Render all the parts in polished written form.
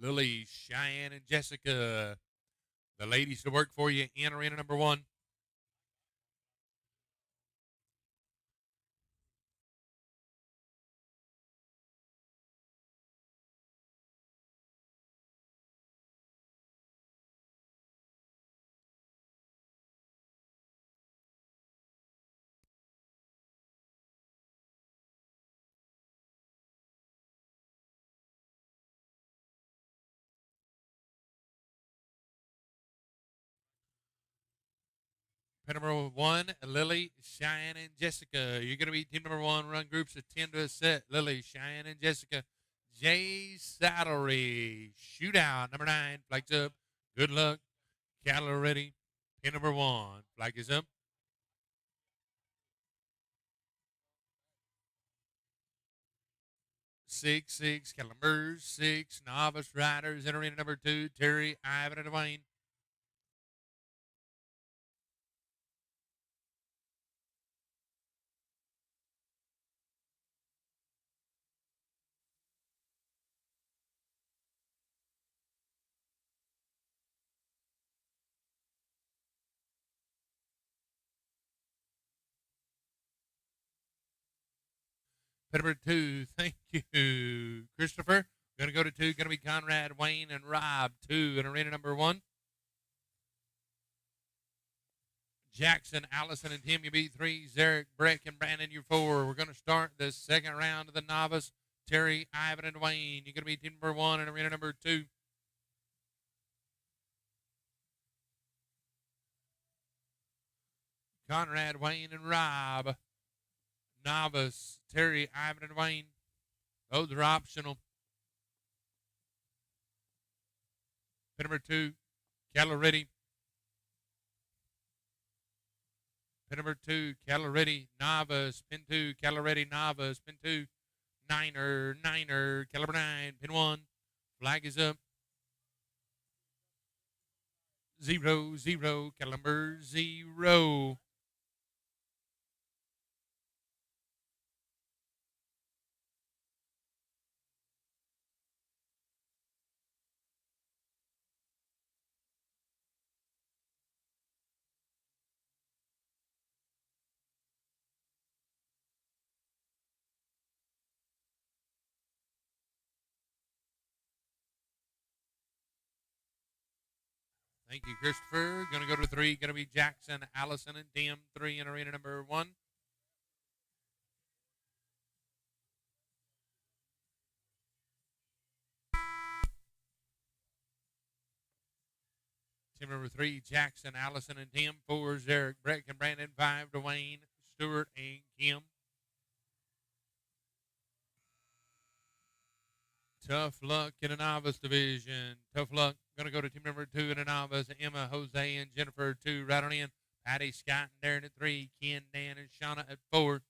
Lily, Cheyenne, and Jessica. The ladies to work for you in arena number 1. Pin number 1, Lily, Cheyenne, and Jessica. You're going to be team number 1. Run groups of 10 to a set. Lily, Cheyenne, and Jessica. Jay Saddlery. Shootout. Number 9. Flags up. Good luck. Cattle ready. Pin number 1. Flag is up. 6-6. Calumbers. 6. Novice Riders. In arena number 2. Terry, Ivan, and Dwayne. Pin number 2, thank you, Christopher. Going to go to 2, going to be Conrad, Wayne, and Rob. 2 in arena number 1. Jackson, Allison, and Tim, you beat 3. Zarek, Breck, and Brandon, you're 4. We're going to start the second round of the novice. Terry, Ivan, and Wayne. You're going to be team number 1 in arena number 2. Conrad, Wayne, and Rob. Novice, Terry, Ivan, and Wayne. Those are optional. Pin number 2, Caloretti. Pin number 2, Caloretti, Novice. Pin 2, Caloretti, Novice. Pin 2, Niner, Caliber 9. Pin 1, flag is up. 0-0, Caliber 0. Thank you, Christopher. Going to go to 3. Going to be Jackson, Allison, and Tim. 3 in arena number 1. Team number 3, Jackson, Allison, and Tim. 4, Zarek, Breck, and Brandon. 5, Dwayne, Stewart, and Kim. Tough luck in the novice division. Tough luck. Going to go to team number 2 in the novice. Emma, Jose, and Jennifer 2 right on in. Patty, Scott, and Darren at 3. Ken, Dan, and Shauna at 4.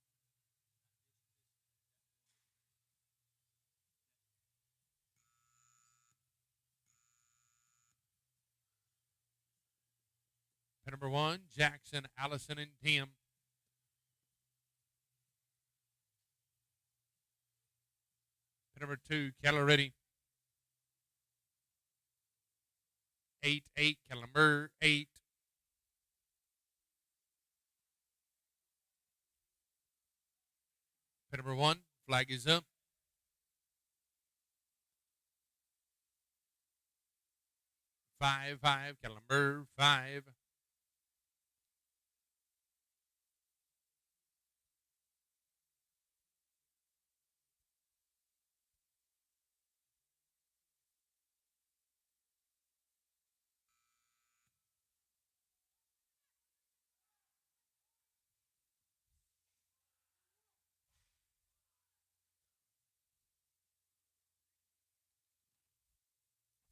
Pin number 1, Jackson, Allison, and Tim. Pin number 2, Caloretti. 8-8, Calamur 8. Pin number 1, flag is up. 5-5, Calamur 5.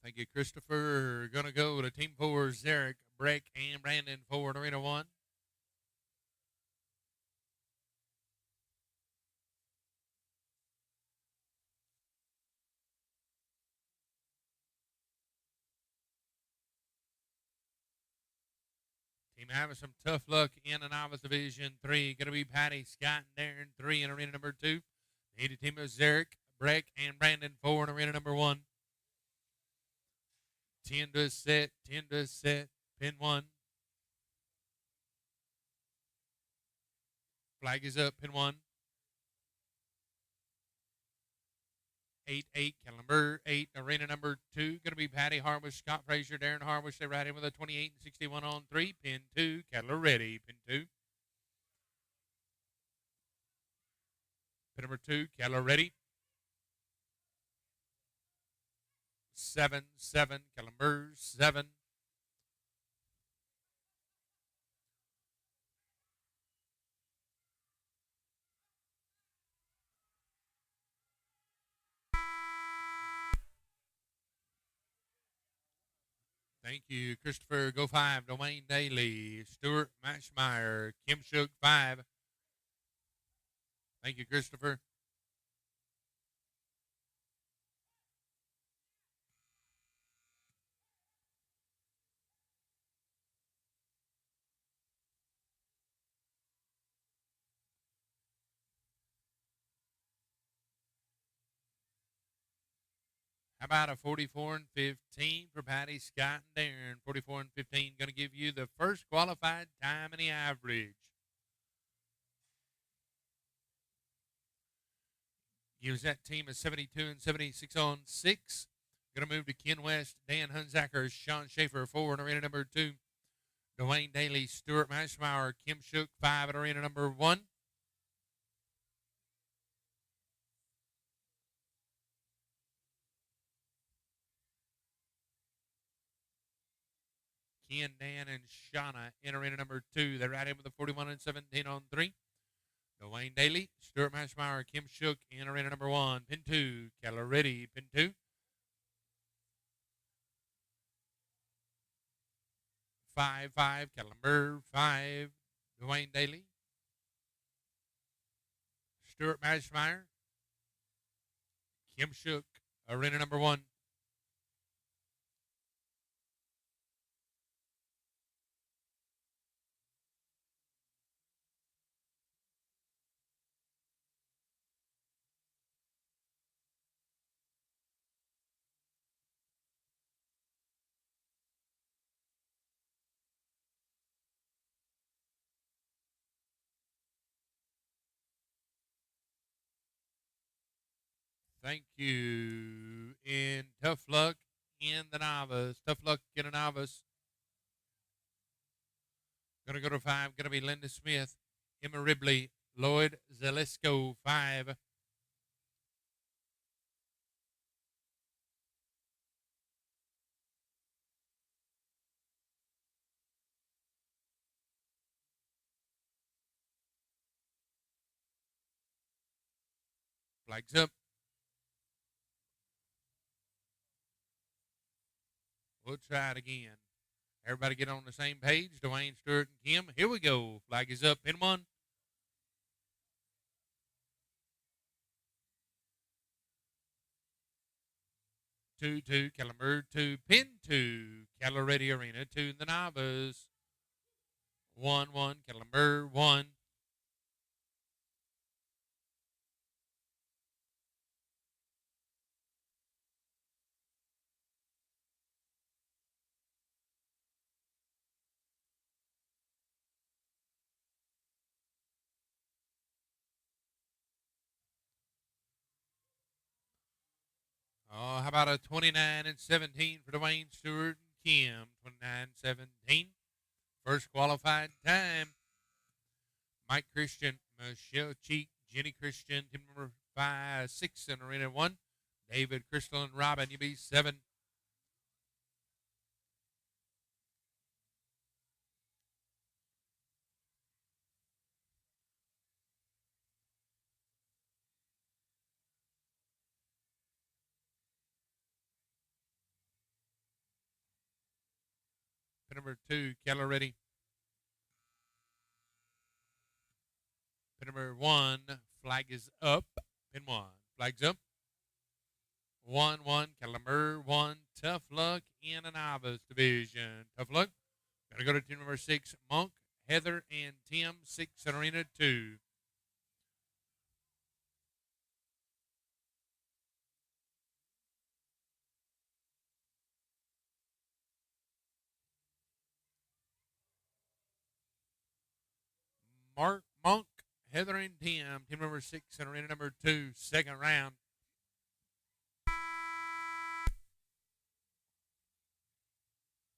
Thank you, Christopher. Going to go to Team 4, Zarek, Breck, and Brandon for Arena 1. Team having some tough luck in the novice division 3. Going to be Patty, Scott, and Darren 3 in arena number 2. Need a team of Zarek, Breck, and Brandon 4 in arena number 1. 10 to a set, 10 to a set, pin 1. Flag is up, pin 1. 8-8, calendar 8, arena number 2. Going to be Patty Harwish, Scott Frazier, Darren Harwish. They ride in with a 28 and 61 on 3. Pin 2, Kettler ready, pin 2. Pin number 2, Kettler ready. 7-7, calendar 7. Thank you, Christopher. Go 5. Dwayne Daly, Stuart Matchmeyer, Kim Shook 5. Thank you, Christopher. How about a 44 and 15 for Patty, Scott, and Darren? 44 and 15 going to give you the first qualified time in the average. Gives that team a 72 and 76 on 6. Going to move to Ken West, Dan Hunzacker, Sean Schaefer, 4 in arena number 2. Dwayne Daly, Stuart Mashmeyer, Kim Shook, 5 in arena number 1. Ken, Dan, and Shauna in arena number 2. They ride in with a 41 and 17 on 3. Dwayne Daly, Stuart Mashmeyer, Kim Shook in arena number 1. Pin 2, Keller ready, pin 2. 5-5, Keller 5. Dwayne Daly. Stuart Mashmeyer, Kim Shook, arena number 1. Thank you. And tough luck in the novice. Tough luck in a novice. Going to go to 5. Going to be Linda Smith, Emma Ribley, Lloyd Zalesko, 5. Flags up. We'll try it again. Everybody get on the same page. Dwayne, Stewart, and Kim. Here we go. Flag is up. Pin 1. Two, Calamur 2, pin 2, Keller Ready Arena 2 in the novice. 1, Calamur 1. Oh, how about a 29 and 17 for Dwayne Stewart and Kim? 29-17. First qualified time. Mike Christian, Michelle Cheek, Jenny Christian, team number 5, 6 in arena 1. David, Crystal, and Robin, you be 7. Pin number 2, Keller Ready. Pin number 1, flag is up. Pin 1, flag's up. 1, Keller 1, tough luck in a novice division. Tough luck. Gonna go to team number 6, Monk, Heather, and Tim, 6 in arena 2. Monk, Heather, and Tim. Team number 6 and arena number 2, second round.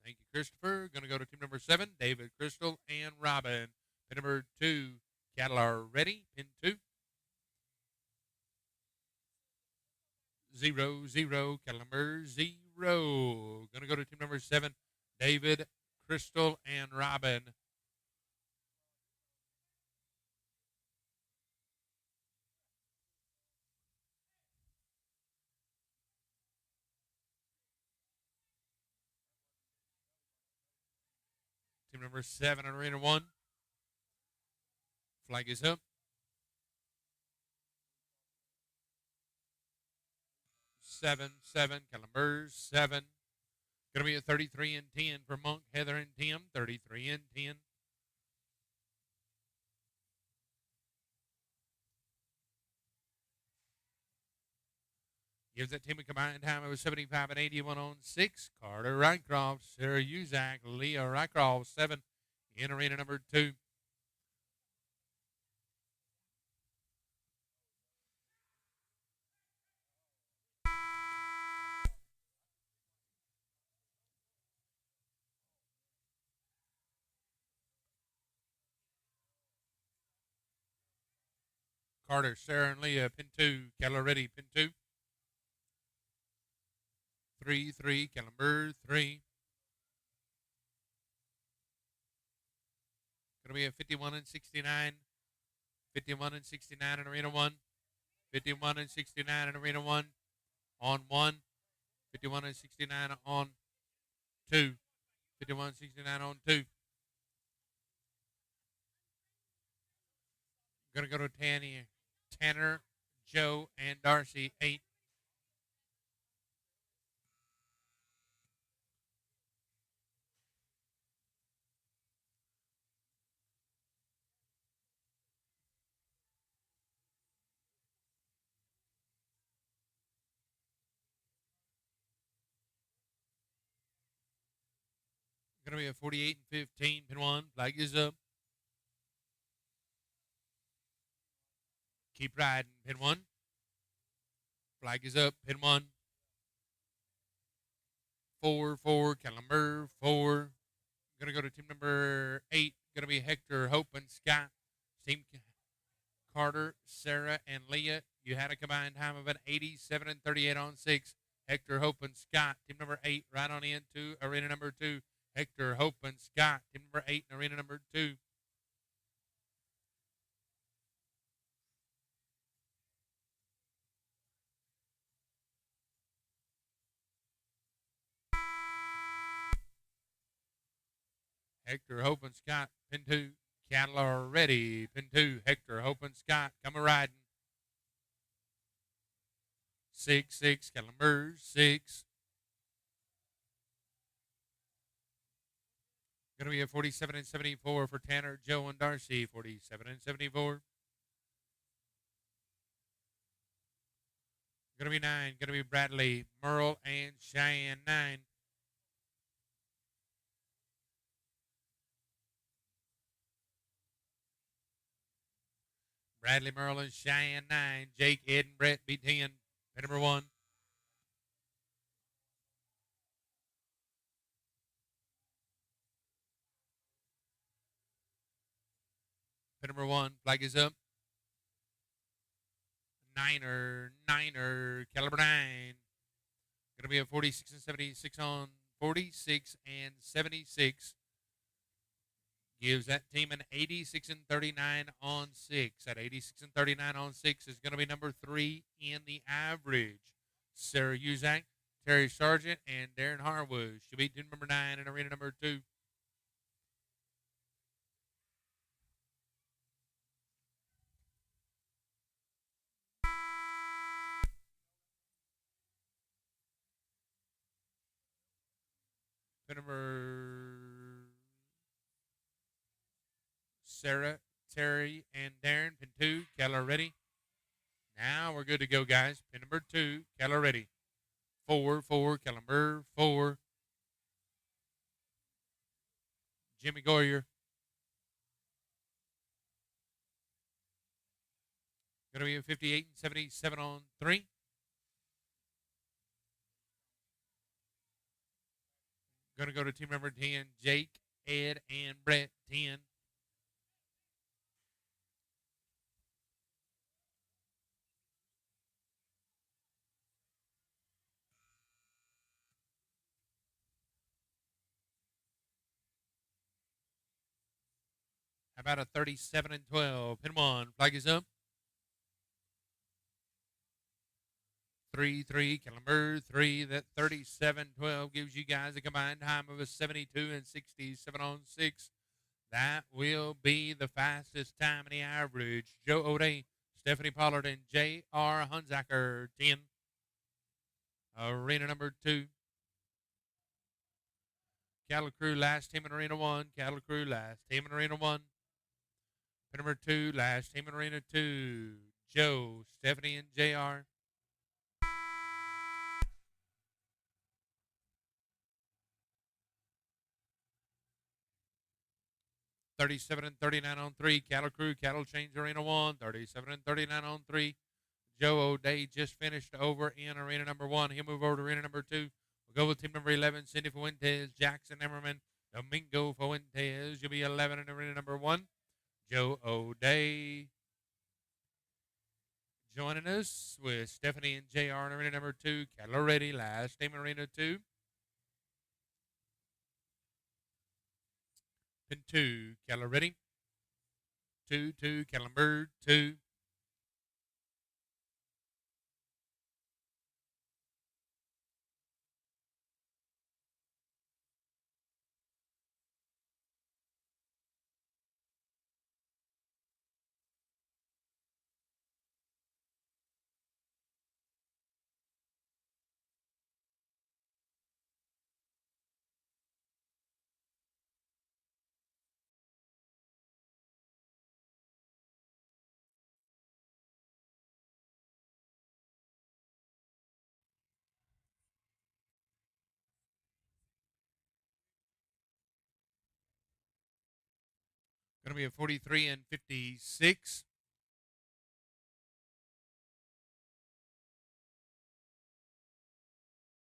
Thank you, Christopher. Going to go to team number 7, David, Crystal, and Robin. Pin number 2, cattle are ready. Pin 2. 0-0, cattle number 0. Going to go to team number 7, David, Crystal, and Robin. Team number 7 on arena 1. Flag is up. 7-7, Caliber 7. Going to be a 33 and 10 for Monk, Heather, and Tim. 33 and 10. Gives that team a combined time of 75 and 81 on 6. Carter Rycroft, Sarah Uzak, Leah Rycroft, 7 in arena number 2. Carter, Sarah, and Leah, pin 2. Cattle ready, pin 2. 3-3, Caliber 3. Going to be a 51 and 69. 51 and 69 in arena 1. 51 and 69 in arena 1. On 1. 51 and 69 on 2. 51 and 69 on 2. Going to go to Tanner, Joe, and Darcy, 8. Going to be a 48 and 15, pin 1. Flag is up. Keep riding, pin 1. Flag is up, pin 1. 4-4, Caliber 4. Going to go to team number 8. Going to be Hector, Hope, and Scott. Team Carter, Sarah, and Leah. You had a combined time of an 87 and 38 on 6. Hector, Hope, and Scott. Team number 8 right on into arena number 2. Hector, Hope, and Scott. Team number 8 in arena number 2. Hector, Hope, and Scott. Pin 2. Cattle are ready. Pin 2. Hector, Hope, and Scott. Come a riding. 6-6. Caliber 6. Going to be a 47 and 74 for Tanner, Joe, and Darcy. 47 and 74. Going to be 9. Going to be Bradley, Merle, and Cheyenne, 9. Bradley, Merle, and Cheyenne, 9. Jake, Ed, and Brett, be 10. Pin number 1. Pin number 1. Flag is up. Niner, Caliber 9. Going to be a 46 and 76 on 46 and 76. Gives that team an 86 and 39 on 6. That 86 and 39 on 6 is going to be number 3 in the average. Sarah Uzak, Terry Sargent, and Darren Harwood. She'll be team number 9 in arena number 2. Pin number Sarah, Terry, and Darren. Pin 2, Keller ready. Now we're good to go, guys. Pin number 2, Keller ready. 4-4, Caliber 4. Jimmy Goyer. Going to be a 58 and 77 on 3. Going to go to team number 10, Jake, Ed, and Brett, 10. How about a 37 and 12? Pin 1. Flag is up. 3-3, calendar 3. That 37-12 gives you guys a combined time of a 72 and 67 on 6. That will be the fastest time in the average. Joe O'Day, Stephanie Pollard, and J.R. Hunzacker, 10. Arena number 2. Cattle Crew, last team in Arena 1. Cattle Crew, last team in Arena 1. Pin number 2, last team in Arena 2. Joe, Stephanie, and J.R. 37 and 39 on 3. Cattle Crew, Cattle Change Arena 1. 37 and 39 on 3. Joe O'Day just finished over in Arena number 1. He'll move over to Arena number 2. We'll go with team number 11, Cindy Fuentes, Jackson Emmerman, Domingo Fuentes. You'll be 11 in Arena number 1. Joe O'Day joining us with Stephanie and JR in Arena number 2. Cattle ready, last team in Arena 2. Pin 2, Cattle ready. 2-2, Cattle Bird 2. Going to be a 43 and 56.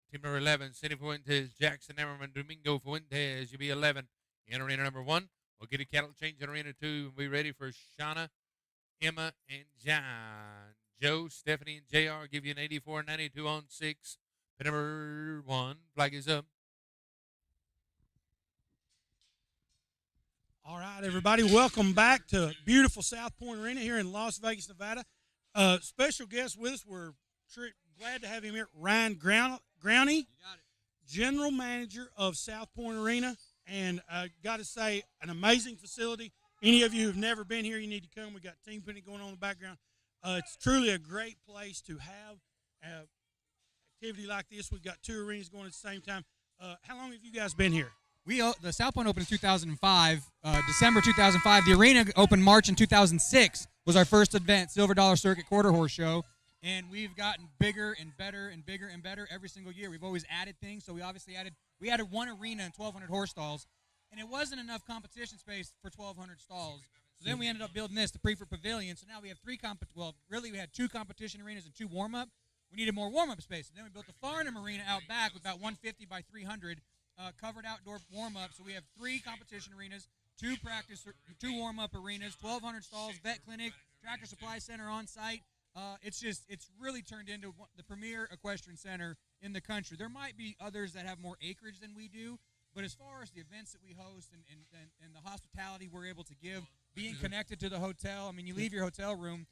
Team number 11, Cindy Fuentes, Jackson Emmerman, Domingo Fuentes. You'll be 11 in Arena number 1. We'll get a cattle change in Arena 2 and be ready for Shauna, Emma, and John. Joe, Stephanie, and JR give you an 84 and 92 on 6. Pin number 1, flag is up. All right, everybody, welcome back to beautiful South Point Arena here in Las Vegas, Nevada. Special guest with us. We're glad to have him here, Ryan Growney, General Manager of South Point Arena. And I got to say, an amazing facility. Any of you who've never been here, you need to come. We got team picnic going on in the background. It's truly a great place to have activity like this. We've got 2 arenas going at the same time. How long have you guys been here? The South Point opened in 2005, December 2005. The arena opened March in 2006. Was our first event, Silver Dollar Circuit Quarter Horse Show, and we've gotten bigger and better and bigger and better every single year. We've always added things, so we added 1 arena and 1,200 horse stalls, and it wasn't enough competition space for 1,200 stalls. So then we ended up building this, the Prefer Pavilion. So now we have we had 2 competition arenas and 2 warm-up. We needed more warm-up space. And then we built the Farnham Arena out back with about 150 by 300. Covered outdoor warm-up, so we have 3 competition arenas, 2 warm-up arenas, 1,200 stalls, vet clinic, tractor supply center on site. It's really turned into the premier equestrian center in the country. There might be others that have more acreage than we do, but as far as the events that we host and the hospitality we're able to give, being connected to the hotel, I mean, you leave your hotel room.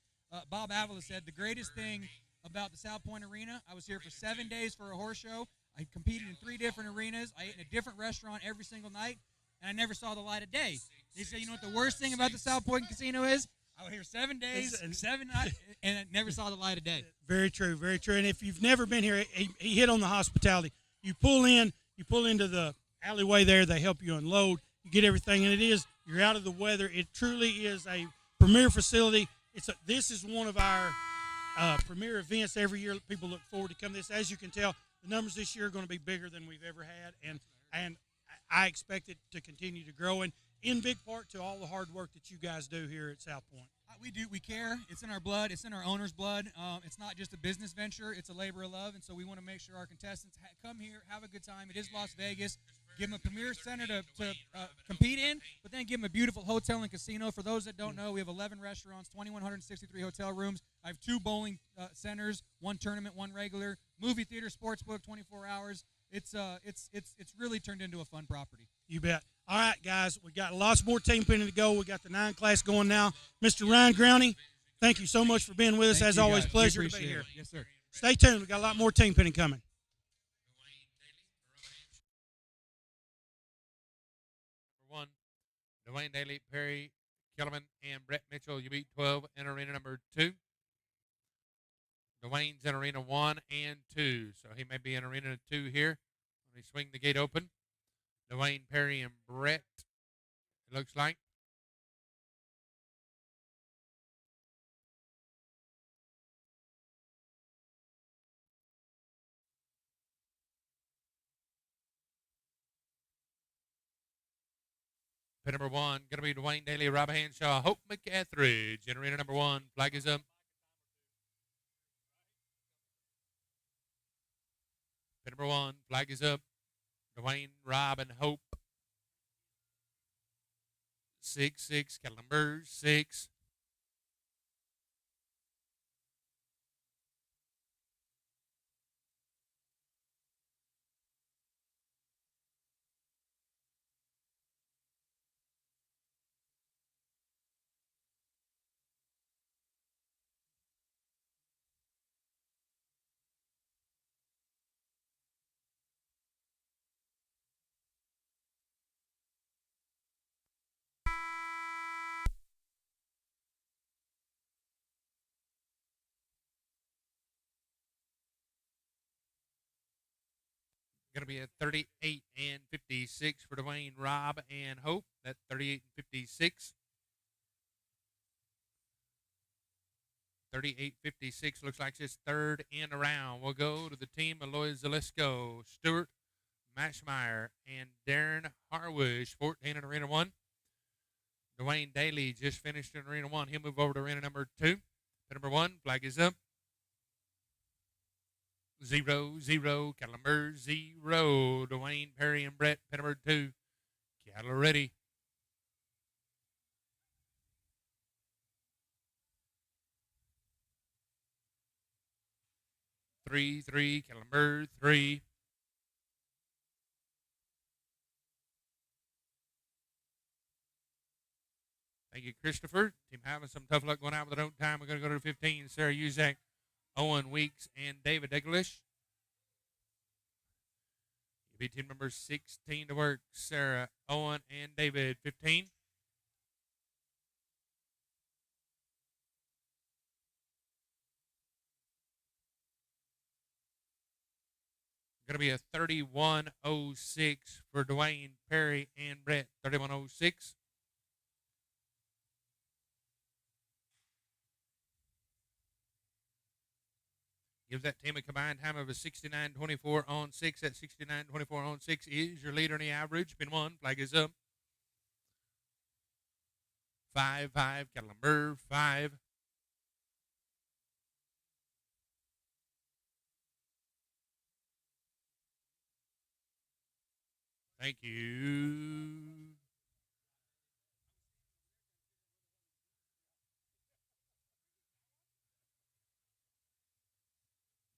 Bob Avila said the greatest thing about the South Point Arena, I was here for 7 days for a horse show. I competed in 3 different arenas. I ate in a different restaurant every single night, and I never saw the light of day. They say, you know what the worst thing about the South Point Casino is? I was here 7 days, 7 nights, and I never saw the light of day. Very true, very true. And if you've never been here, he hit on the hospitality. You pull into the alleyway there. They help you unload. You get everything, and you're out of the weather. It truly is a premier facility. This is one of our premier events every year. People look forward to coming to this. As you can tell, the numbers this year are going to be bigger than we've ever had, and I expect it to continue to grow, and in big part to all the hard work that you guys do here at South Point. We do. We care. It's in our blood. It's in our owner's blood. It's not just a business venture. It's a labor of love, and so we want to make sure our contestants come here, have a good time. It is Las Vegas. Give them a premier center to compete in, but then give them a beautiful hotel and casino. For those that don't know, we have 11 restaurants, 2,163 hotel rooms. I have 2 bowling centers, 1 tournament, 1 regular, movie theater, sports book, 24 hours. It's really turned into a fun property. You bet. All right, guys, we got lots more team pinning to go. We got the 9 class going now. Mr. Ryan Growney, thank you so much for being with us. Thank As you, always, guys. pleasure We to be appreciate here. it. Yes, sir. Stay tuned. We got a lot more team pinning coming. Number 1, Dwayne Daly, Perry Kellerman, and Brett Mitchell. You beat 12 in arena number 2. Dwayne's in arena 1 and 2, so he may be in arena 2 here when we swing the gate open. Dwayne, Perry, and Brett, it looks like. Pin number 1, going to be Dwayne Daly, Rob Hanshaw, Hope McEtheridge. In arena number 1, flag is up. Pin number 1, flag is up. Dwayne, Rob, and Hope. 6-6, cattle number 6. Going to be a 38 and 56 for Dwayne, Rob, and Hope. That 38 and 56. 38-56 looks like it's third in a round. We'll go to the team of Lloyd Zalesko, Stuart Mashmeyer, and Darren Harwish, 14 in arena 1. Dwayne Daly just finished in arena 1. He'll move over to arena number 2. Number 1, flag is up. 0-0, cattle number 0. Dwayne, Perry, and Brett, pin number 2. Cattle ready. Three, cattle number 3. Thank you, Christopher. Team having some tough luck going out with their own time. We're going to go to 15. Sarah Uzak, Owen Weeks, and David Eglish. You'll be team number 16 to work. Sarah, Owen, and David, 15. Going to be a 31-06 for Dwayne, Perry, and Brett. 31-06. Gives that team a combined time of a 69-24 on 6. That 69-24 on 6 is your leader in the average. Pin 1, flag is up. 5-5, cattle number 5. Thank you.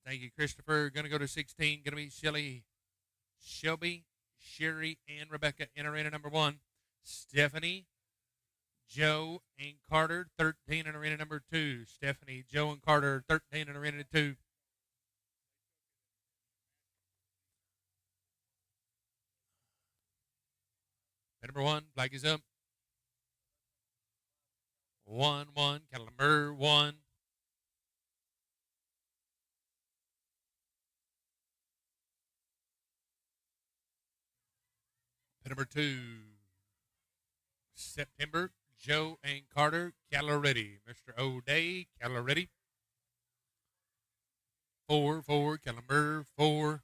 Thank you, Christopher. Going to go to 16. Going to be Shelby, Sherry, and Rebecca in arena number 1. Stephanie, Joe, and Carter, 13 in arena number 2. Stephanie, Joe, and Carter, 13 in arena 2. Number 1, flag is up. 1-1, cattle number 1. Number 2, September, Joe and Carter, cattle ready. Mr. O'Day, cattle ready. 4-4, cattle number 4.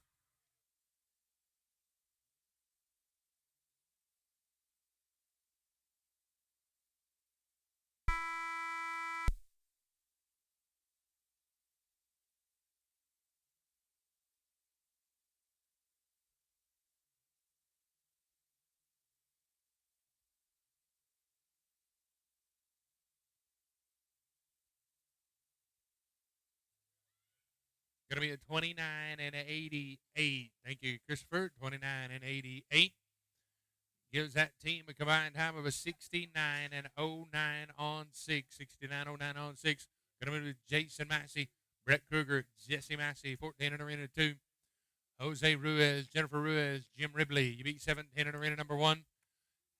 Going to be a 29 and 88. Thank you, Christopher. 29 and 88. Gives that team a combined time of a 69 and 09 on 6. 69.09 on 6. Going to move to Jason Massey, Brett Kruger, Jesse Massey, 14 in arena 2. Jose Ruiz, Jennifer Ruiz, Jim Ribley. You beat 17 in arena number 1.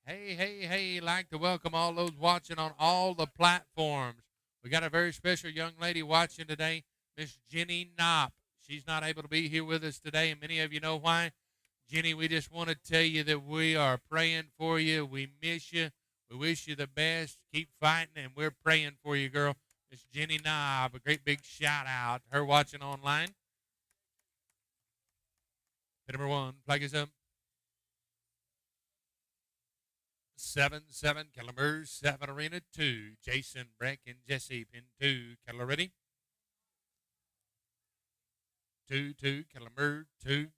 Hey, like to welcome all those watching on all the platforms. We got a very special young lady watching today, Miss Jenny Knopp. She's not able to be here with us today, and many of you know why. Jenny, we just want to tell you that we are praying for you. We miss you. We wish you the best. Keep fighting, and we're praying for you, girl. Miss Jenny Knobb, a great big shout out to her watching online. Pin number 1, flag is up. 7-7, Caliber 7, arena 2. Jason, Breck, and Jesse, pin 2. Caliber ready. 2-2, Caliber 2.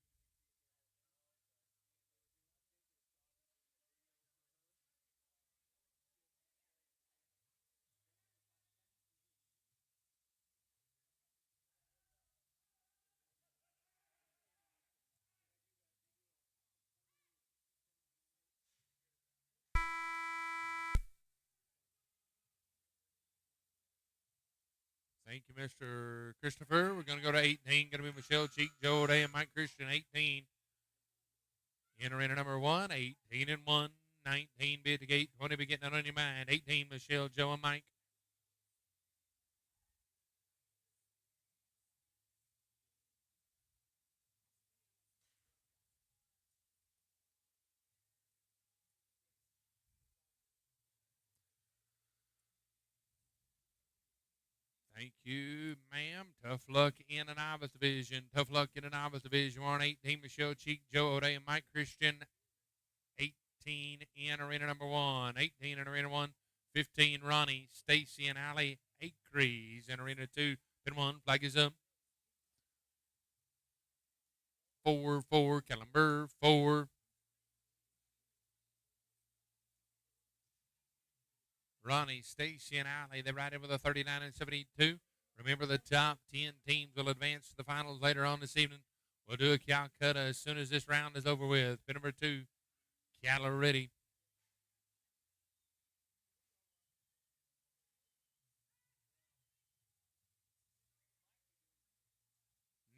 Thank you, Mr. Christopher. We're going to go to 18. Going to be Michelle Cheek, Joe O'Day, and Mike Christian. 18. In arena number 1. 18 and 1. 19 be at the gate. 20 be getting out on your mind. 18, Michelle, Joe, and Mike. Thank you, ma'am. Tough luck in the novice division. Tough luck in the novice division. We're on 18, Michelle Cheek, Joe O'Day, and Mike Christian. 18 in arena number 1. 18 in arena 1. 15, Ronnie, Stacy, and Allie Acres in arena 2. Pin 1, flag is up. 4-4, Caliber 4. Ronnie, Stacy, and Allie, they ride in with a 39 and 72. Remember, the top 10 teams will advance to the finals later on this evening. We'll do a Calcutta as soon as this round is over with. Pin number 2, cattle are ready.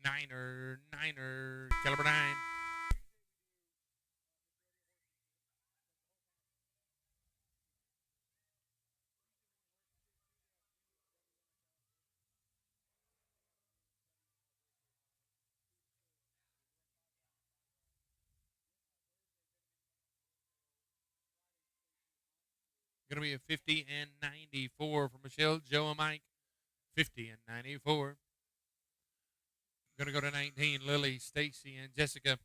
Niner, Caliber 9. Going to be a 50 and 94 for Michelle, Joe, and Mike. 50 and 94. Going to go to 19, Lily, Stacy, and Jessica.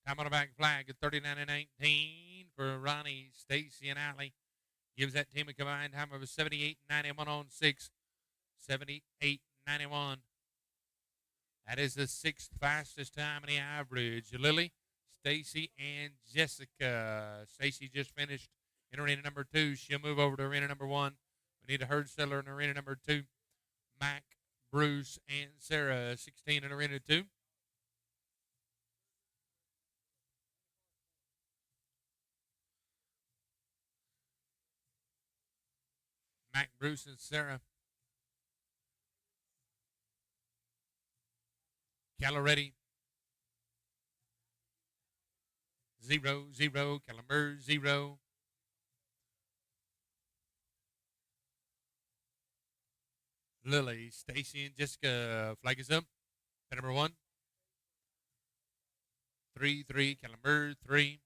Time on the back flag at 39 and 19 for Ronnie, Stacy, and Allie. Gives that team a combined time of a 78 and 91 on 6. 78 and 91. That is the 6th fastest time in the average. Lily, Stacy, and Jessica. Stacy just finished in arena number 2. She'll move over to arena number 1. We need a herd settler in arena number 2. Mac, Bruce, and Sarah, 16 in arena 2. Mac, Bruce, and Sarah. Calla ready. 0-0. Caliber 0. Lily, Stacy, and Jessica. Flag is up. Pin number 1. 3-3. Caliber 3.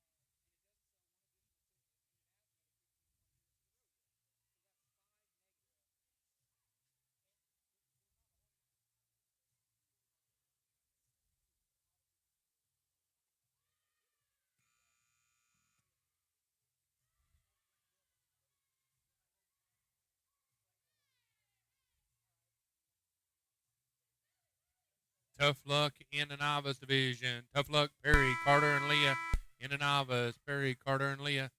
Tough luck in the novice division. Tough luck, Perry, Carter, and Leah in the novice. Perry, Carter, and Leah.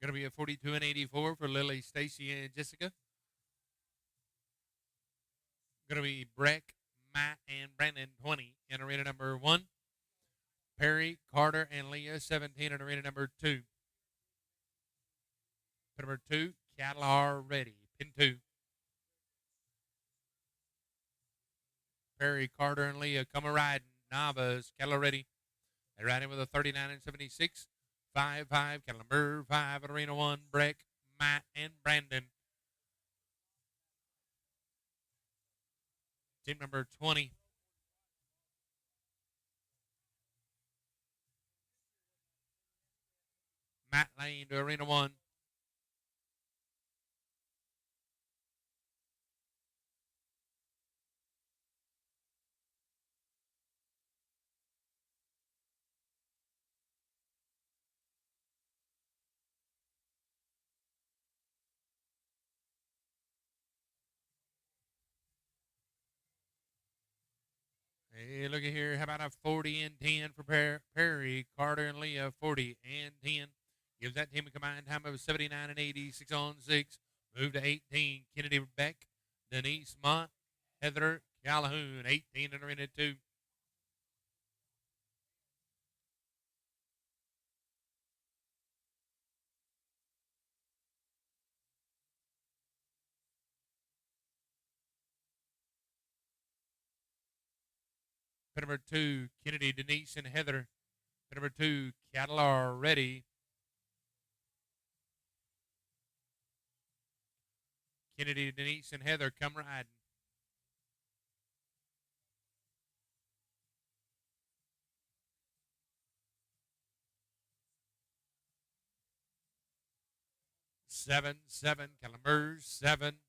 Going to be a 42 and 84 for Lily, Stacy, and Jessica. Going to be Breck, Matt, and Brandon, 20 in arena number 1. Perry, Carter, and Leah, 17 in arena number 2. Pin number 2, cattle are ready. Pin 2. Perry, Carter, and Leah come a riding. Navas, cattle are ready. They're riding with a 39 and 76. 5-5, cattle number 5 in arena 1. Breck, Matt, and Brandon. Team number 20. Matt Lane to arena 1. Hey, look at here. How about a 40 and 10 for Perry, Carter, and Leah? 40 and 10. Gives that team a combined time of 79 and 80. 6 on 6. Move to 18. Kennedy Beck, Denise Mont, Heather Calhoun. 18 in arena 2. Pin number 2, Kennedy, Denise, and Heather. Pin number 2, cattle are ready. Kennedy, Denise, and Heather come riding. Seven, Calamers, 7.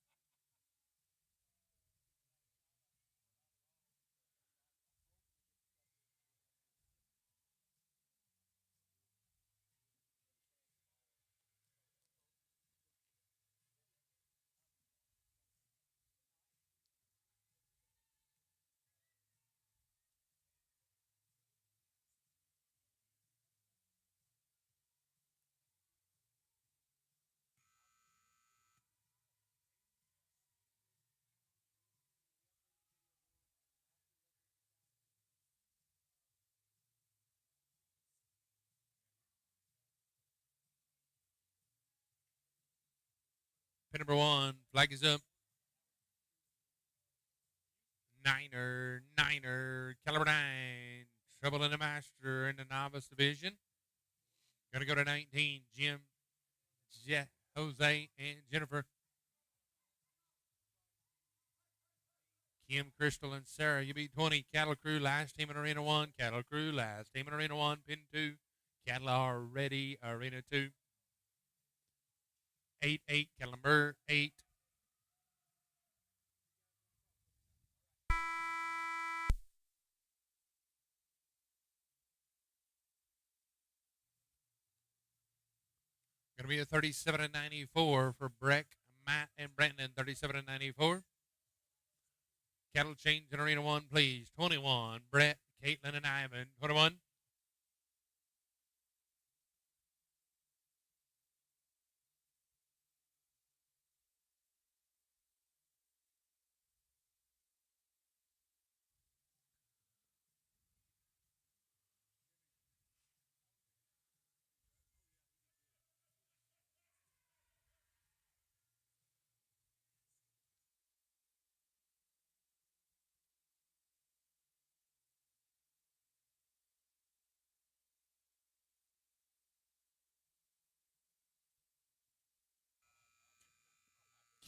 Pin number 1, flag is up. Niner, caliber 9. Trouble in the master in the novice division. Going to go to 19, Jim, Jose, and Jennifer. Kim, Crystal, and Sarah. You beat 20. Cattle Crew, last team in Arena 1. Cattle Crew, last team in Arena 1. Pin 2. Cattle are ready. Arena 2. 8-8. Cattle number 8. Going to be a 37 and 94 for Breck, Matt, and Brandon. 37 and 94. Cattle change in Arena 1, please. 21. Brett, Caitlin, and Ivan. 21.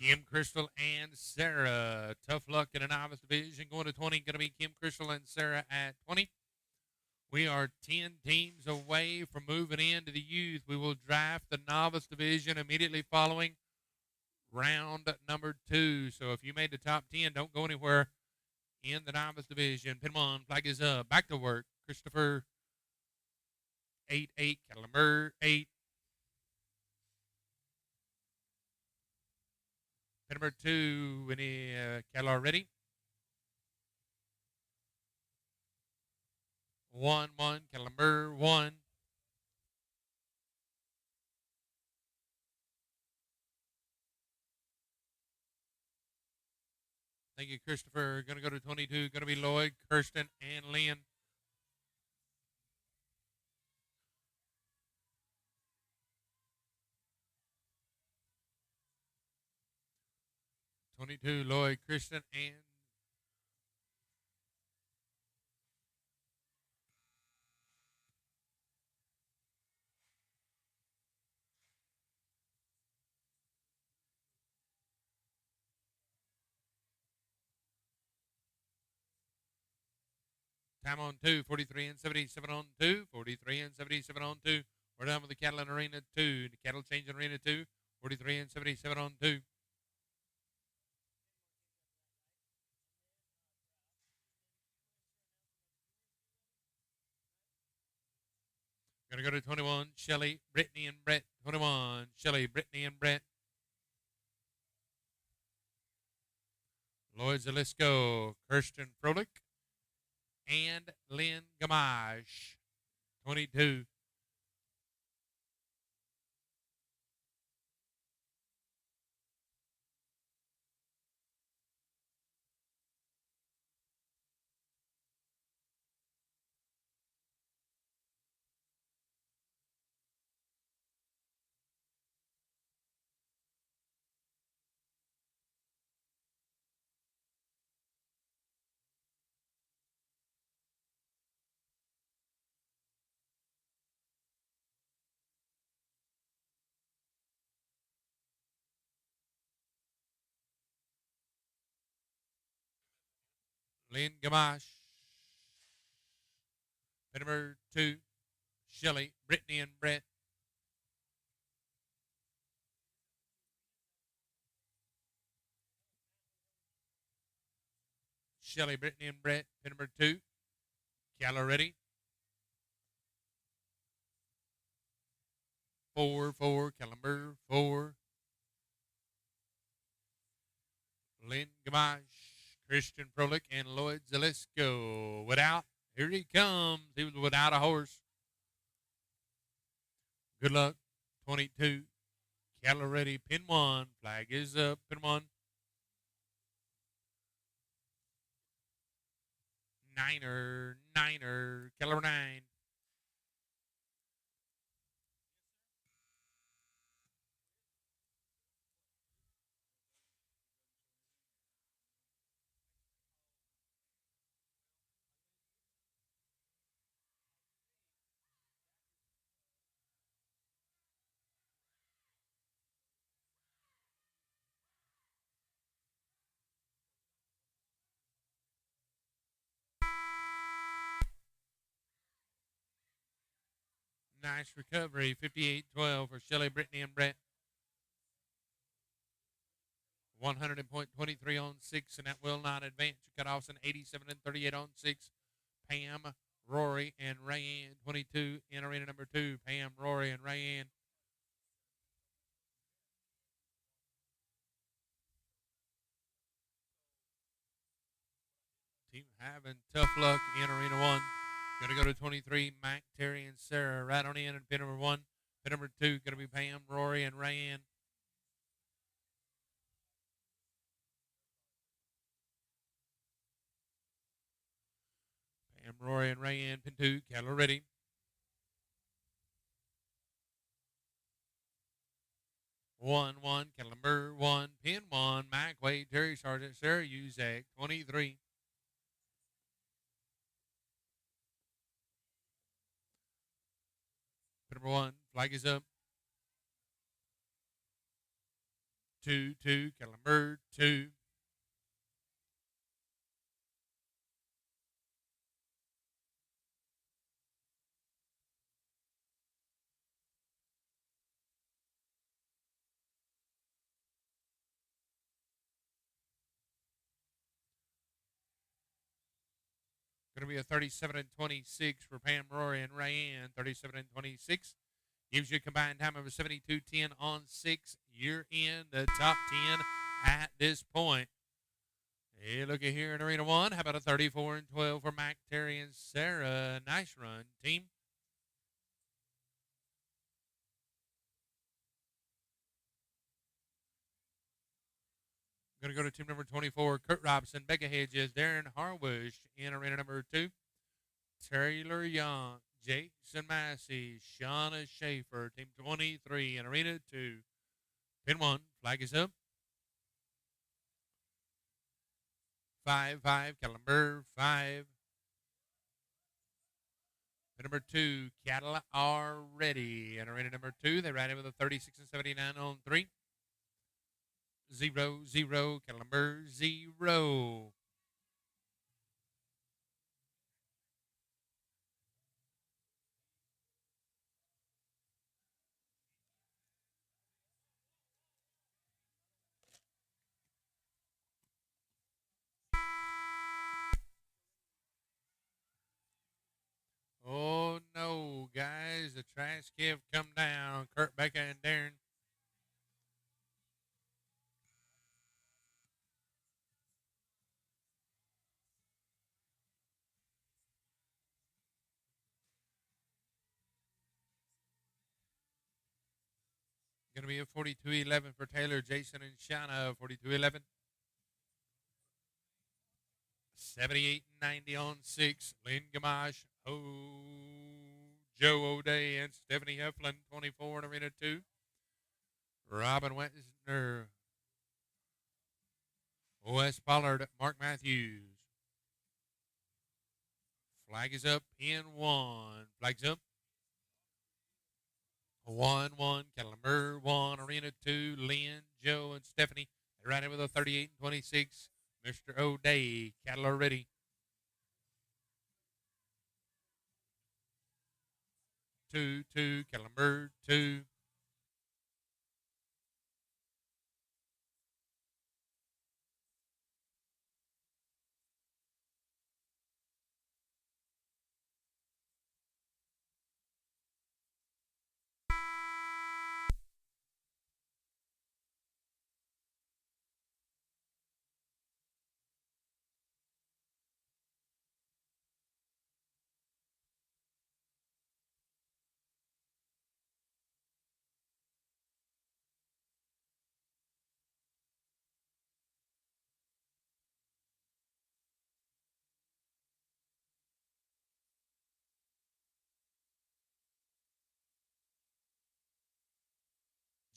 Kim, Crystal, and Sarah. Tough luck in the novice division. Going to 20. Going to be Kim, Crystal, and Sarah at 20. We are 10 teams away from moving into the youth. We will draft the novice division immediately following round number 2. So if you made the top 10, don't go anywhere in the novice division. Pin 1, flag is up. Back to work. Christopher, 8-8. Cattle number 8. Pin number 2, any cattle are ready? 1-1. Cattle number 1. Thank you, Christopher. Going to go to 22. Going to be Lloyd, Kirsten, and Lynn. Lloyd, Kirsten, and time on 2, 43 and 77 on 2, 43 and 77 on 2. We're done with the Cattle and Arena 2, the Cattle Change Arena 2, 43 and 77 on 2. Going to go to 21, Shelly, Brittany, and Brett. 21, Shelly, Brittany, and Brett. Lloyd Zalisco, Kirsten Froelich, and Lynn Gamache. 22. Lynn Gamache. Number 2, Shelly, Brittany, and Brett. Shelly, Brittany, and Brett. Number 2, Calla ready. 4, Calumber 4. Lynn Gamache, Christian Froelich, and Lloyd Zalisco. Without, here he comes. He was without a horse. Good luck. 22. Cattle ready. Pin 1. Flag is up. Pin 1. Niner. Cattle 9. Nice recovery. 58-12 for Shelly, Brittany, and Brett. 100.23 on 6, and that will not advance. You cut off an 87 and 38 on 6. Pam, Rory, and Rayanne. 22 in arena number 2. Pam, Rory, and Rayanne. Team having tough luck in arena 1. Going to go to 23, Mac, Terry, and Sarah right on in pin number 1. Pin number 2 going to be Pam, Rory, and Rayanne. Pam, Rory, and Rayanne. Pin 2, cattle ready. 1, cattle number 1. Pin 1, Mac, Wade, Terry, Sergeant, Sarah, Uzak. 23. Number 1, flag is up. 2, cattle number 2. Going to be a 37 and 26 for Pam, Rory, and Rayanne. 37 and 26 gives you a combined time of a 72-10 on 6. You're in the top 10 at this point. Hey, look at here in Arena 1. How about a 34 and 12 for Mac, Terry, and Sarah? Nice run, team. Going to go to team number 24, Kurt Robinson, Becca Hedges, Darren Harwish in arena number 2. Taylor Young, Jason Massey, Shauna Schaefer, team 23 in arena 2. Pin 1, flag is up. 5-5, Calumber 5. Pin number 2, Cattle are ready. In arena number 2, they ran in with a 36 and 79 on 3. 0-0, Calumber 0. Oh no, guys, the trash have come down. Kurt, Becca, and Darren. Going to be a 42-11 for Taylor, Jason, and Shauna. 42-11. 78-90 on 6. Lynn Gamache, Joe O'Day, and Stephanie Heflin. 24 in arena 2. Robin Wesner, Wes Pollard, Mark Matthews. Flag is up in 1. Flag's up. 1-1, Calumber 1, arena 2, Lynn, Joe, and Stephanie. They ran it with a 38 and 26. Mr. O'Day, cattle are ready. 2-2, Calumber 2.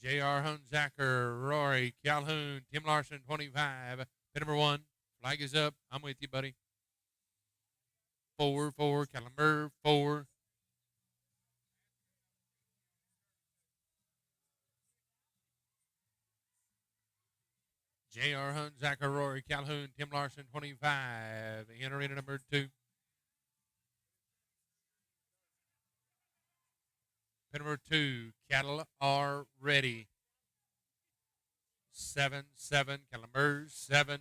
J.R. Hunzacker, Rory Calhoun, Tim Larson, 25. Pin number 1. Flag is up. I'm with you, buddy. 4, Calumber 4. J.R. Hunzacker, Rory Calhoun, Tim Larson, 25. In arena number 2. Pin number 2, cattle are ready. 7-7, Calumber 7.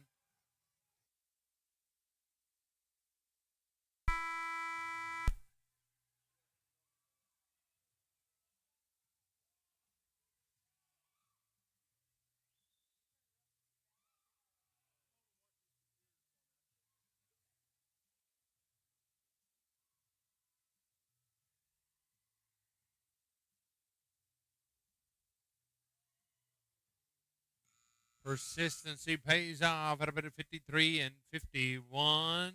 Persistency pays off at a bit of 53 and 51.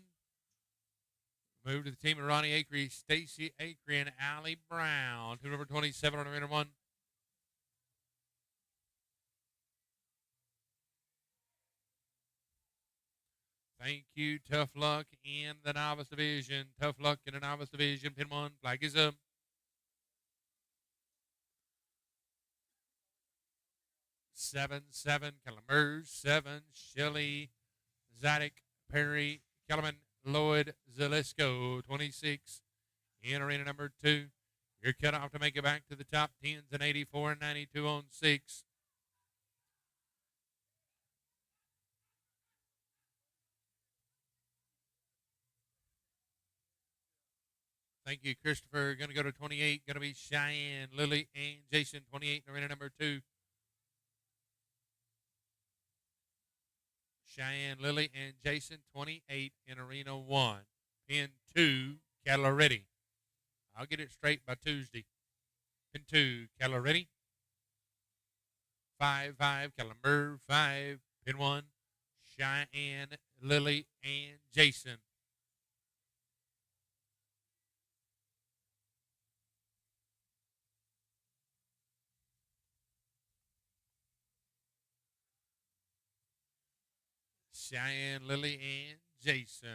Move to the team of Ronnie Acree, Stacy Acree, and Allie Brown. To number 27 on arena 1. Thank you. Tough luck in the novice division. Tough luck in the novice division. Pin 1. Flag is up. 7-7, Calumber 7. Shelley, Zadok, Perry, Kellerman, Lloyd, Zalesko, 26. In arena number 2. You're cut off to make it back to the top 10s and 84 and 92 on 6. Thank you, Christopher. Going to go to 28. Going to be Cheyenne, Lily, and Jason, 28 in arena number 2. Cheyenne, Lily, and Jason, 28 in arena 1. Pin 2, cattle are ready. I'll get it straight by Tuesday. Pin 2, cattle are ready. 5-5, Calumber 5. Pin 1, Cheyenne, Lily, and Jason. Cheyenne, Lily, and Jason.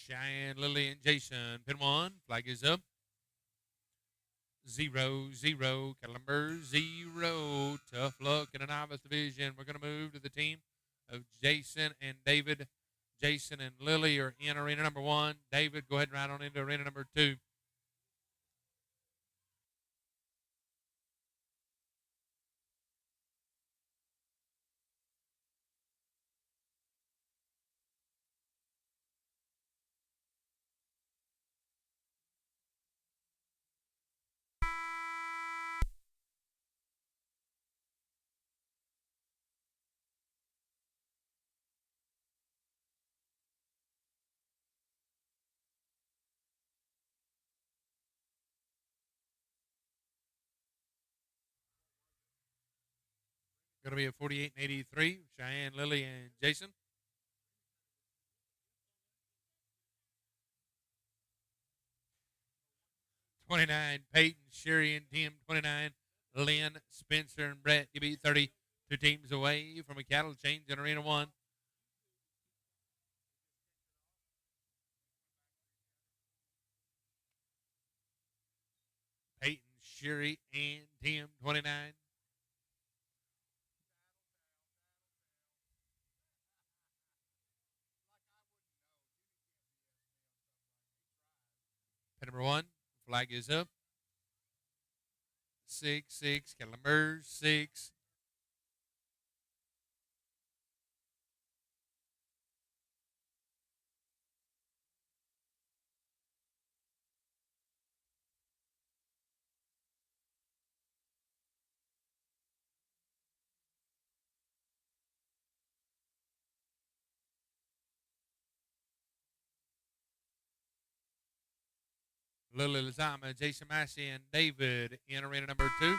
Cheyenne, Lily, and Jason. Pin 1. Flag is up. 0-0. Cattle number 0. Tough luck in the novice division. We're going to move to the team of Jason and David. Jason and Lily are in arena number 1. David, go ahead and ride on into arena number 2. Going to be a 48 and 83. Cheyenne, Lily, and Jason. 29, Peyton, Sherry, and Tim. 29, Lynn, Spencer, and Brett. You beat 30. 2 teams away from a cattle change in arena 1. Peyton, Sherry, and Tim. 29. Pin number 1. Flag is up. 6-6. Cattle number 6. Lily Lazama, Jason Massey, and David in arena number 2.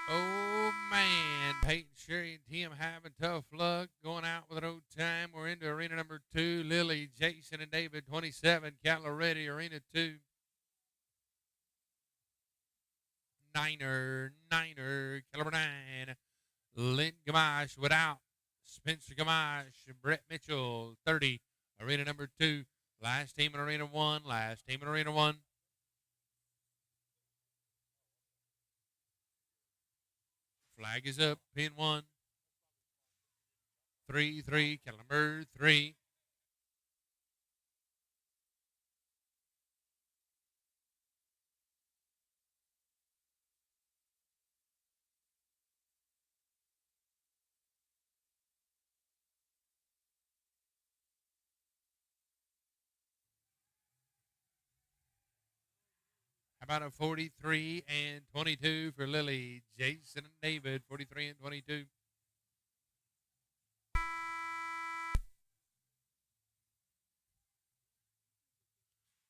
Oh, man. Peyton, Sherry, and Tim having tough luck going out with an old time. We're into arena number 2. Lily, Jason, and David, 27. Cattle ready, arena 2. Niner, caliber 9. Lynn Gamache without. Spencer Gamache, Brett Mitchell, 30. Arena number 2. Last team in arena 1. Last team in arena 1. Flag is up. Pin 1. 3-3. Cattle number 3. How about a 43 and 22 for Lily, Jason, and David? 43 and 22.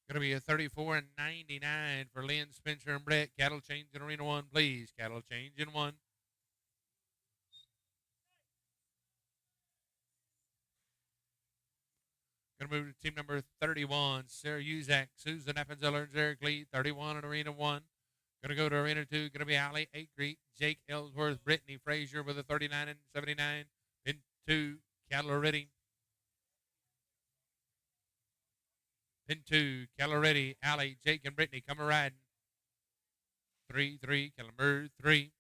Going to be a 34 and 99 for Lynn, Spencer, and Brett. Cattle change in arena 1, please. Cattle change in 1. Going to move to team number 31, Sarah Uzak, Susan Appenzeller, and Eric Lee, 31 in arena 1. Going to go to arena 2, going to be Allie Acrete, Jake Ellsworth, Brittany Frazier with a 39 and 79. In 2, cattle are ready. Pin 2, cattle are ready. Allie, Jake, and Brittany come a riding. 3, cattle number 3.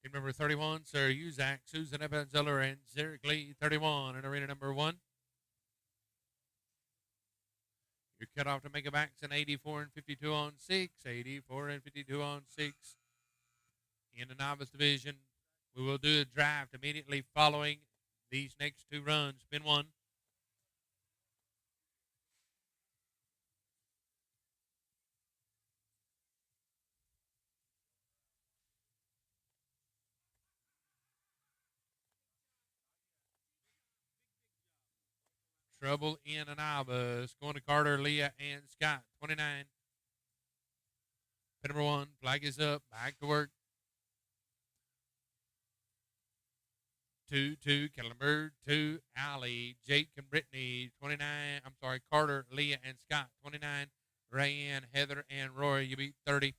Team number 31, Sir Uzak, Susan Evans-Zeller, and Zarek Lee, 31, in arena number 1. Your cutoff to make a backs in 84 and 52 on 6, 84 and 52 on 6. In the novice division, we will do a draft immediately following these next 2 runs. Pin 1. Trouble in a novice. Going to Carter, Leah, and Scott. 29. Pin number 1. Flag is up. Back to work. 2, cattle number 2. Allie, Jake, and Brittany. 29. I'm sorry, Carter, Leah, and Scott. 29. Rayanne, Heather, and Roy. You beat 30.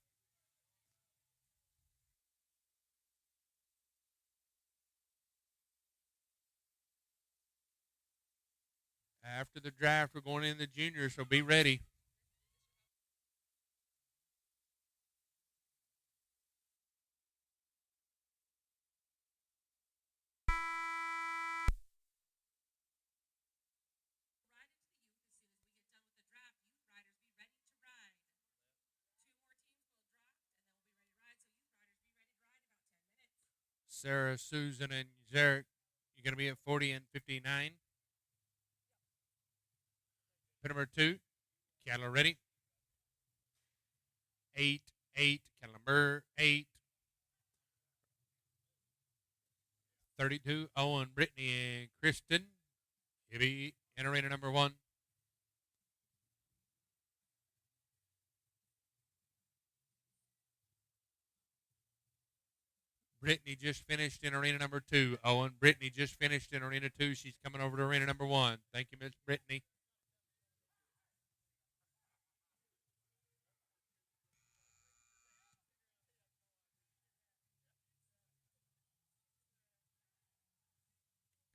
After the draft, we're going in the juniors, so be ready. Sarah, Susan, and Zarek, you're going to be at 40 and 59. Pin number 2, cattle ready. 8, cattle number 8. 32, Owen, Brittany, and Kristen. You'll be in arena number 1. Brittany just finished in arena number 2. Owen, Brittany just finished in arena 2. She's coming over to arena number 1. Thank you, Miss Brittany.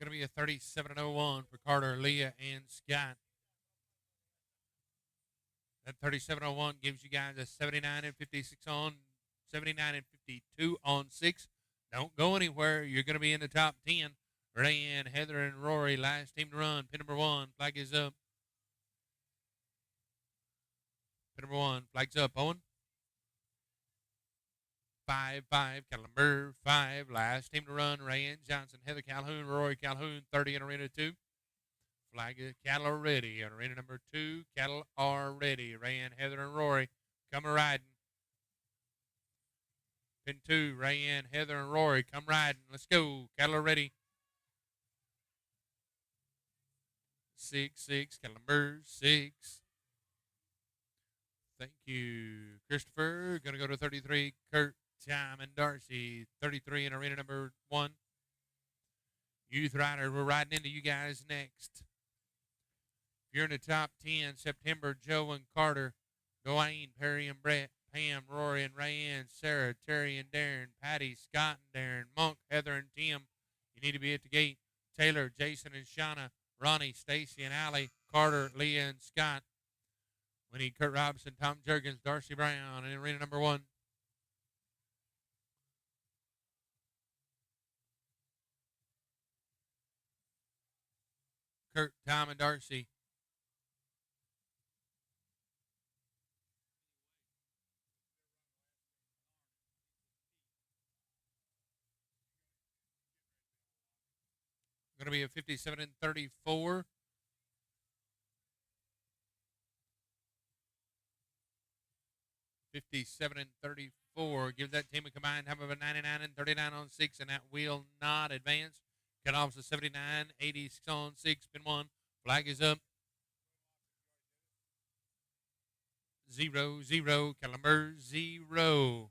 Going to be a 37.01 for Carter, Leah, and Scott. That 37.01 gives you guys a 79 and 56 on, 79 and 52 on 6. Don't go anywhere. You're going to be in the top 10. Rayanne, Heather, and Rory, last team to run. Pin number 1, flag is up. Pin number 1, flag's up. Owen. 5, cattle number 5. Last team to run. Rayanne Johnson, Heather Calhoun, Rory Calhoun, 30 in arena 2. Flag cattle are ready. In arena number 2, cattle are ready. Rayanne, Heather, and Rory come riding. Pin 2, Rayanne, Heather, and Rory come riding. Let's go. Cattle are ready. 6, cattle number 6. Thank you, Christopher. Going to go to 33, Kurt, Tom, and Darcy. 33 in arena number 1. Youth Rider, we're riding into you guys next. If you're in the top 10, September, Joe and Carter, Dwayne, Perry, and Brett, Pam, Rory, and Rayanne, Sarah, Terry, and Darren, Patty, Scott, and Darren, Monk, Heather, and Tim. You need to be at the gate. Taylor, Jason, and Shauna, Ronnie, Stacy, and Allie, Carter, Leah, and Scott. We need Kurt Robinson, Tom Jurgens, Darcy Brown, in arena number 1. Kurt, Tom, and Darcy. Going to be a 57 and 34. And 34. Give that team a combined time of a 99 and 39 on 6, and that will not advance. Cut off to 79, 86 on 6. Pin 1. Flag is up. 0, caliber 0.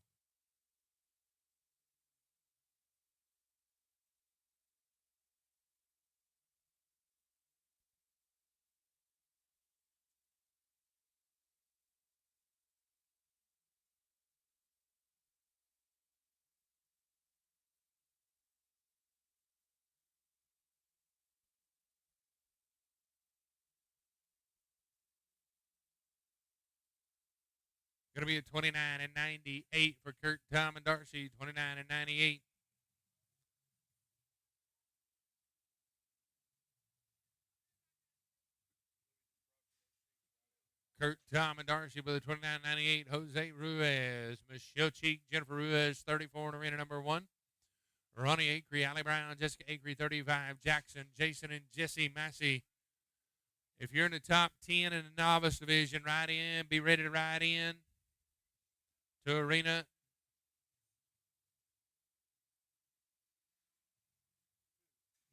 Going to be at 29 and 98 for Kurt, Tom, and Darcy. 29 and 98. Kurt, Tom, and Darcy with a 29.98. Jose Ruiz, Michelle Cheek, Jennifer Ruiz, 34 in arena number 1. Ronnie Acre, Allie Brown, Jessica Acre, 35. Jackson, Jason, and Jesse Massey. If you're in the top 10 in the novice division, ride in. Be ready to ride in to arena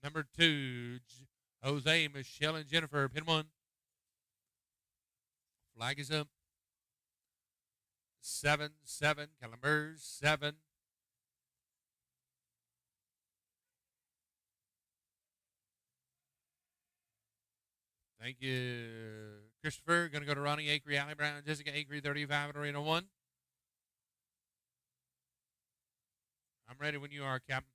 number 2. Jose, Michelle, and Jennifer, pin 1. Flag is up. 7-7. Columbus 7. Thank you, Christopher. Going to go to Ronnie Acre, Allie Brown, Jessica Acre, 35 in arena 1. I'm ready when you are, Captain.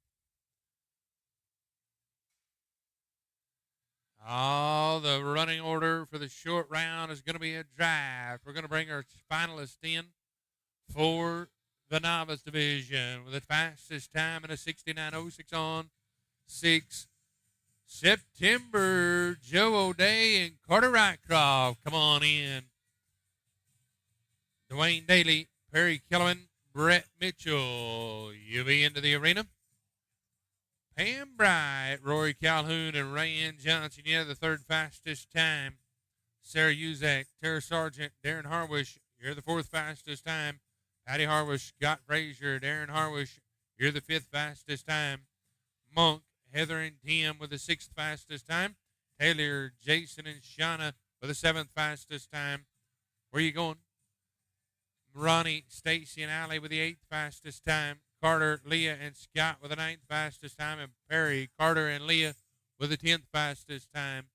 Oh, the running order for the short round is going to be a draft. We're going to bring our finalists in for the novice division with the fastest time in a 69.06 on 6 September. Joe O'Day and Carter Rycroft, come on in. Dwayne Daly, Perry Kellerman, Brett Mitchell, you be into the arena. Pam Bright, Rory Calhoun, and Rayanne Johnson. You have the third fastest time. Sarah Uzak, Tara Sargent, Darren Harwish, you're the fourth fastest time. Patty Harwish, Scott Frazier, Darren Harwish, you're the fifth fastest time. Monk, Heather, and Tim with the sixth fastest time. Taylor, Jason, and Shauna with the seventh fastest time. Where you going? Ronnie, Stacy, and Allie with the eighth fastest time. Carter, Leah, and Scott with the ninth fastest time. And Perry, Carter, and Leah with the 10th fastest time.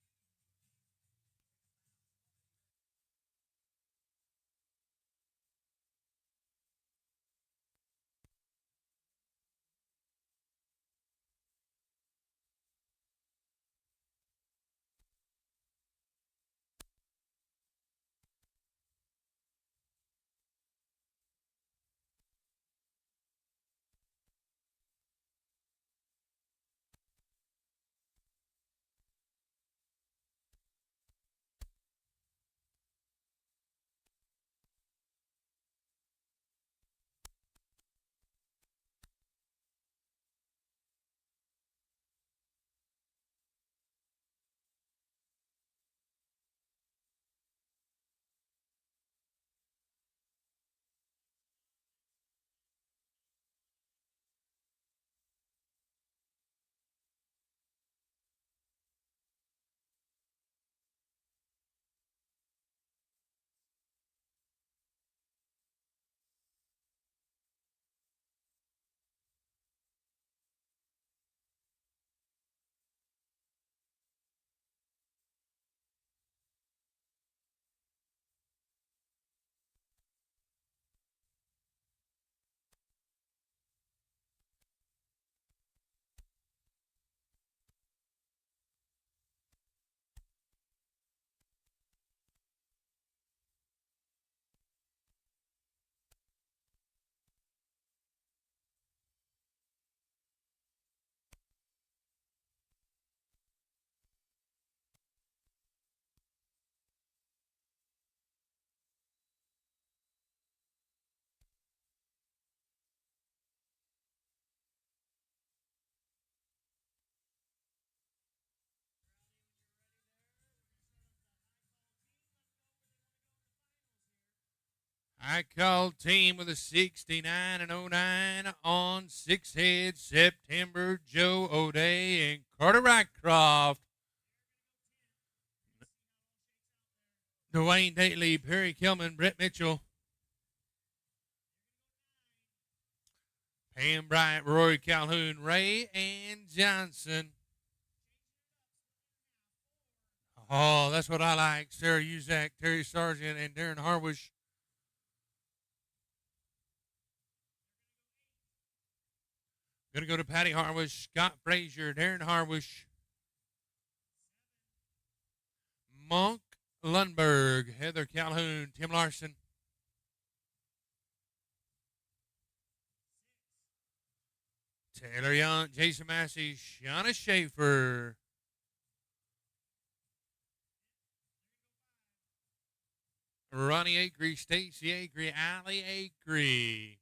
I call team with a 69 and 09 on 6 head September. Joe O'Day and Carter Rycroft. Dwayne Daly, Perry Kelman, Brett Mitchell. Pam Bryant, Rory Calhoun, Ray and Johnson. Oh, that's what I like. Sarah Uzak, Terry Sargent, and Darren Harwish. Going to go to Patty Harwish, Scott Frazier, Darren Harwish, Monk Lundberg, Heather Calhoun, Tim Larson. Taylor Young, Jason Massey, Shauna Schaefer. Ronnie Acree, Stacy Acree, Allie Acree.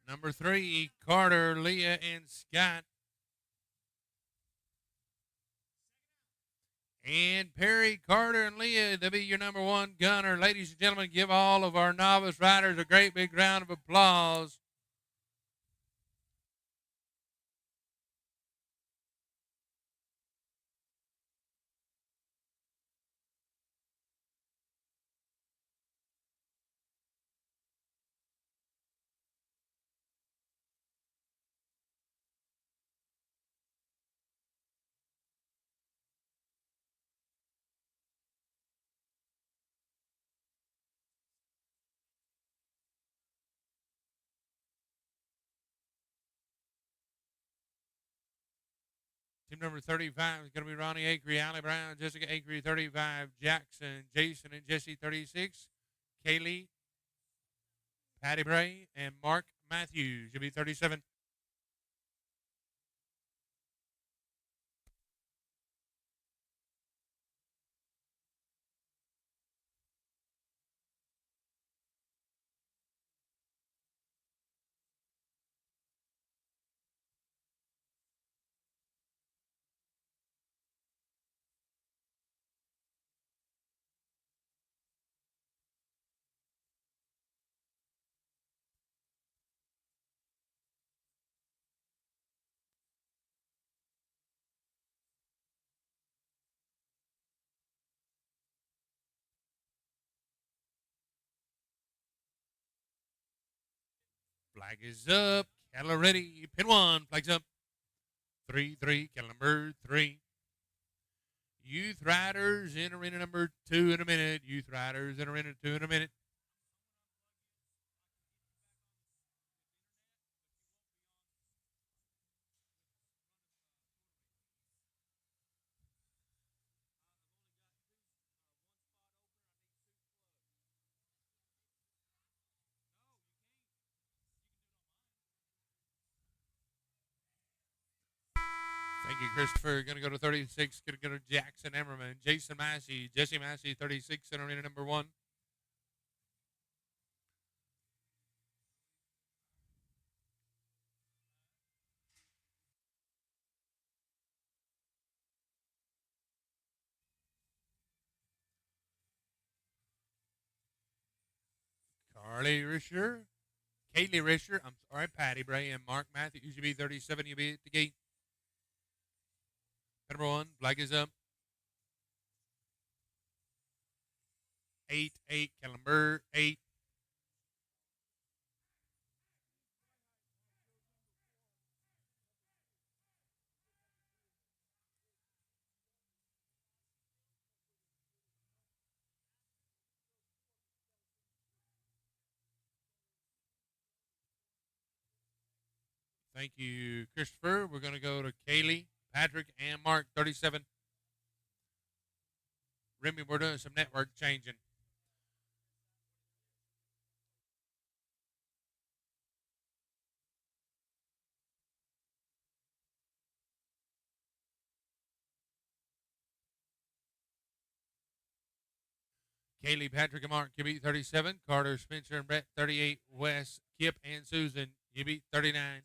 Number 3, Carter, Leah, and Scott. And Perry, Carter, and Leah to be your number 1 gunner. Ladies and gentlemen, give all of our novice riders a great big round of applause. Team number 35 is going to be Ronnie Acree, Allie Brown, Jessica Acree, 35, Jackson, Jason, and Jesse, 36, Kaylee, Patty Bray, and Mark Matthews. You'll be 37. Flag is up. Cattle ready. Pin 1. Flag's up. 3-3. Cattle number 3. Youth Riders in arena number 2 in a minute. Youth Riders in arena 2 in a minute. Thank you, Christopher. Going to go to 36. Going to go to Jackson Emmerman. Jason Massey. Jesse Massey, 36 in arena number 1. Carly Risher. Kaylee Risher. I'm sorry, Patty Bray and Mark Matthews. You'll be 37. You'll be at the gate. Number 1. Flag is up. 8-8. Cattle number 8. Thank you, Christopher. We're going to go to Kaylee, Patrick, and Mark, 37. Remy, we're doing some network changing. Kaylee, Patrick, and Mark, you beat 37. Carter, Spencer, and Brett, 38. Wes, Kip, and Susan, you beat 39.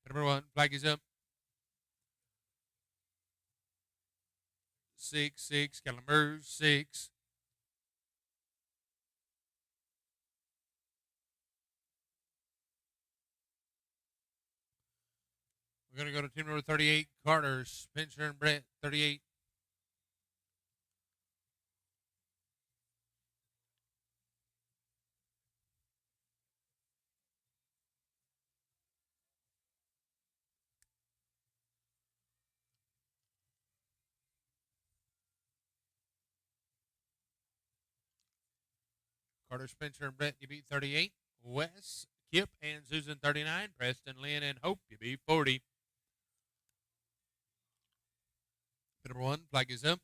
Number 1, flag is up. 6-6, cattle number 6. We're going to go to team number 38, Carter, Spencer, and Brett, 38. Carter, Spencer, and Brett, you beat 38. Wes, Kip and Susan 39, Preston, Lynn, and Hope, you be 40. Pin number 1, flag is up.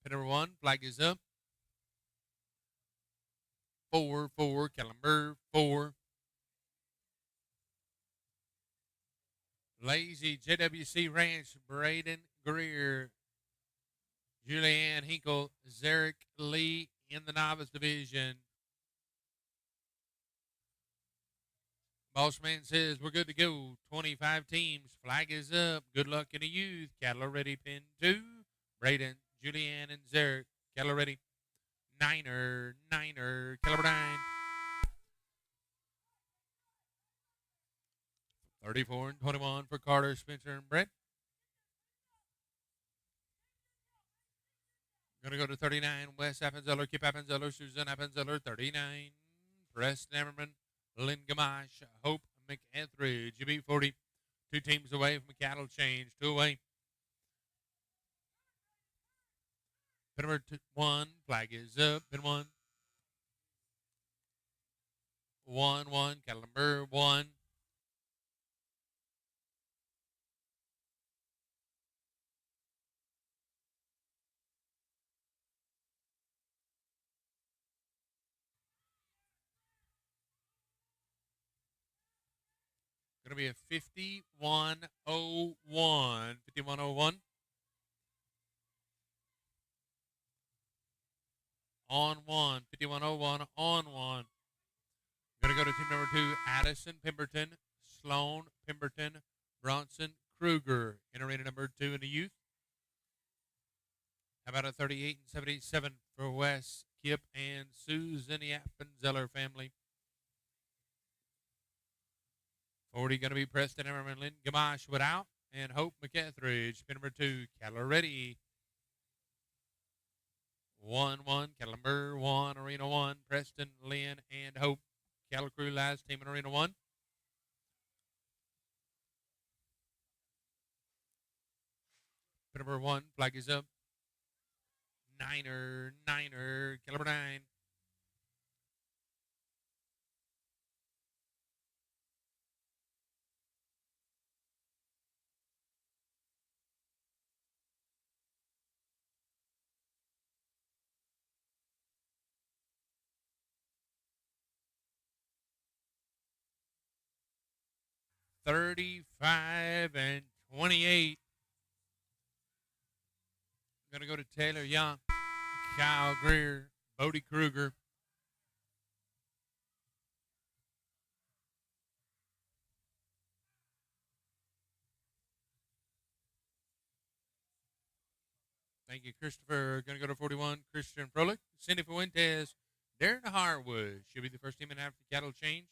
Pin number 1, flag is up. 4, caliber 4. Lazy JWC Ranch, Braden Greer, Julianne Hinkle, Zarek Lee in the novice division. Boss man says we're good to go. 25 teams. Flag is up. Good luck in the youth. Cattle are ready. Pin 2. Braden, Julianne, and Zarek. Cattle are ready. Niner, caliber 9. 34 and 21 for Carter, Spencer, and Brett. Going to go to 39, Wes Appenzeller, Kip Appenzeller, Susan Appenzeller, 39. Preston Emmerman, Lynn Gamache, Hope McEtheridge, GB 40. 2 teams away from a cattle change. 2 away. Pin number 1, flag is up. Pin 1. 1, cattle number 1. Going to be a 5101. 5101. On 1. 5101 on 1. Going to go to team number 2, Addison Pemberton, Sloan Pemberton, Bronson Kruger in arena number 2 in the youth. How about a 38 and 77 for Wes, Kip, and Susan Appenzeller family? 40 going to be Preston Emmerman, Lynn Gamache without, and Hope McEtheridge. Pin number 2, cattle ready. 1, cattle number 1, arena 1, Preston, Lynn, and Hope. Cattle crew last team in arena 1. Pin number 1, flag is up. Niner, caliber 9. $35 and $28. I'm going to go to Taylor Young, Kyle Greer, Bodie Kruger. Thank you, Christopher. Going to go to 41, Christian Froelich, Cindy Fuentes, Darren Harwood. Should be the first team in after the cattle change.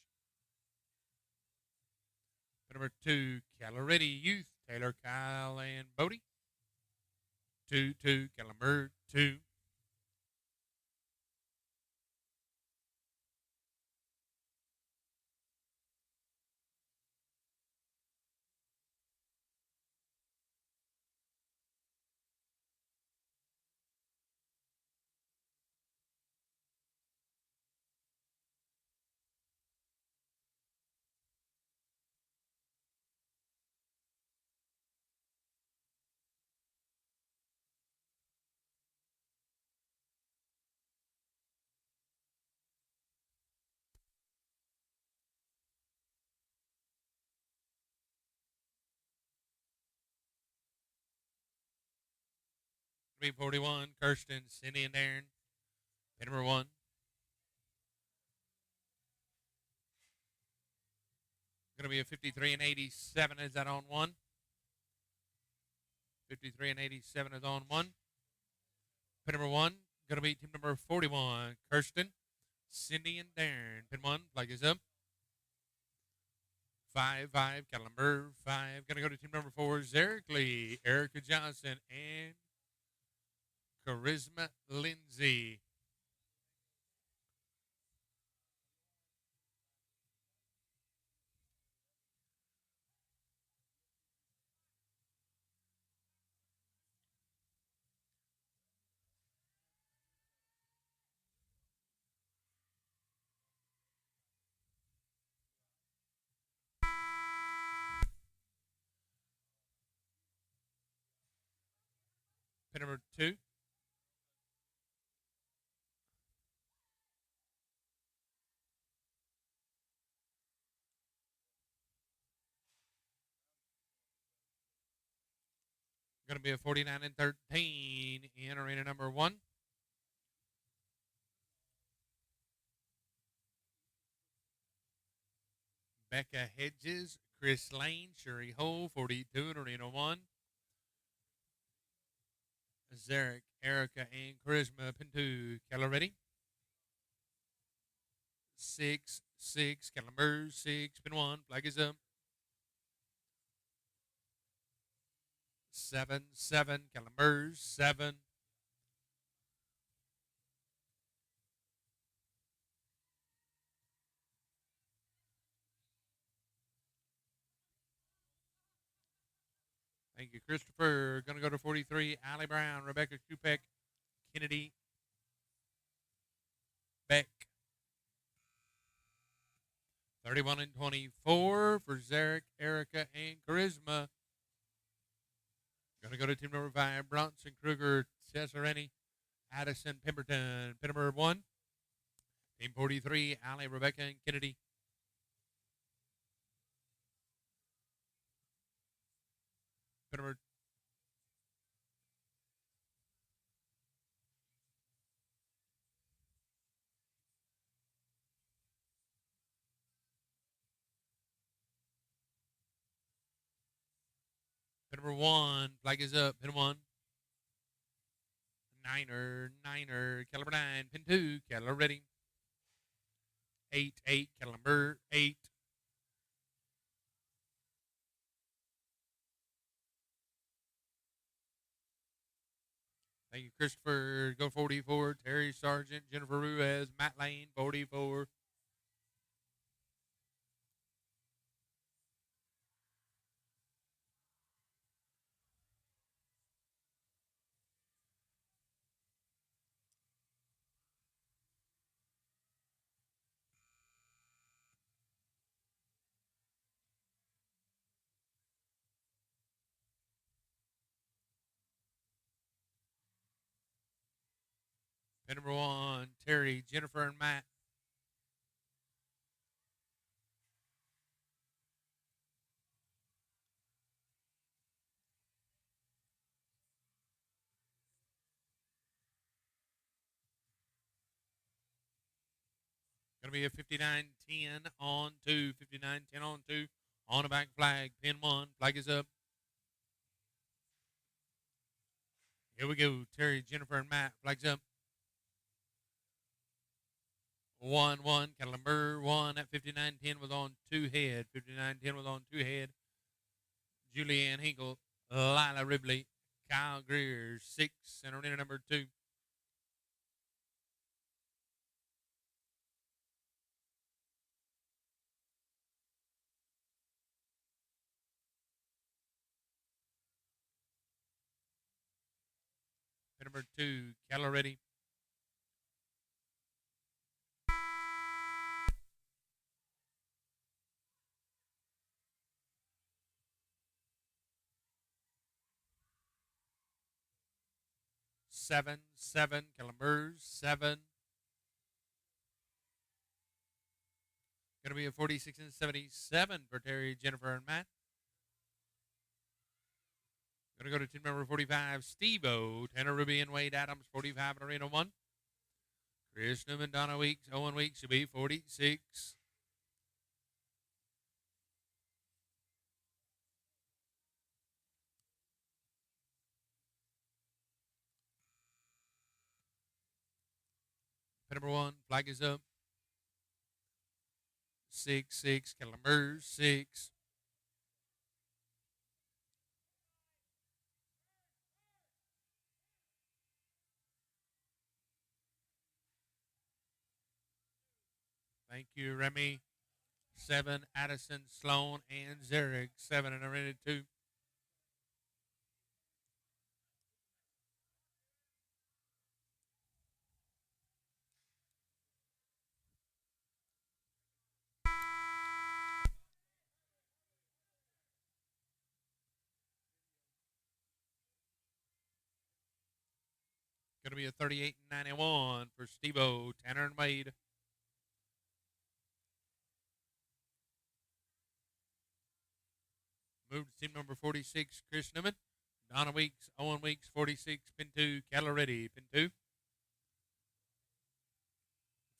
Number 2, cattle ready youth, Taylor, Kyle, and Bodie. 2, cattle number 2. Be 41, Kirsten, Cindy, and Darren. Pin number 1. Going to be a 53 and 87. Is that on 1? 53 and 87 is on 1. Pin number 1. Going to be team number 41, Kirsten, Cindy, and Darren. Pin 1, flag is up. 5, cattle number 5. Going to go to team number 4, Zarek Lee, Erica Johnson, and Charisma Lindsay. Pin number 2. Going to be a 49 and 13 in arena number 1. Becca Hedges, Chris Lane, Sherry Hole, 42 in arena 1. Zarek, Erica, and Charisma, pin 2. Keller ready. 6, 6, Calambers, 6, pin 1. Flag is up. 7, 7, Calambers, 7. Thank you, Christopher. Going to go to 43. Allie Brown, Rebecca Kupek, Kennedy, Beck. 31 and 24 for Zarek, Erica, and Charisma. Going to go to team number 5. Bronson Kruger, Cesareni, Addison Pemberton. Pin number 1. Team 43. Allie, Rebecca, and Kennedy. Pin number Pin number 1. Flag is up. Pin 1. Niner. Caliber 9. Pin 2. Keller ready. 8, 8. Caliber 8. Thank you, Christopher. Go 44. Terry Sargent, Jennifer Ruiz, Matt Lane, 44. Pin number 1. Terry, Jennifer, and Matt. Going to be a 59-10 on 2. 59-10 on 2. On the back flag. Pin 1. Flag is up. Here we go. Terry, Jennifer, and Matt. Flags up. 1, 1. Calamber 1 at 59-10 was on 2 head. 59-10 was on 2 head. Julianne Hinkle, Lila Ribley, Kyle Greer, 6, and arena number 2. Pin number 2, Keller ready. Seven, Calambers, 7. Going to be a 46 and 77 for Terry, Jennifer, and Matt. Going to go to team number 45, Steve-O, Tanner Ruby, and Wade Adams, 45 in arena 1. Chris Newman, Donna Weeks, Owen Weeks should be 46. Pin number 1, flag is up. 6, Calambers, 6. Thank you, Remy. 7, Addison, Sloan, and Zarek, 7 in arena 2. Going to be a 38.91 for Steve-O, Tanner and Wade. Move to team number 46, Chris Newman. Donna Weeks, Owen Weeks, 46, pin 2, cattle ready, pin 2.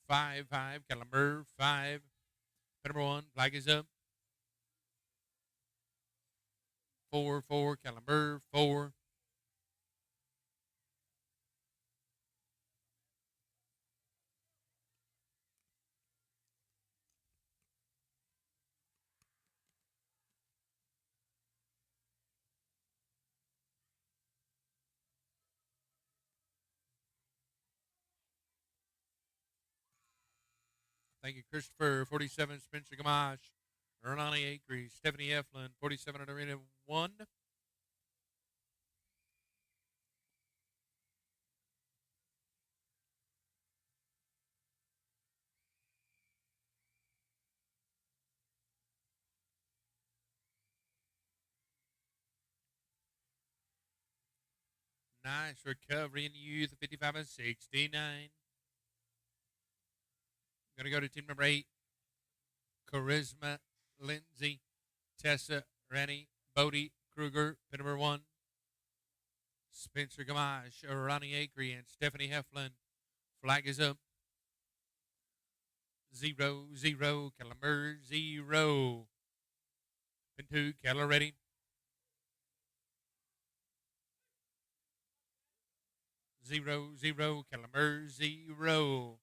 5, Calamber, 5. Pin number 1, flag is up. 4, Calamber, 4. Thank you, Christopher. 47, Spencer Gamache. Ernani Acre, Stephanie Eflin. 47 at Arena 1. Nice recovery in the youth, 55 and 69. Going to go to team number 8. Charisma, Lindsay, Tessa, Rennie, Bodie, Kruger, pin number 1. Spencer Gamache, Ronnie Acre, and Stephanie Heflin. Flag is up. 0, Calamber, 0. Pin 2, cattle ready. 0, Calamber, 0.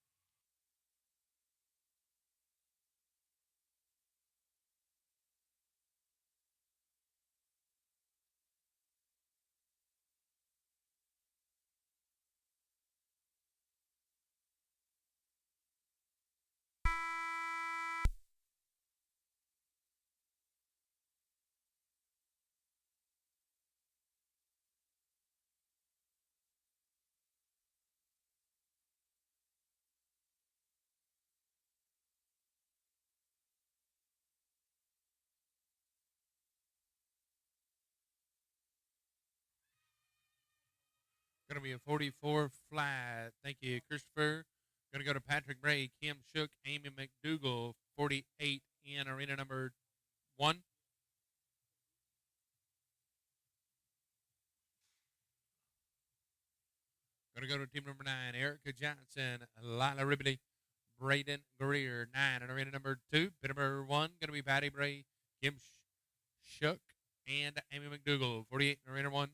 Going to be a 44 flat. Thank you, Christopher. Going to go to Patrick Bray, Kim Shook, Amy McDougal, 48 in arena number 1. Going to go to team number 9, Erica Johnson, Lila Ribley, Braden Greer, 9 in arena number 2. Pin number 1 going to be Patty Bray, Kim Shook, and Amy McDougal, 48 in arena 1.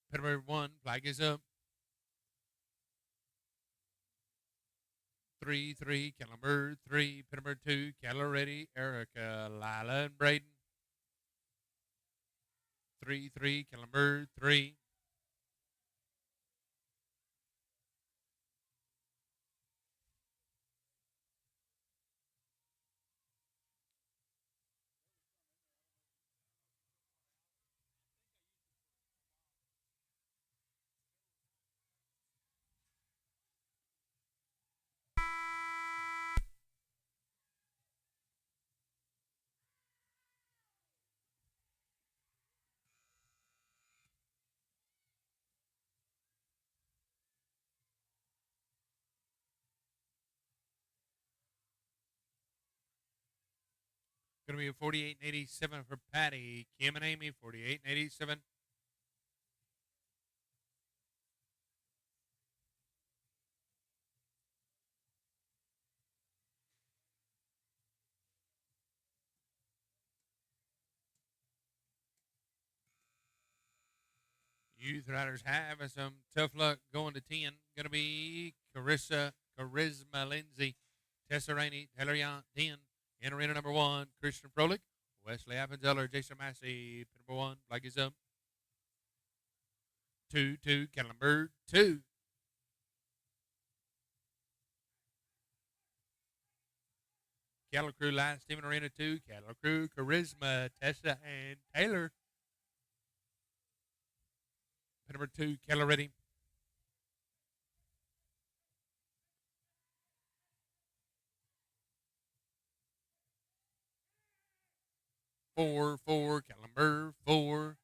Pin number 1, flag is up. 3, Calamber, 3. Pin number 2, cattle ready, Erica, Lila, and Braden. 3, Calamber, 3. Going to be a 48 and 87 for Patty, Kim and Amy, 48 and 87. Youth riders have some tough luck going to 10. Going to be Charisma Lindsay, Tessa Rainey, Taylor Young, 10. In arena number 1, Christian Froelich, Wesley Appenzeller, Jason Massey, pin number 1, flag is up. 2, Calamber, 2. Cattle Crew last team in arena 2, Cattle Crew, Charisma, Tessa, and Taylor. Pin number 2, Cattle ready. 4, cattle number 4.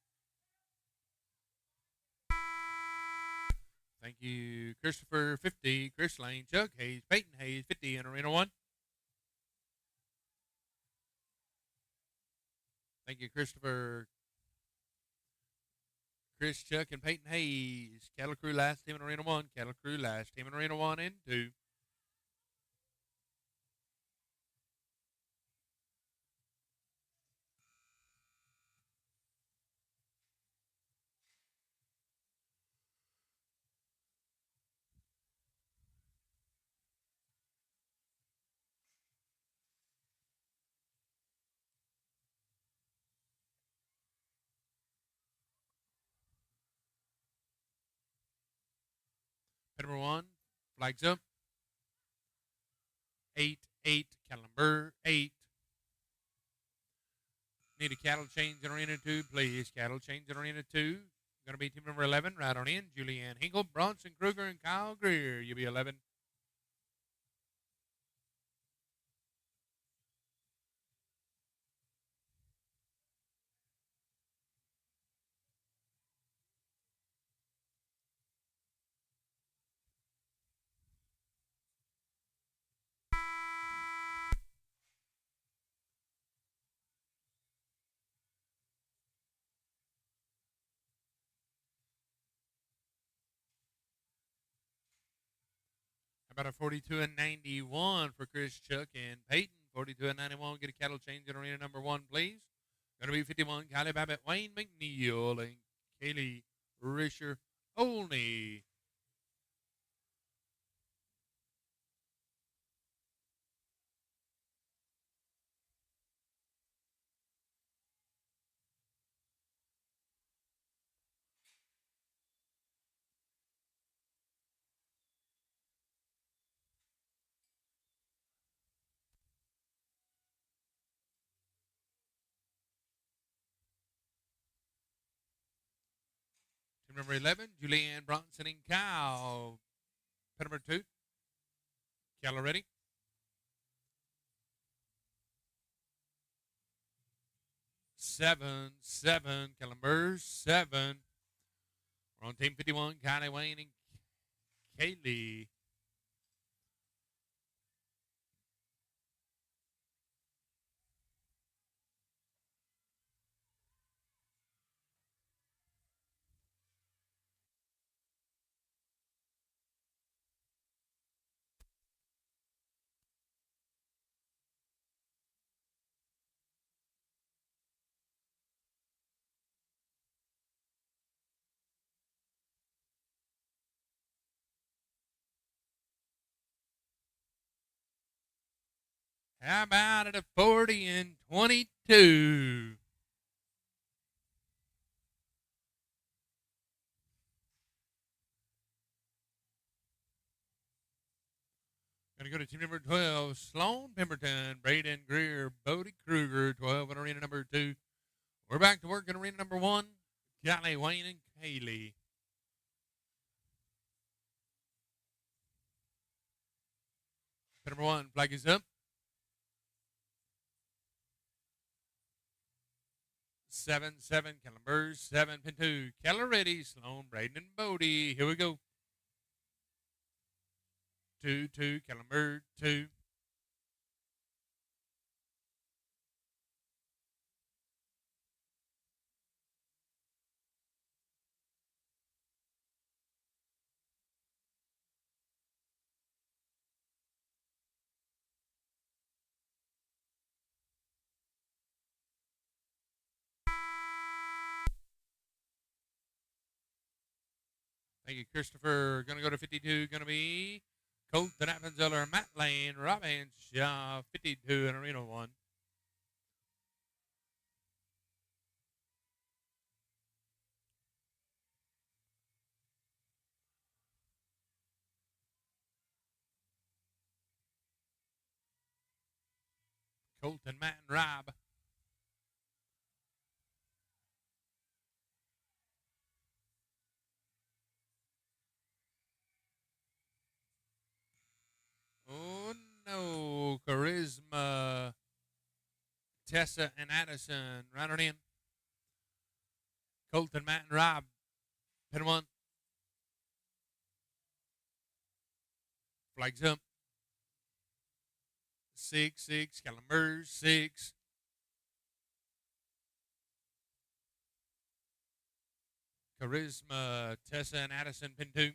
Thank you, Christopher 50, Chris Lane, Chuck Hayes, Peyton Hayes 50 in Arena 1. Thank you, Christopher, Chris, Chuck, and Peyton Hayes. Cattle Crew last team in Arena 1. Cattle Crew last team in Arena 1 and 2. Pit number 1, flags up. 8, cattle number 8. Need a cattle change in Arena 2, please. Cattle change in Arena 2. Going to be team number 11, right on in. Julianne Hinkle, Bronson Kruger, and Kyle Greer. You'll be 11. How about a 42 and 91 for Chris, Chuck, and Peyton? 42 and 91. Get a cattle change in Arena number 1, please. Going to be 51, Kylie Babbitt, Wayne McNeil, and Kaylee Risher Olney. Team number 11, Julianne Bronson and Kyle. Pit number 2, cattle ready. 7, cattle number 7. We're on team 51, Kylie, Wayne, and Kaylee. How about it, a 40 and 22? Going to go to team number 12, Sloan Pemberton, Braden Greer, Bodie Kruger, 12 in Arena number 2. We're back to work in Arena number 1, Kylie, Wayne, and Kaylee. Pit number 1, flag is up. 7, cattle number 7, pin 2, cattle ready, Sloan, Braden, and Bodie. Here we go. 2, cattle number 2. Thank you, Christopher. Going to go to 52. Going to be Colton Appenzeller, Matt Lane, Rob Hanshaw, 52 in Arena 1. Colton, Matt, and Rob. Oh, no. Charisma Tessa and Addison, running in. Colton, Matt, and Rob, pin 1. Flags up. 6-6, Calamers, 6. Charisma, Tessa and Addison, pin 2.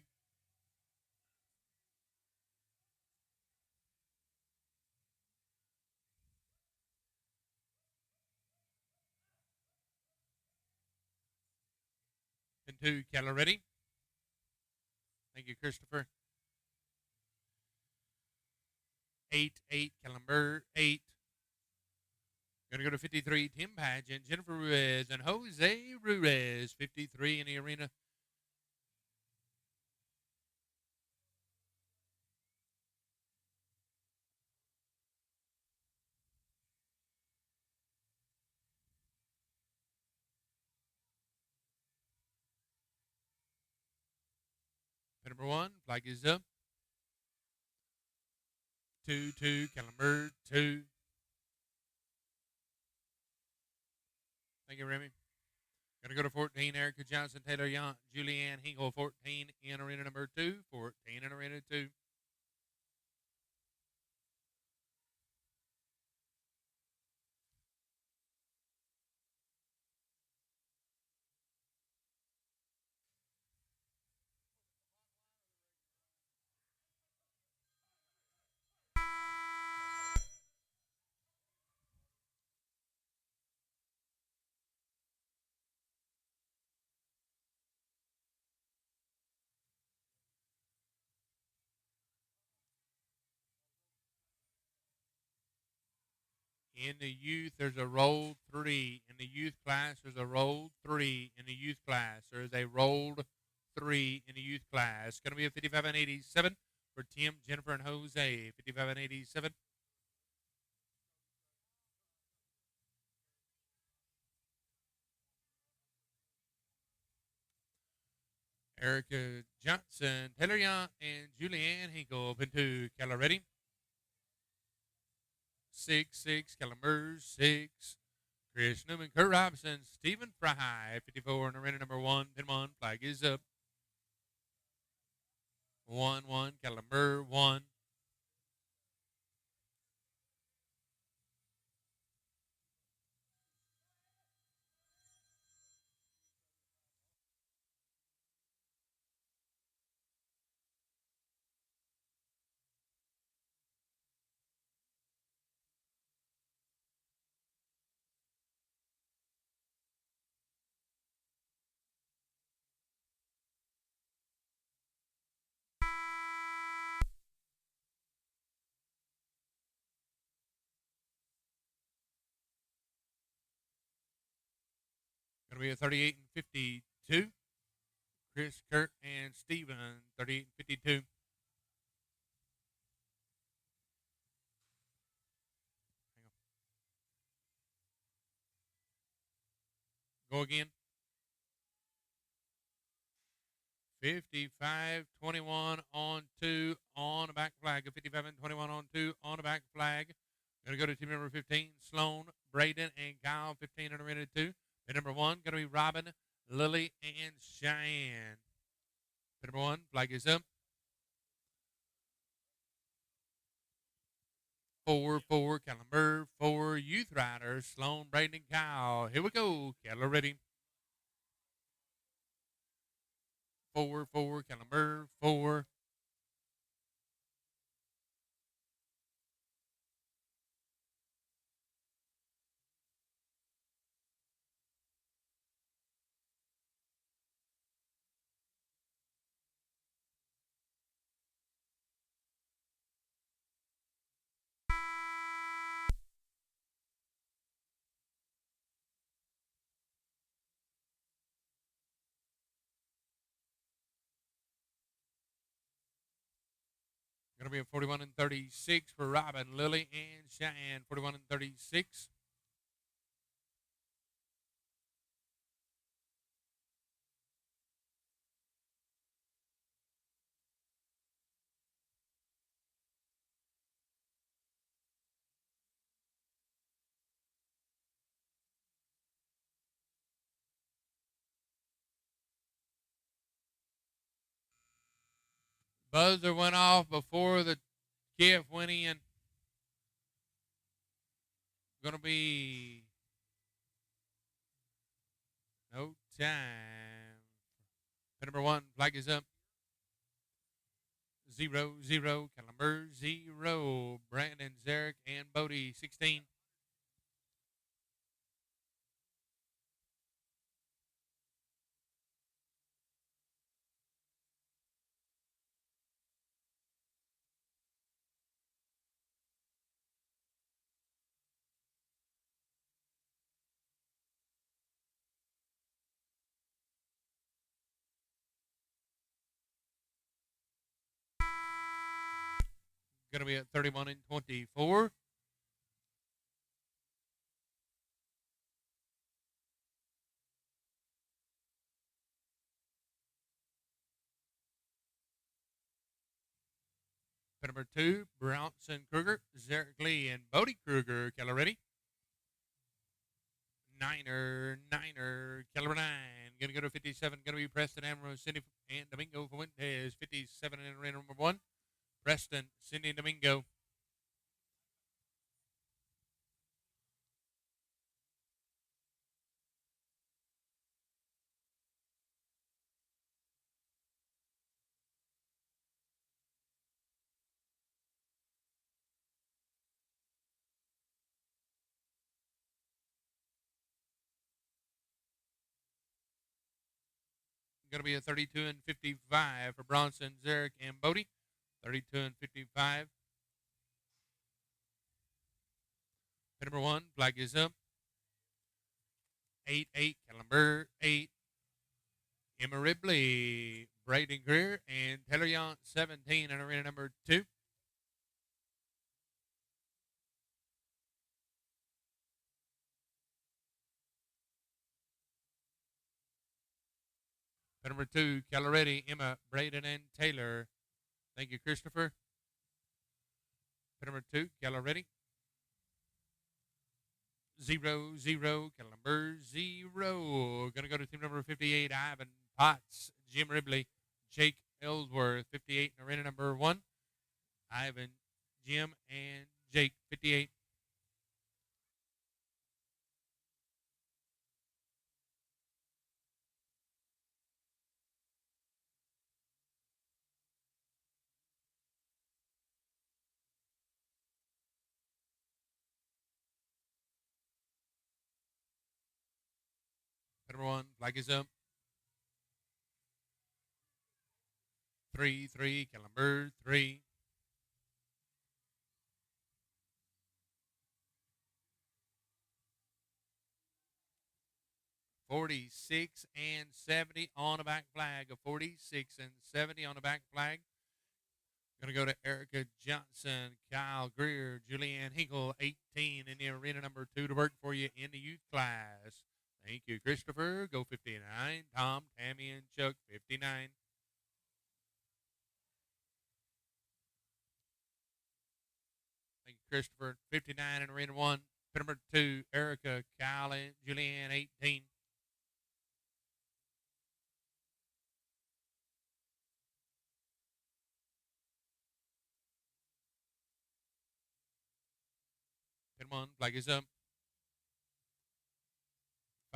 Pin 2, Keller ready. Thank you, Christopher. 8-8, Calamber, 8. Going to go to 53, Tim Pageant, Jennifer Ruiz, and Jose Ruiz, 53 in the arena. Pin number 1, flag is up. 2-2, Calamber, 2. Thank you, Remy. Going to go to 14, Erica Johnson, Taylor Young, Julianne Hinkle, 14 in arena number 2, 14 in arena 2. In the youth, there's a rolled 3. In the youth class, there's a rolled 3. In the youth class, there's a rolled 3 in the youth class. Going to be a 55 and 87 for Tim, Jennifer, and Jose. 55 and 87. Erica Johnson, Taylor Young, and Julianne Hinkle. Pin 2, Keller ready. 6-6, Calamers, 6. Chris Newman, Kurt Robinson, Stephen Fry, 54 in arena number 1. Pin 1, flag is up. 1-1, Calamer, 1. Going to be a 38 and 52. Chris, Kurt, and Steven, 38 and 52. Go again. 55-21 on 2 on the back flag. 55 and 21 on 2 on the back flag. Going to go to team number 15, Sloan, Braden, and Kyle, 15 in arena 2. Pin number 1 going to be Robin, Lily, and Cheyenne. Pin number 1, flag is up. 4-4, Calamber, 4 Youth Riders, Sloan, Braden, and Kyle. Here we go. Keller ready. 4-4, Calamber, 4. Going to be a 41 and 36 for Robin, Lily, and Cheyenne. 41 and 36. buzzer went off before the kiff went in. Going to be no time. Pin number 1, flag is up. 0-0, Caliber 0. Brandon, Zarek, and Bodie 16. Going to be at 31 and 24. Pin number 2, Bronson Kruger, Zarek Lee, and Bodie Kruger. Keller ready. Niner, Caliber 9. Going to go to 57. Going to be Preston Ambrose, Cindy, and Domingo Fuentes. 57 in arena number 1. Preston, Cindy, and Domingo. Going to be a 32 and 55 for Bronson, Zarek, and Bodie. 32 and 55. Pin number 1, flag is up. 8-8, Caliber 8. Emma Ripley, Braden Greer, and Taylor Young 17 in arena number 2. Pin number 2, Caloretti, Emma, Braden, and Taylor. Thank you, Christopher. Pin number 2, Caloretti. 0-0, Caliber 0. Going to go to team number 58, Ivan Potts, Jim Ribley, Jake Ellsworth, 58 in arena number 1. Ivan, Jim, and Jake, 58. Number 1, flag is up. 3-3, Caliber 3. $46 and $70 on the back flag. A $46 and $70 on the back flag. Going to go to Erica Johnson, Kyle Greer, Julianne Hinkle, 18 in the arena number 2 to work for you in the youth class. Thank you, Christopher. Go 59. Tom, Tammy, and Chuck, 59. Thank you, Christopher. 59 in arena 1. Pin number 2, Erica, Kyle, and Julianne, 18. Pin 1, flag is up.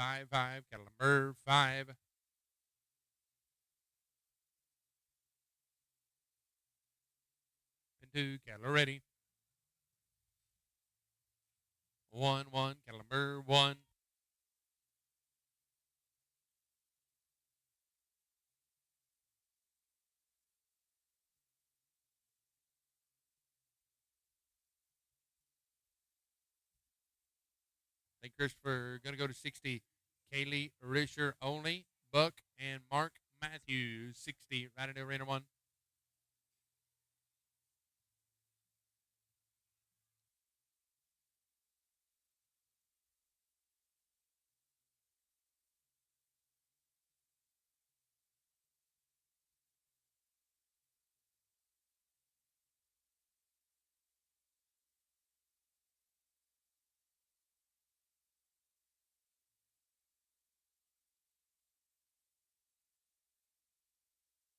5-5, Caliber 5. Pin 2, Caliber ready. 1-1, Caliber 1. Thank Christopher. Going to go to 60. Kaylee Risher only. Buck and Mark Matthews. 60 right in the arena 1.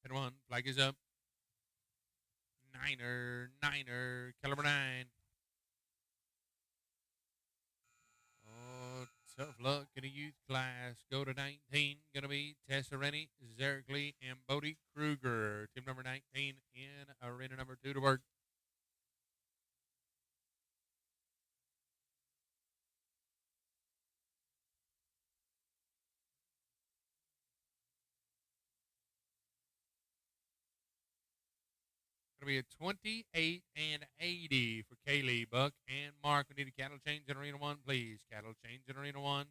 Pin 1, flag is up. Niner, caliber 9. Oh, tough luck in a youth class. Go to 19. Going to be Tessa Rennie, Zarek Lee, and Bodie Kruger. Team number 19 in arena number 2 to work. Going to be a 28 and 80 for Kaylee, Buck, and Mark. We need a cattle change in arena 1, please. Cattle change in arena 1.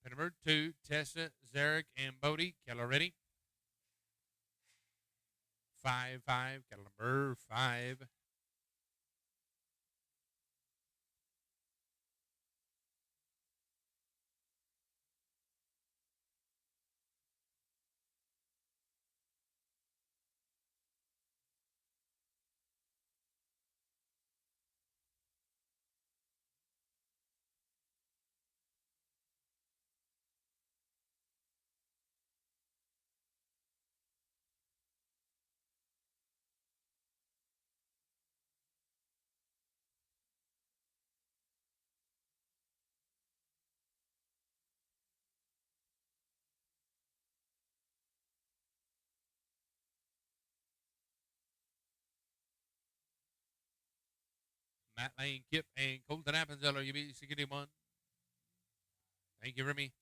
Pin number 2, Tessa, Zarek, and Bodie. Cattle ready. 5-5, cattle number 5. Matt Lane, Kip, and Colton Appenzeller. You beat 61. Thank you, Remy.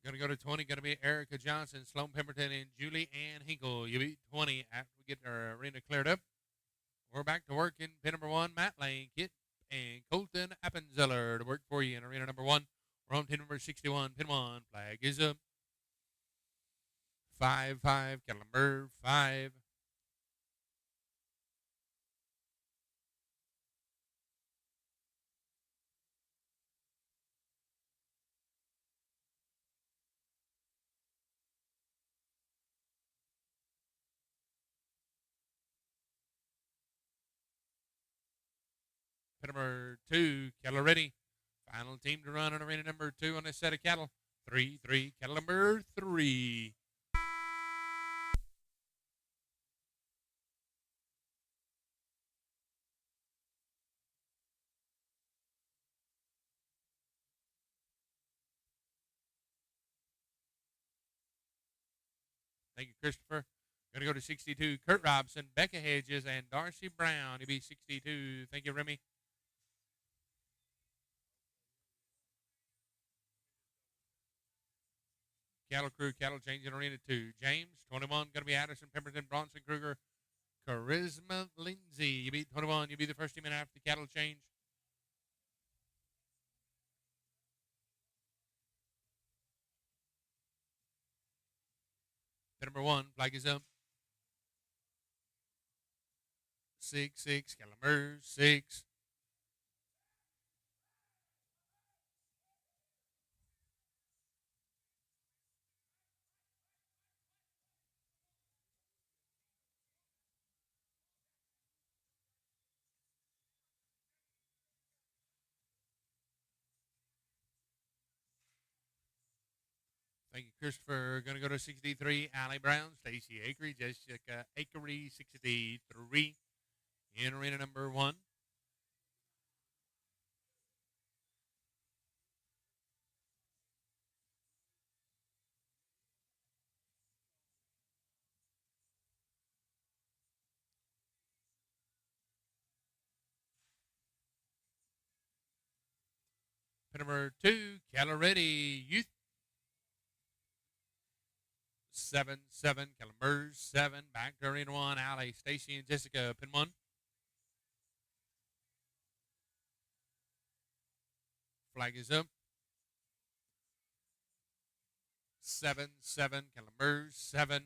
Going to go to 20. Going to be Erica Johnson, Sloan Pemberton, and Julie Ann Hinkle. You beat 20 after we get our arena cleared up. We're back to work in pin number 1. Matt Lane, Kip, and Colton Appenzeller to work for you in arena number 1. We're on pin number 61. Pin 1. Flag is up. 5-5. Cattle number 5. Pin number 2, cattle ready. Final team to run in arena number 2 on this set of cattle. 3-3, cattle number 3. Thank you, Christopher. Going to go to 62, Kurt Robson, Becca Hedges, and Darcy Brown. He'll be 62. Thank you, Remy. Cattle crew, cattle change in arena 2. James, 21, going to be Addison, Pemberton, Bronson, Kruger, Charisma, Lindsay. You beat 21. You be the first team in after the cattle change. Pin number 1, flag is up. 6-6, cattle number 6. Thank you, Christopher. Going to go to 63, Allie Brown, Stacy Akery, Jessica Akery, 63 in arena number 1. Pin number 2, cattle ready, youth. 7-7, Caliber 7, back to arena 1, Allie, Stacy, and Jessica, pin 1. Flag is up. 7-7, Caliber 7.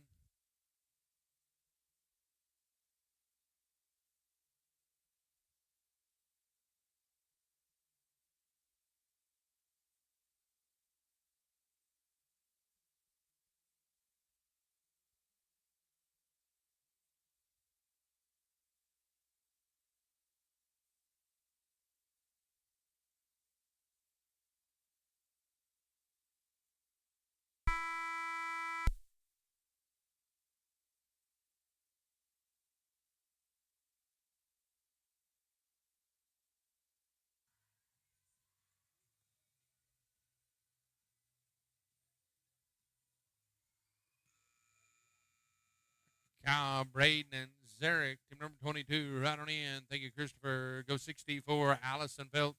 Kyle, Braden, and Zarek. Team number 22, right on in. Thank you, Christopher. Go 64, Allison Felt,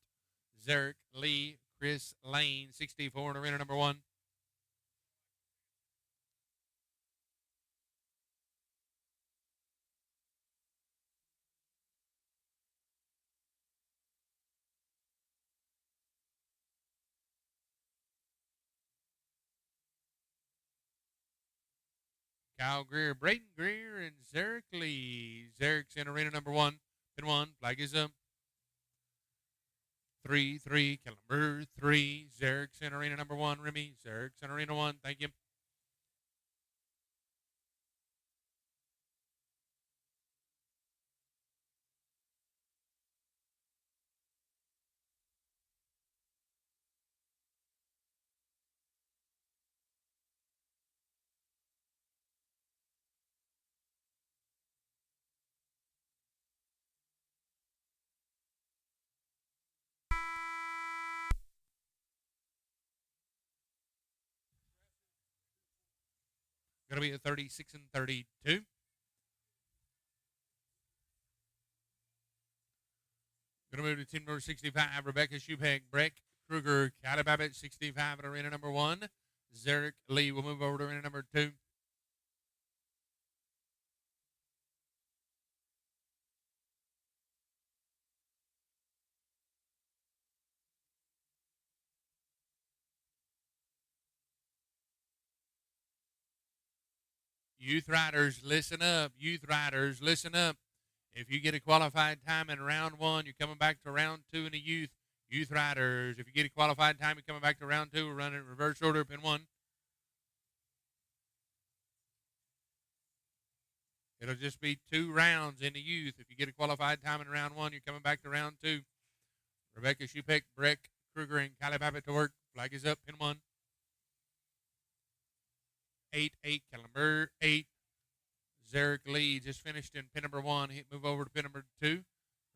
Zarek, Lee, Chris Lane, 64 in arena number 1. Kyle Greer, Braden Greer, and Zarek Lee. Zarek's in arena number 1. Pin 1, flag is up. 3-3, number 3. Zarek's in arena number 1. Remy, Zarek's in arena 1. Thank you. Going to be a 36 and 32. Going to move to team number 65, Rebecca Schupek, Breck Kruger, Callie Babbitt, 65 at arena number 1. Zarek Lee will move over to arena number 2. Youth riders, listen up. Youth riders, listen up. If you get a qualified time in round 1, you're coming back to round 2 in the youth. Youth riders, if you get a qualified time, you're coming back to round 2. We're running in reverse order, pin 1. It'll just be 2 rounds in the youth. If you get a qualified time in round 1, you're coming back to round 2. Rebecca Schupek, Breck Kruger, and Callie Babbitt to work. Flag is up, pin 1. 8-8, number 8. Zarek Lee just finished in pin number 1. Move over to pin number 2.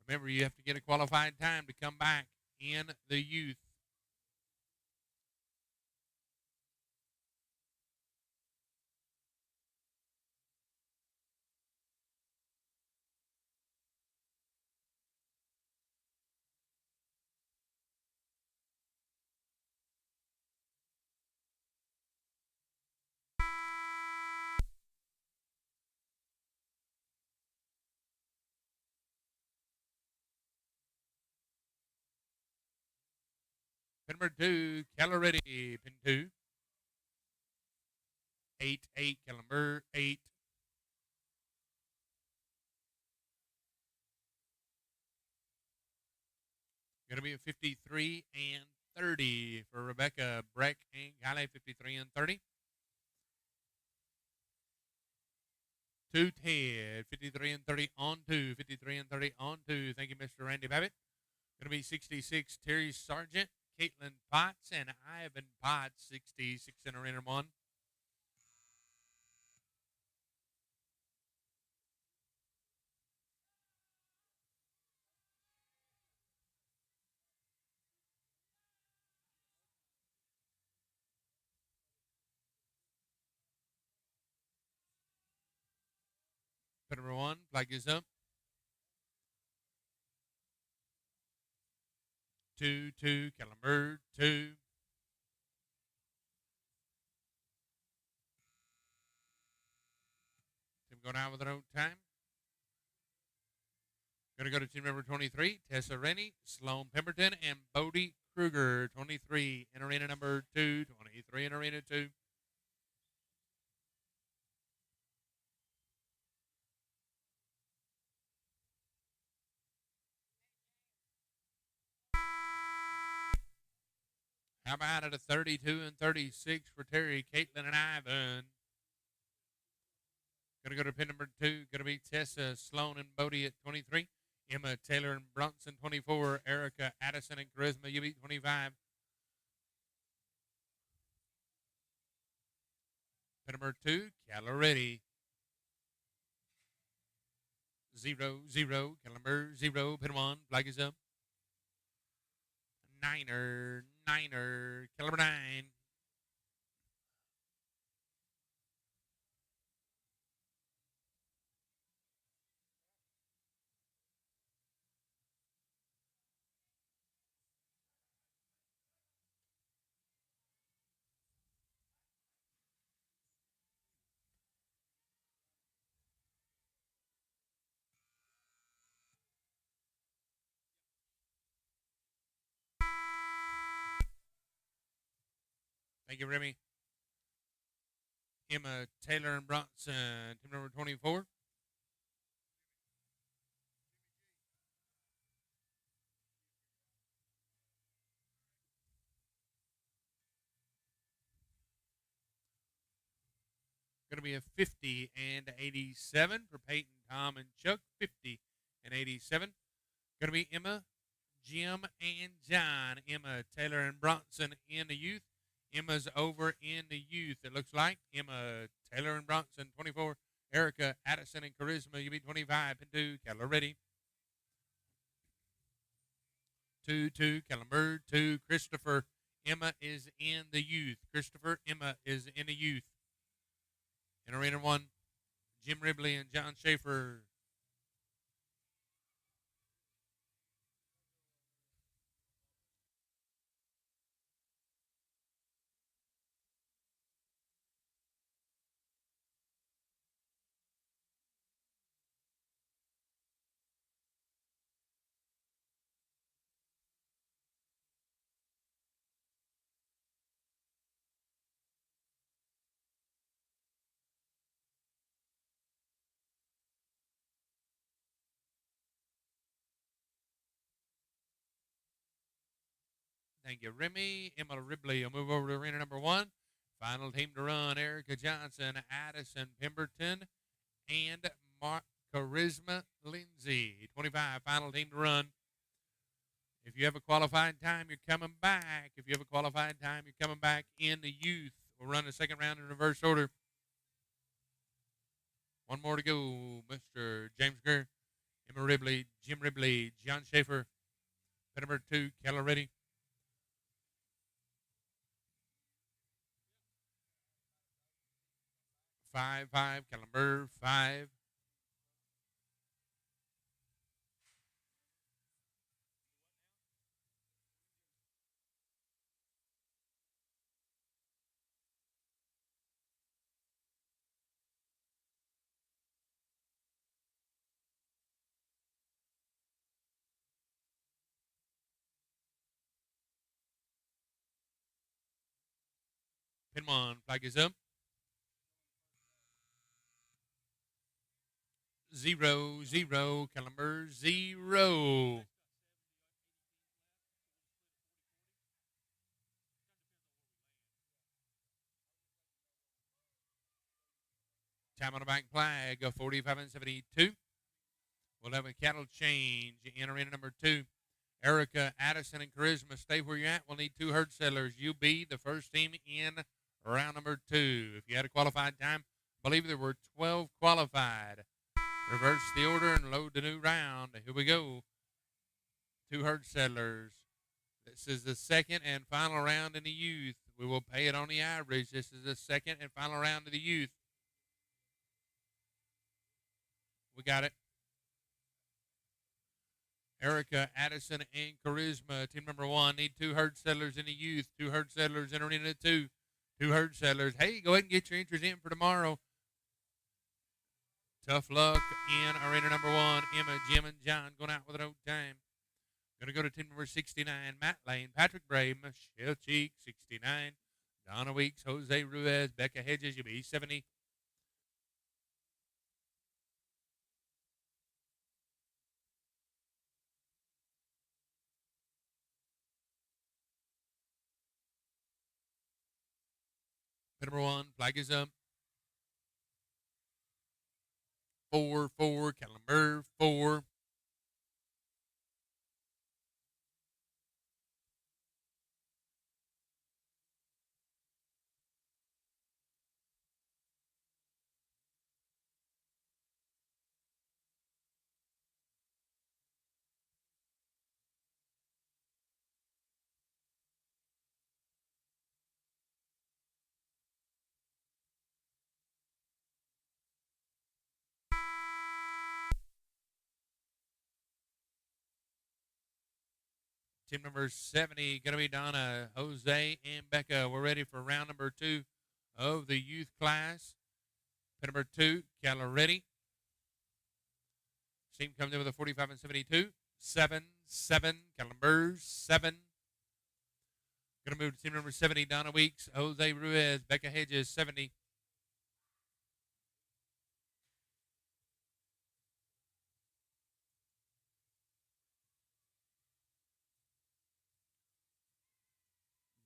Remember, you have to get a qualified time to come back in the youth. Pin number 2, Keller ready. Pin 2. 8-8, number 8. Going to be a 53 and 30 for Rebecca Breck and Callie, 53 and 30. To Ted, 53 and 30 on 2, 53 and 30 on 2. Thank you, Mr. Randy Babbitt. Going to be 66, Terry Sargent, Caitlin Potts, and Ivan Potts, 66 in arena 1. Pin number 1, flag is up. 2-2, number 2. Team going out with their own time. Going to go to team number 23, Tessa Rennie, Sloan Pemberton, and Bodie Kruger, 23 in arena number 2, 23 in arena 2. How about at a 32 and 36 for Terry, Caitlin, and Ivan? Going to go to pin number 2. Going to be Tessa, Sloan, and Bodie at 23. Emma, Taylor, and Bronson, 24. Erica, Addison, and Charisma, you beat 25. Pin number 2, Caloretti. 0-0, number 0, pin 1, flag is up. Niner, number 9. Thank you, Remy. Emma Taylor and Bronson, team number 24. Going to be a 50 and 87 for Peyton, Tom, and Chuck. 50 and 87. Going to be Emma, Jim, and John. Emma, Taylor, and Bronson in the youth. Emma's over in the youth, it looks like. Emma, Taylor, and Bronson, 24. Erica, Addison, and Charisma, you be 25 and 2. Keller ready. 2, Kellenberg, 2, Christopher. Emma is in the youth. Christopher, Emma is in the youth. In arena 1, Jim Ribley and John Schaefer. Thank you, Remy. Emma Ribley will move over to arena number 1. Final team to run, Erica Johnson, Addison Pemberton, and Charisma Lindsay. 25, final team to run. If you have a qualifying time, you're coming back. If you have a qualifying time, you're coming back in the youth. We'll run the second round in reverse order. One more to go, Mr. James Greer, Emma Ribley, Jim Ribley, John Schaefer, number 2, Keller ready. 5, Kellenberg, 5. Pin 1, flag is up. 0, Kellenberg, 0. Time on the back flag of 45 and 72. We'll have a cattle change in arena number 2. Erica, Addison, and Charisma, stay where you're at. We'll need 2 herd settlers. You be the first team in round number 2. If you had a qualified time, I believe there were 12 qualified. Reverse the order and load the new round. Here we go. 2 herd settlers. This is the second and final round in the youth. We will pay it on the average. This is the second and final round of the youth. We got it. Erica, Addison, and Charisma, team number 1. Need 2 herd settlers in the youth. 2 herd settlers in arena 2. 2 herd settlers. Hey, go ahead and get your entries in for tomorrow. Tough luck in arena number 1. Emma, Jim, and John going out with an old time. Going to go to team number 69. Matt Lane, Patrick Bray, Michelle Cheek, 69. Donna Weeks, Jose Ruiz, Becca Hedges, you'll be 70. Number 1, flag is up. 4, Kellenberg, 4. Team number 70, going to be Donna, Jose, and Becca. We're ready for round number 2 of the youth class. Pin number 2, Keller ready. Team comes in with a 45 and 72. 7, Kellenberg, 7. Going to move to team number 70, Donna Weeks, Jose Ruiz, Becca Hedges, 70.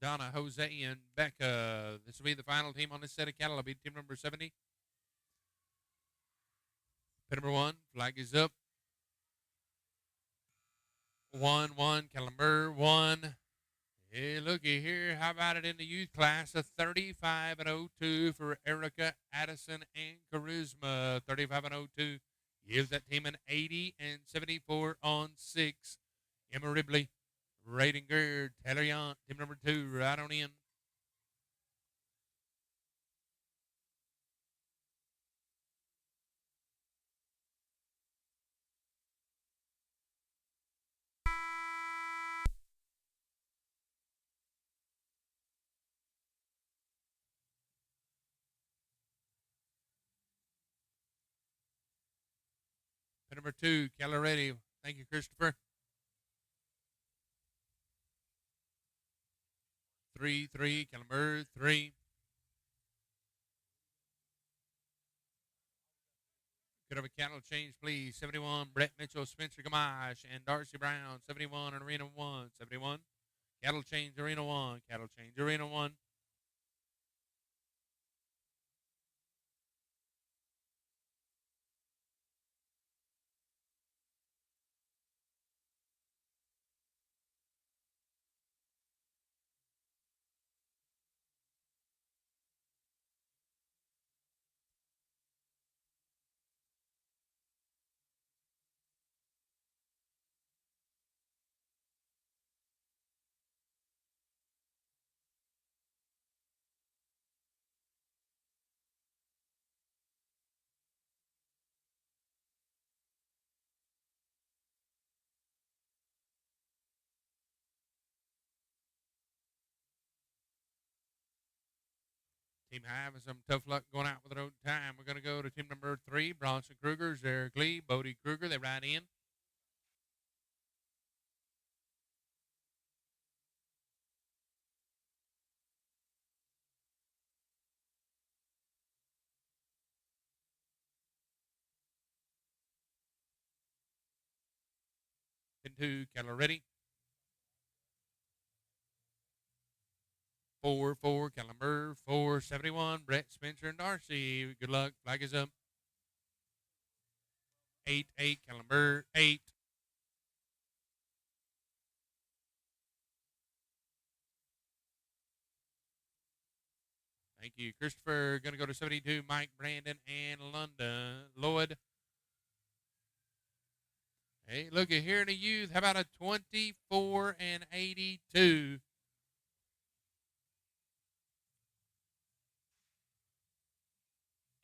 Donna, Jose, and Becca. This will be the final team on this set of cattle. It'll be team number 70. Pin number 1, flag is up. 1-1, Calamber 1. Hey, looky here. How about it in the youth class? A 35 and 02 for Erica Addison and Charisma. 35 and 02 gives that team an 80 and 74 on 6. Emma Ribley, Raiden Gerd, Taylor Yount, team number 2, right on in. Pin number 2, Caloretti. Thank you, Christopher. 3-3, Calamber 3. Could have a cattle change, please. 71, Brett Mitchell, Spencer Gamache, and Darcy Brown. 71 and Arena 1. 71. Cattle change, Arena 1. Cattle change, Arena 1. Team High having some tough luck going out with their own time. We're going to go to team number 3, Bronson Kruger, Eric Lee, Bodie Kruger. They ride in. Pin 2, Caloretti. 4-4, Calamber. 4-71, Brett, Spencer, and Darcy. Good luck. Flag is up. 8-8, Calamber. 8. Thank you, Christopher. Going to go to 72, Mike, Brandon, and London. Lloyd. Hey, look at here in the youth. How about a 24 and 82?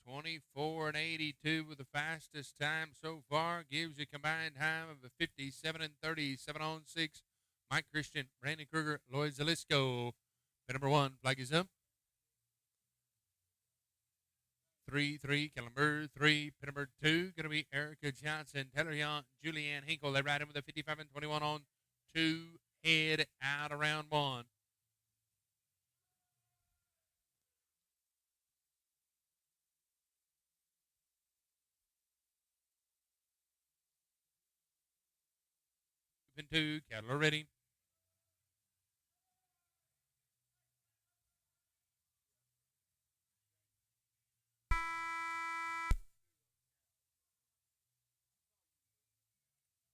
24 and 82 with the fastest time so far. Gives you a combined time of a 57 and 37 on 6. Mike Christian, Brandon Kruger, Lloyd Zalisco. Pin number 1, flag is up. 3-3, Calamber 3. Pin number 2, going to be Erica Johnson, Taylor Yount, Julianne Hinkle. They ride in with a 55 and 21 on 2. Head out of round 1. Pin 2, cattle ready.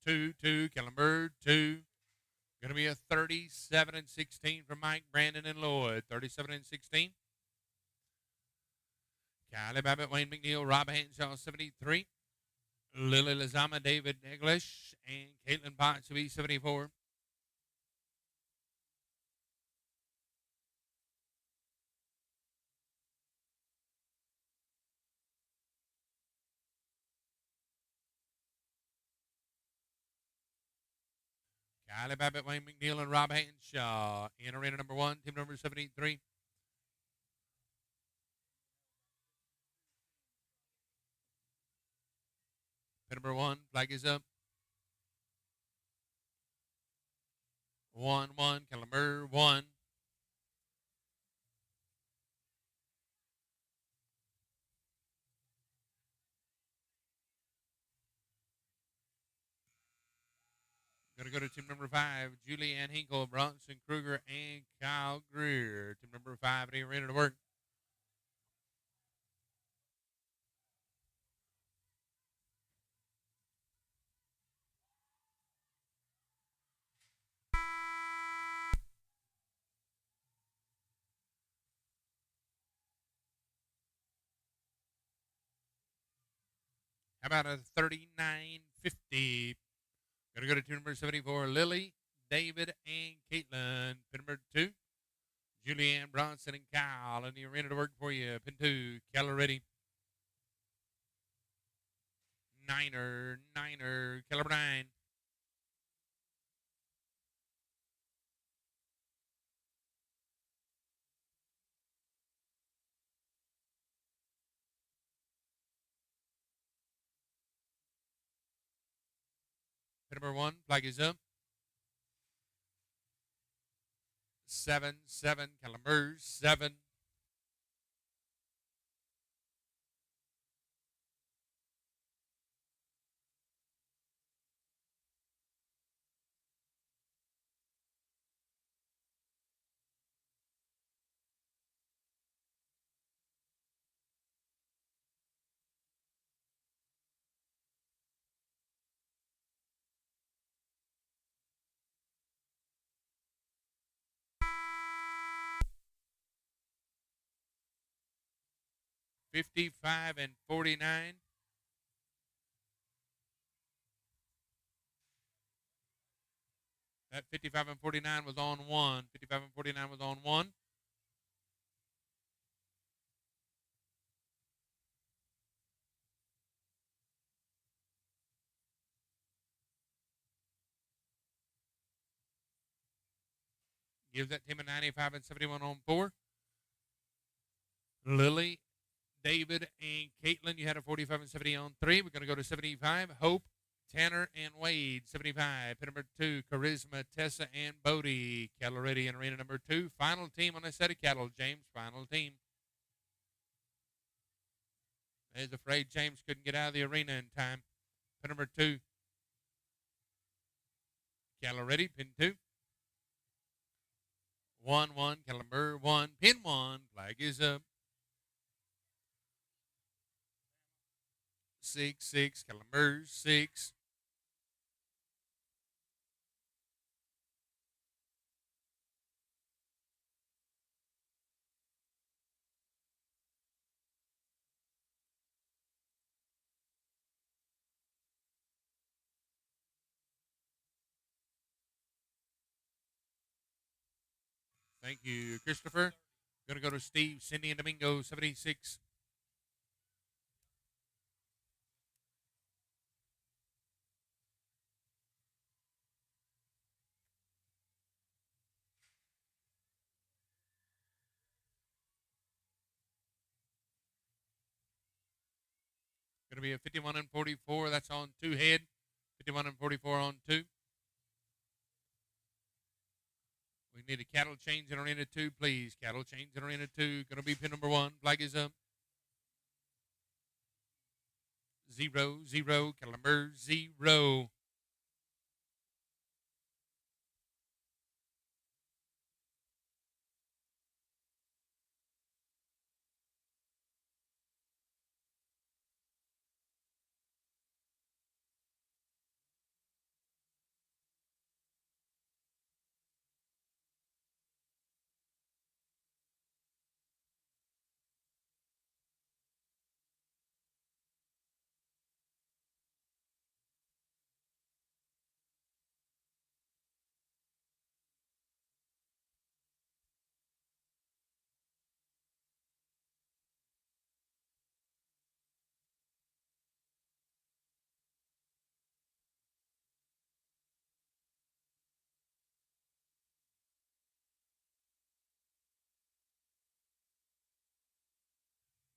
Two, Calamber 2. Going to be a 37 and 16 from Mike, Brandon, and Lloyd. 37 and 16. Kylie Babbitt, Wayne McNeil, Rob Hanshaw, 73. Lily Lazama, David English, and Caitlin Potts, 74. Kylie Babbitt, Wayne McNeil, and Rob Hanshaw. In arena number 1, team number 73. Pin number 1, flag is up. 1-1, Calamber 1. Going to go to team number 5, Julianne Hinkle, Bronson Kruger, and Kyle Greer. Team number 5 in the arena to work. How about a 39.50? Going to go to team number 74, Lily, David, and Caitlin. Pin number 2, Julianne, Bronson, and Kyle in the arena to work for you. Pin 2, Keller ready. Niner, Keller 9. Pin number 1, flag is up. 7, Calamers, 7. $55 and $49. That 55 and 49 was on 1. 55 and 49 was on 1. Gives that team a 95 and 71 on 4. Lily, David, and Caitlin, you had a 45 and 70 on 3. We're going to go to 75. Hope, Tanner, and Wade, 75. Pin number 2, Charisma, Tessa, and Bodie. Cattle ready in arena number 2. Final team on a set of cattle. James, final team. I was afraid James couldn't get out of the arena in time. Pin number 2. Cattle ready, pin 2. 1, Calamber 1, pin 1, flag is up. 6, Calamber 6. Thank you, Christopher. Going to go to Steve, Cindy, and Domingo, 76. Going to be a 51 and 44. That's on 2 head. 51 and 44 on 2. We need a cattle change in arena 2, please. Cattle change in arena 2. Going to be pin number 1. Flag is up. 0, Calamber 0.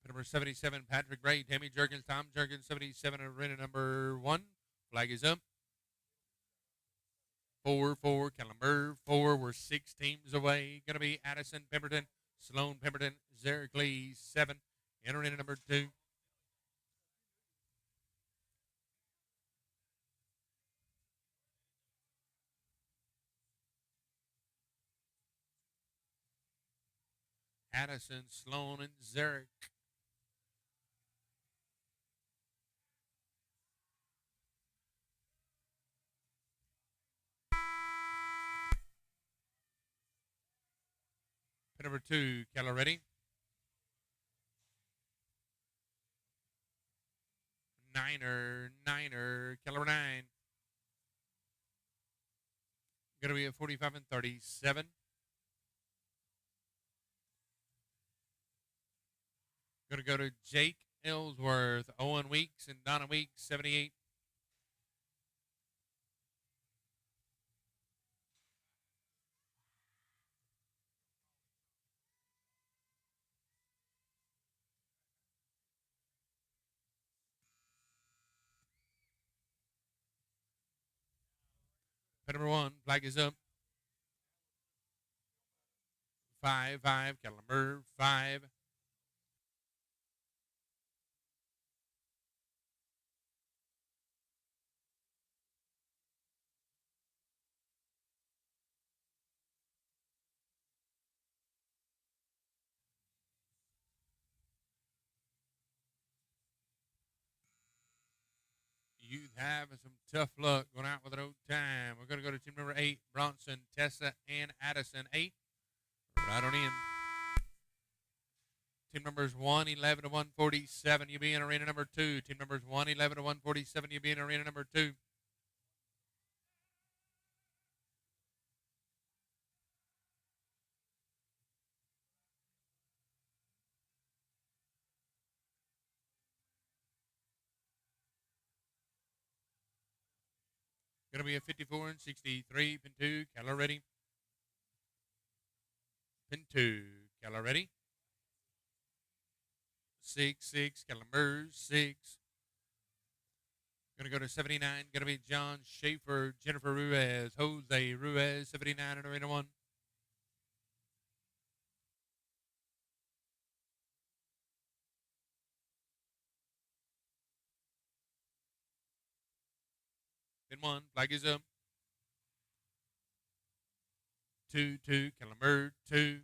Number 77, Patrick Gray, Tammy Jerkins, Tom Jerkins, 77, arena number 1. Flag is up. 4, Calamber 4. We're 6 teams away. Going to be Addison Pemberton, Sloan Pemberton, Zericles 7. In arena number 2. Addison, Sloan, and Zarek. Pin number 2, Keller ready. Niner, Keller 9. Going to be at 45 and 37. Going to go to Jake Ellsworth, Owen Weeks, and Donna Weeks, 78. Pin number 1, flag is up. 5, Keller 5. Youth having some tough luck going out with an old time. We're going to go to team number 8, Bronson, Tessa, and Addison. 8. Right on in. Team numbers 111 to 147. You'll be in arena number 2. Team numbers 111 to 147. You'll be in arena number 2. Going to be a 54 and 63. Pin 2, Keller ready. Pin 2, Keller ready. 6, Keller 6. Going to go to 79. Going to be John Schaefer, Jennifer Ruiz, Jose Ruiz, 79 in arena 1. Pin 1, flag is up. 2, Keller 2.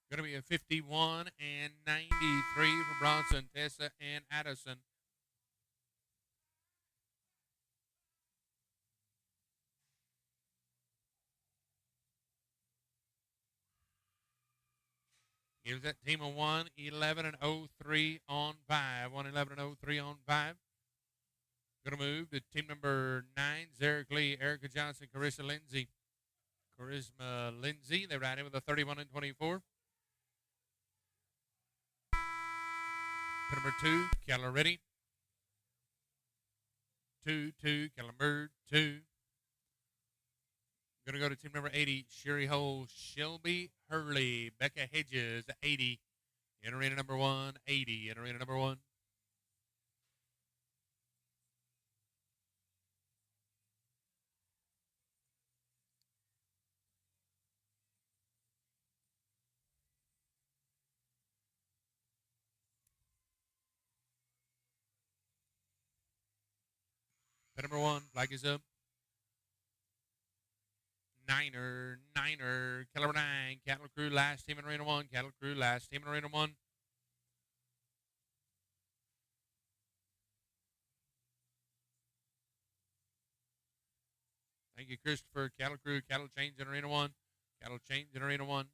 Going to be a 51 and 93 for Bronson, Tessa, and Addison. Gives that team a 111 and 03 on 5. 111 and 03 on 5. Going to move to team number 9, Zarek Lee, Erica Johnson, Charisma Lindsay. They ride in with a 31 and 24. Pin number 2, Keller ready. 2, Keller 2. Going to go to team number 80, Sherry Hole, Shelby Hurley, Becca Hedges, 80. In arena number 1, 80. In arena number 1. Pin number 1, flag is up. Niner, Keller 9, Cattle Crew, last team in arena 1, Cattle Crew, last team in arena 1. Thank you, Christopher. Cattle Crew, cattle change in arena 1, cattle change in arena 1.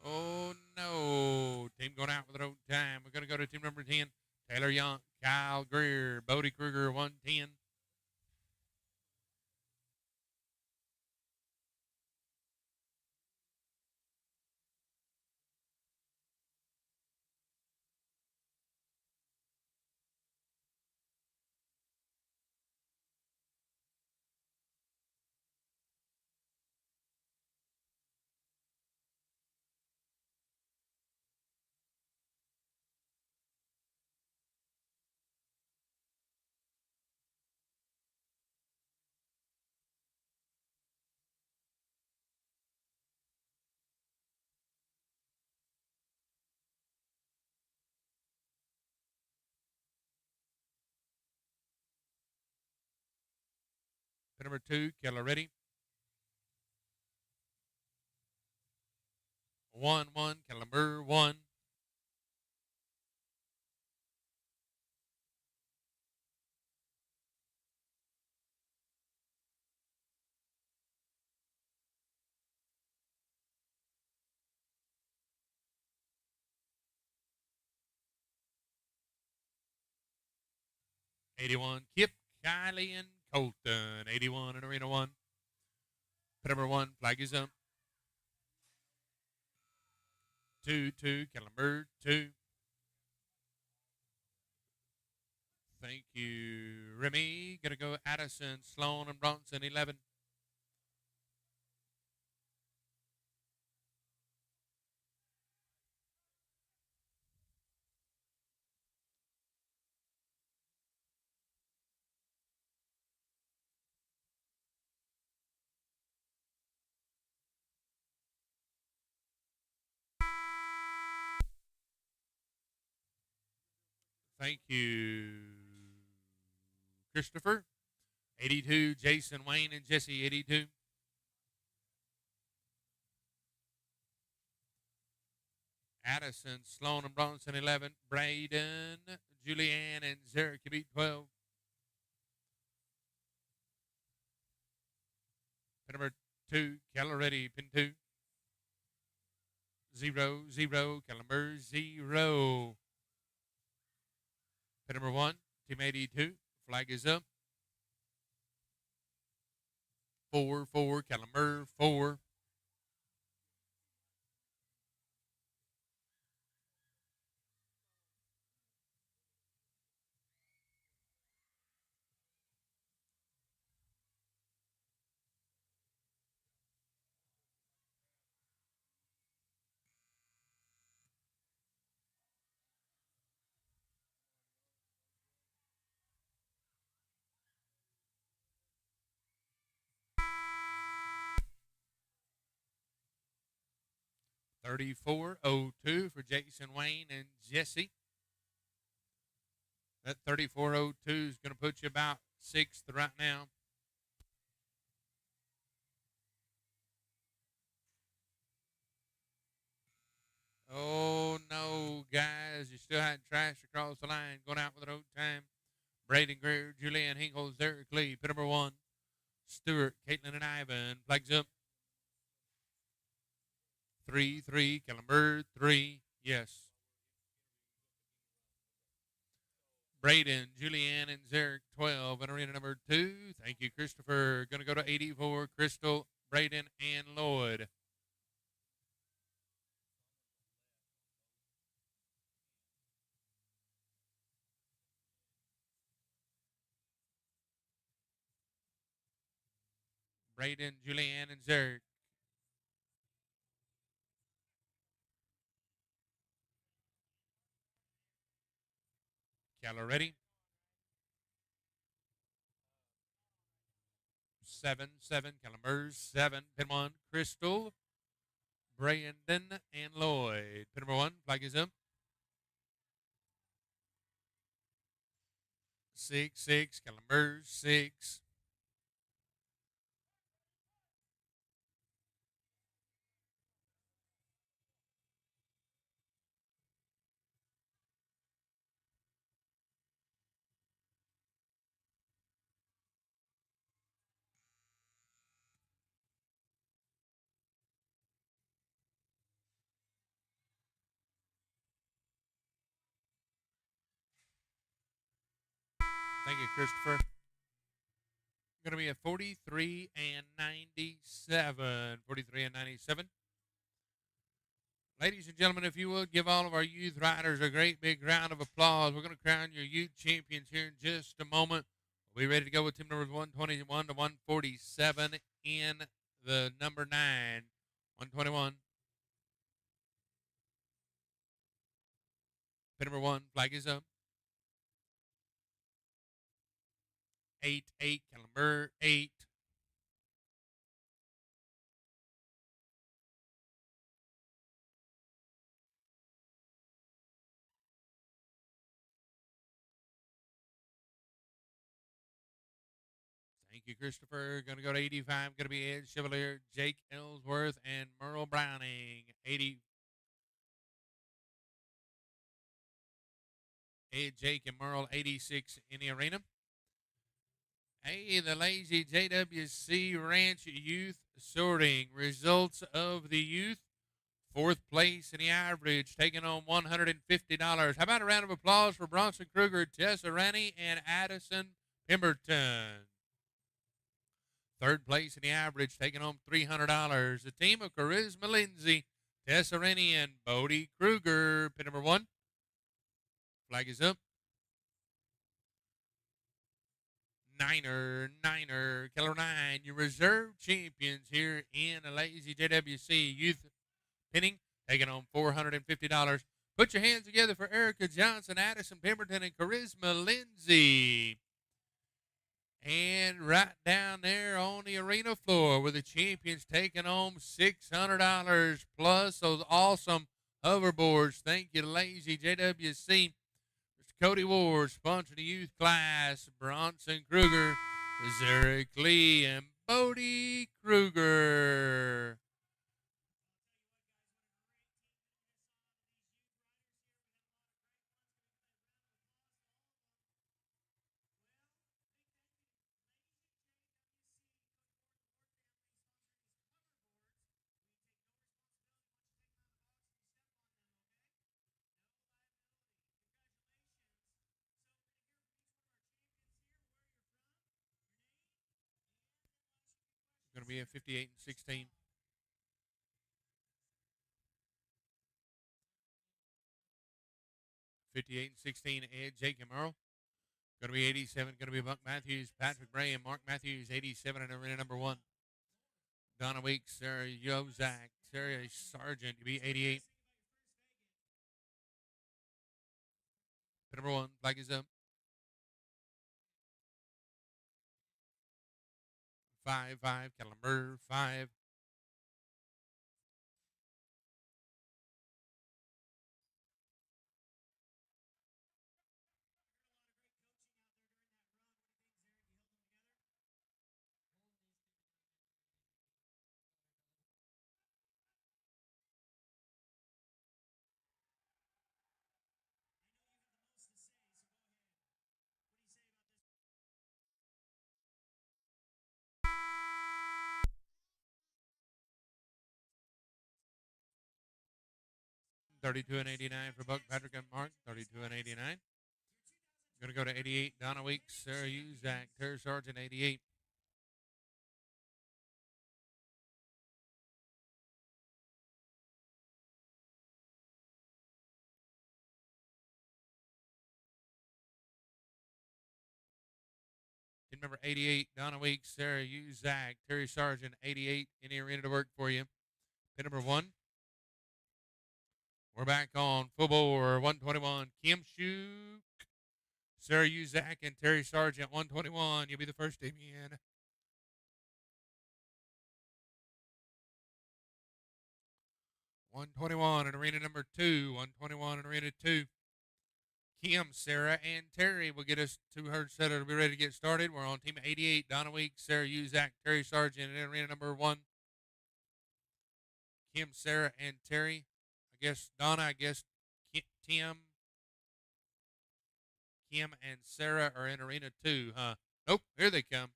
Oh, no. Team going out with an old time. We're going to go to team number 10, Taylor Young, Kyle Greer, Bodie Kruger, 110. Pin number 2, Keller ready. 1-1, Keller number 1. '81, Kip, Kylie, and Colton. '81 in Arena 1. Pin number 1, flag is up. 2-2, Keller number 2. Thank you, Remy. Gonna go Addison, Sloan, and Bronson, 11. Thank you, Christopher. 82, Jason, Wayne, and Jesse, 82. Addison, Sloan, and Bronson, 11. Braden, Julianne, and Zarek, 12. Pin number 2, Keller ready, pin 2. 0-0, Keller number 0. Pin number 1, team 82, flag is up. 4-4, Keller number 4. $34.02 for Jason, Wayne, and Jesse. That $34.02 is going to put you about 6th right now. Oh, no, guys. You still had trash across the line going out with an overtime. Braden Greer, Julianne Hinkles, Derek Lee, pin number 1. Stewart, Caitlin, and Ivan. Flags up. 3-3, Kellenberg, 3. Yes. Braden, Julianne, and Zarek, 12. And arena number 2. Thank you, Christopher. Going to go to 84, Crystal, Braden, and Lloyd. Braden, Julianne, and Zarek. Keller ready. 7-7, Kellenberg, 7. Pin 1, Crystal, Brandon, and Lloyd. Pin number 1, flag is up. 6-6, Kellenberg, 6. Thank you, Christopher. Going to be a 43 and 97. 43 and 97. Ladies and gentlemen, if you would give all of our youth riders a great big round of applause. We're going to crown your youth champions here in just a moment. We'll be ready to go with team numbers 121 to 147 in the number 9. 121. Pin number 1, flag is up. 8-8, Kellenberg, 8. Thank you, Christopher. Going to go to 85. Going to be Ed Chevalier, Jake Ellsworth, and Merle Browning. 80. Ed, Jake, and Merle, 86 in the arena. Hey, the Lazy JWC Ranch Youth Sorting. Results of the youth. Fourth place in the average, taking on $150. How about a round of applause for Bronson Kruger, Tessa Rennie, and Addison Pemberton? Third place in the average, taking home $300. The team of Charisma Lindsay, Tessa Rennie, and Bodie Kruger. Pin number 1. Flag is up. Niner, Keller 9, your reserve champions here in the Lazy JWC Youth Pinning, taking home $450. Put your hands together for Erica Johnson, Addison Pemberton, and Charisma Lindsay. And right down there on the arena floor with the champions taking home $600 plus those awesome hoverboards. Thank you, Lazy JWC. Mr. Cody Ward sponsoring the youth class. Bronson Kruger, Zurich Lee, and Bodie Kruger. Going to be a 58 and 16. '58 and 16, Ed, Jake, and Merle. Going to be 87. Going to be Buck Matthews, Patrick Bray, and Mark Matthews. 87 in arena number 1. Donna Weeks, Sarah Yozak, Sarah Sargent to be 88. Pin number 1, flag is up. 5, caliber 5. $32 and 89 for Buck, Patrick, and Mark. $32 and 89. Going to go to 88. Donna Weeks, Sarah Uzak, Terry Sargent, 88. Team number 88, Donna Weeks, Sarah Uzak, Terry Sargent, 88 in the arena to work for you. Pin number 1. We're back on full bore, 121. Kim Shuk, Sarah Uzak, and Terry Sargent, 121. You'll be the first team in. $121 in arena number 2. $121 in arena 2. Kim, Sarah, and Terry will get us to her setter to be ready to get started. We're on team 88. Donna Weeks, Sarah Uzak, Terry Sargent in arena number 1. Kim, Sarah, and Terry. I guess Donna, Kim and Sarah are in arena 2, huh? Nope, here they come.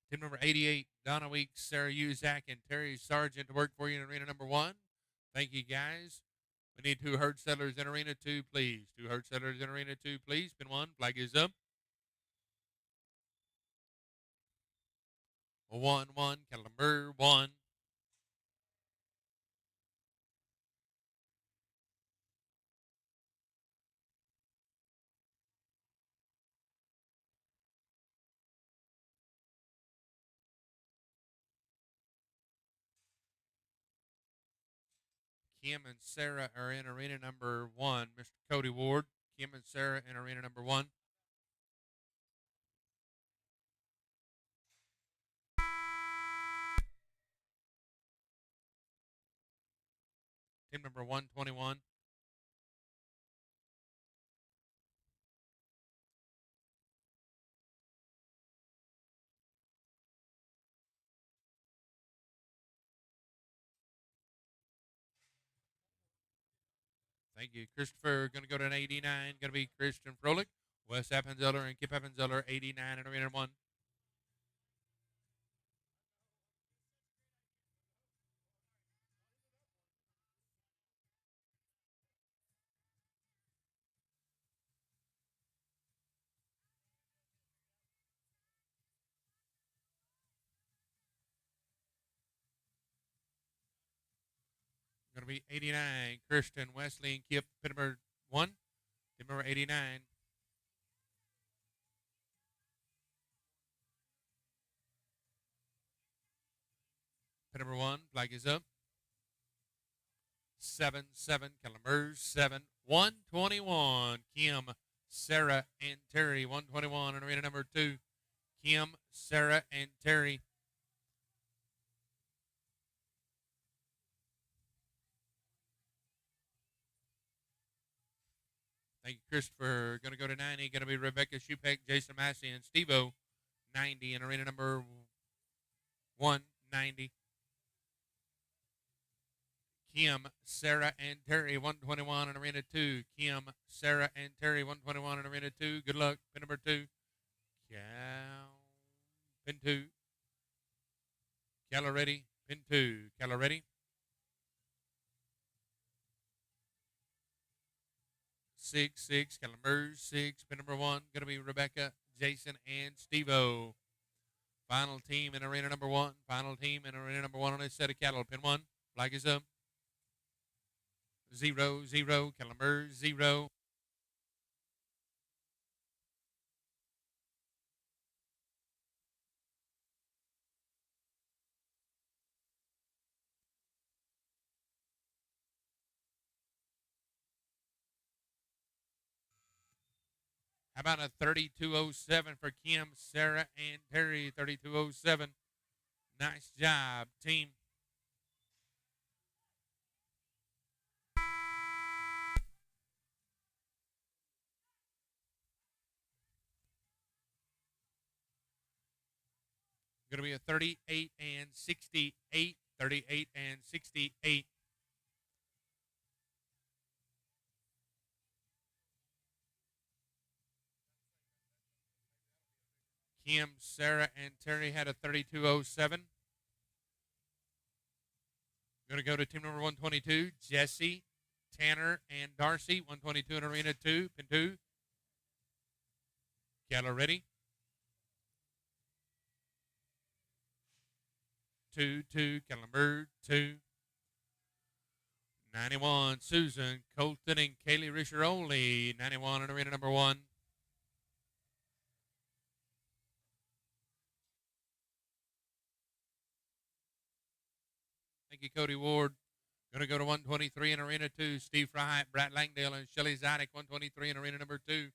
Team number 88, Donna Weeks, Sarah Uzak, and Terry Sargent to work for you in arena number 1. Thank you, guys. We need 2 herd settlers in arena 2, please. 2 herd settlers in arena 2, please. Pin 1, flag is up. 1-1, caliber 1. Kim and Sarah are in arena number 1. Mr. Cody Ward, Kim and Sarah in arena number 1. Team number 121. Thank you. Christopher, going to go to an 89. Going to be Christian Froelich, Wes Appenzeller, and Kip Appenzeller, 89 in arena 1. Going to be 89, Christian, Wesley, and Kip, pin number 1. Pin number 89. Pin number 1, flag is up. 7-7, Calamers, 7, 121, Kim, Sarah, and Terry, 121 in arena number 2. Kim, Sarah, and Terry. Thank you, Christopher. Going to go to 90. Going to be Rebecca Shupek, Jason Massey, and Steve-O. 90 in arena number 190. Kim, Sarah, and Terry, 121 in arena 2. Kim, Sarah, and Terry, 121 in arena 2. Good luck. Pin number 2. Pin 2. Calla ready. Pin 2. Calla ready. 6-6. Calamers 6. Pin number 1. Going to be Rebecca, Jason, and Steve-O. Final team in arena number 1. Final team in arena number 1 on this set of cattle. Pin 1. Flag is up. 0-0. Calamers 0. How about a 3207 for Kim, Sarah, and Terry? 3207. Nice job, team. Going to be a 38 and 68. 38 and 68. Kim, Sarah, and Terry had a 3207. Going to go to team number 122, Jesse, Tanner, and Darcy. 122 in arena 2, pin 2. Calla ready. 2-2, Calamber 2. 91, Susan, Colton, and Kaylee Rischeroli. 91 in arena number 1. Thank you, Cody Ward. Going to go to 123 in arena 2. Steve Fry, Brett Langdale, and Shelly Zadick. 123 in arena number 2.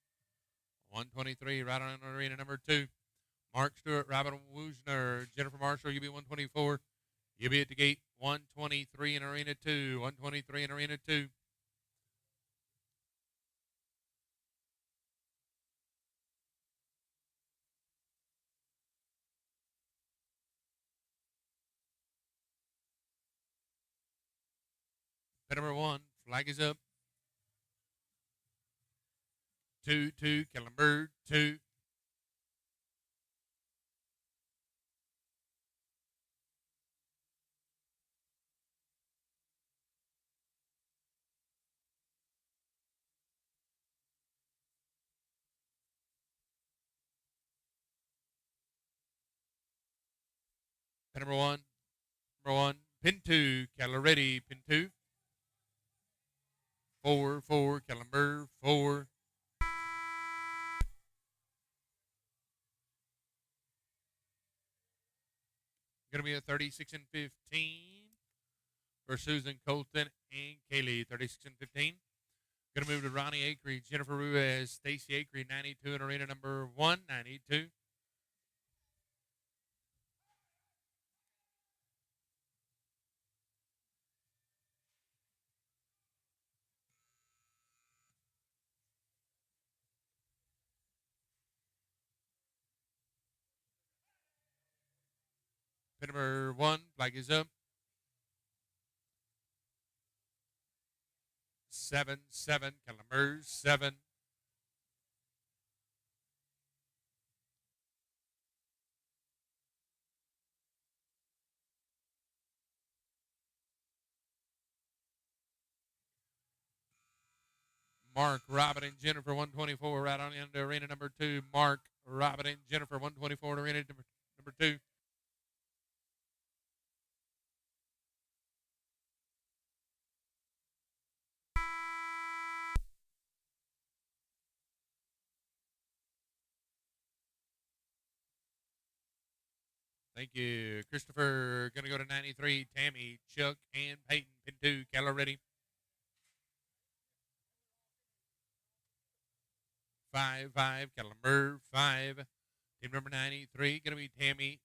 123 right on arena number 2. Mark Stewart, Robin Woosner, Jennifer Marshall, UB 124. UB at the gate, 123 in arena 2. 123 in arena 2. Pin number 1, flag is up. 2-2, Kellenberg 2. Pin number 1, pin 2, Keller ready, pin 2. 4-4, Kellenberg 4. Going to be a 36 and 15 for Susan Colton and Kaylee. 36 and 15. Going to move to Ronnie Acree, Jennifer Ruiz, Stacy Acree, 92 in arena number 1, 92. Pin number 1, flag is up. 7-7, caliber 7. Mark, Robin, and Jennifer, 124, right on into arena number 2. Mark, Robin, and Jennifer, 124 to arena number 2. Thank you. Christopher, going to go to 93. Tammy, Chuck, and Peyton, pin 2. Keller ready. 5-5, caliber 5. Team number 93, going to be Tammy,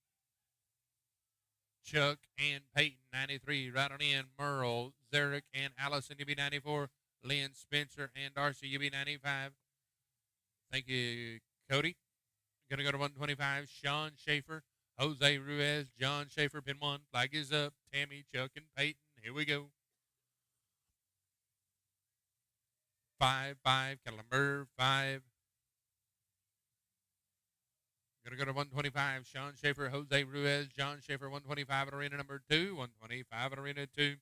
Chuck, and Peyton, 93. Right on in, Merle, Zarek, and Allison, UB 94. Lynn, Spencer, and Darcy, UB 95. Thank you, Cody. Going to go to 125, Sean Schaefer, Jose Ruiz, John Schaefer, pin 1. Flag is up. Tammy, Chuck, and Peyton. Here we go. 5-5, caliber 5. Going to go to 125, Sean Schaefer, Jose Ruiz, John Schaefer, 125 at arena number 2, 125 at arena 2.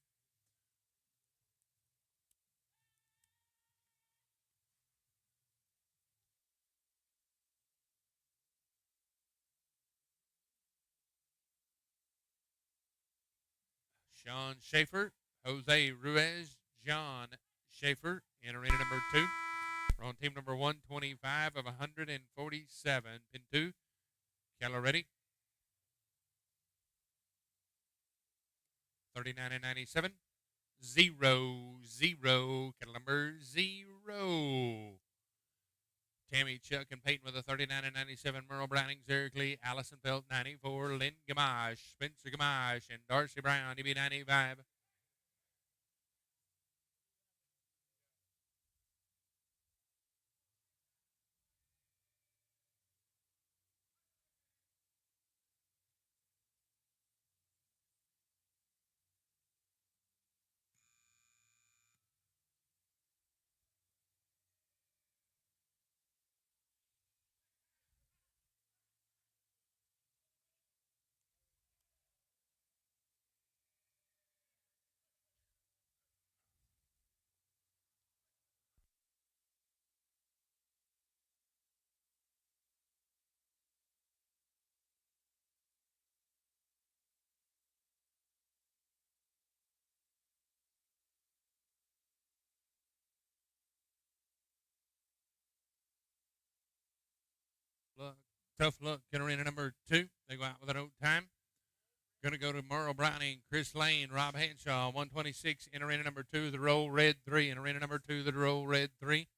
Sean Schaefer, Jose Ruiz, John Schaefer in arena number 2. We're on team number 125 of 147. Pin 2. Keller ready. 39 and 97. 0-0. Kettle number 0. Tammy, Chuck, and Peyton with a 39 and 97. Merle Browning, Eric Lee, Allison Felt, 94. Lynn Gamache, Spencer Gamache, and Darcy Brown, DB 95. Look, tough luck in arena number 2. They go out with an old time. Going to go to Merle Browning, Chris Lane, Rob Hanshaw, 126 in arena number 2, the roll red 3. In arena number 2, the roll red 3.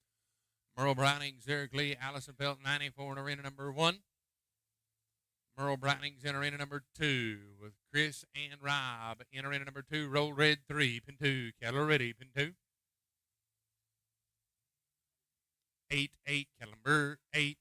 Merle Browning, Eric Lee, Allison Felt, 94 in arena number 1. Merle Browning's in arena number 2 with Chris and Rob in arena number 2, roll red 3, pin 2, Keller ready, pin 2. 8-8, caliber 8.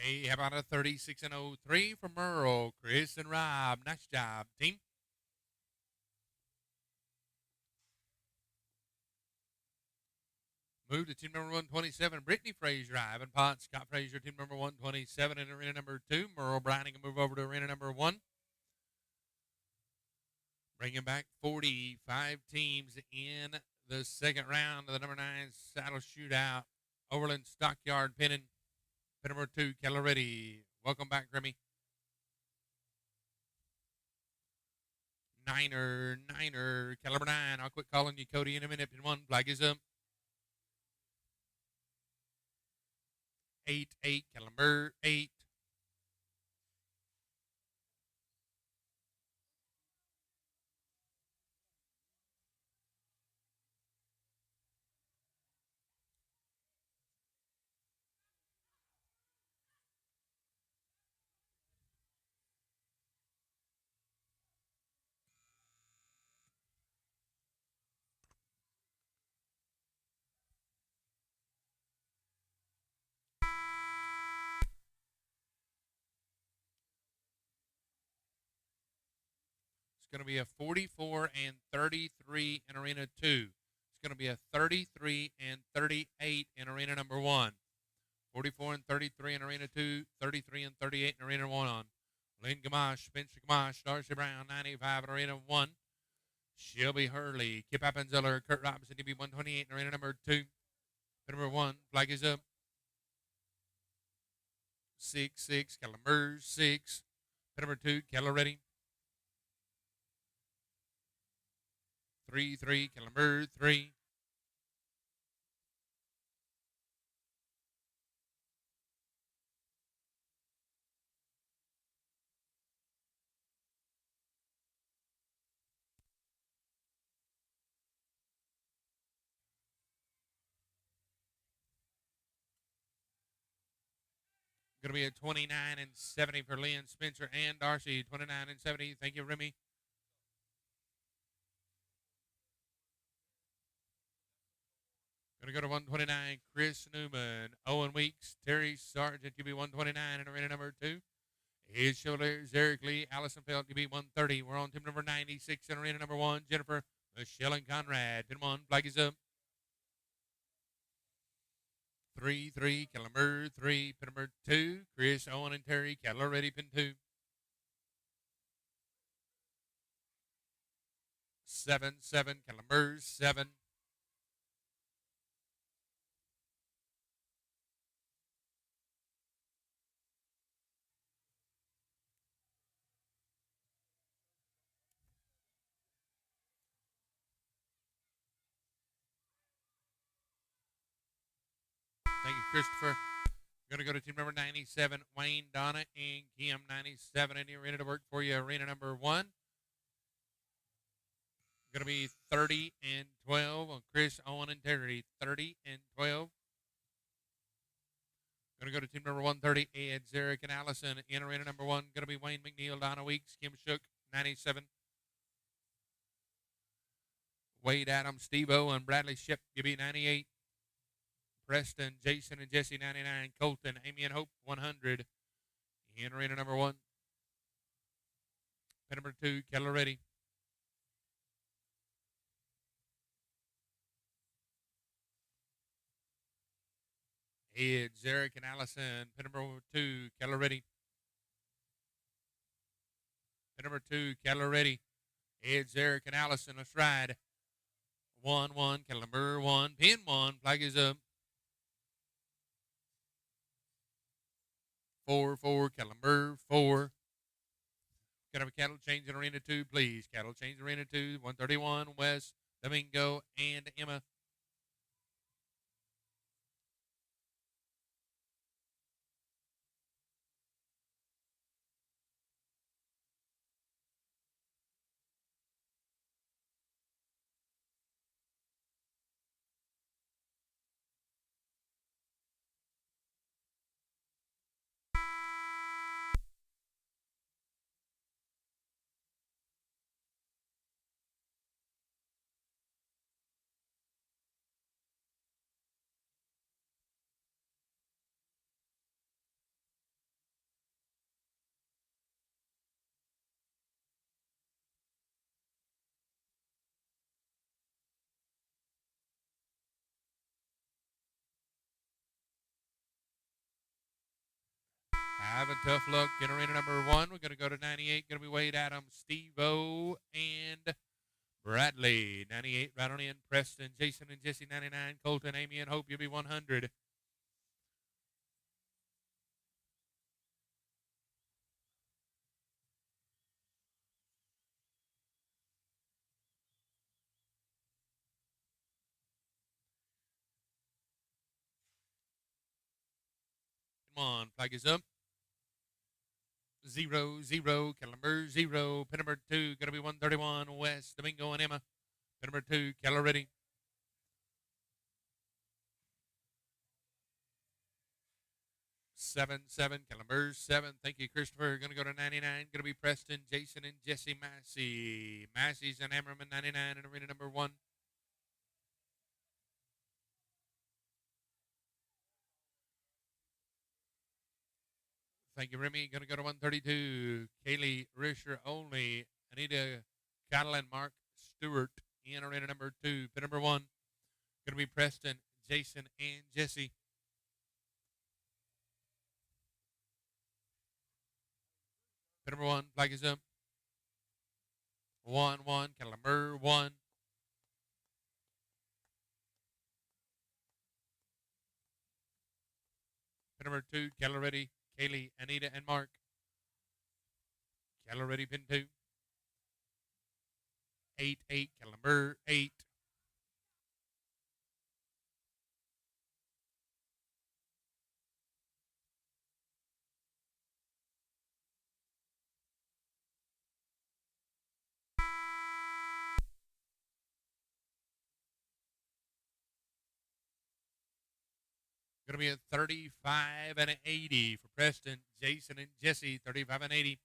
Hey, how about a 36 and 03 from Merle, Chris, and Rob? Nice job, team. Move to team number 127, Brittany Frazier, Ivan Potts, Scott Frazier, team number 127 in arena number 2. Merle Browning will move over to arena number 1. Bringing back 45 teams in the second round of the number 9 saddle shootout. Overland Stockyard pinning. Pin number 2, Keller ready. Welcome back, Grimmy. Niner, caliber 9. I'll quit calling you Cody in a minute. Pin 1, flag is up. 8-8, caliber 8. going to be a 44 and 33 in Arena 2. It's going to be a 33 and 38 in Arena number 1. 44 and 33 in Arena 2, 33 and 38 in Arena 1. Lynn Gamache, Spencer Gamache, Darcy Brown, 95 in Arena 1. Shelby Hurley, Kip Appenzeller, Kurt Robinson, DB 128 in Arena number 2. Number 1, flag is up. 6-6, Caliber 6. Number 2, Keller ready. 3-3, Caliber 3. Going to be a 29 and 70 for Lynn, Spencer, and Darcy. 29 and 70. Thank you, Remy. Going to go to 129, Chris Newman, Owen Weeks, Terry Sargent, UB 129 in Arena number 2. His shoulders, Eric Lee, Allison Felt, UB 130. We're on team number 96 in Arena number 1. Jennifer, Michelle, and Conrad. Pin 1, flag is up. 3-3, Caliber 3, pin number 2, Chris, Owen, and Terry, Kettler ready, pin 2. 7-7, Caliber 7. Thank you, Christopher. Going to go to team number 97, Wayne, Donna, and Kim. 97 in the arena to work for you. Arena number 1. Going to be 30 and 12 on Chris, Owen, and Terry. 30 and 12. Going to go to team number 130, Ed, Zarek, and Allison. In arena number 1, going to be Wayne McNeil, Donna Weeks, Kim Shook, 97. Wade Adams, Steve-O, and Bradley Shep, give me 98. Preston, Jason, and Jesse, 99. Colton, Amy, and Hope, 100. In arena number 1. Pin number 2, Keller ready. Ed, Zarek, and Allison. Pin number 2, Keller ready. Pin number 2, Keller ready. Ed, Zarek, and Allison. Let's ride. 1-1, Keller 1. Pin 1, flag is up. 4-4, Caliber 4. Got a cattle change in arena 2, please. Cattle change in arena 2, 131, West, Domingo, and Emma. Having tough luck in arena number 1. We're going to go to 98. Going to be Wade Adams, Steve-O, and Bradley. 98, right on in. Preston, Jason, and Jesse, 99. Colton, Amy, and Hope, you'll be 100. Come on, flag is up. 0-0, Caliber 0. Pin number 2, going to be 131, West, Domingo, and Emma. Pin number 2, Keller ready. 7-7, Caliber 7. Thank you, Christopher. Going to go to 99. Going to be Preston, Jason, and Jesse Massey. Massey's and Ammerman, 99 in arena number 1. Thank you, Remy. Going to go to 132. Kaylee Risher only. Anita Cattle and Mark Stewart in arena number 2. Pin number 1 going to be Preston, Jason, and Jesse. Pin number 1, flag is up. 1-1, cattle number 1. Pin number 2, cattle ready, Kaylee, Anita, and Mark. Cattle ready, pin 2. 8-8, cattle number 8. Going to be a 35 and an 80 for Preston, Jason, and Jesse. 35 and 80.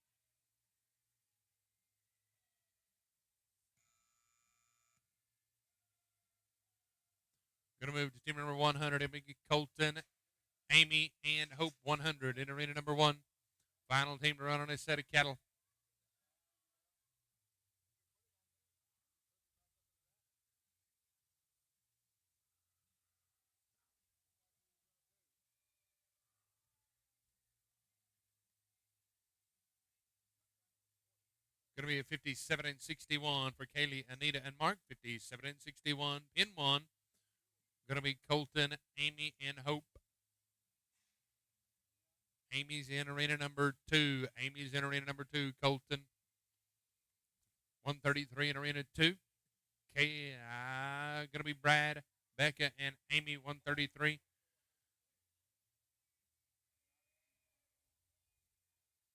Going to move to team number 100, Emily Colton, Amy, and Hope 100 in arena number 1. Final team to run on this set of cattle. Going to be a 57 and 61 for Kaylee, Anita, and Mark. 57 and 61. Pin 1. Going to be Colton, Amy, and Hope. Amy's in arena number 2. Amy's in arena number 2. Colton. 133 in arena 2. Going to be Brad, Becca, and Amy. 133.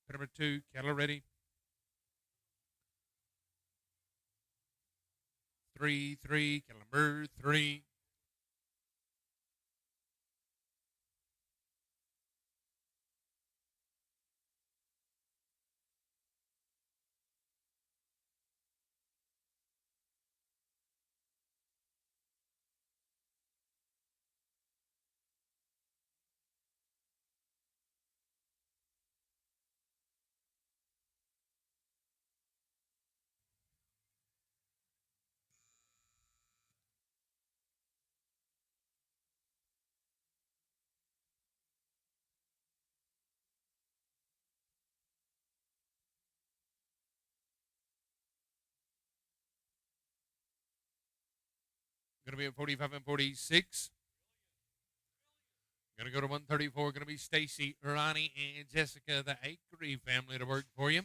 Pin number 2, cattle ready. 3-3, cattle number 3. Going to be at 45 and 46. Going to go to 134. Going to be Stacy, Ronnie, and Jessica, the Acre family to work for you.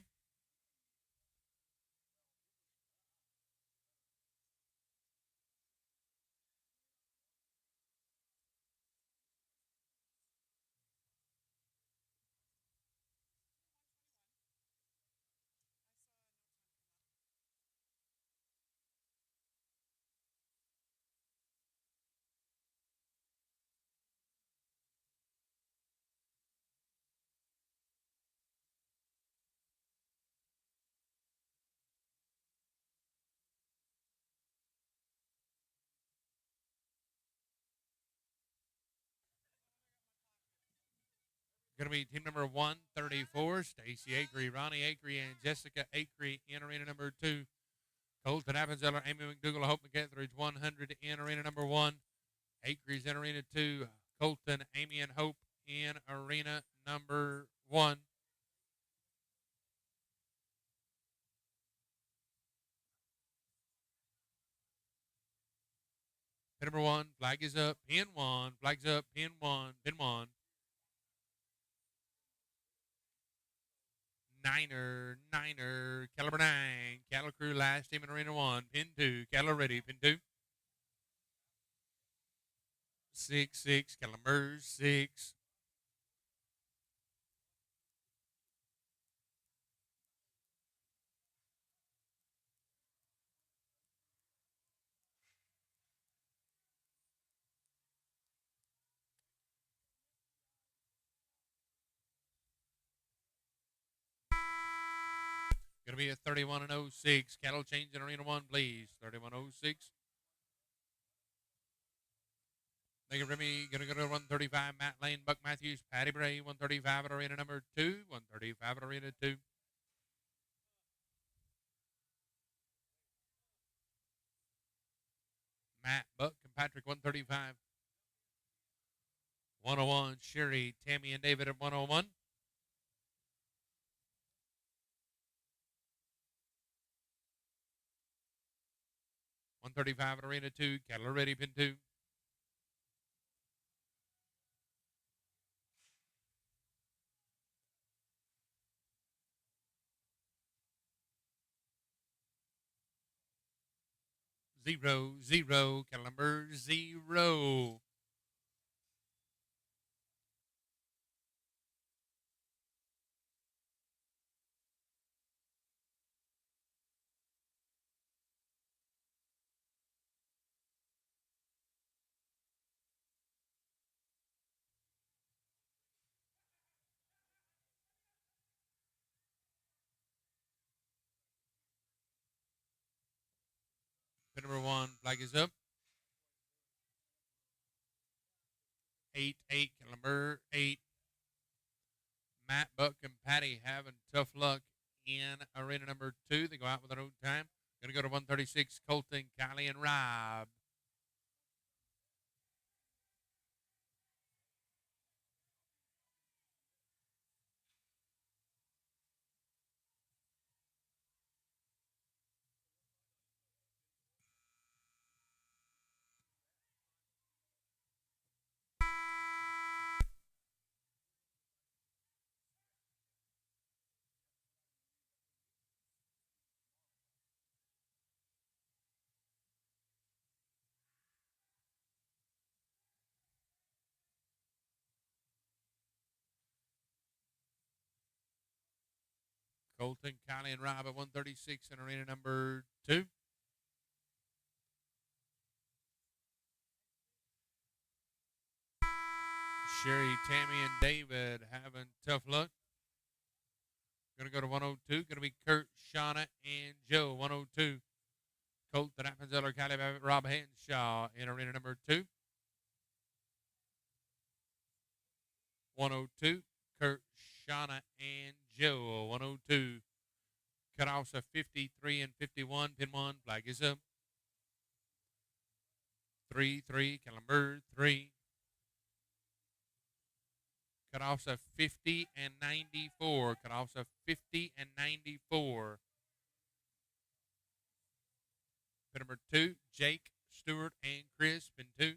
Going to be team number 134, Stacy Acre, Ronnie Acre, and Jessica Acre in arena number 2. Colton Appenzeller, Amy McDougall, Hope McEtheridge, 100 in arena number 1. Acres in arena 2. Colton, Amy, and Hope in arena number 1. Pin number 1, flag is up, pin 1, flag's up, pin 1, pin 1. Niner, caliber 9, cattle crew, last team in arena 1, pin 2, cattle ready, pin 2. 6-6, caliber 6. Going to be a 31 and 06. Cattle change in arena 1, please. 3106. Thank you, Remy. Going to go to 135. Matt Lane, Buck Matthews, Patty Bray. 135 at arena number 2. 135 at arena 2. Matt Buck and Patrick 135. 101, Sherry, Tammy, and David at 101. $135 at Arena 2, Cattle are ready, pin 2. Zero, zero, cattle number 0. Pin number 1, flag is up. 8, cattle number 8. Matt, Buck, and Patty having tough luck in arena number 2. They go out with their own time. Going to go to 136, Colton, Kylie, and Rob. Colton, Kylie, and Rob at 136 in arena number 2. Sherry, Tammy, and David having tough luck. Going to go to 102. Going to be Kurt, Shauna, and Joe. 102. Colton, Appenzeller, Kylie, Babbitt, Rob Henshaw in arena number 2. 102. Kurt, Shauna, and Joe. 102. Cutoffs of 53 and 51. Pin 1. Flag is up. 3-3. Number 3. Cutoffs of 50 and 94. Cutoffs of 50 and 94. Pin number 2. Jake, Stewart, and Chris. Pin 2.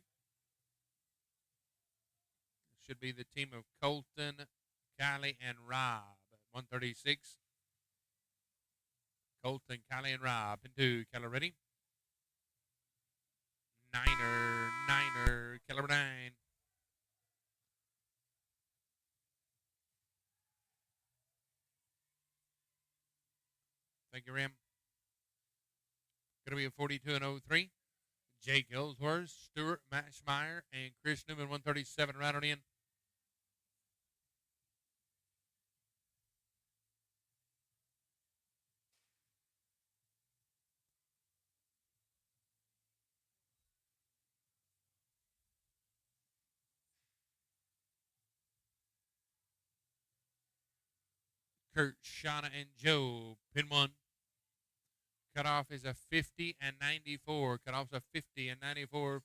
Should be the team of Colton, Kylie, and Rob. 136. Colton, Kylie, and Rob. Pin 2. Keller ready. Niner. Keller 9. Thank you, Ram. Going to be a 42 and 03. Jake Ellsworth, Stuart Matchmeyer, and Chris Newman, 137, right on in. Kurt, Shauna, and Joe, pin 1. Cutoff is a 50 and 94. Cutoff's a 50 and 94.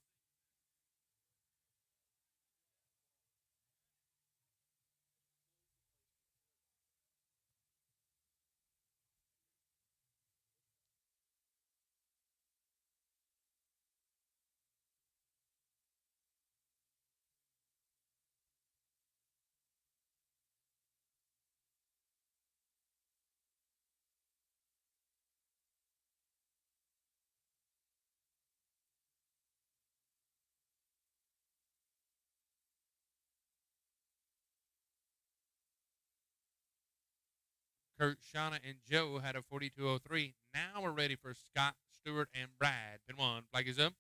Kurt, Shauna, and Joe had a 42.03. Now we're ready for Scott, Stewart, and Brad. Pin 1. Flag is up.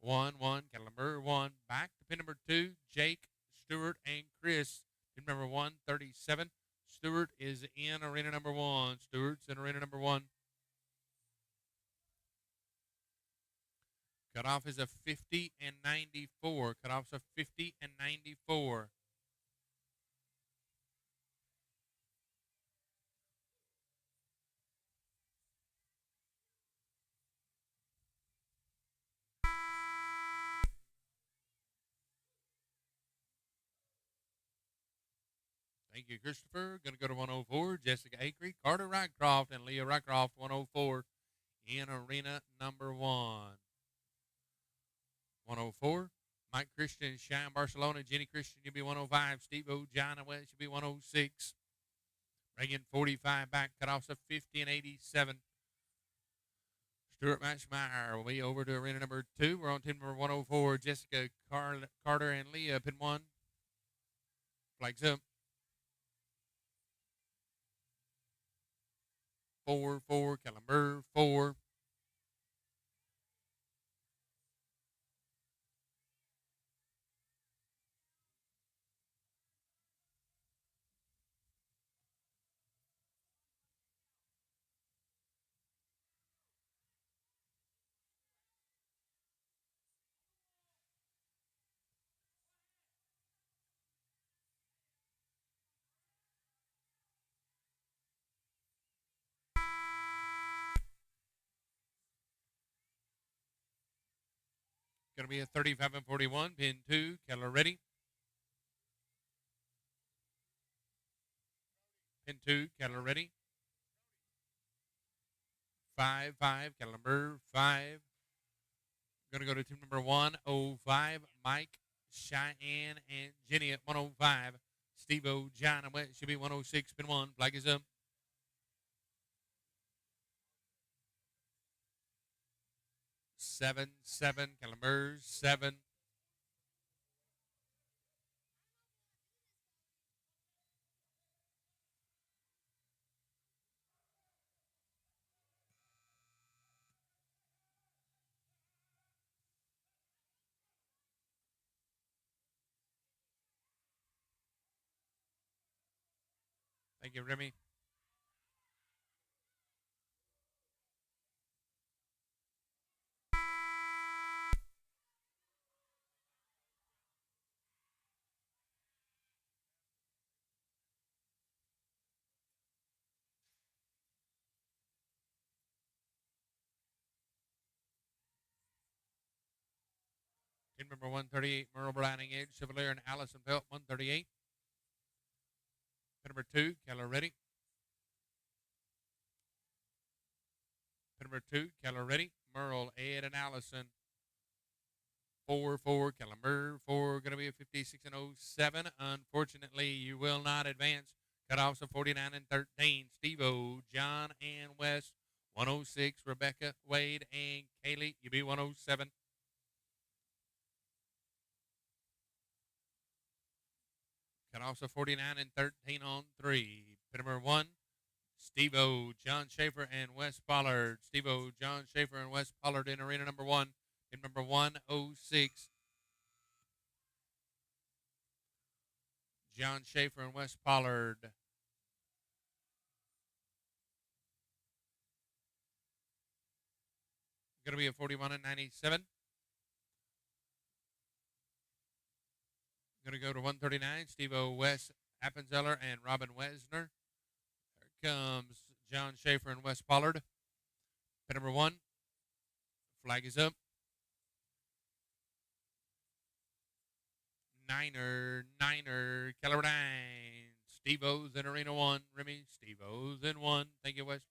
1-1. Cattle number 1. Back to pin number 2. Jake, Stewart, and Chris. Pin number 137. Stewart is in arena number 1. Stewart's in arena number 1. Cutoff is a 50 and 94. Cutoff's a 50 and 94. Thank you, Christopher. Going to go to 104, Jessica Acree, Carter Rycroft, and Leah Rycroft, 104 in arena number 1. 104, Mike Christian, Shine Barcelona, Jenny Christian, you'll be 105, Steve O'John West, you'll be 106. Bringing 45 back, cut off of 50 and 87. Stuart Matchmeyer will be over to arena number 2. We're on team number 104, Jessica Carter and Leah, pin 1. Flags up. 4-4, Calamber 4. Going to be a 35 and 41, pin 2, Keller ready. Pin 2, Keller ready. 5-5, Calamber 5. Going to go to team number 105, Mike, Cheyenne, and Jenny at 105. Steve O'John and West should be 106, pin 1. Flag is up. 7-7, Calamber 7. Thank you, Remy. Team number 138, Merle Browning, Edge, Chevalier, and Allison Pelt, 138. Pin number 2, Keller ready. Pin number 2, Keller ready. Merle, Ed, and Allison. 4-4, Calamber 4, going to be a 56 and 07. Unfortunately, you will not advance. Cutoffs of 49 and 13. Steve-O, John, and West. 106, Rebecca, Wade, and Kaylee. You be 107. Cutoffs of 49 and 13 on 3. Pin number 1, Steve-O, John Schaefer, and Wes Pollard. Steve-O, John Schaefer, and Wes Pollard in arena number 1. Pin number 106. John Schaefer and Wes Pollard. Going to be a 41 and 97. Going to go to 139, Steve-O, Wes Appenzeller, and Robin Wesner. Here comes John Schaefer and Wes Pollard. Pin number 1. Flag is up. Niner, Kellerine. Steve-O's in arena 1. Remy, Steve-O's in 1. Thank you, Wes.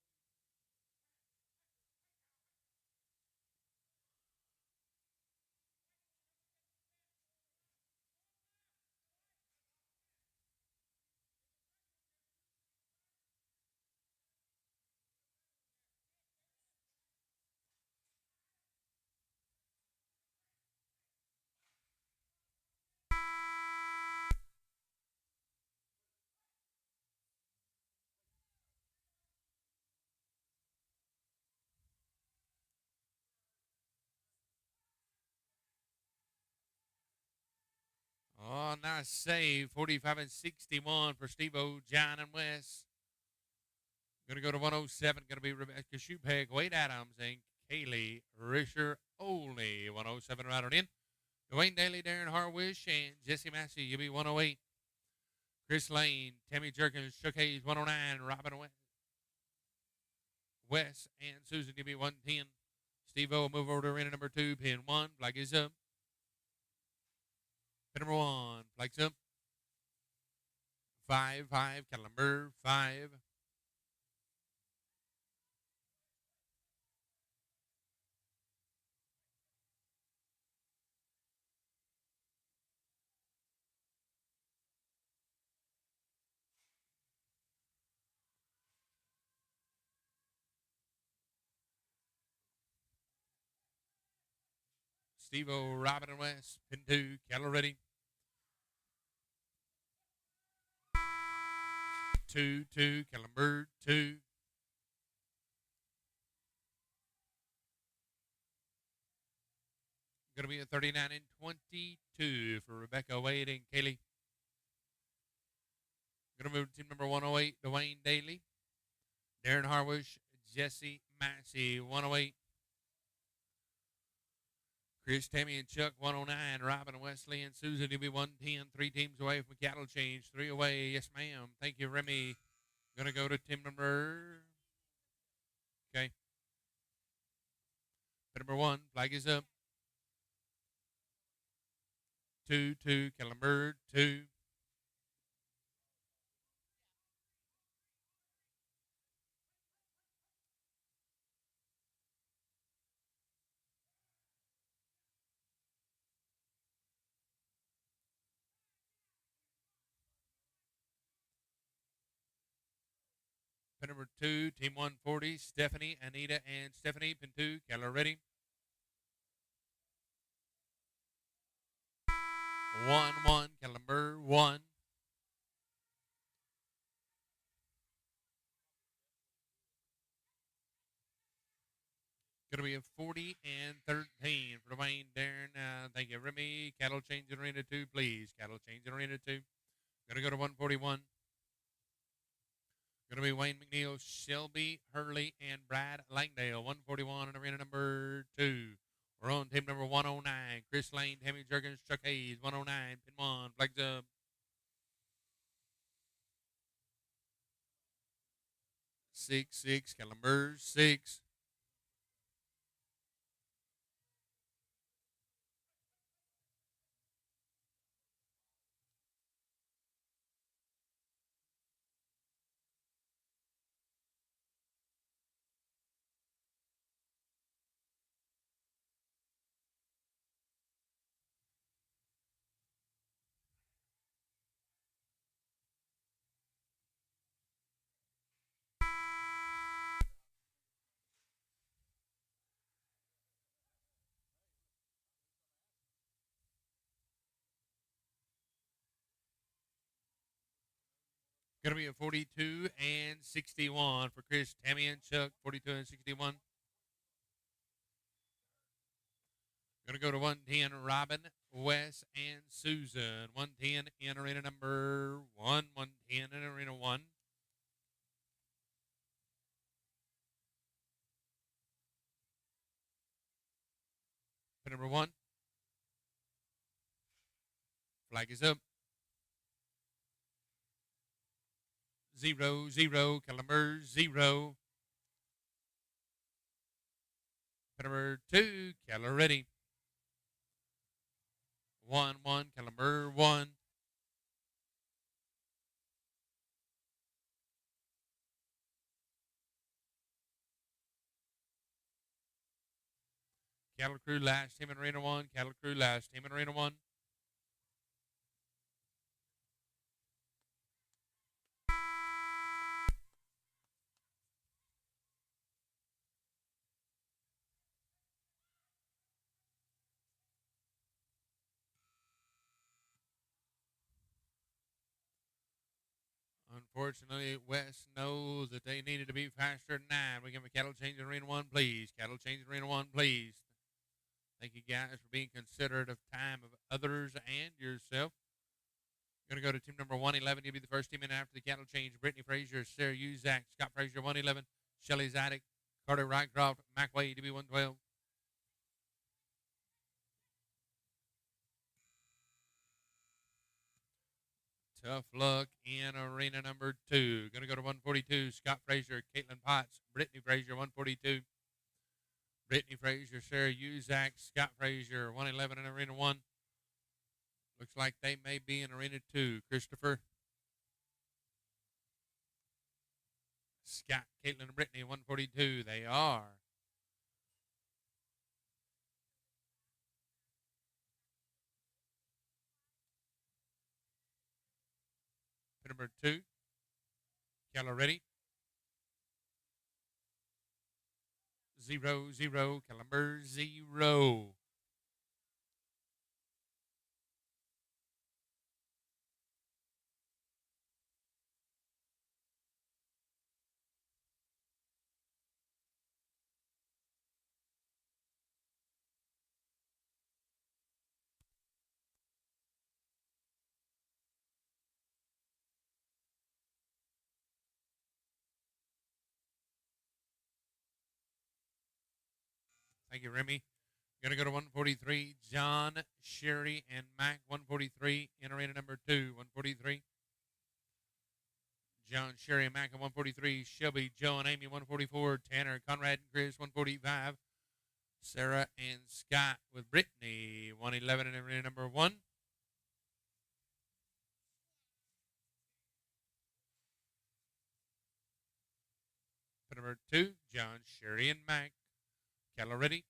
Oh, nice save. 45 and 61 for Steve-O, John, and Wes. Going to go to 107. Going to be Rebecca Shupeg, Wade Adams, and Kaylee Risher Olney. 107 right on in. Dwayne Daly, Darren Harwish, and Jesse Massey. You'll be 108. Chris Lane, Tammy Jerkins, Shook Hayes, 109. Robin Wes, and Susan, you'll be 110. Steve-O will move over to arena number 2. Pin 1. Flag is up. Pin number 1. Flags up. 5, cattle number 5. Steve-O, Robin and West, pin 2, cattle ready. 2, cattle number 2. Going to be a 39 and 22 for Rebecca Wade and Kaylee. Going to move to team number 108, Dwayne Daly. Darren Harwish, Jesse Massey, 108. Chris, Tammy, and Chuck, 109. Robin, Wesley, and Susan, you'll be 110. 3 teams away from cattle change. 3 away. Yes, ma'am. Thank you, Remy. Going to go to team number... Okay. Number 1, flag is up. 2, cattle number 2. Pin number 2, team 140, Stephanie, Anita, and Stephanie. Pin 2, cattle ready. 1, cattle number 1. Going to be a 40 and 13 for Dwayne, Darren. Thank you, Remy. Cattle change in arena 2, please. Cattle change in arena 2. Going to go to 141. Going to be Wayne McNeil, Shelby Hurley, and Brad Langdale. 141 in arena number 2. We're on team number 109. Chris Lane, Tammy Jergens, Chuck Hayes. 109, pin 1, flags up. 6, cattle number 6. Going to be a 42 and 61 for Chris, Tammy, and Chuck. 42 and 61. Going to go to 110, Robin, Wes, and Susan. 110 in arena number 1. 110 in arena 1. Pin number 1. Flag is up. 0, cattle number 0. Pin number 2, cattle ready. 1, cattle number 1. Cattle crew last team in arena 1. Cattle crew last team in arena 1. Unfortunately, West knows that they needed to be faster than 9. We give a cattle change in arena 1, please. Cattle change in arena 1, please. Thank you guys for being considerate of time of others and yourself. Going to go to team number 111. You'll be the first team in after the cattle change. Brittany Frazier, Sarah Uzak, Scott Frazier, 111. Shelly Zadek, Carter Rycroft, Mac Wade, to be 112. Tough luck in arena number 2. Going to go to 142. Scott Frazier, Caitlin Potts, Brittany Frazier, 142. Brittany Frazier, Sarah Uzak, Scott Frazier, 111 in arena 1. Looks like they may be in arena 2. Christopher. Scott, Caitlin, and Brittany, 142. They are. Pin number 2, Keller ready. 0, 0, Keller 0. Thank you, Remy. Going to go to 143, John, Sherry, and Mac, 143, in arena number 2, 143. John, Sherry, and Mac at 143, Shelby, Joe, and Amy, 144, Tanner, Conrad, and Chris, 145, Sarah and Scott with Brittany, 111 in arena number 1. Number 2, John, Sherry, and Mac. Keller ready.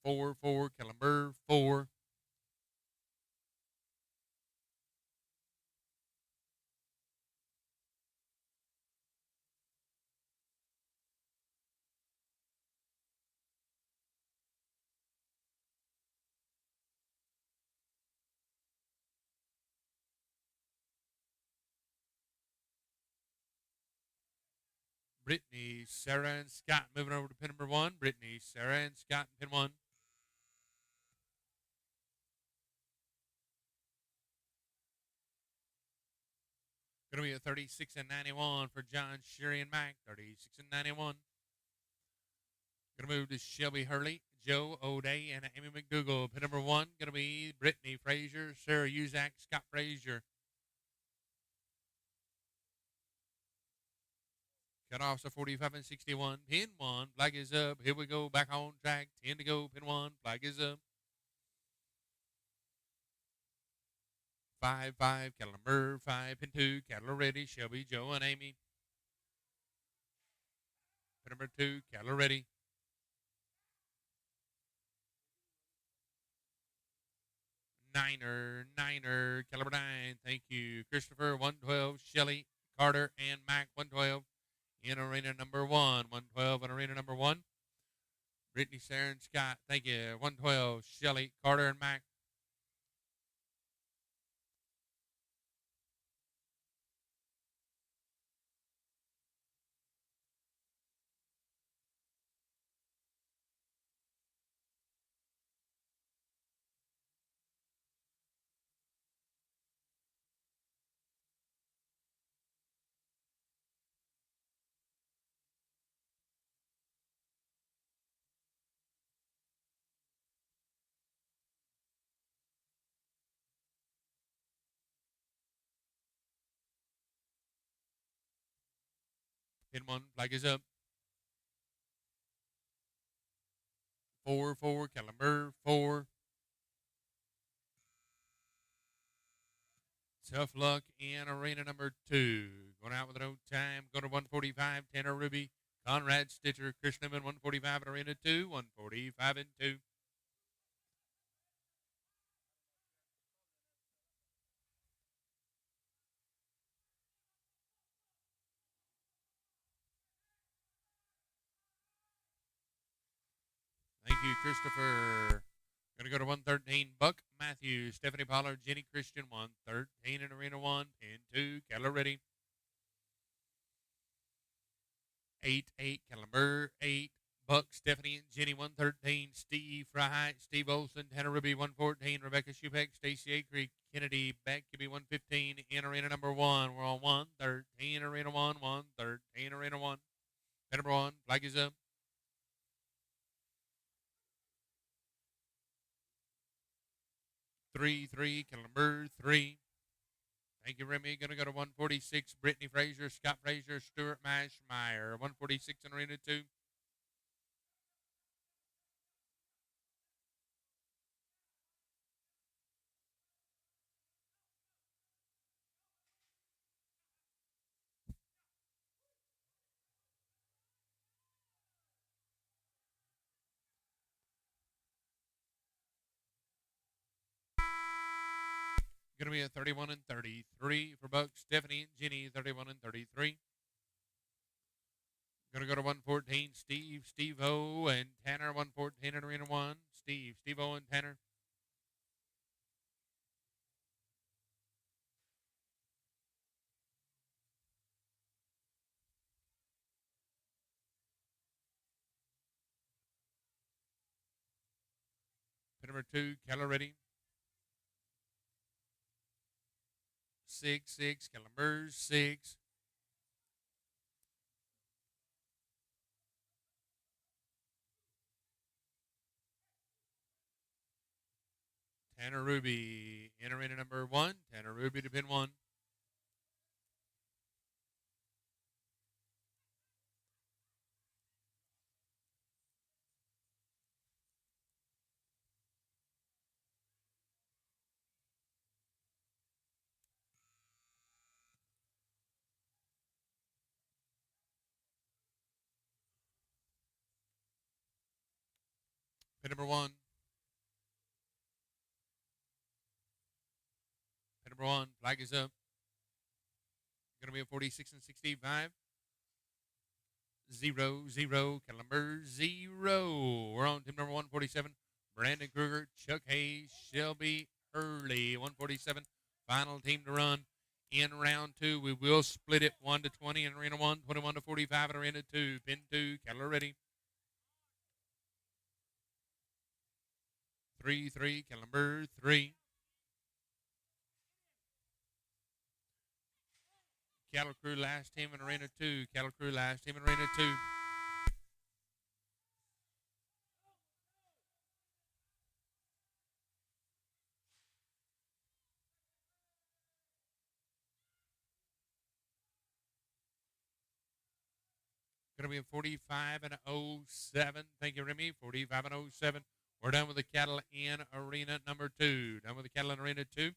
4, 4, Kellenberg, 4. Brittany, Sarah, and Scott moving over to pin number 1. Brittany, Sarah, and Scott in pin 1. Going to be a 36 and 91 for John, Sherry, and Mac. 36 and 91. Going to move to Shelby Hurley, Joe O'Day, and Amy McDougall. Pin number 1 going to be Brittany Frazier, Sarah Uzak, Scott Frazier. Cutoffs are 45 and 61. Pin 1, flag is up. Here we go, back on track. 10 to go, pin 1, flag is up. 5, 5, Kettler 5, pin 2, Kettler ready. Shelby, Joe, and Amy. Pin number 2, Kettler ready. Niner, Kettler 9. Thank you. Christopher, 112, Shelly, Carter, and Mac, 112. In arena number 1, 112 in arena number 1. Brittany, Sarah, and Scott, thank you. 112, Shelly, Carter, and Mac. Pin 1, flag is up. 4, 4, Kettler 4. Tough luck in arena number 2. Going out with an old time. Go to 145, Tanner Ruby, Conrad Stitcher, Chris Newman, 145 in arena 2, 145 and 2. Thank you, Christopher. Going to go to 113, Buck Matthews, Stephanie Pollard, Jenny Christian, 113 in arena 1, pin 2, Kettler ready. 8, 8, Kettler 8, Buck, Stephanie, and Jenny, 113, Steve Fry, Steve Olson, Tanner Ruby, 114, Rebecca Shubeck, Stacy Acre, Kennedy, Beck, could be 115 in arena number 1. We're on 113 arena 1, 113 arena 1. Pin number 1, flag is up. 3, 3, Kettler 3. Thank you, Remy. Going to go to 146, Brittany Frazier, Scott Frazier, Stuart Mashmeyer. 146 in arena 2. Going to be a 31 and 33 for Buck, Stephanie and Jenny, 31 and 33. Going to go to 114, Steve O, and Tanner, 114 in Arena 1. Steve O, and Tanner. Pin number 2, Keller ready. 6, Kellenberg, 6. Tanner Ruby, in arena number 1. Tanner Ruby to pin 1. Pin number 1. Pin number 1, flag is up. Going to be a 46 and 65. 0, Kellenberg, 0. We're on team number 147. Brandon Kruger, Chuck Hayes, Shelby Hurley, 147. Final team to run in round 2. We will split it 1 to 20 in arena 1, 21 to 45 in arena 2. Pin 2, Keller ready. 3, Kellenberg, 3. Cattle Crew last team in arena 2. Cattle Crew last team in arena 2. Going to be a 45 and 07. Thank you, Remy. 45 and 07. We're done with the cattle in arena number 2. Done with the cattle in arena 2.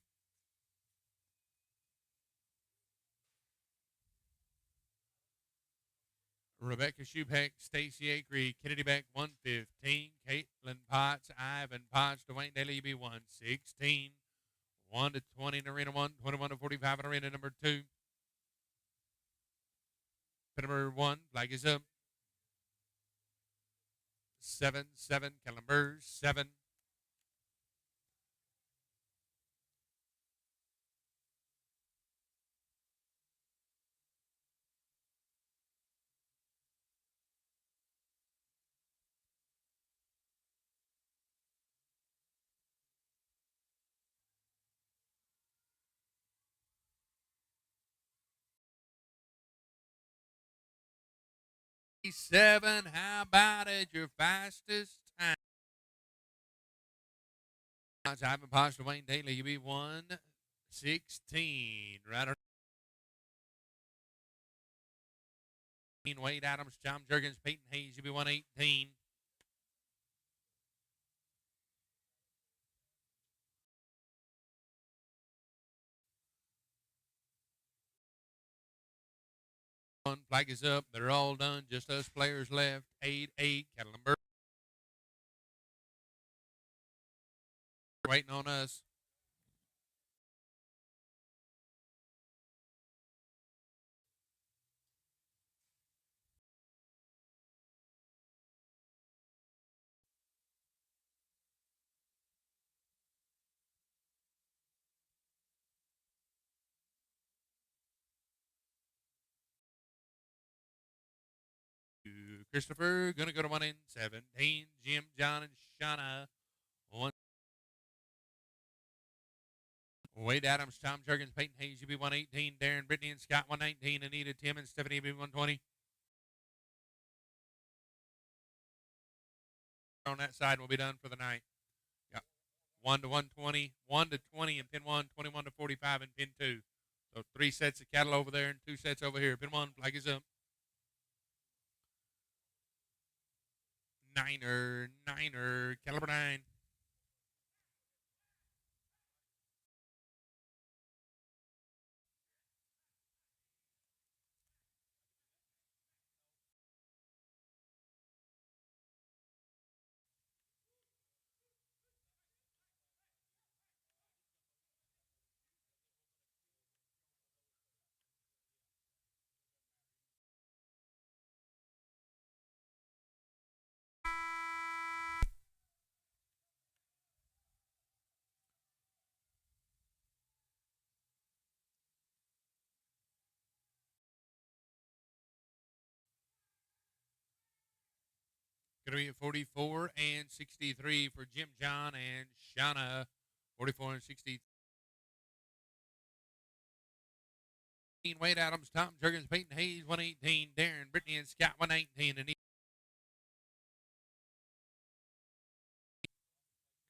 Rebecca Shubeck, Stacy Acree, Kennedy Beck, 115. Caitlin Potts, Ivan Potts, Dwayne Daly, UB 116. 1 to 20 in arena 1, 21 to 45 in arena number 2. Pin number 1, flag is up. 7, Kellenberg, 7. Seven. How about it? Your fastest time. Ivan Potts, Dwayne Daly, UB 116. Right around. Wade Adams, John Jurgens, Peyton Hayes, UB 118. Flag is up. They're all done. Just us players left. 8, Kellenberg. Waiting on us. Christopher, gonna go to 1 in 17. Jim, John, and Shauna. 1. Wade Adams, Tom Jurgens, Peyton Hayes, UB 118. Darren, Brittany, and Scott 119. Anita, Tim, and Stephanie, UB 120. On that side, we'll be done for the night. Yep. 1 to 120, 1 to 20 in pin 1, 21 to 45 in pin 2. So 3 sets of cattle over there and 2 sets over here. Pin 1, flag is up. Niner, caliber 9. Going to be at 44 and 63 for Jim John and Shauna. 44 and 63. Wade Adams, Tom Jurgens, Peyton Hayes, 118. Darren, Brittany, and Scott, 119. And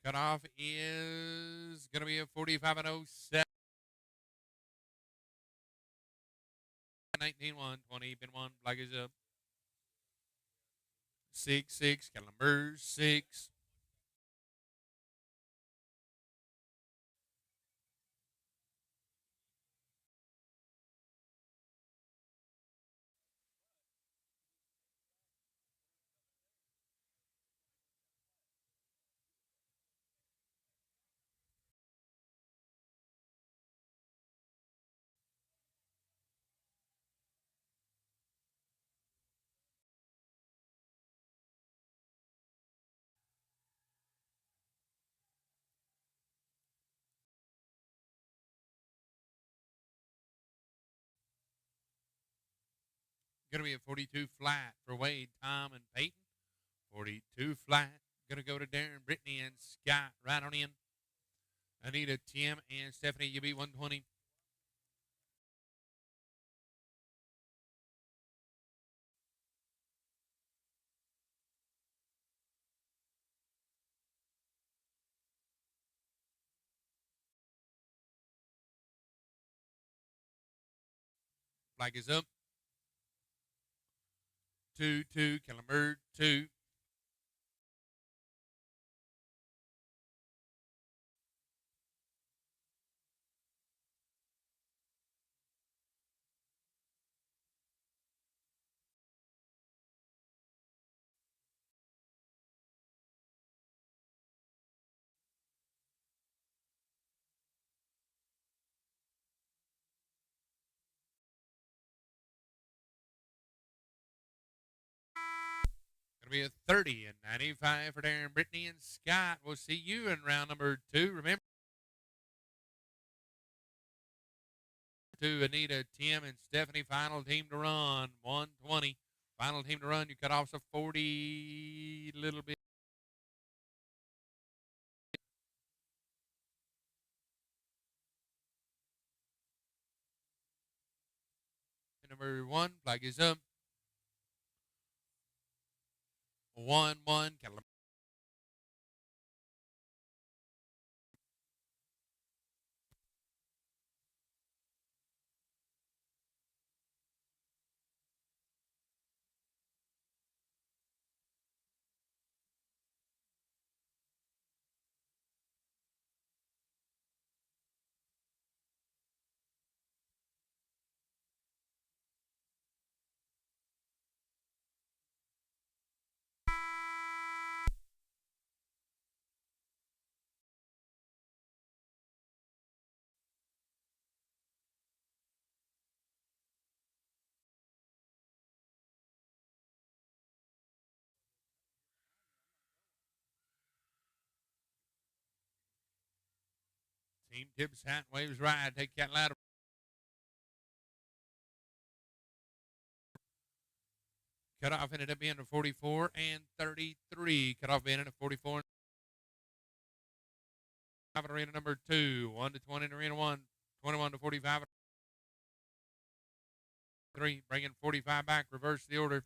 cutoff is going to be a 45 and 07. 19 1 20. Been one. Flag is up. 6 6. Calumber 6. Going to be a 42 flat for Wade, Tom, and Peyton. 42 flat. Going to go to Darren, Brittany, and Scott right on in. Anita, Tim, and Stephanie, you beat 120. Flag is up. 2 2. Calumber 2. Going to be a 30 and 95 for Darren, Brittany, and Scott. We'll see you in round number 2. Remember, to Anita, Tim, and Stephanie. Final team to run, 120. Final team to run. You cut off a 40 little bit. Number 1, flag is up. 1 1. Calumber. Team tips hat, waves right. Take that ladder. Cutoff ended up being a 44 and 33. Cutoff ended at 44. Arena number 2. 1 to 20 in arena 1. 21 to 45. 3. Bringing 45 back. Reverse the order.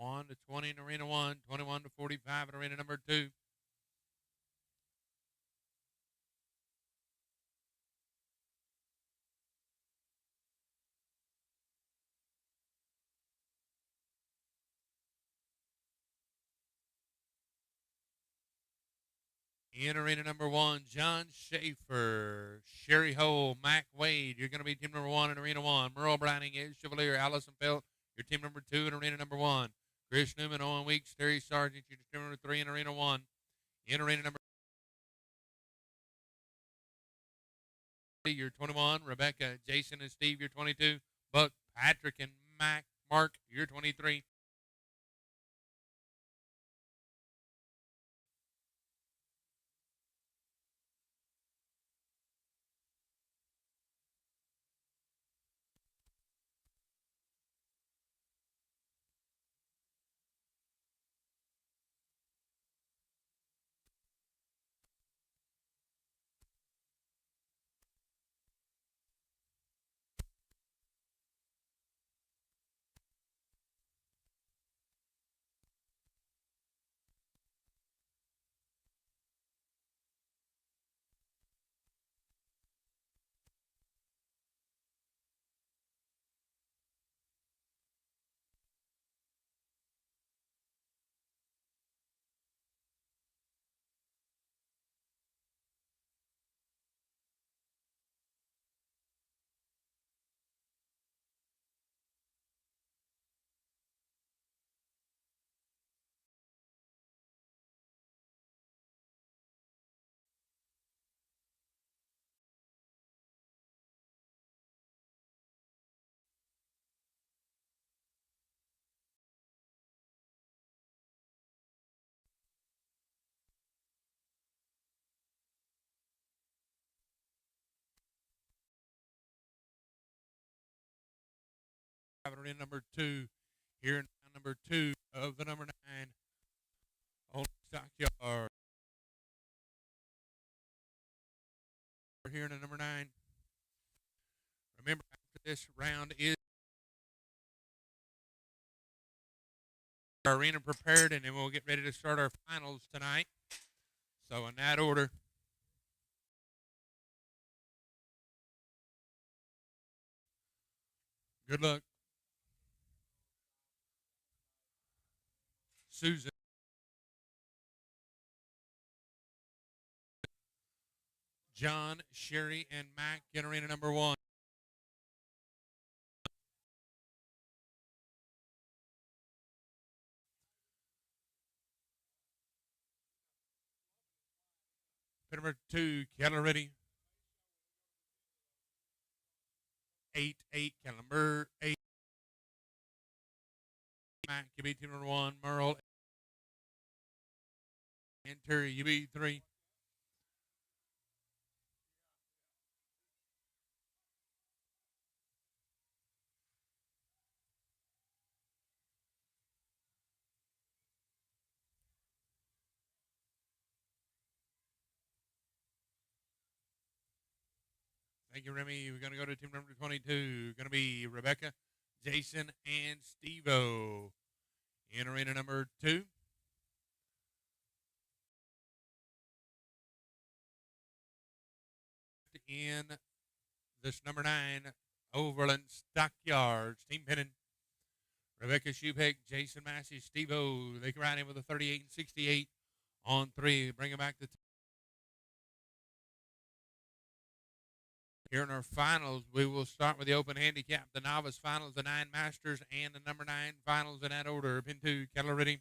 One to 20 in arena 1, 21 to 45 in arena number 2. In arena number 1, John Schaefer, Sherry Hole, Mac Wade. You're going to be team number 1 in arena 1. Merle Browning, Ed Chevalier, Allison Felt. Your team number 2 in arena number 1. Chris Newman, Owen Weeks, Terry Sargent. Your team number 3 in arena 1. In arena number you're 21. Rebecca, Jason, and Steve, you're 22. Buck, Patrick, and Mark, you're 23. In number 2, here in number 2 of the number 9 on Stockyard. Here in the number 9. Remember, after this round is our arena prepared, and then we'll get ready to start our finals tonight. So in that order, good luck. Susan, John, Sherry, and Mac in arena number 1. Number 2, Keller ready. 8-8, Number 8. Mac, you beat team number 1. Merle and Terry, you beat 3. Thank you, Remy. We're going to go to team number 22. Going to be Rebecca, Jason, and Steve-O. In arena number 2. In this number 9, Overland Stockyards. Team Pennon, Rebecca Shubeck, Jason Massey, Steve-O. They can ride in with a 38 and 68 on 3. Bring it back to here in our finals. We will start with the open handicap, the novice finals, the 9 masters, and the number 9 finals in that order. Pin 2, Kettler ready.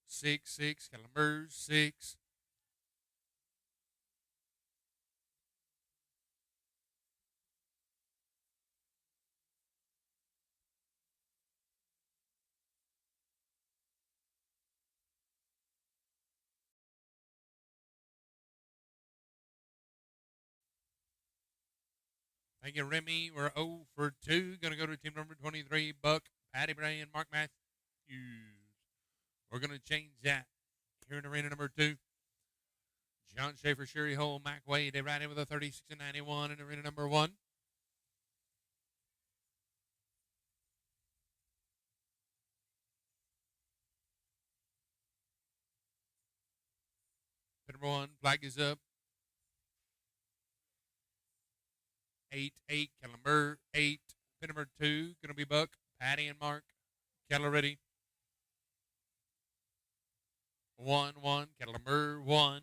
6-6, Kettler 6. Thank you, Remy. We're 0 for 2. Going to go to team number 23, Buck, Patty Bray, and Mark Matthews. We're going to change that here in arena number 2. John Schaefer, Sherry Hole, Mac Wade. They ride in with a 36 and 91 in arena number 1. Number 1, flag is up. 8-8, Keller 8. Pin number 2, going to be Buck, Patty, and Mark. Keller ready. 1-1, Keller 1.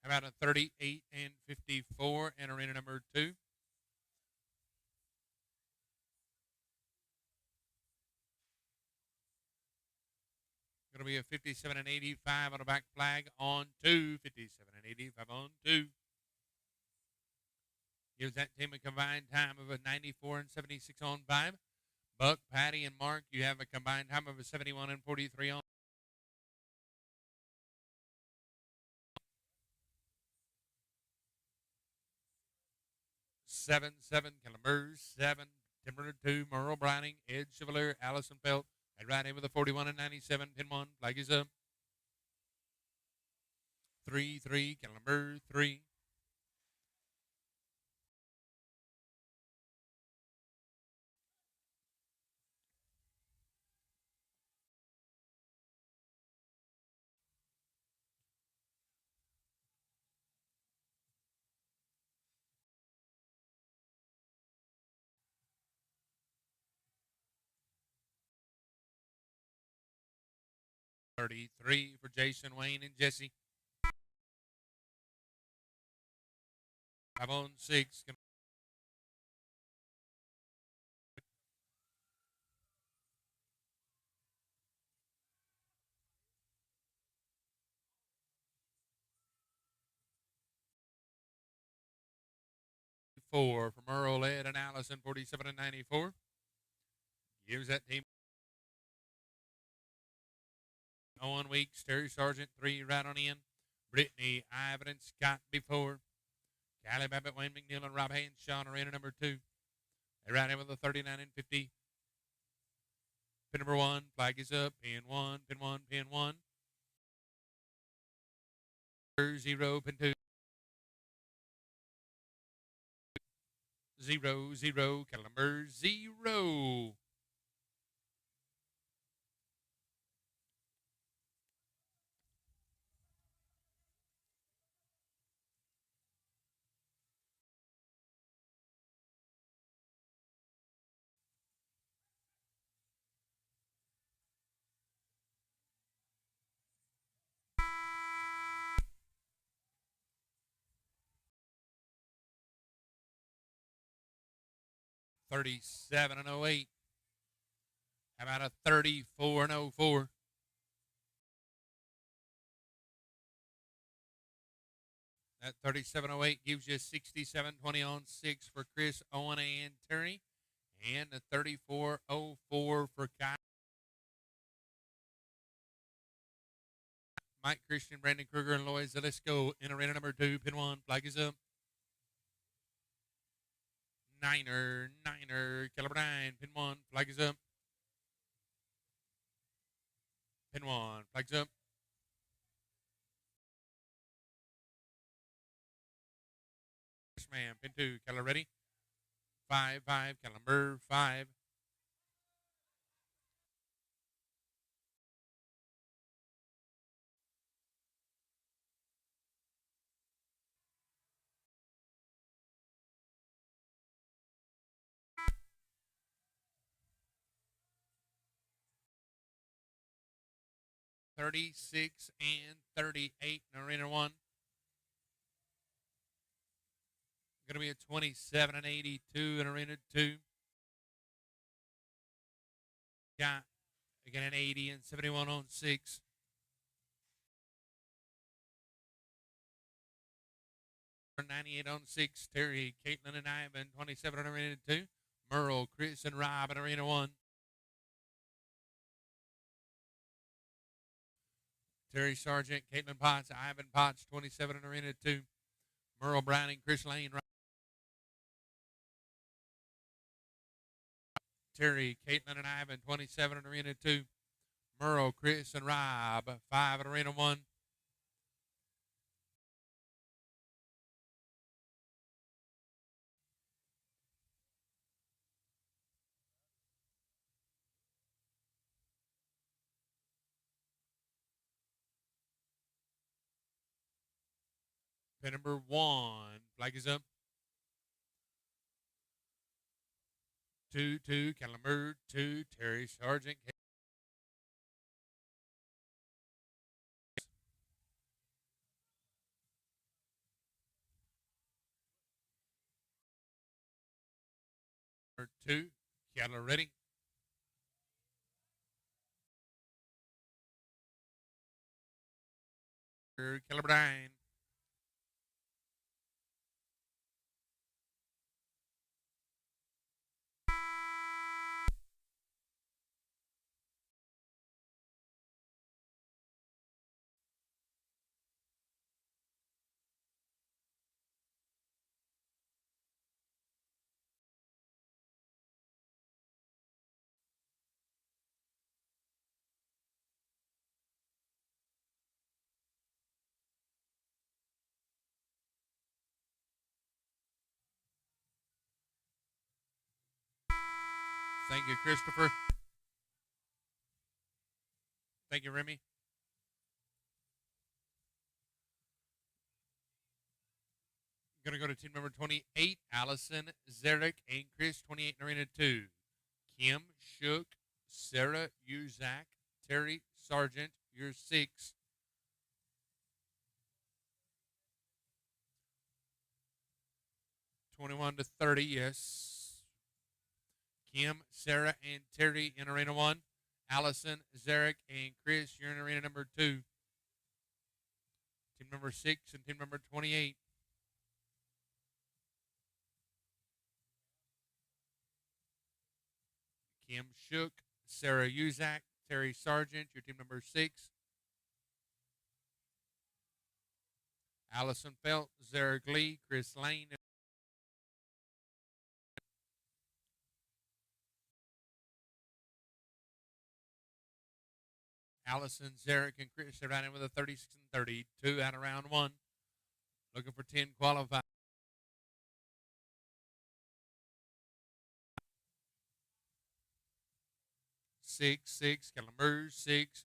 How about a 38 and 54 in arena number 2? Going to be a 57 and 85 on a back flag on 2. 57 and 85 on 2. Gives that team a combined time of a 94 and 76 on 5. Buck, Patty, and Mark, you have a combined time of a 71 and 43 on 7. Killamers 7. Timber 2. Merle Browning, Ed Chevalier, Allison Felt. I'd ride in with a 41 and 97. Pin 1. Flag is up. 3. Killamers 3. $33 for Jason, Wayne, and Jesse. 5 on 6. 4 from Earl, Ed, and Allison, 47 and 94. Gives that team Owen Weeks, Terry Sargent, 3 right on in. Brittany, Ivan, and Scott before. Callie Babbitt, Wayne McNeil, and Rob Haynes, Sean arena number 2. They ride in with a 39 and 50. Pin number 1, flag is up. Pin 1, pin 1, pin 1. 0, pin 2. 0, Calumber 0. $37 and 08. How about a 34 and 04? That 37.08 gives you 67.20 on 6 for Chris, Owen, and Terry. And the 34.04 for Kyle. Mike Christian, Brandon Kruger, and Lloyd Zelisko in arena number 2. Pin 1, flag is up. Niner, caliber 9, pin 1, flag is up. Pin 1, flag's up. Man, pin 2, caliber ready. 5, caliber 5. $36 and 38 in arena 1. Going to be a 27 and 82 in arena 2. Got again an 80 and 71 on 6. $98 on 6. Terry, Caitlin, and Ivan. 27 in arena 2. Merle, Chris, and Rob in arena 1. Terry Sargent, Caitlin Potts, Ivan Potts, 27 in arena 2. Merle Browning, Chris Lane. Terry, Caitlin, and Ivan, 27 in arena 2. Merle, Chris, and Rob, 5 in arena 1. Pin number 1, flag is up. 2, Calamur 2, Terry Sargent. Number 2, Keller ready. Keller Bryan. Thank you, Christopher. Thank you, Remy. Going to go to team number 28, Allison, Zarek, and Chris, 28 in Arena 2. Kim, Shook, Sarah, Uzak, Terry, Sargent, you're 6. (21-30), yes. Kim, Sarah, and Terry in Arena 1. Allison, Zarek, and Chris, you're in Arena number 2. Team number 6 and team number 28. Kim Shook, Sarah Uzak, Terry Sargent, your team number 6. Allison Felt, Zarek Lee, Chris Lane. Allison, Zarek, and Chris are right in with a 36 and 30. 2 out of round 1. Looking for 10 qualified. Six, Calamur, 6.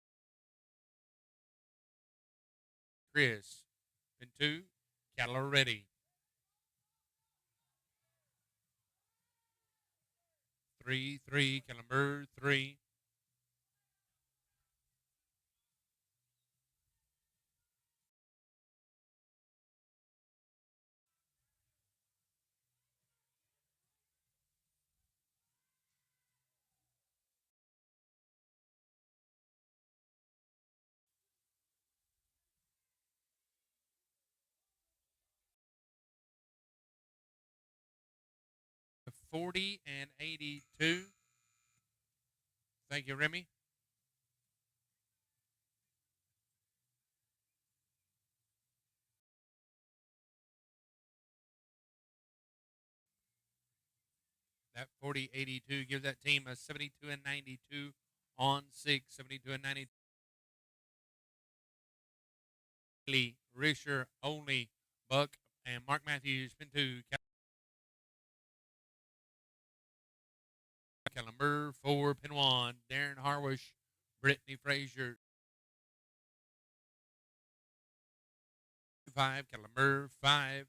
Chris. And 2, cattle are ready. 3, Calamur, 3. $40 and $82. Thank you, Remy. That 40-82 gives that team a 72 and 92 on 6. 72 and 92. Lee, Risher, Only, Buck, and Mark Matthews, pin 2. Calamur, 4, pin 1. Darren Harwish, Brittany Frazier, 5. Calamur, 5.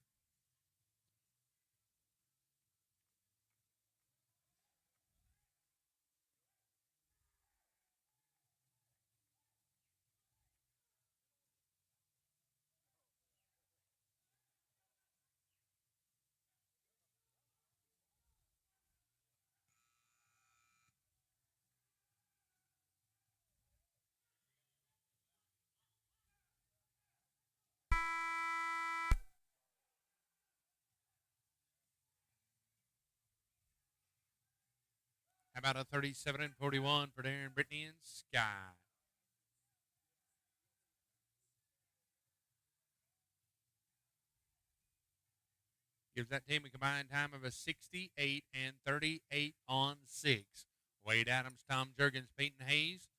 How about a 37 and 41 for Darren, Brittany, and Sky? Gives that team a combined time of a 68 and 38 on 6. Wade Adams, Tom Jurgens, Peyton Hayes,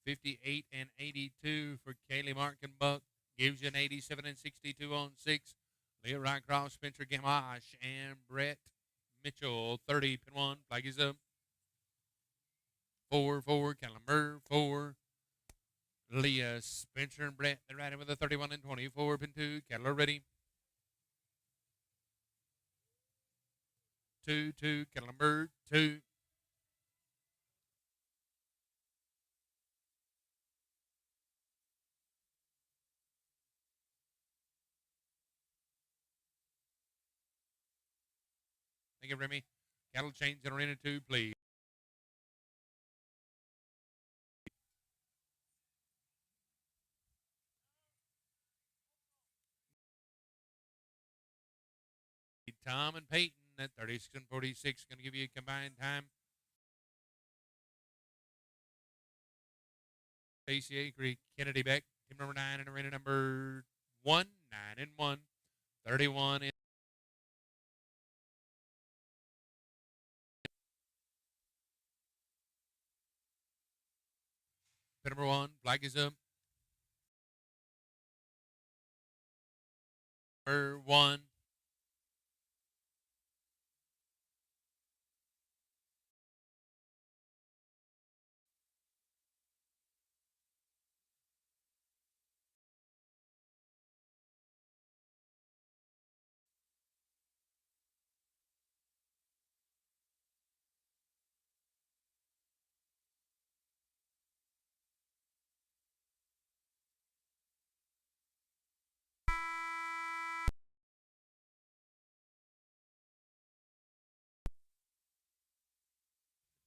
58 and 82 for Kaylee Markin Buck. Gives you an 87 and 62 on 6. Leah Rycroft, Spencer Gamache, and Brett Mitchell, 30 pin 1. Flag is up. 4, Calamur, 4. Leah, Spencer, and Brett, they're riding with a 31 and 24 pin 2. Cattle are ready. 2, Calamur, 2. Thank you, Remy. Cattle change in Arena 2, please. Tom and Peyton at 36 and 46. Going to give you a combined time. ACA Creek, Kennedy Beck, team number 9 in arena number 1, 9 and 1, 31 in. Pin number 1, flag is up. Number 1.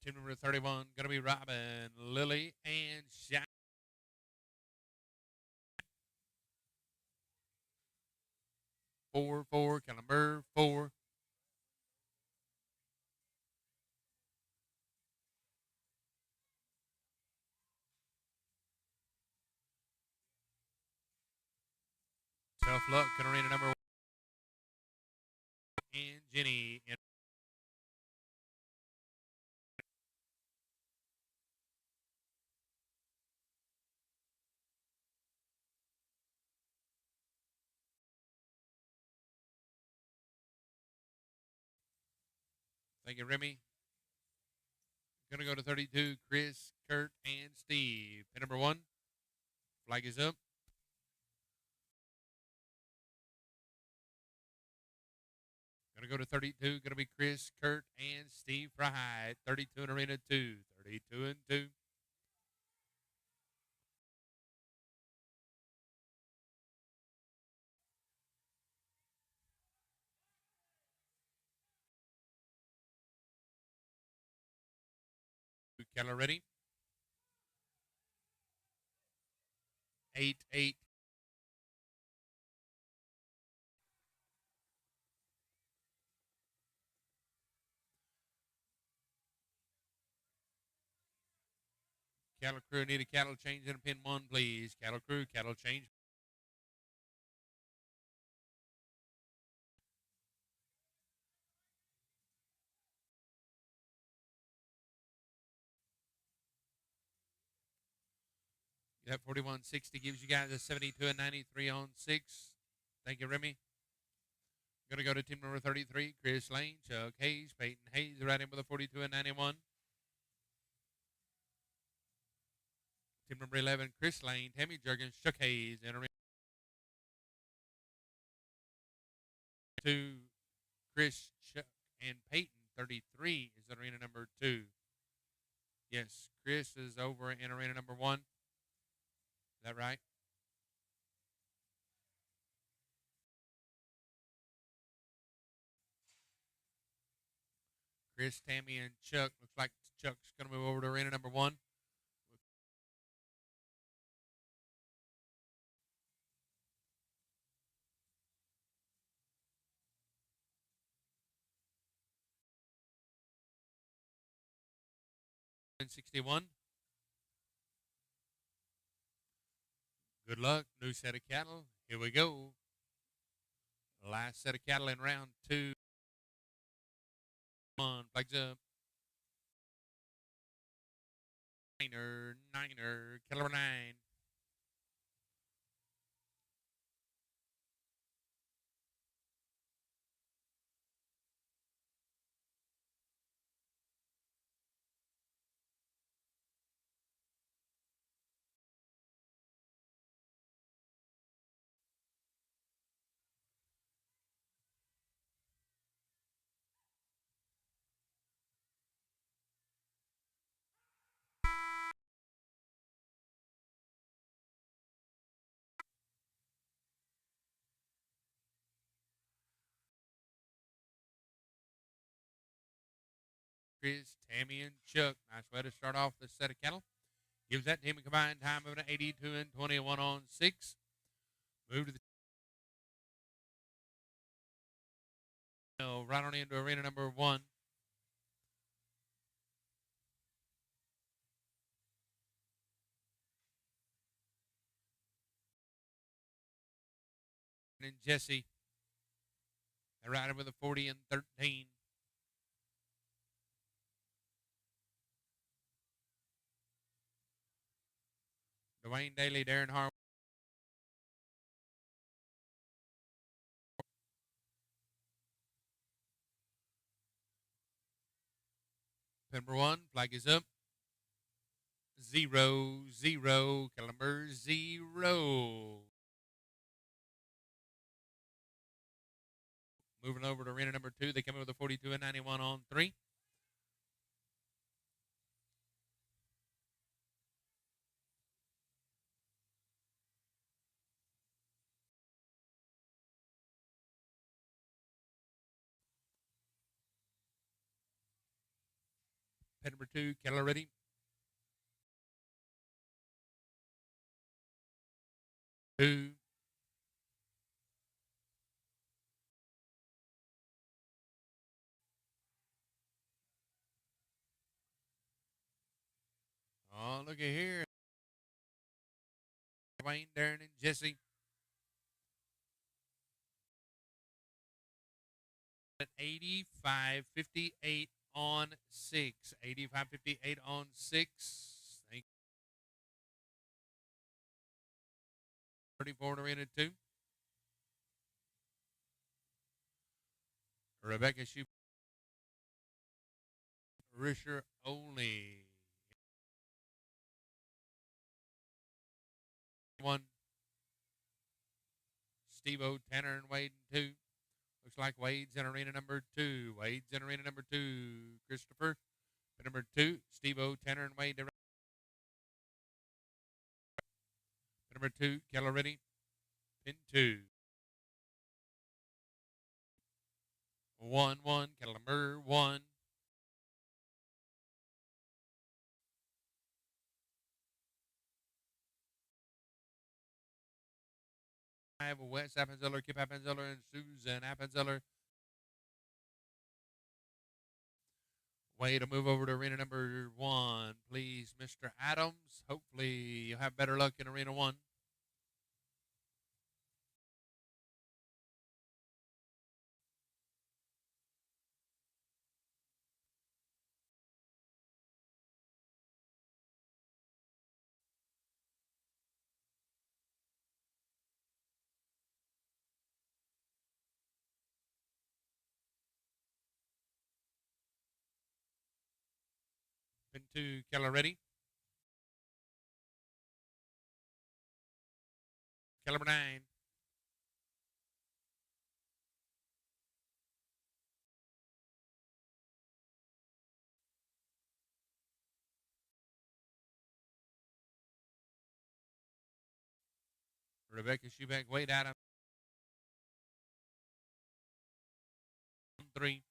Team number 31, going to be Robin, Lily, and Shaq. 4, number 4. Tough luck in arena number 1. And Jenny in. Thank you, Remy. Going to go to 32, Chris, Kurt, and Steve. Pin number 1, flag is up. Going to go to 32, going to be Chris, Kurt, and Steve Fry. 32 in arena 2, 32 and 2. Keller ready. 8. Cattle crew need a cattle change in pin 1, please. Cattle crew, cattle change. That 4160 gives you guys a 72 and 93 on 6. Thank you, Remy. Going to go to team number 33, Chris Lane, Chuck Hayes, Peyton Hayes, right in with a 42 and 91. Team number 11, Chris Lane, Tammy Jurgens, Chuck Hayes, entering. 2, Chris, Chuck, and Peyton, 33 is arena number 2. Yes, Chris is over in arena number 1. Is that right? Chris, Tammy, and Chuck. Looks like Chuck's going to move over to arena number 1. And 61. Good luck. New set of cattle. Here we go. Last set of cattle in round 2. Come on, flags up. Niner, Killer 9. Chris, Tammy, and Chuck. Nice way to start off this set of cattle. Gives that team a combined time of an 82 and 21 on 6. Move to the right on into arena number 1. And Jesse. They're riding with a 40 and 13. Dwayne Daly, Darren Harwood. Number 1, flag is up. 0-0, Caliber 0. Moving over to arena number 2, they come in with a 42 and 91 on 3. Pin number 2, Keller ready. 2. Oh, look at here. Wayne, Darren, and Jesse. At 85-58 on 6. 85-58 on 6. Thank you. 34 to arena 2. Rebecca Shoe. Risher only. 1. Steve-O, Tanner, and Wade in 2. Looks like Wade's in arena number 2. Wade's in arena number 2. Christopher, number 2. Steve-O, Tanner, and Wade. Number 2, Keller ready. Pin 2. 1-1, Keller number 1. I have Wes Appenzeller, Kip Appenzeller, and Susan Appenzeller. Way to move over to arena number 1, please, Mr. Adams. Hopefully you'll have better luck in arena 1. Pin 2, Keller ready. Keller number 9. Rebecca Schubeck, Wade Adams. 3.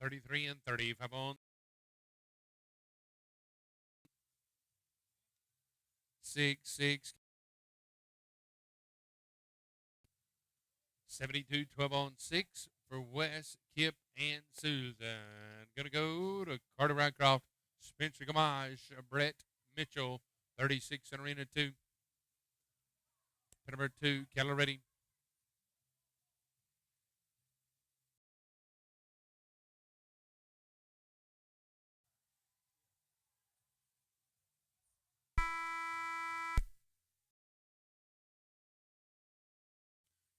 $33 and $35 on 6. 72-12 on 6 for Wes, Kip, and Susan. Gonna go to Carter Rycroft, Spencer Gamache, Brett Mitchell, 36 in arena 2. Number 2, Keller ready.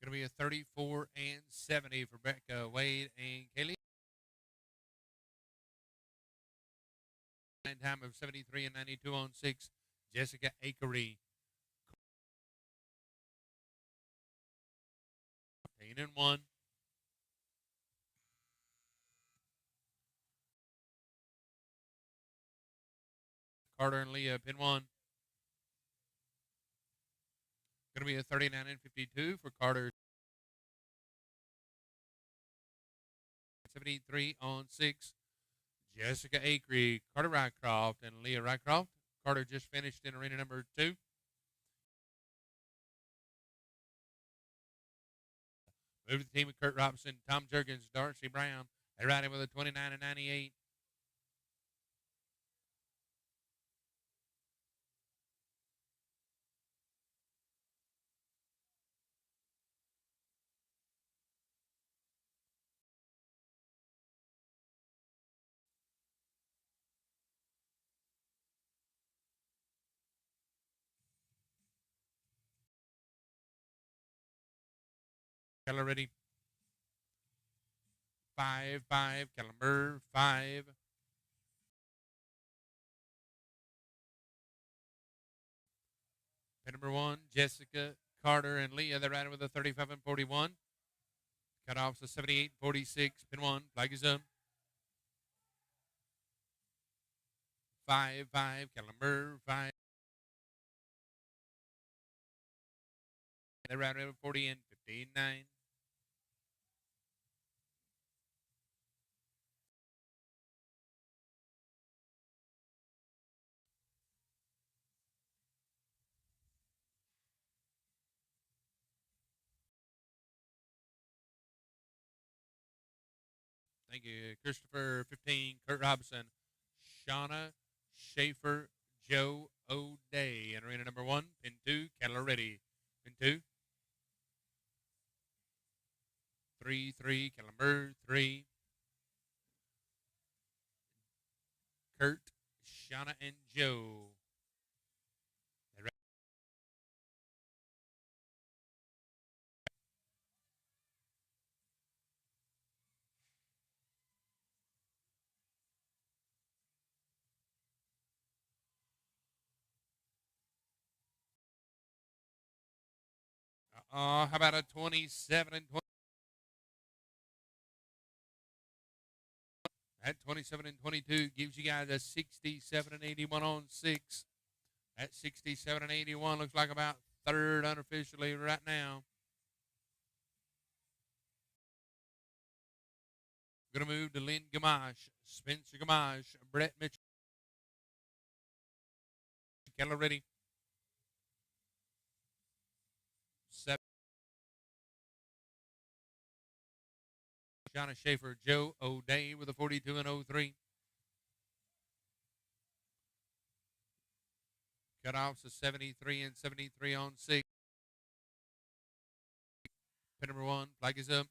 Going to be a 34 and 70 for Becca, Wade, and Kaylee. Time of 73 and 92 on 6. Jessica Akery. 10 and 1. Carter and Leah, pin 1. Going to be a 39 and 52 for Carter. 73 on 6. Jessica Acree, Carter Rycroft, and Leah Rycroft. Carter just finished in arena number 2. Move to the team of Kurt Robinson, Tom Jergens, Darcy Brown. They ride in with a 29 and 98. Keller ready. 5-5. Kellenberg 5. Pin number 1, Jessica, Carter, and Leah. They're riding with a 35 and 41. Cutoffs a 78 and 46. Pin 1. Flag is up. 5-5. Kellenberg 5. They're riding with 40 and 59. Thank you. Christopher 15, Kurt Robinson, Shauna Schaefer, Joe O'Day. And arena number 1, pin 2, Kettler ready. Pin 2. 3-3, Kellenberg 3. Kurt, Shauna, and Joe. How about a 27 and 20? That 27 and 22 gives you guys a 67 and 81 on 6. That 67 and 81 looks like about third unofficially right now. Going to move to Lynn Gamache, Spencer Gamache, Brett Mitchell. Keller ready. 7. Shauna Schaefer, Joe O'Day with a 42 and 03. Cutoffs of 73 and 73 on 6. Pin number 1, flag is up.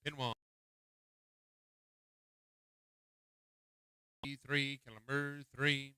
Pin 1. 3, Kellenberg 3.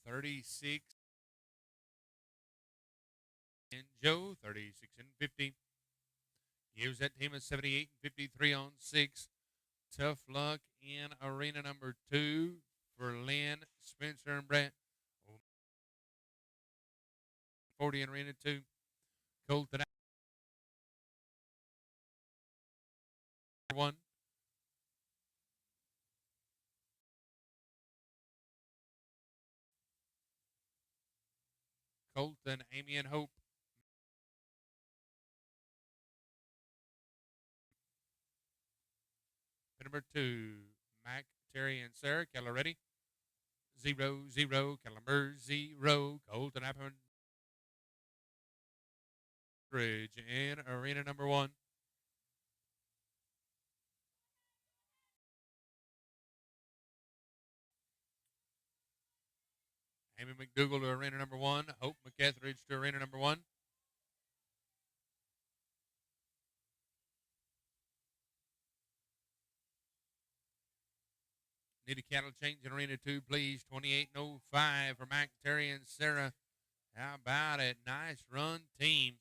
$36 and Joe 36 and 50. Gives that team a 78 and 53 on 6. Tough luck in arena number 2 for Lynn, Spencer, and Brett. 40 in arena 2. Colton 1. Colton, Amy, and Hope. Number 2, Mac, Terry, and Sarah. Keller ready. 0-0. Kellenberg 0. Colton Appleman Bridge in arena number 1. Amy McDougall to arena number 1. Hope McEtheridge to arena number 1. Need a cattle change in Arena 2, please. 28.05 for Mac, Terry, and Sarah. How about it? Nice run, team.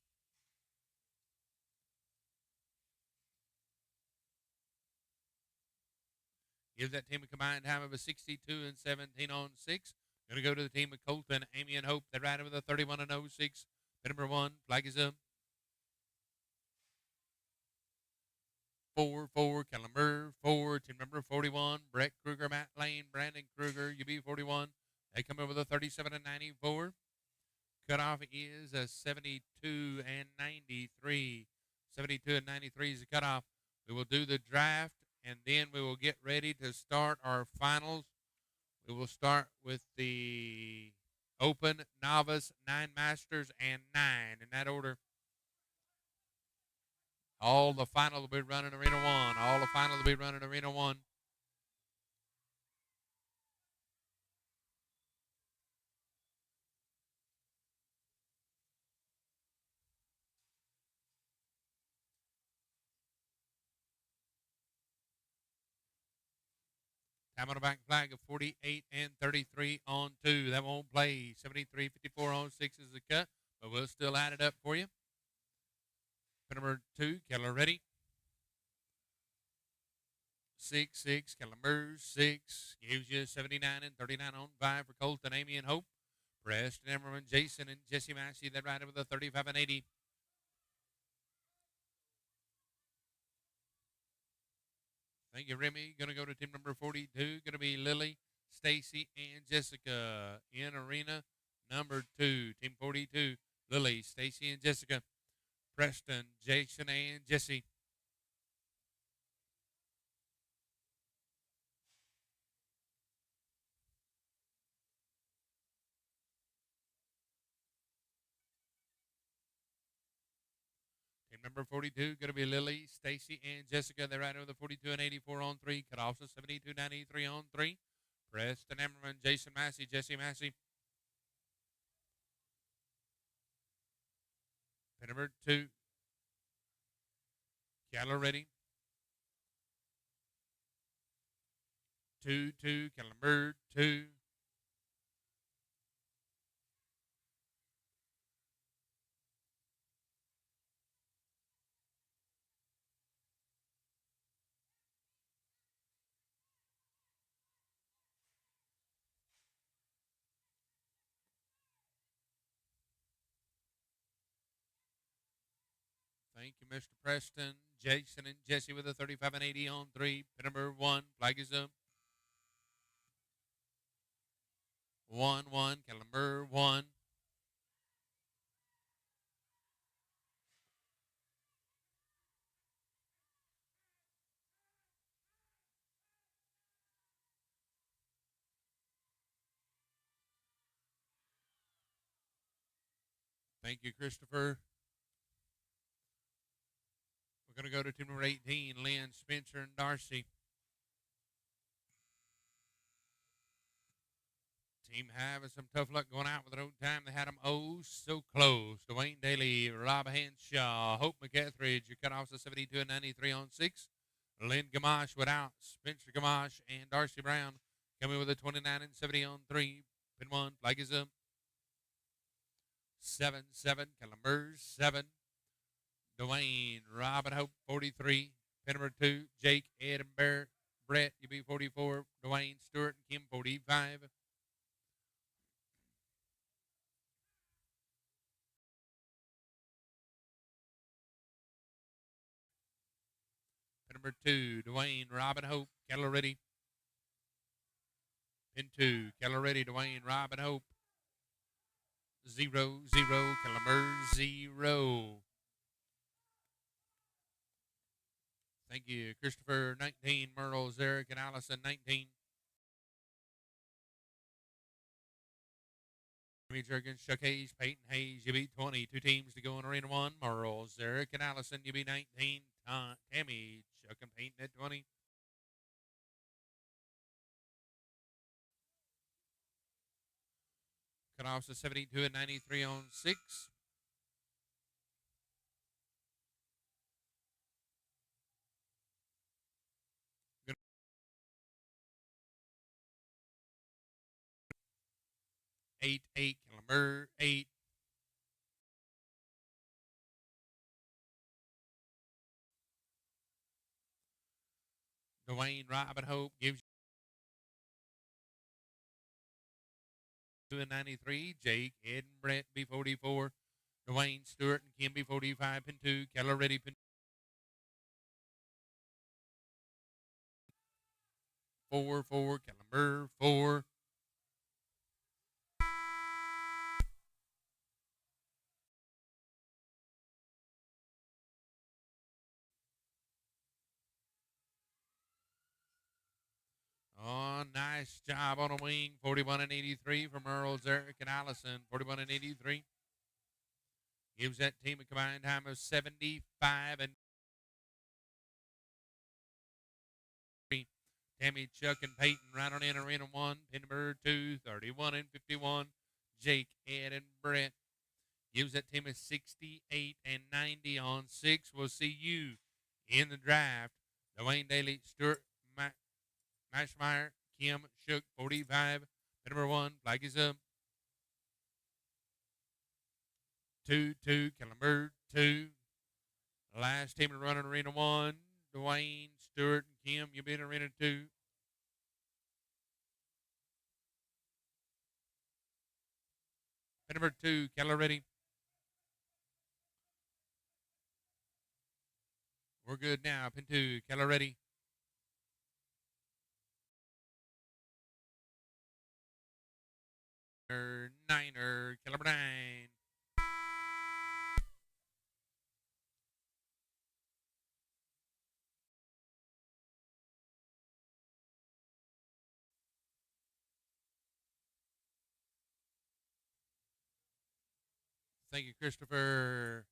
Give that team a combined time of a 62 and 17 on 6. Going to go to the team of Colton, Amy, and Hope. They're riding with a 31 and 06. Number 1, flag is up. 4, Caliber, 4, team number 41, Brett Kruger, Matt Lane, Brandon Kruger, UB41. They come in with a 37 and 94. Cutoff is a 72 and 93. 72 and 93 is the cutoff. We will do the draft, and then we will get ready to start our finals. We will start with the Open, Novice, 9 Masters, and 9 in that order. All the finals will be running Arena 1. All the finals will be running Arena 1. Time on the back flag of 48 and 33 on 2. That won't play. 73.54 on 6 is the cut, but we'll still add it up for you. Number 2, Keller ready. 6, Keller 6. Gives you 79 and 39 on 5 for Colton, Amy, and Hope. Preston Emmerman, Jason, and Jesse Massey. That rider with a 35 and 80. Thank you, Remy. Going to go to team number 42. Going to be Lily, Stacy, and Jessica in arena number 2. Team 42, Lily, Stacy, and Jessica. Preston, Jason, and Jesse. Team number 42, going to be Lily, Stacy, and Jessica. They're right over the 42 and 84 on 3. Cut off to 72.93 on 3. Preston Emmerman, Jason Massey, Jesse Massey. Pin number 2, Keller ready. 2, Keller 2. Thank you, Mr. Preston. Jason and Jesse with a 35 and 80 on 3. Pin number 1, flag is up. 1, Keller 1. Thank you, Christopher. We're going to go to team number 18, Lynn, Spencer, and Darcy. Team having some tough luck going out with their own time. They had them oh so close. Dwayne Daly, Rob Henshaw, Hope McEtheridge. Your cutoffs of 72 and 93 on 6. Lynn Gamache without. Spencer Gamache and Darcy Brown coming with a 29 and 70 on 3. Pin 1, flag is up. 7, Keller 7. Dwayne, Robin Hope, 43. Pin number 2, Jake, Ed, and Barrett. Brett, you be 44. Dwayne, Stewart, and Kim, 45. Pin number 2, Dwayne, Robin Hope, Keller ready. Pin 2, Keller ready, Dwayne, Robin Hope. 0, Keller 0. Thank you, Christopher, 19, Merle, Zarek, and Allison, 19. Jimmy Jergens, Chuck Hayes, Peyton Hayes, you beat 20. 2 teams to go in Arena 1. Merle, Zarek, and Allison, you beat 19. Tammy, Chuck, and Peyton at 20. Cutoffs of 72 and 93 on 6. 8-8, number 8. Dwayne Robin Hope gives you a 93. Jake, Ed, and Brett, B44. Dwayne Stewart and Kim, B45, pin 2. Keller ready, pin 4-4, number 4. Oh, nice job on a wing. 41 and 83 from Earl, Zarek, and Allison. 41 and 83. Gives that team a combined time of 75 and Tammy, Chuck, and Peyton right on in Arena 1. Pin number 2, 31 and 51. Jake, Ed, and Brett. Gives that team a 68 and 90 on 6. We'll see you in the draft. Dwayne Daly, Stuart Mashmeyer, Kim Shook, 45. Pin number 1, flag is up. 2-2, number 2. Last team to run in Arena 1. Dwayne, Stewart, and Kim, you'll be in Arena 2. Pin number 2, Keller ready. We're good now. Pin 2, Keller ready. Niner, Keller 9. Thank you, Christopher.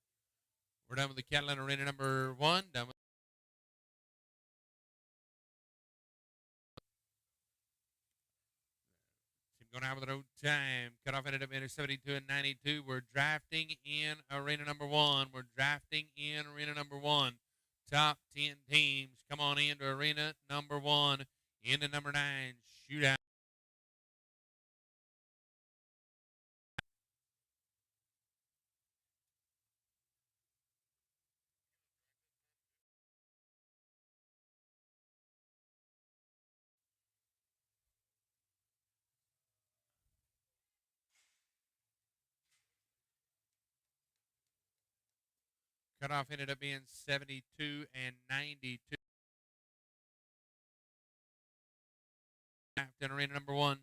We're done with the Catlin Arena number 1. Done with team going out with an old time. Cutoff ended up in 72 and 92. We're drafting in Arena number 1. We're drafting in Arena number 1. Top 10 teams. Come on into Arena number 1. Into number 9. Shootout. Cutoff ended up being 72 and 92. In Arena number 1.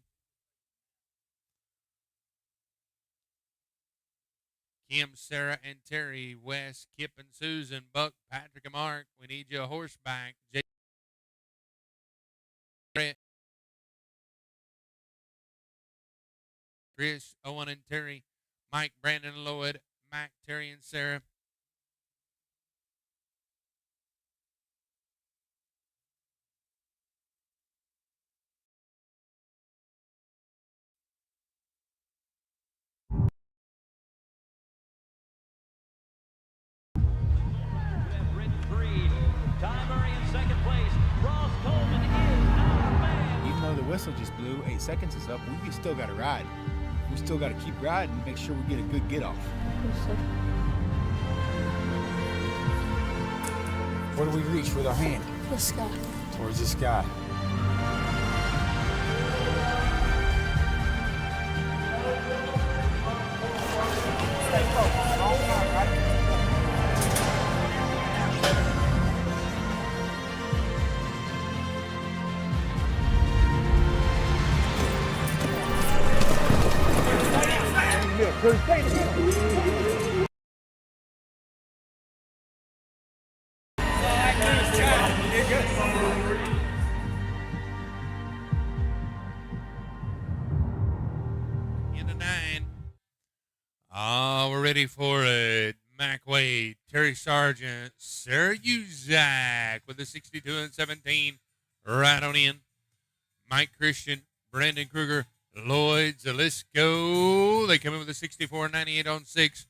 Kim, Sarah, and Terry, Wes, Kip, and Susan, Buck, Patrick, and Mark. We need you a horseback. Jay, Chris, Owen, and Terry, Mike, Brandon, and Lloyd, Mac, Terry, and Sarah. Even though the whistle just blew, 8 seconds is up, we still got to ride. We still got to keep riding and make sure we get a good get off. Where do we reach with our hand? The sky. Towards the sky. Stay focused. All time, right? Into 9. Oh, we're ready for it. Mac Wade, Terry Sargent, Sarah Uzak with the 62 and 17. Right on in. Mike Christian, Brandon Kruger, Lloyd Zalisco. They come in with a 64 and 98 on 6.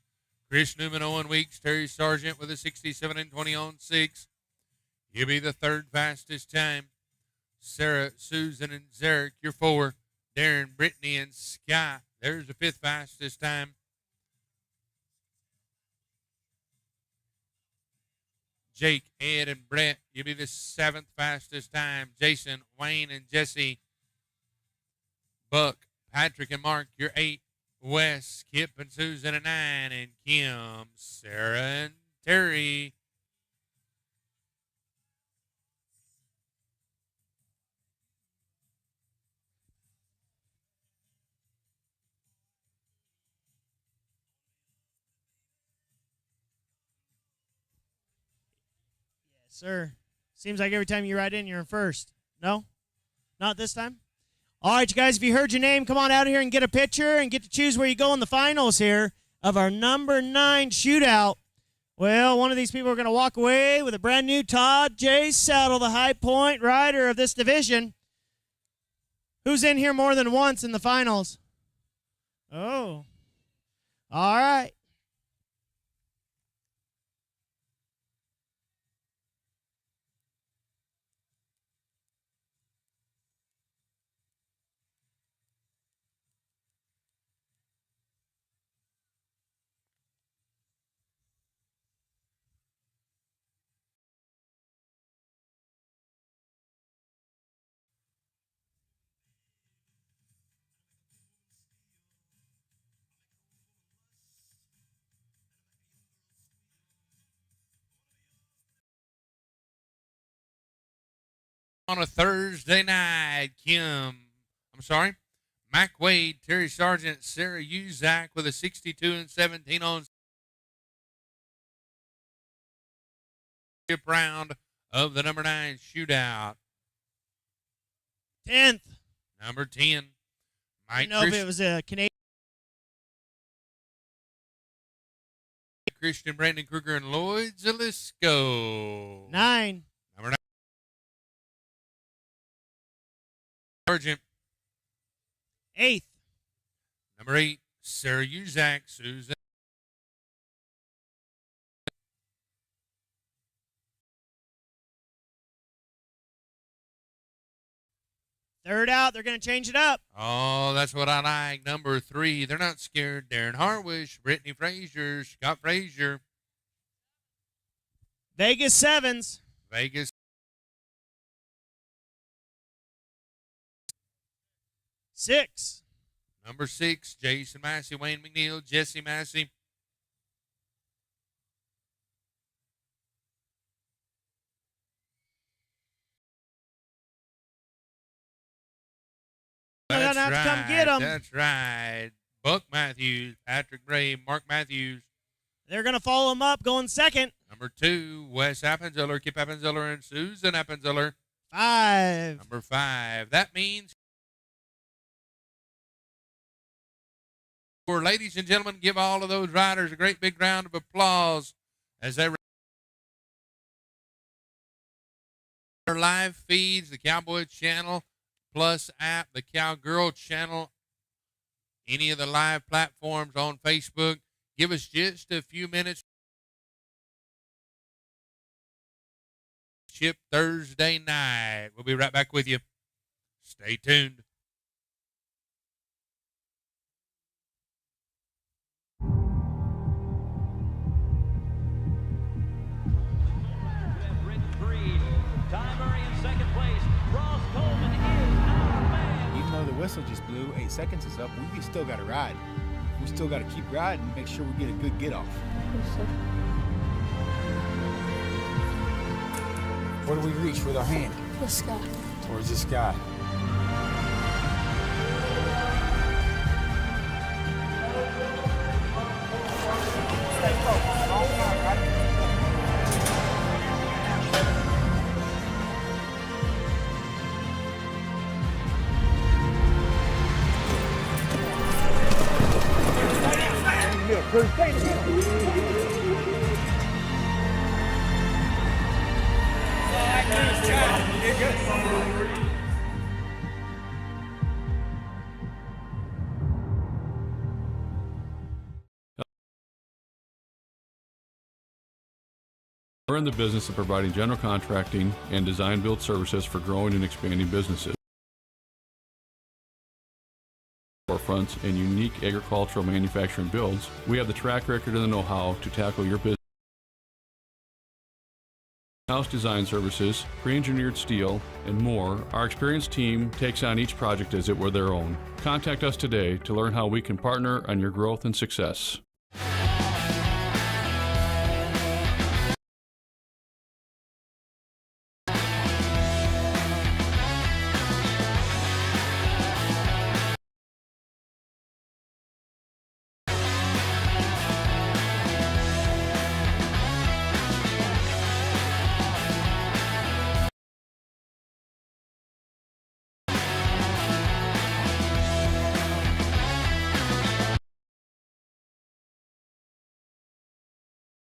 Chris Newman, Owen Weeks, Terry Sargent with a 67 and 20 on 6. You'll be the third fastest time. Sarah, Susan, and Zarek, you're 4. Darren, Brittany, and Scott, There's the fifth fastest time. Jake, Ed, and Brett, you'll be the seventh fastest time. Jason, Wayne, and Jesse. Buck, Patrick, and Mark, you're 8. Wes, Kip, and Susan at 9. And Kim, Sarah, and Terry. Sir, seems like every time you ride in, you're in first. No? Not this time? All right, you guys, if you heard your name, come on out here and get a picture and get to choose where you go in the finals here of our number 9 shootout. Well, one of these people are going to walk away with a brand new Todd J. Saddle, the high point rider of this division. Who's in here more than once in the finals? Oh. All right. On a Thursday night, Mac Wade, Terry Sargent, Sarah Uzak with a 62 and 17 on round of the number 9 shootout. 10th. Number 10, I know if it was a Canadian. Christian, Brandon Kruger, and Lloyd Zalisco. 9. Number 9. Sargent. 8th. Number 8, Sarah Uzak, Susan. Third out, they're going to change it up. Oh, that's what I like. Number 3, they're not scared. Darren Harwish, Brittany Frazier, Scott Frazier. Vegas 7s. Vegas. 6. Number 6, Jason Massey, Wayne McNeil, Jesse Massey. They're going to have to come get them. That's right. Buck Matthews, Patrick Bray, Mark Matthews. They're going to follow him up, going second. Number 2, Wes Appenzeller, Kip Appenzeller, and Susan Appenzeller. 5. Number 5. That means, ladies and gentlemen, give all of those riders a great big round of applause as they their live feeds, the Cowboy Channel Plus app, the Cowgirl Channel, any of the live platforms on Facebook. Give us just a few minutes. Chip Thursday night. We'll be right back with you. Stay tuned. Even though the whistle just blew, 8 seconds is up, we still got to ride. We still got to keep riding and make sure we get a good get off. Where do we reach with our hand? The sky. Towards the sky. Stay focused. All time, right? We're in the business of providing general contracting and design build services for growing and expanding businesses. For storefronts and unique agricultural manufacturing builds, we have the track record and the know-how to tackle your business. House design services, pre-engineered steel, and more, our experienced team takes on each project as it were their own. Contact us today to learn how we can partner on your growth and success.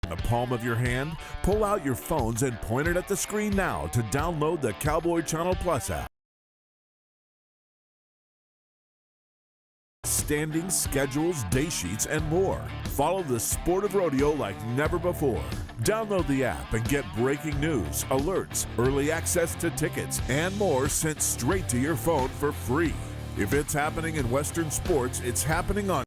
The palm of your hand, pull out your phones and point it at the screen now to download the Cowboy Channel Plus app. Standings, schedules, day sheets, and more. Follow the sport of rodeo like never before. Download the app and get breaking news, alerts, early access to tickets, and more sent straight to your phone for free. If it's happening in Western sports, it's happening on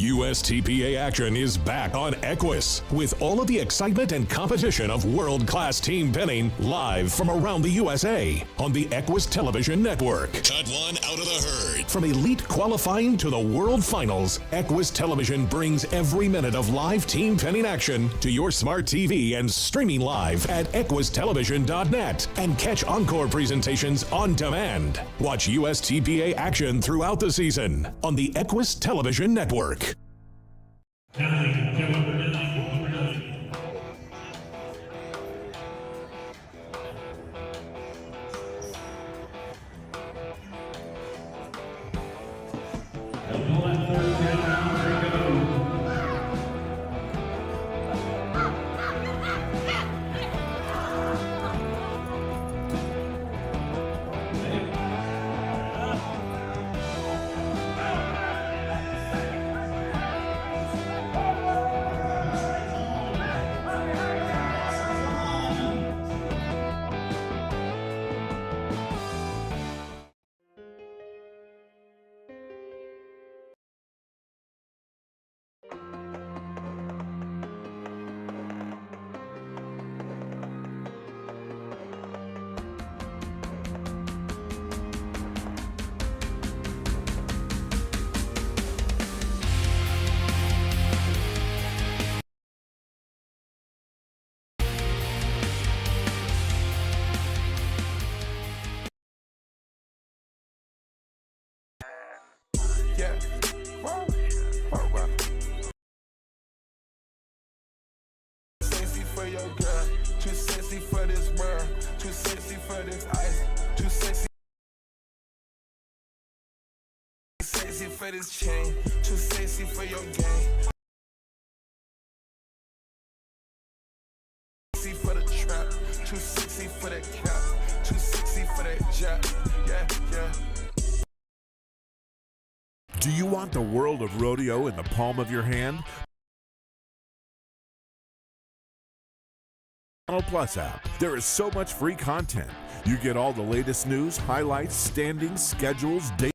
USTPA action is back on Equus with all of the excitement and competition of world-class team penning live from around the USA on the Equus Television Network. Cut one out of the herd. From elite qualifying to the World Finals, Equus Television brings every minute of live team penning action to your smart TV and streaming live at equustelevision.net and catch encore presentations on demand. Watch USTPA action throughout the season on the Equus Television Network. Sexy for your girl, too sexy for this world, too sexy for this ice, too sexy. Sexy for this chain, too sexy for your game. Sexy for the trap, too sexy for that cap, too sexy for that jack. Yeah, yeah. Do you want the world of rodeo in the palm of your hand? Channel Plus app. There is so much free content. You get all the latest news, highlights, standings, schedules, dates.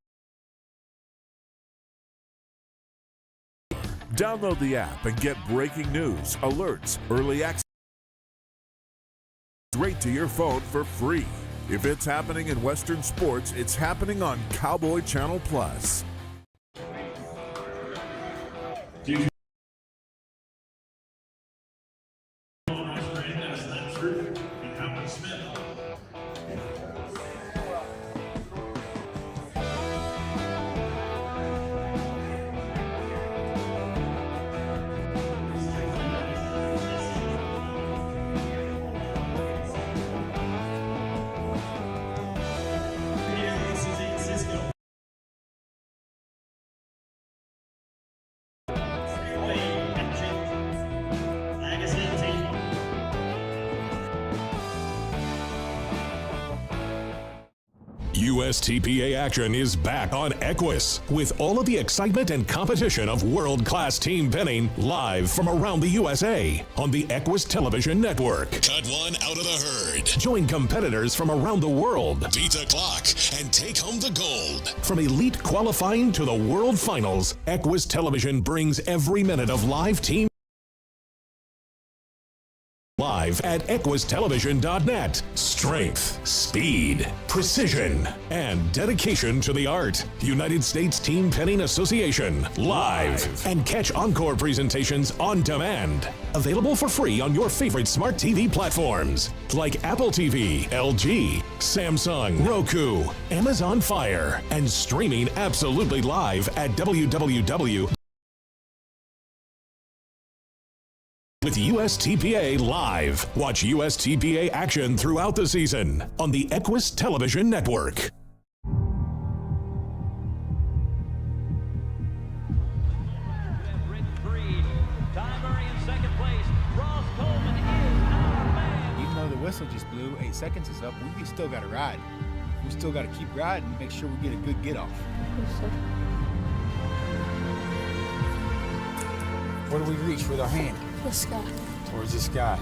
Download the app and get breaking news, alerts, early access straight to your phone for free. If it's happening in Western sports, it's happening on Cowboy Channel Plus. USTPA action is back on Equus with all of the excitement and competition of world-class team pinning live from around the USA on the Equus Television Network. Cut one out of the herd. Join competitors from around the world. Beat the clock and take home the gold. From elite qualifying to the World Finals, Equus Television brings every minute of live team live at equustelevision.net. Strength, speed, precision, and dedication to the art. United States Team Penning Association, live. And catch encore presentations on demand. Available for free on your favorite smart TV platforms like Apple TV, LG, Samsung, Roku, Amazon Fire, and streaming absolutely live at www. With USTPA Live. Watch USTPA action throughout the season on the Equus Television Network. Even though the whistle just blew, 8 seconds is up, we still got to ride. We still got to keep riding and make sure we get a good get off. Where do we reach with our hand? The sky. Towards the sky.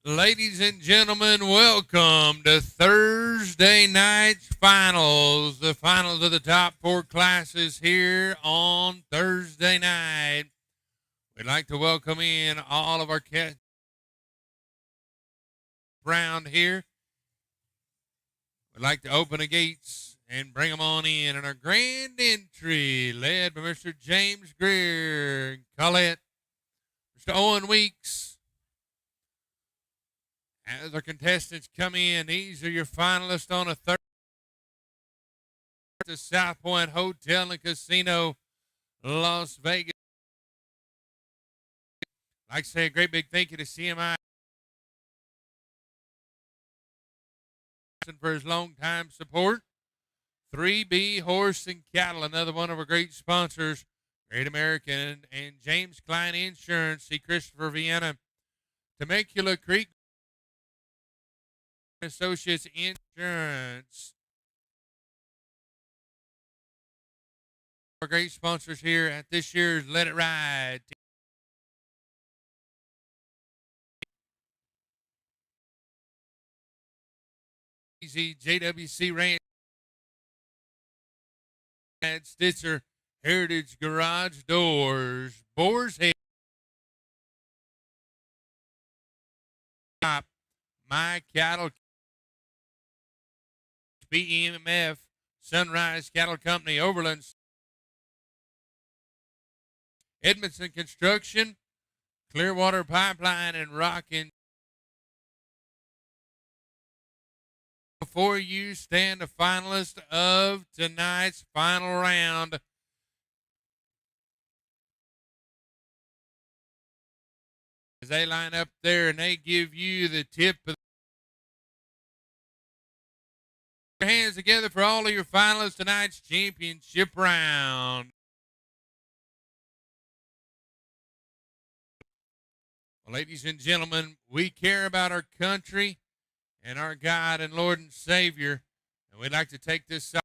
Ladies and gentlemen, welcome to Thursday night's finals. The finals of the top four classes here on Thursday night. We'd like to welcome in all of our cats around here. We'd like to open the gates and bring them on in. And our grand entry, led by Mr. James Greer and Colette, Mr. Owen Weeks. As our contestants come in, these are your finalists on a third at the South Point Hotel and Casino, Las Vegas. I'd like to say a great big thank you to CMI for his long-time support. 3B Horse and Cattle, another one of our great sponsors, Great American, and James Klein Insurance, see Christopher Vienna, Temecula Creek Associates Insurance. Our great sponsors here at this year's Let It Ride. Easy JWC Ranch, Stitzer, Heritage Garage Doors, Boar's Head, My Cattle, BEMF, Sunrise Cattle Company, Overland, Edmondson Construction, Clearwater Pipeline, and Rockin'. Before you stand the finalist of tonight's final round. As they line up there and they give you the tip of your hands together for all of your finalists tonight's championship round. Well, ladies and gentlemen, we care about our country and our God and Lord and Savior, and we'd like to take this side,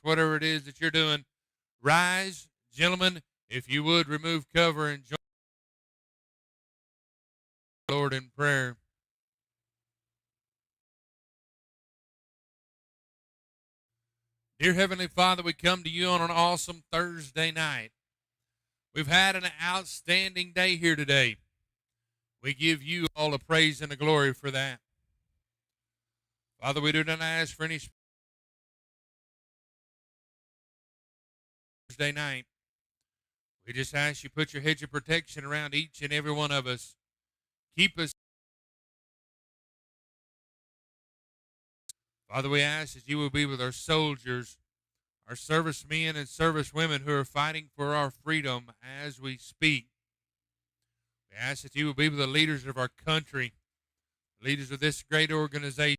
whatever it is that you're doing. Rise, gentlemen, if you would remove cover and join the Lord in prayer. Dear Heavenly Father, we come to you on an awesome Thursday night. We've had an outstanding day here today. We give you all the praise and the glory for that. Father, we do not ask for any Thursday night. We just ask you put your hedge of protection around each and every one of us. Keep us. Father, we ask that you will be with our soldiers, our servicemen and servicewomen who are fighting for our freedom as we speak. We ask that you will be with the leaders of our country, leaders of this great organization,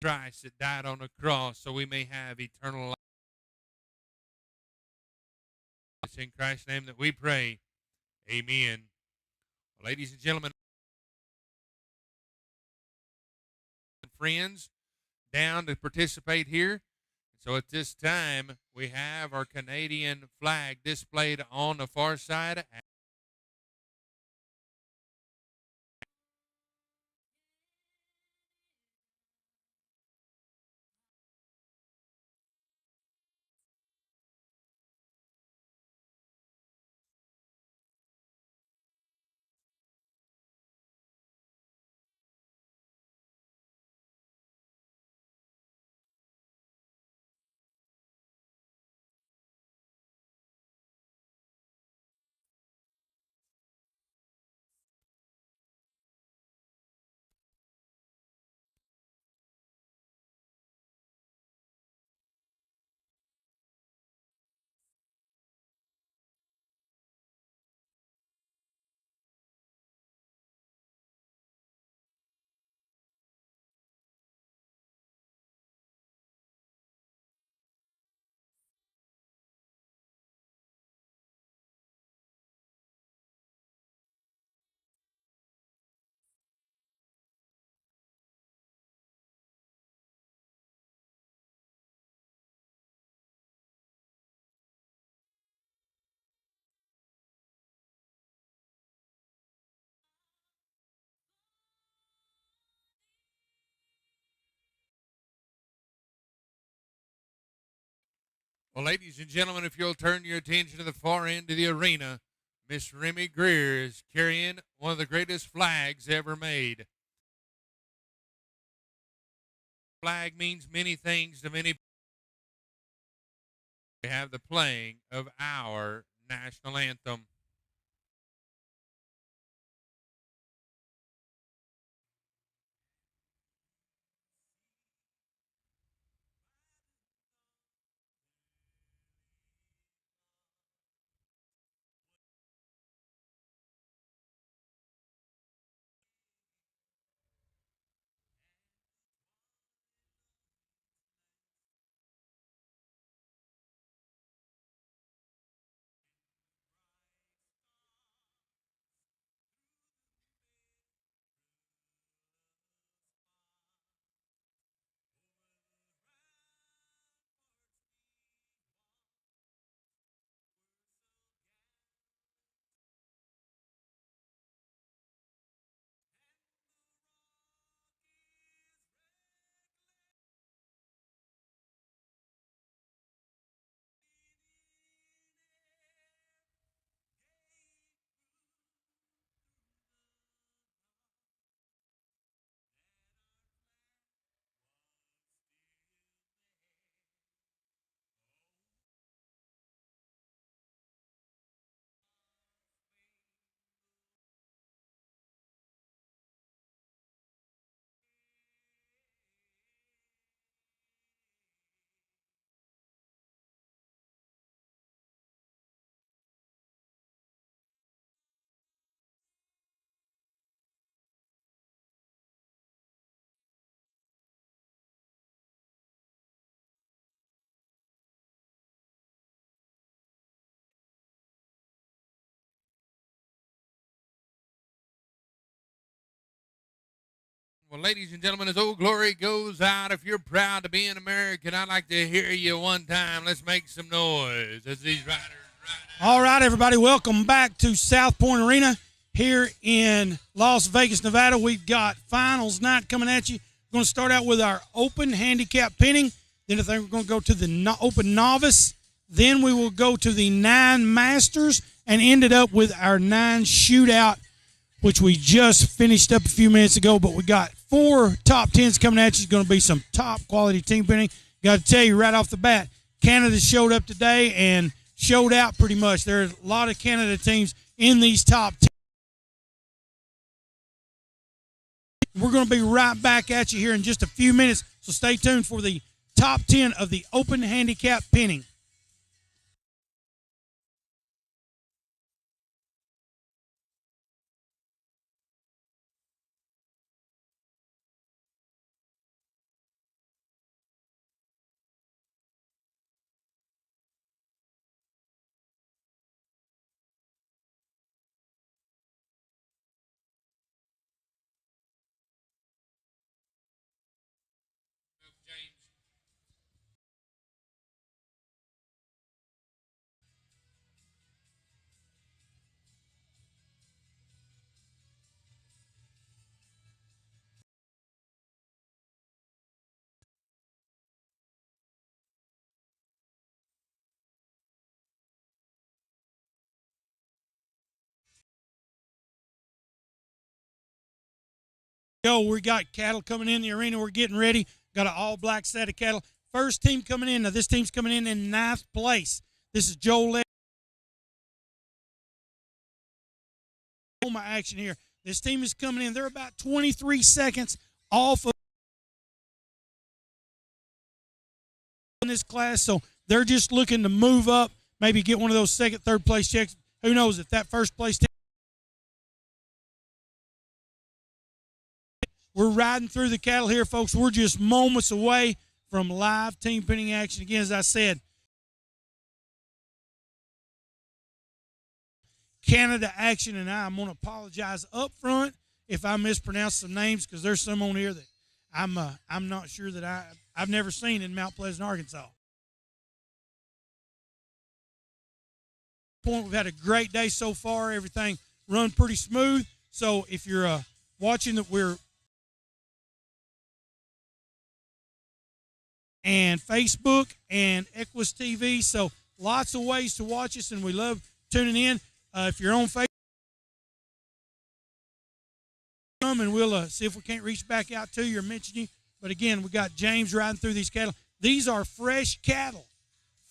Christ that died on the cross so we may have eternal life. It's in Christ's name that we pray. Amen. Well, ladies and gentlemen, friends down to participate here. So at this time, we have our Canadian flag displayed on the far side. Well, ladies and gentlemen, if you'll turn your attention to the far end of the arena, Miss Remy Greer is carrying one of the greatest flags ever made. Flag means many things to many people. We have the playing of our national anthem. Well, ladies and gentlemen, as Old Glory goes out, if you're proud to be an American, I'd like to hear you one time. Let's make some noise as these riders ride out. All right, everybody, welcome back to South Point Arena here in Las Vegas, Nevada. We've got finals night coming at you. We're going to start out with our open handicap pinning. Then I think we're going to go to the open novice. Then we will go to the 9 masters and ended up with our 9 shootout, which we just finished up a few minutes ago. But we got 4 top 10s coming at you. It's going to be some top quality team pinning. Got to tell you right off the bat, Canada showed up today and showed out pretty much. There are a lot of Canada teams in these top 10. We're going to be right back at you here in just a few minutes, so stay tuned for the top 10 of the open handicap pinning. Go, we got cattle coming in the arena. We're getting ready. Got an all-black set of cattle. First team coming in. Now, this team's coming in 9th place. This is Joel. My action here. This team is coming in. They're about 23 seconds off of in this class, so they're just looking to move up, maybe get one of those second, third place checks. Who knows if that first place team. We're riding through the cattle here, folks. We're just moments away from live team pinning action. Again, as I said, Canada action, and I'm going to apologize up front if I mispronounce some names, because there's some on here that I'm not sure that I've never seen in Mount Pleasant, Arkansas. We've had a great day so far. Everything run pretty smooth. So if you're watching that, we're and Facebook and Equus TV. So lots of ways to watch us, and we love tuning in. If you're on Facebook, and we'll see if we can't reach back out to you or mention you. But again, we got James riding through these cattle. These are fresh cattle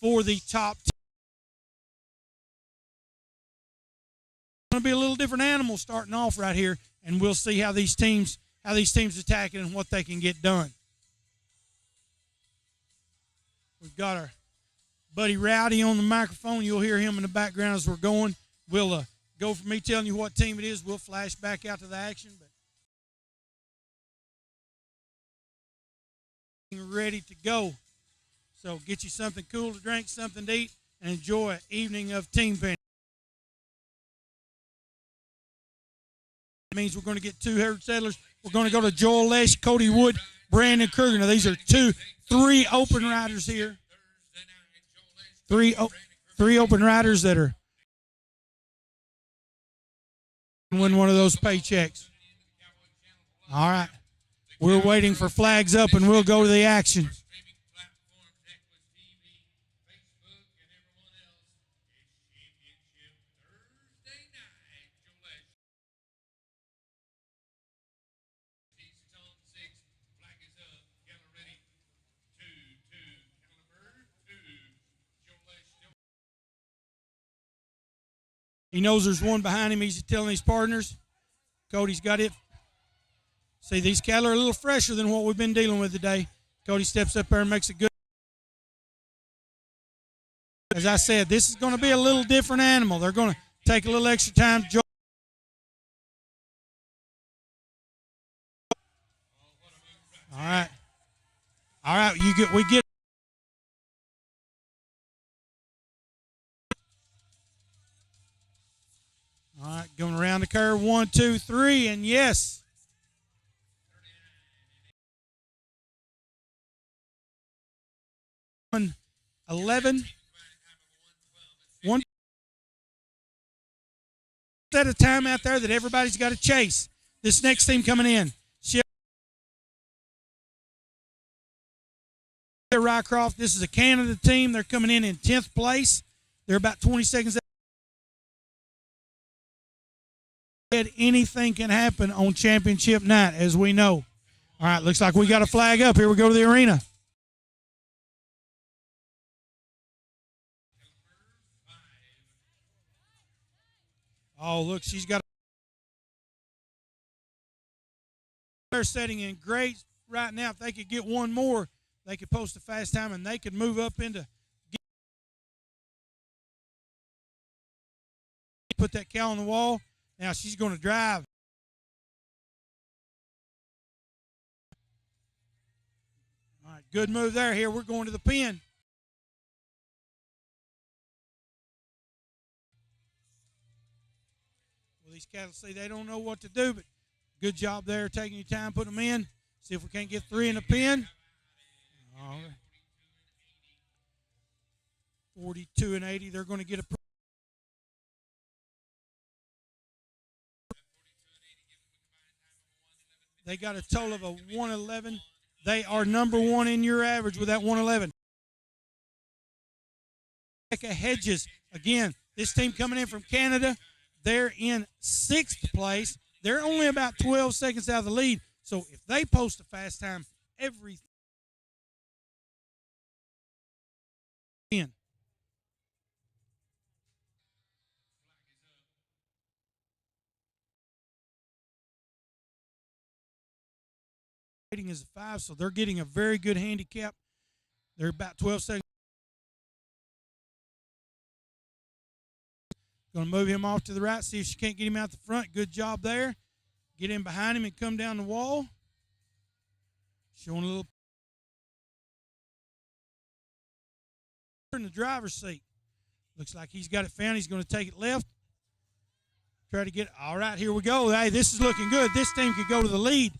for the top 10. It's going to be a little different animal starting off right here, and we'll see how these teams attack it and what they can get done. We've got our buddy Rowdy on the microphone. You'll hear him in the background as we're going. We'll go from me telling you what team it is. We'll flash back out to the action. But ready to go. So get you something cool to drink, something to eat, and enjoy an evening of team penning. That means we're going to get 2 herd settlers. We're going to go to Joel Lesh, Cody Wood, Brandon Kruger. Now, these are 3 open riders here. 3 open riders that are win one of those paychecks. All right. We're waiting for flags up, and we'll go to the action. He knows there's one behind him. He's telling his partners. Cody's got it. See, these cattle are a little fresher than what we've been dealing with today. Cody steps up there and makes a good. As I said, this is going to be a little different animal. They're going to take a little extra time. All right. All right, we get. All right, going around the curve, 1, 2, 3, and yes. One 11. One at a time out there that everybody's got to chase. This next team coming in. Rycroft, this is a Canada team. They're coming in 10th place. They're about 20 seconds out. Anything can happen on championship night, as we know. All right, looks like we got a flag up. Here we go to the arena. Oh, look, she's got. They're setting in great right now. If they could get one more, they could post a fast time, and they could move up into. Put that cow on the wall. Now she's going to drive. All right, good move there. Here we're going to the pen. Well, these cattle see they don't know what to do, but good job there taking your time, putting them in. See if we can't get 3 in the pen. All right. 42 and 80. They're going to get a. They got a total of a 111. They are number 1 in your average with that 111. Becca Hedges, again, this team coming in from Canada, they're in 6th place. They're only about 12 seconds out of the lead. So if they post a fast time, everything. Rating is a 5, so they're getting a very good handicap. They're about 12 seconds. Going to move him off to the right, see if she can't get him out the front. Good job there. Get in behind him and come down the wall. Showing a little in the driver's seat. Looks like he's got it found. He's going to take it left. Try to get it. All right, here we go. Hey, this is looking good. This team could go to the lead.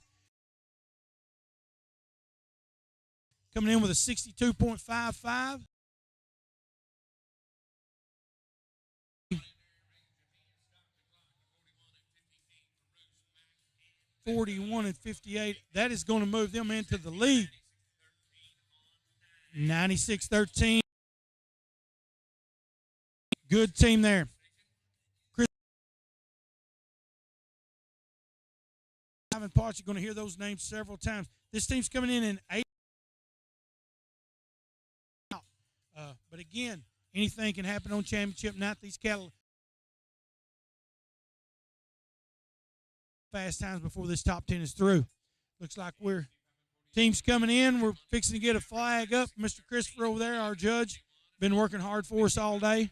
Coming in with a 62.55. 41 and 58. That is going to move them into the lead. 96-13. Good team there. Chris Ivan Potts, you're going to hear those names several times. This team's coming in 8. But again, anything can happen on championship night. These cattle fast times before this top 10 is through. Looks like teams coming in. We're fixing to get a flag up. Mr. Christopher over there, our judge, been working hard for us all day.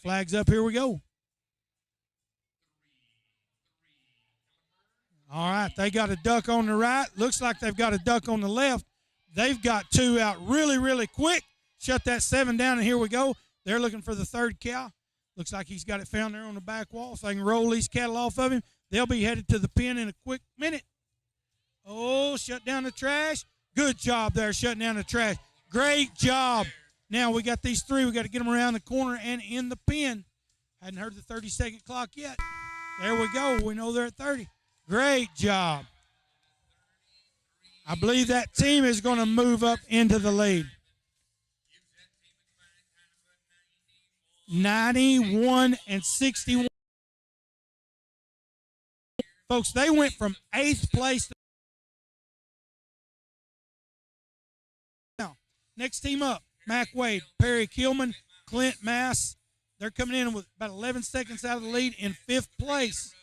Flag's up. Here we go. All right, they got a duck on the right. Looks like they've got a duck on the left. They've got two out really, really quick. Shut that 7 down, and here we go. They're looking for the third cow. Looks like he's got it found there on the back wall, so they can roll these cattle off of him. They'll be headed to the pen in a quick minute. Oh, shut down the trash. Good job there, shutting down the trash. Great job. Now we got these three. We got to get them around the corner and in the pen. Hadn't heard the 30-second clock yet. There we go. We know they're at 30. Great job. I believe that team is going to move up into the lead. 91-61. Folks, they went from 8th place to now. Next team up, Mac Wade, Perry Kilman, Clint Mass. They're coming in with about 11 seconds out of the lead in 5th place.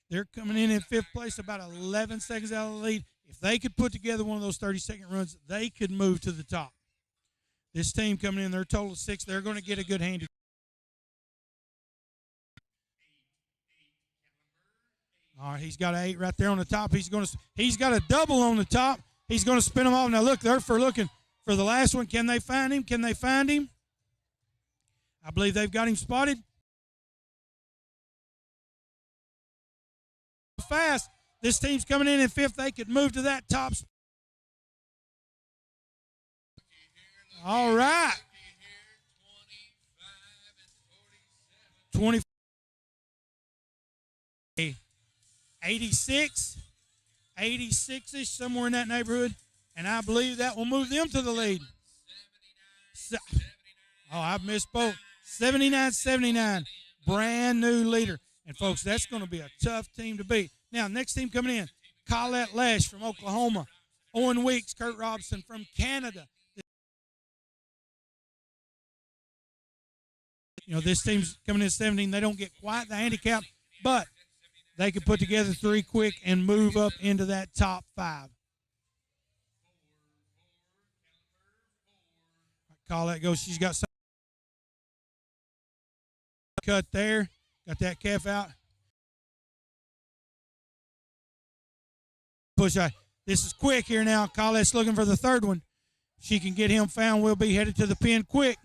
They're coming in 5th place, about 11 seconds out of the lead. If they could put together one of those 30-second runs, they could move to the top. This team coming in, they're total of 6. They're going to get a good hand. All right, he's got an 8 right there on the top. He's got a double on the top. He's going to spin them off. Now look, they're looking for the last one. Can they find him? Can they find him? I believe they've got him spotted. Fast. This team's coming in 5th. They could move to that top. All right. 20. 86-ish, somewhere in that neighborhood. And I believe that will move them to the lead. I misspoke. 79-79. Brand new leader. And, folks, that's going to be a tough team to beat. Now, next team coming in, Colette Lesh from Oklahoma. Owen Weeks, Kurt Robson from Canada. You know, this team's coming in 17. They don't get quite the handicap, but they could put together 3 quick and move up into that top 5. Colette goes. She's got some cut there. Got that calf out. Push out. This is quick here now. Colette's looking for the third one. She can get him found. We'll be headed to the pen quick.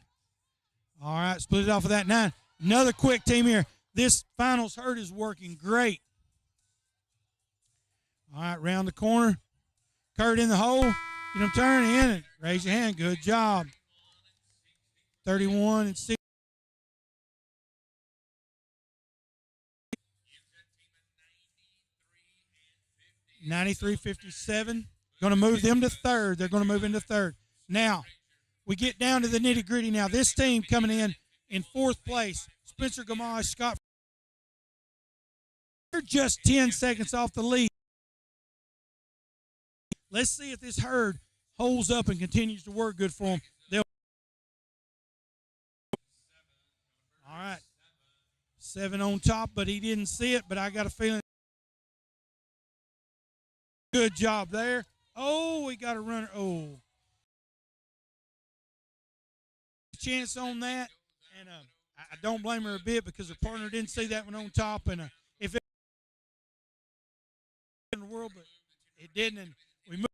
All right, split it off of that 9. Another quick team here. This finals herd is working great. All right, round the corner. Kurt in the hole. Get him turned in and raise your hand. Good job. 31-6. 93-57. Going to move them to third. They're going to move into third. Now, we get down to the nitty-gritty now. This team coming in 4th place, Spencer Gamache, Scott. They're just 10 seconds off the lead. Let's see if this herd holds up and continues to work good for them. All right. 7 on top, but he didn't see it, but I got a feeling. Good job there. Oh, we got a runner. Oh. Chance on that, and I don't blame her a bit because her partner didn't see that one on top, and if it in the world, but it didn't, and we moved.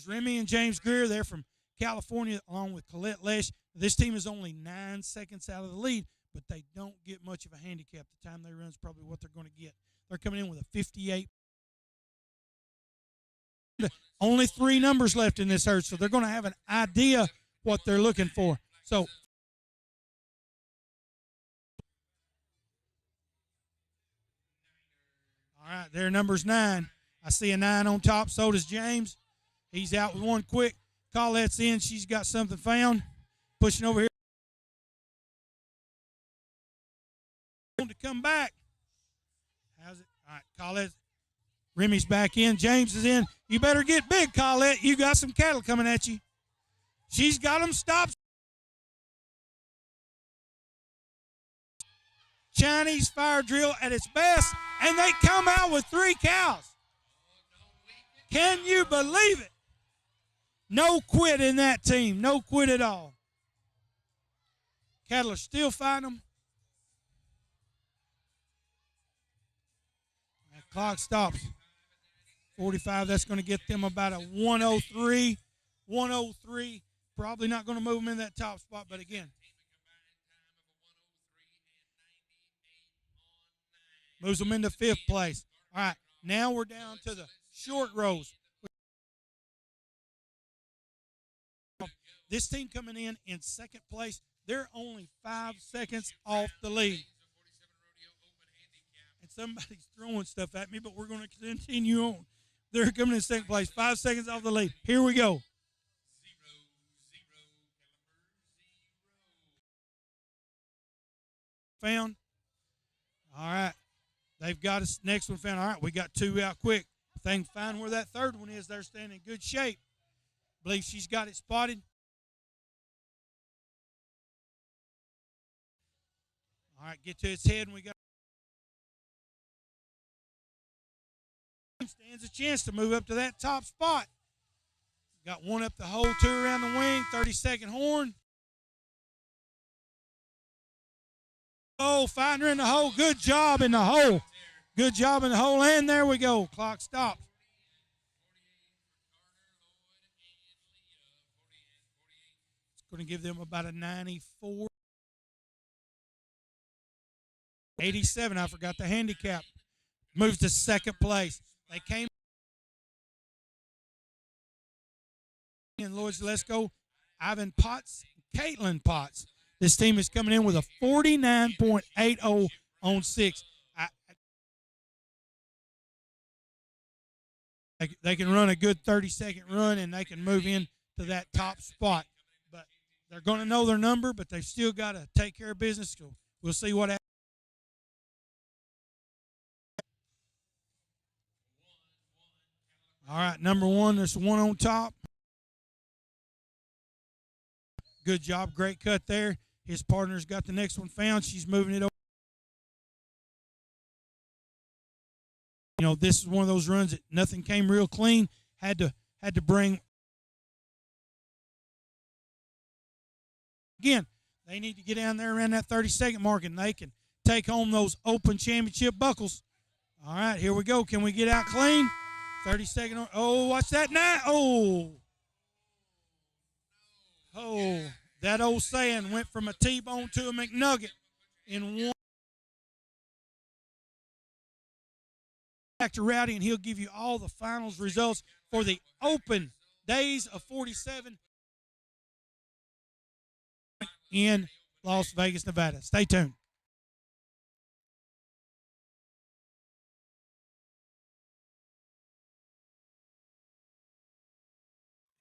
Remy and James Greer, they're from California, along with Colette Lesh. This team is only 9 seconds out of the lead, but they don't get much of a handicap. The time they run is probably what they're going to get. They're coming in with a 58. Only 3 numbers left in this herd, so they're going to have an idea what they're looking for. So, all right, their number's 9. I see a 9 on top. So does James. He's out with one quick. Colette's in. She's got something found. Pushing over here. To come back. How's it? All right, Colette. Remy's back in. James is in. You better get big, Colette. You got some cattle coming at you. She's got them stopped. Chinese fire drill at its best, and they come out with 3 cows. Can you believe it? No quit in that team. No quit at all. Cattle are still fighting them. That clock stops. 45, that's going to get them about a 103. 103. Probably not going to move them in that top spot, but again. Moves them into 5th place. All right, now we're down to the short rows. This team coming in 2nd place. They're only 5 seconds off the lead. And somebody's throwing stuff at me, but we're going to continue on. They're coming in 2nd place, 5 seconds off the lead. Here we go. Found. All right. They've got us next one found. All right, we got 2 out quick. If they can find where that 3rd one is, they're staying in good shape. Believe she's got it spotted. All right, get to its head, and we got stands a chance to move up to that top spot. Got 1 up the hole, 2 around the wing, 30-second horn. Oh, find her in the hole. Good job in the hole. Good job in the hole, and there we go. Clock stops. It's going to give them about a 94. 87, I forgot the handicap. Moves to 2nd place. They came in Lloyd's Lesko, Ivan Potts, Caitlin Potts. This team is coming in with a 49.80 on 6. They can run a good 30-second run, and they can move in to that top spot. But they're going to know their number, but they've still got to take care of business. So we'll see what happens. All right, number 1, there's 1 on top. Good job, great cut there. His partner's got the next one found. She's moving it over. You know, this is one of those runs that nothing came real clean. Had to bring. Again, they need to get down there around that 30-second mark, and they can take home those Open Championship buckles. All right, here we go. Can we get out clean? 30-second. Oh, watch that now. Oh, that old saying went from a T-bone to a McNugget in one. Back to Rowdy, and he'll give you all the finals results for the Open Days of 47 in Las Vegas, Nevada. Stay tuned.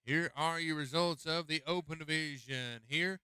Here are your results of the Open Division. Here.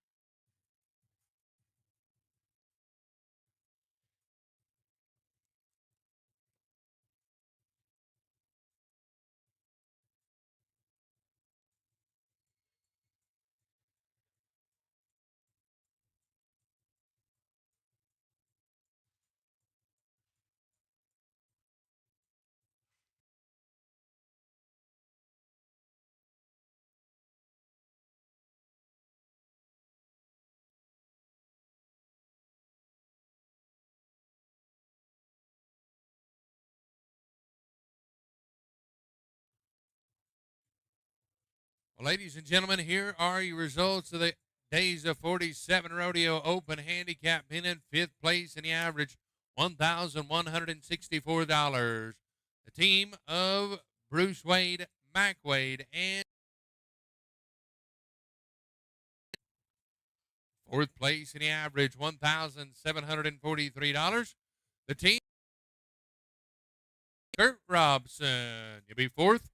Well, ladies and gentlemen, here are your results of the Days of 47 Rodeo Open Handicap Pennant, 5th place in the average, $1,164. The team of Bruce Wade, Mac Wade, and 4th place in the average, $1,743. The team Kurt Robson. You'll be fourth.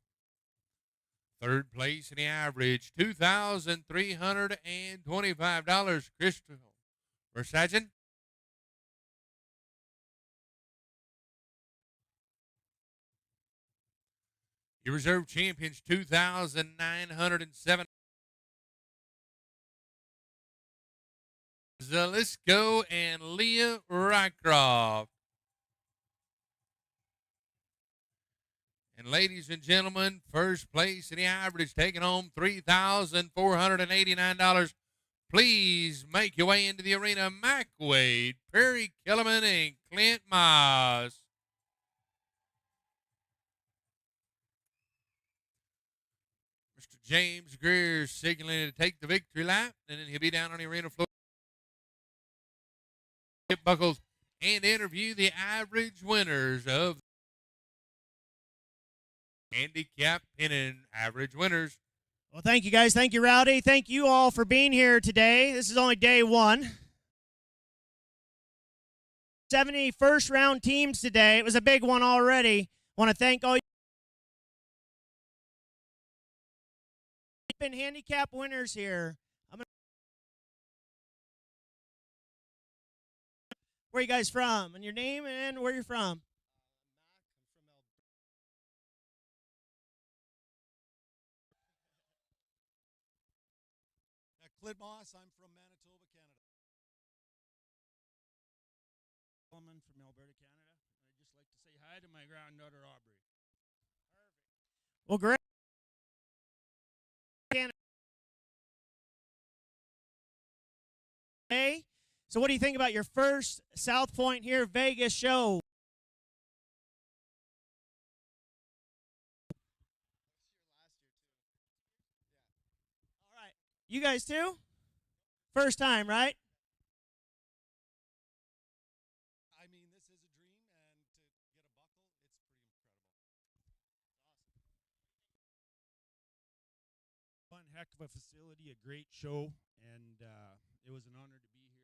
Third place in the average, $2,325. Christopher Versagen. Your reserve champions, 2,907. Zalisco and Leah Rycroft. And ladies and gentlemen, first place in the average, taking home $3,489. Please make your way into the arena. Mac Wade, Perry Kellerman, and Clint Miles. Mr. James Greer signaling to take the victory lap, and then he'll be down on the arena floor. Hip buckles and interview the average winners of handicap pennant average winners. Well, thank you, guys. Thank you, Rowdy. Thank you all for being here today. This is only day one. 70 first-round teams today. It was a big one already. Want to thank all you handicap winners here. Where are you guys from? And your name and where you're from? Clint Moss, I'm from Manitoba, Canada. I'm from Alberta, Canada. I'd just like to say hi to my granddaughter, Aubrey. Well, great. Hey, so what do you think about your first South Point here Vegas show? All right. You guys too? First time, right? I mean, this is a dream, and to get a buckle, it's pretty incredible. One heck of a facility, a great show, and it was an honor to be here.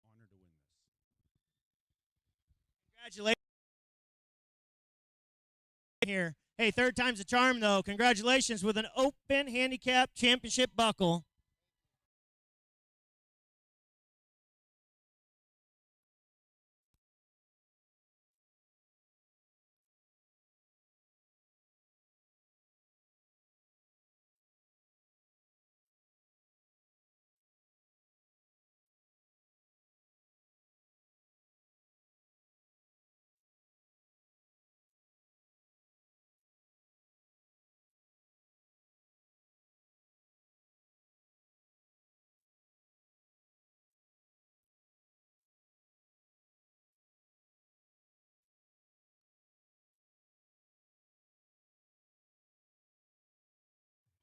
Honor to win this. Congratulations. Here. Hey, third time's a charm, though. Congratulations with an Open Handicap Championship buckle.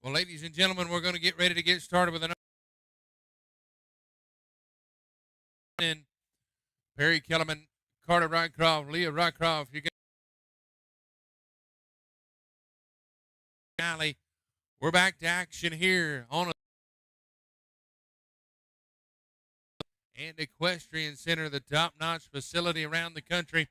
Well, ladies and gentlemen, we're going to get ready to get started with another. And Perry Kellerman, Carter Rycroft, Leah Rycroft, you got we're back to action here on and Equestrian Center, the top-notch facility around the country.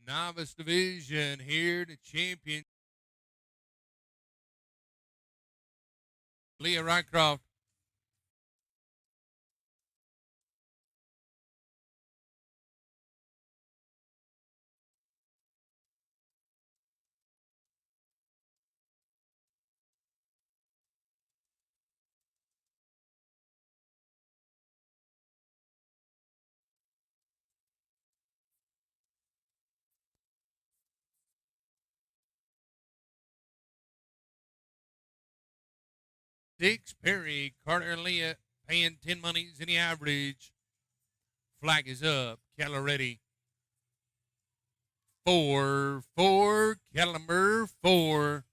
Novice division here to champion Leah Rycroft. 6, Perry, Carter, and Leah paying 10 monies in the average. Flag is up. Keller ready. 4, 4, Keller number 4.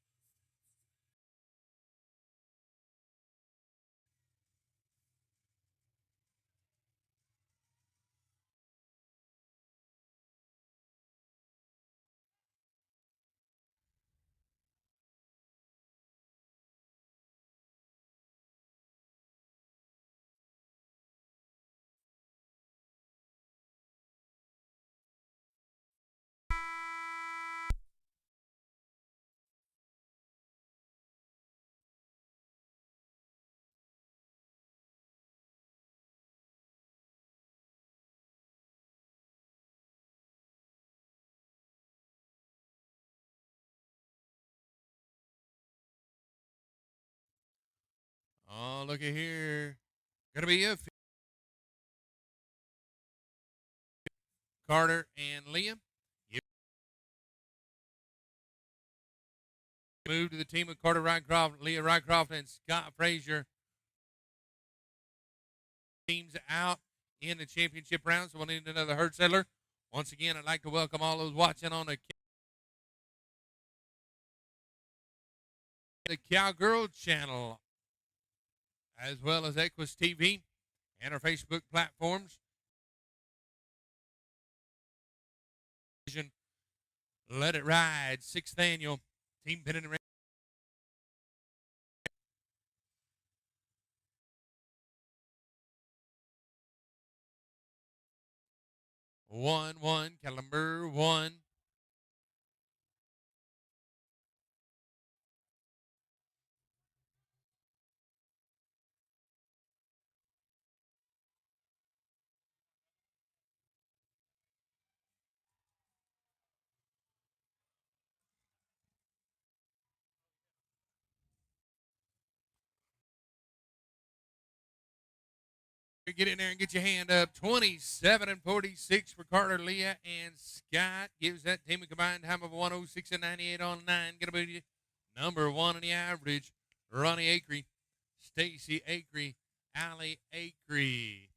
Oh, look at here. Gonna be a Carter and Liam. Move to the team of Carter Rycroft, Leah Rycroft, and Scott Frazier. Teams out in the championship round, so we'll need another herd settler. Once again, I'd like to welcome all those watching on the Cowgirl channel, as well as Equus TV and our Facebook platforms. Let it ride, 6th annual team penning and 1-1, Caliber 1. Get in there and get your hand up. 27 and 46 for Carter, Leah, and Scott. Gives that team a combined time of 106 and 98 on 9. Going to be number 1 in the average. Ronnie Acree, Stacy Acree, Allie Acree.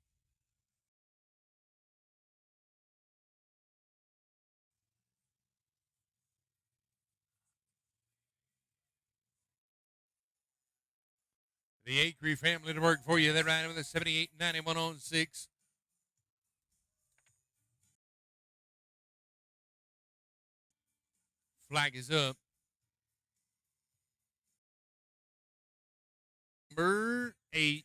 The Acree family to work for you. They're riding with a 78 and 91 on 6. Flag is up. Number 8.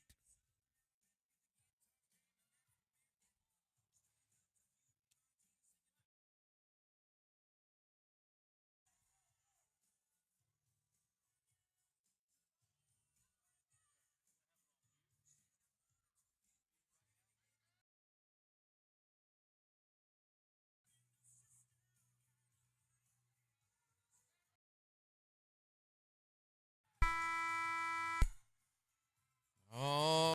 Oh,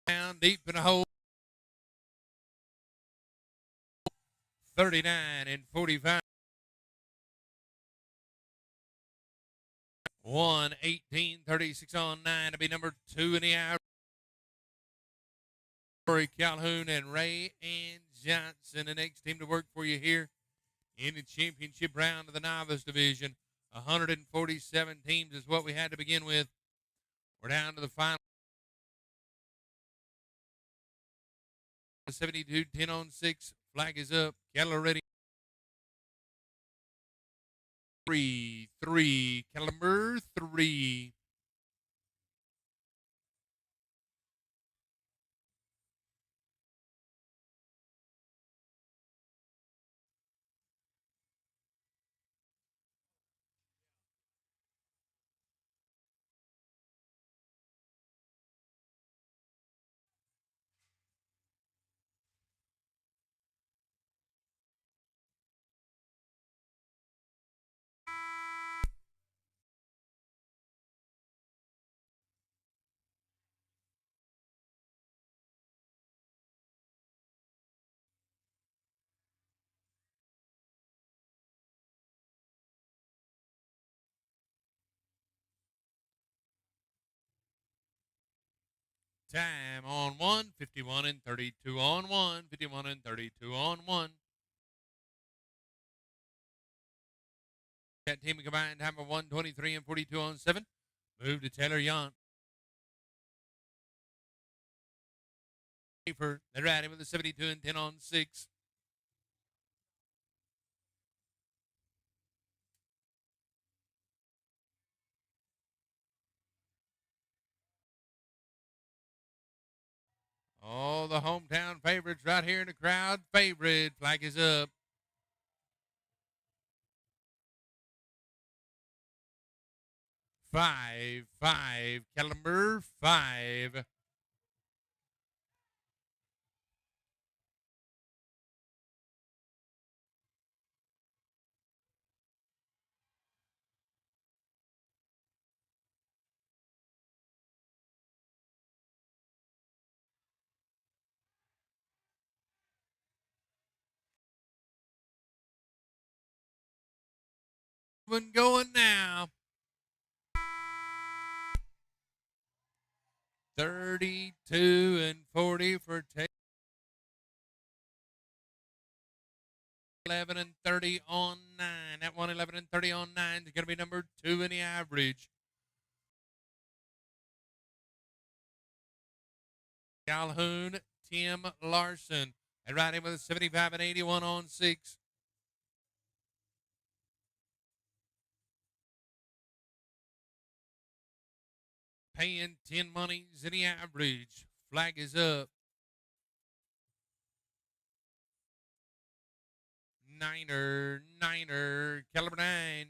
down deep in the hole. 39 and 45. 118, 36 on 9 to be number 2 in the average. Corey Calhoun and Ray and Johnson, the next team to work for you here in the championship round of the novice division. 147 teams is what we had to begin with. We're down to the final. 72, 10 on 6. Flag is up. Keller ready. 3, Caliber 3. Time on one, 51 and 32 on one, 51 and 32 on one. That team combined time of 123 and 42 on seven. Move to Taylor Young. They're riding with a 72 and 10 on six. Oh, the hometown favorites right here in the crowd. Favorite flag is up. Five, caliber five. One going now. 32 and 40 for Taylor. 11 and 30 on 9. That one 11 and 30 on 9 is going to be number 2 in the average. Calhoun, Tim Larson. And riding with a 75 and 81 on 6. Paying 10 monies in the average. Flag is up. Niner, caliber 9.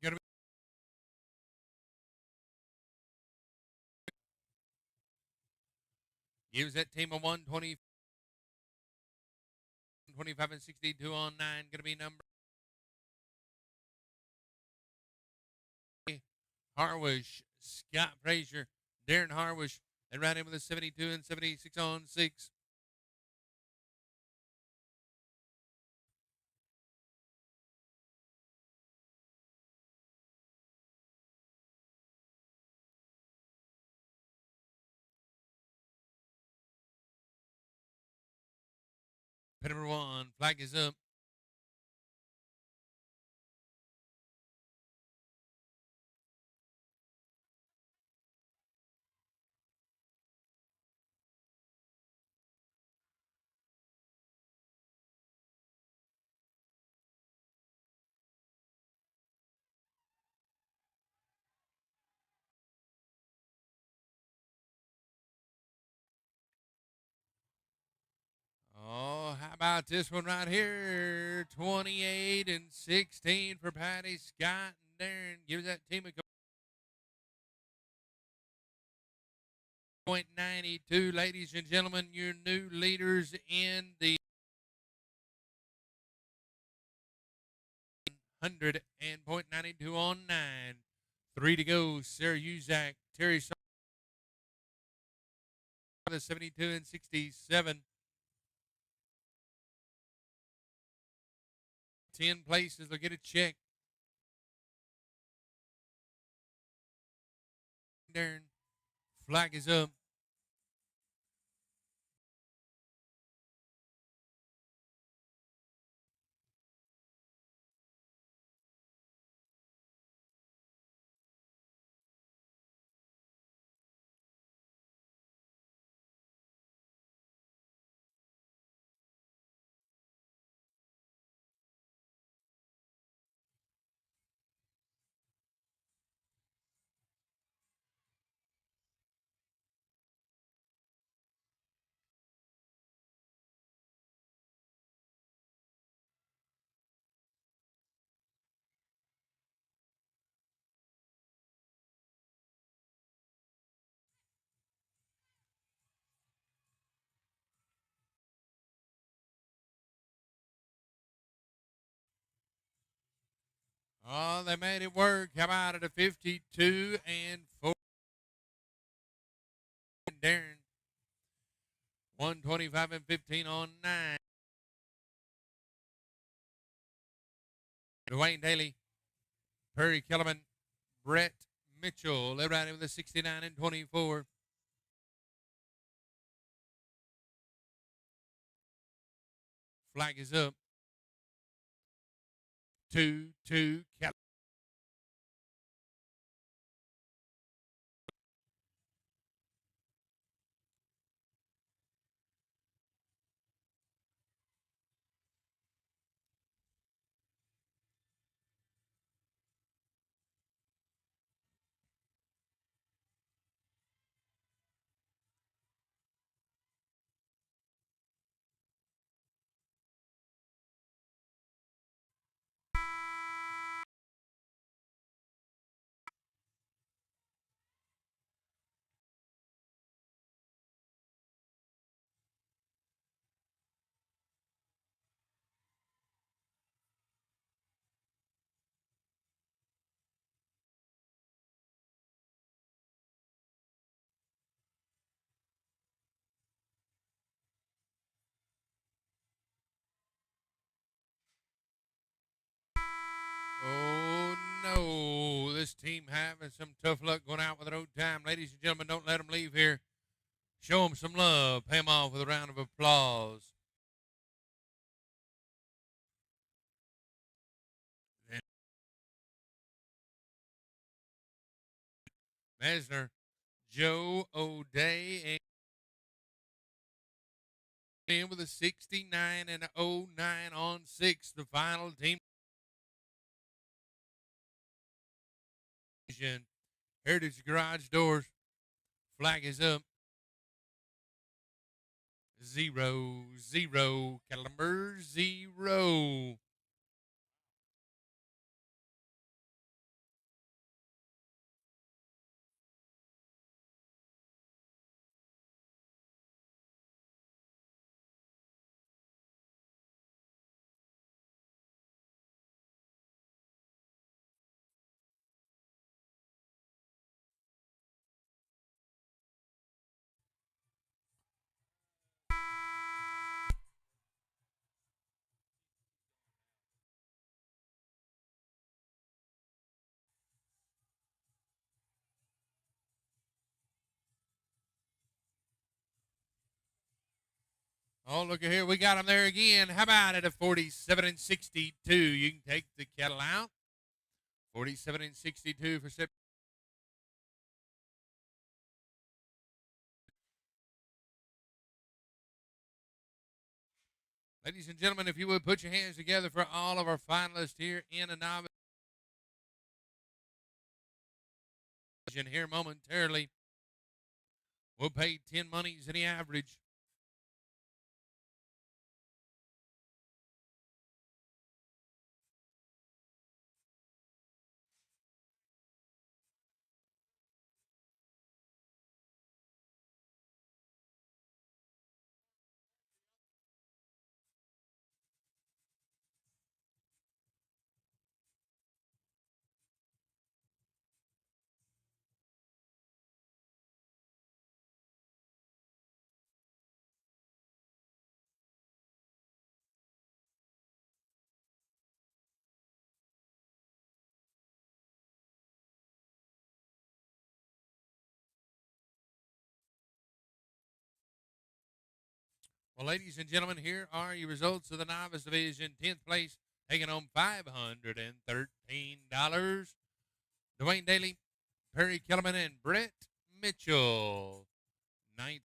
Gonna be gives that team a 120, 25 and 62 on 9. Going to be number Harwish, Scott Frazier, Darren Harwish, and ran in with a 72 and 76 on 6. Pin number 1, flag is up. Oh, how about this one right here? 28 and 16 for Patty Scott and Darren. Gives that team a .92. Ladies and gentlemen, your new leaders in the 100 and .92 on 9. 3 to go. Sarah Uzak, Terry the 72 and 67. 10 places. They'll get a check. Darn. Flag is up. Oh, they made it work. How about it? A 52 and 4. Darren. 125 and 15 on 9. Dwayne Daly, Perry Kellerman, Brett Mitchell. They're riding with a 69 and 24. Flag is up. 2-2 Kellerman. Oh, no. This team having some tough luck going out with road time. Ladies and gentlemen, don't let them leave here. Show them some love. Pay them off with a round of applause. Mesner, Joe O'Day, and in with a 69 and 09 on 6. The final team. Heritage Garage Doors. Flag is up. 0-0. Caliber 0. Oh, look at here. We got them there again. How about it? A 47 and 62. You can take the kettle out. 47 and 62 for September. Ladies and gentlemen, if you would put your hands together for all of our finalists here in a novice. Here momentarily. We'll pay 10 monies in the average. Well, ladies and gentlemen, here are your results of the novice division. 10th place, taking home $513. Dwayne Daly, Perry Kellerman, and Brett Mitchell. 9th,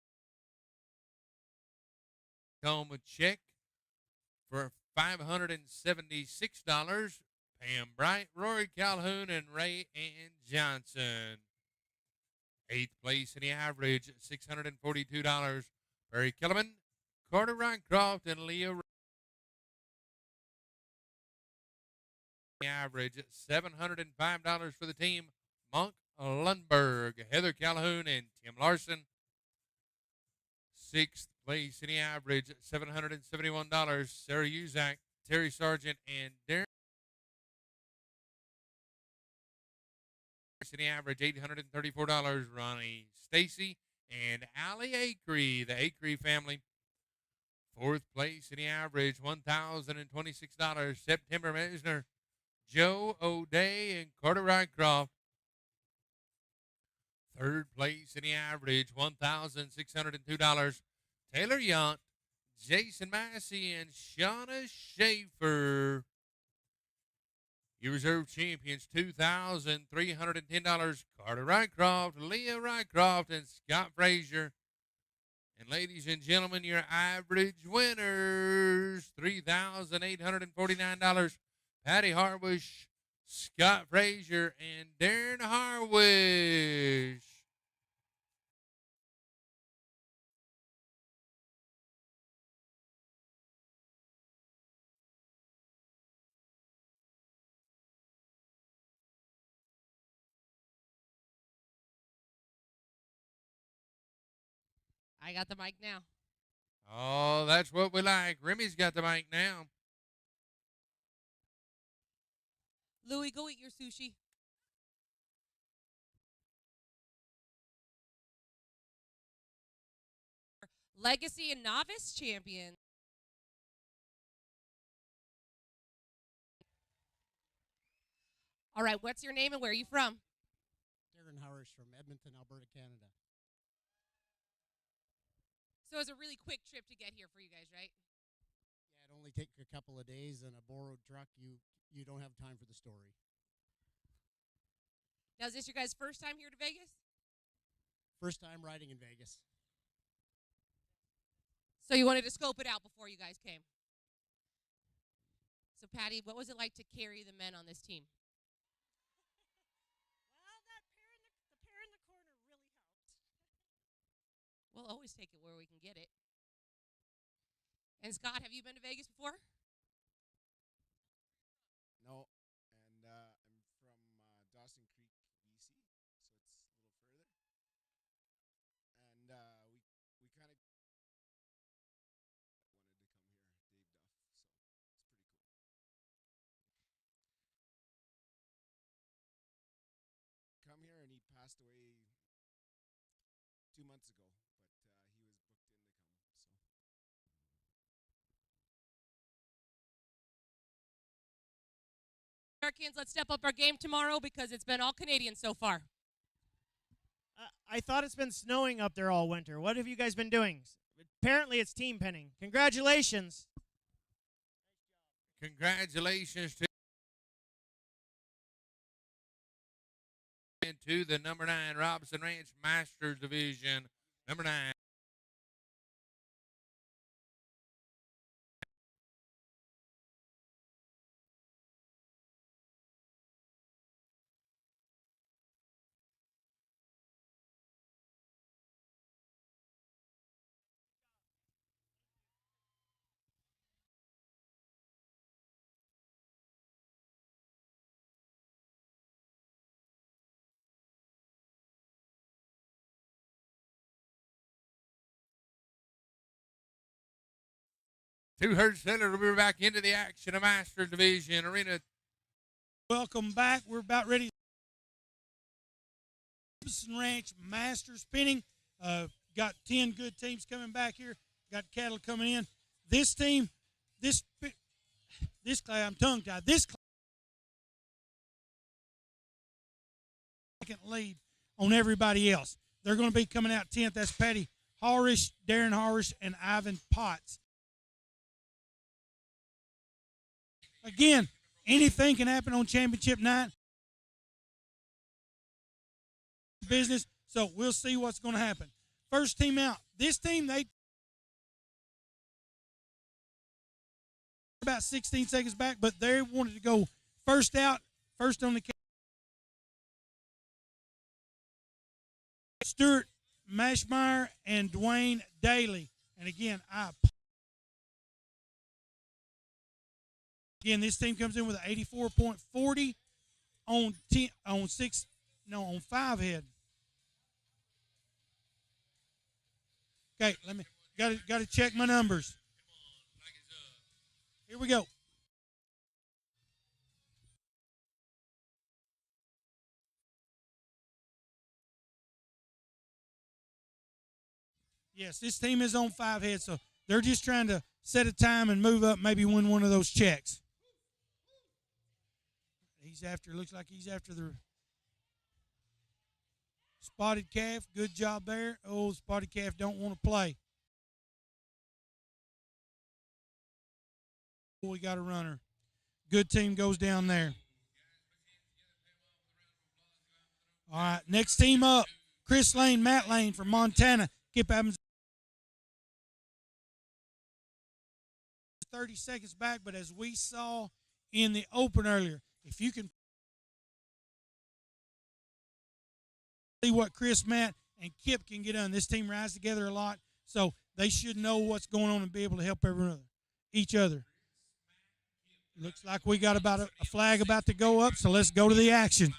home a check for $576. Pam Bright, Rory Calhoun, and Ray Ann Johnson. 8th place in the average, $642. Perry Kellerman, Carter Rycroft, and Leah. Average $705 for the team. Monk Lundberg, Heather Calhoun, and Tim Larson. 6th place in the average, $771. Sarah Uzak, Terry Sargent, and Darren place in the average, $834. Ronnie Stacy and Allie Acree, the Acree family. Fourth place in the average, $1,026. September Mesner, Joe O'Day and Carter Rycroft. Third place in the average, $1,602. Taylor Yount, Jason Massey, and Shauna Schaefer. You reserve champions, $2,310. Carter Rycroft, Leah Rycroft, and Scott Frazier. And ladies and gentlemen, your average winners, $3,849. Patty Harwish, Scott Frazier, and Darren Harwish. I got the mic now. Oh, that's what we like. Remy's got the mic now. Louie, go eat your sushi. Legacy and novice champion. All right, what's your name and where are you from? Darren Howard from Edmonton, Alberta, Canada. So it was a really quick trip to get here for you guys, right? Yeah, it only takes a couple of days and a borrowed truck. You don't have time for the story. Now, is this your guys' first time here to Vegas? First time riding in Vegas. So you wanted to scope it out before you guys came. So, Patty, what was it like to carry the men on this team? Well, the pair in the corner really helped. We'll always take it where we can get it. And Scott, have you been to Vegas before? No, and I'm from Dawson Creek, BC, so it's a little further. And we kind of wanted to come here, Dave Duff, so it's pretty cool. Come here, and he passed away 2 months ago, but he was booked in to come. Americans, let's step up our game tomorrow because it's been all Canadian so far. I thought it's been snowing up there all winter. What have you guys been doing? Apparently it's team pinning. Congratulations. Congratulations to the number 9 Robinson Ranch Masters Division. Number 9. Two-Herd Settler will be back into the action of Master Division Arena. Welcome back. We're about ready. Robinson Ranch Masters Pinning. Got 10 good teams coming back here. Got cattle coming in. This team, this class, I'm tongue-tied. This class second lead on everybody else. They're going to be coming out 10th. That's Patty Harish, Darren Harish, and Ivan Potts. Again, anything can happen on championship night. Business, so we'll see what's going to happen. First team out. This team, they about 16 seconds back, but they wanted to go first out, first on the count. Stuart Mashmeyer and Dwayne Daly. And again, this team comes in with an 84.40 on 5 head. Okay, got to check my numbers. Here we go. Yes, this team is on 5 heads, so they're just trying to set a time and move up, maybe win one of those checks. Looks like he's after the spotted calf. Good job there. Oh, spotted calf don't want to play. We got a runner. Good team goes down there. All right, next team up, Chris Lane, Matt Lane from Montana. Kip Evans 30 seconds back, but as we saw in the open earlier, if you can see what Chris, Matt, and Kip can get done, this team rides together a lot, so they should know what's going on and be able to help each other. Looks like we got about a flag about to go up, so let's go to the action.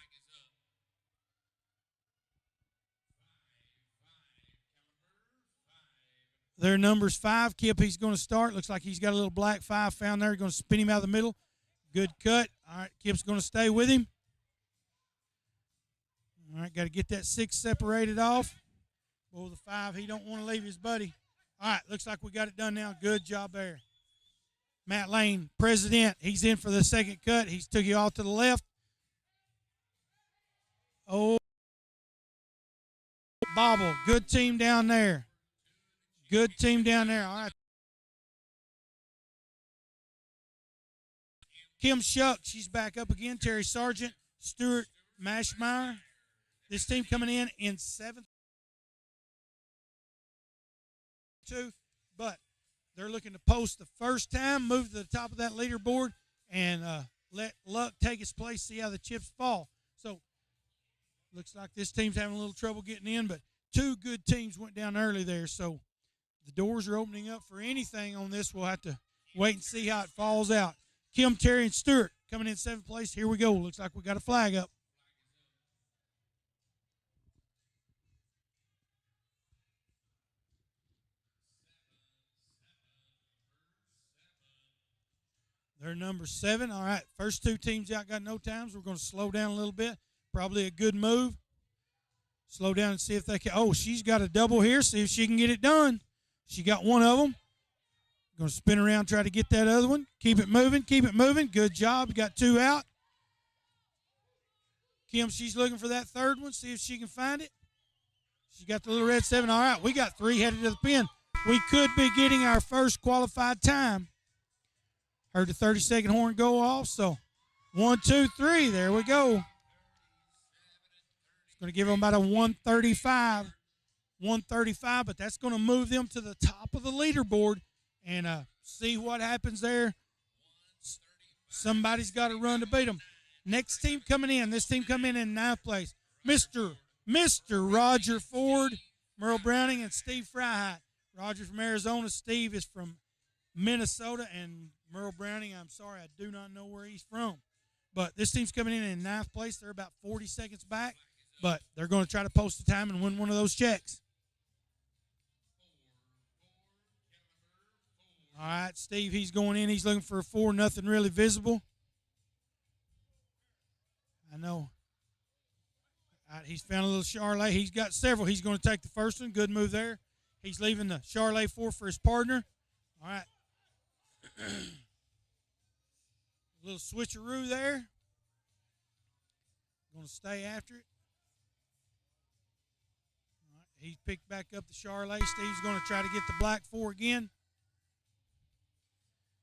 Their number's 5. Kip, he's going to start. Looks like he's got a little black 5 found there. He's going to spin him out of the middle. Good cut. All right, Kip's going to stay with him. All right, got to get that 6 separated off. Oh, the 5, he don't want to leave his buddy. All right, looks like we got it done now. Good job there. Matt Lane, president, he's in for the second cut. He's took you all to the left. Oh, bobble. Good team down there. Good team down there. All right. Kim Shuck, she's back up again. Terry Sargent, Stuart Mashmeyer. This team coming in 7th. 2, but they're looking to post the first time, move to the top of that leaderboard, and let luck take its place, see how the chips fall. So, looks like this team's having a little trouble getting in, but 2 good teams went down early there, so the doors are opening up for anything on this. We'll have to wait and see how it falls out. Kim, Terry, and Stewart coming in 7th place. Here we go. Looks like we got a flag up. They're number 7. All right, first 2 teams out got no times. We're going to slow down a little bit. Probably a good move. Slow down and see if they can. Oh, she's got a double here. See if she can get it done. She got one of them. Going to spin around, try to get that other one. Keep it moving, keep it moving. Good job. Got 2 out. Kim, she's looking for that third one. See if she can find it. She got the little red 7. All right, we got 3 headed to the pin. We could be getting our first qualified time. Heard the 30-second horn go off, so 1, 2, 3. There we go. It's going to give them about a 135. 135, but that's going to move them to the top of the leaderboard and see what happens there. Somebody's got to run to beat them. Next team coming in. This team coming in 9th place. Mr. Roger Ford, Merle Browning, and Steve Fryheit. Roger from Arizona. Steve is from Minnesota. And Merle Browning, I'm sorry, I do not know where he's from. But this team's coming in 9th place. They're about 40 seconds back. But they're going to try to post the time and win one of those checks. All right, Steve, he's going in. He's looking for a 4, nothing really visible. I know. All right, he's found a little Charlet. He's got several. He's going to take the first one. Good move there. He's leaving the Charlet 4 for his partner. All right. A little switcheroo there. Going to stay after it. All right, he picked back up the Charlet. Steve's going to try to get the black 4 again.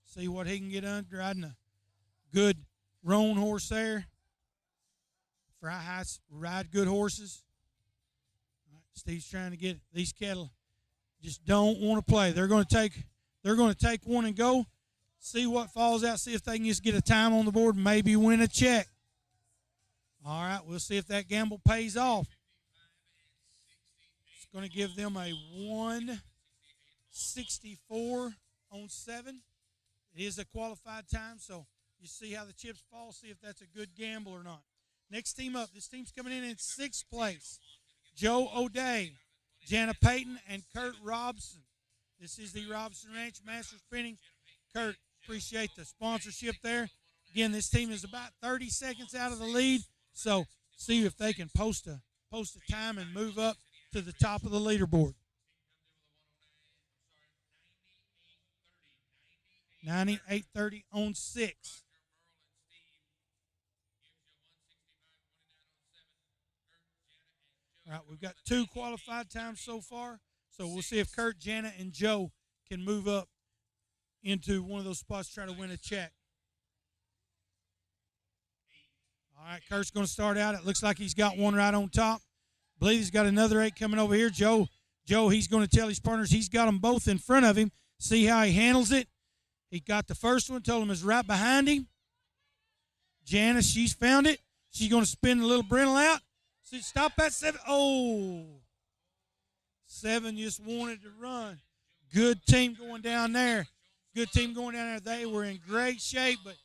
See what he can get under. Riding a good roan horse there. Fryheit's ride good horses. All right, Steve's trying to get these cattle. Just don't want to play. They're going to take one and go. See what falls out. See if they can just get a time on the board. Maybe win a check. All right, we'll see if that gamble pays off. It's going to give them a 164 on 7. It is a qualified time, so you see how the chips fall, see if that's a good gamble or not. Next team up, this team's coming in 6th place. Joe O'Day, Jana Payton, and Kurt Robson. This is the Robson Ranch Master Spinning. Kurt, appreciate the sponsorship there. Again, this team is about 30 seconds out of the lead, so see if they can post a time and move up to the top of the leaderboard. 98.30 on 6. All right, we've got 2 qualified times so far. So we'll see if Kurt, Jana, and Joe can move up into one of those spots to try to win a check. All right, Kurt's going to start out. It looks like he's got one right on top. I believe he's got another 8 coming over here. Joe, he's going to tell his partners he's got them both in front of him. See how he handles it. He got the first one, told him it's right behind him. Janice, she's found it. She's going to spin the little Brindle out. See, stop at 7. Oh. 7 just wanted to run. Good team going down there. Good team going down there. They were in great shape, but,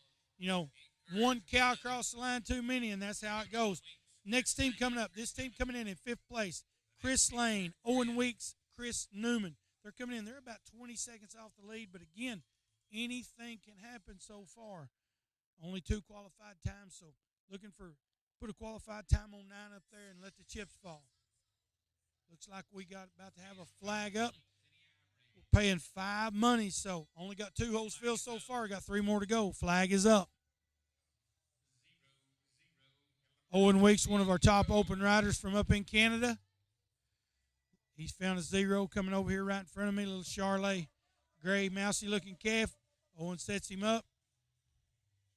one cow across the line too many, and that's how it goes. Next team coming up. This team coming in 5th place. Chris Lane, Owen Weeks, Chris Newman. They're coming in. They're about 20 seconds off the lead, but again, anything can happen so far. Only 2 qualified times, so looking for put a qualified time on 9 up there and let the chips fall. Looks like we got about to have a flag up. We're paying 5 monies, so only got 2 holes filled so far. Got 3 more to go. Flag is up. Owen Weeks, one of our top open riders from up in Canada. He's found a 0 coming over here right in front of me. Little Charlet, gray, mousy-looking calf. Owen sets him up.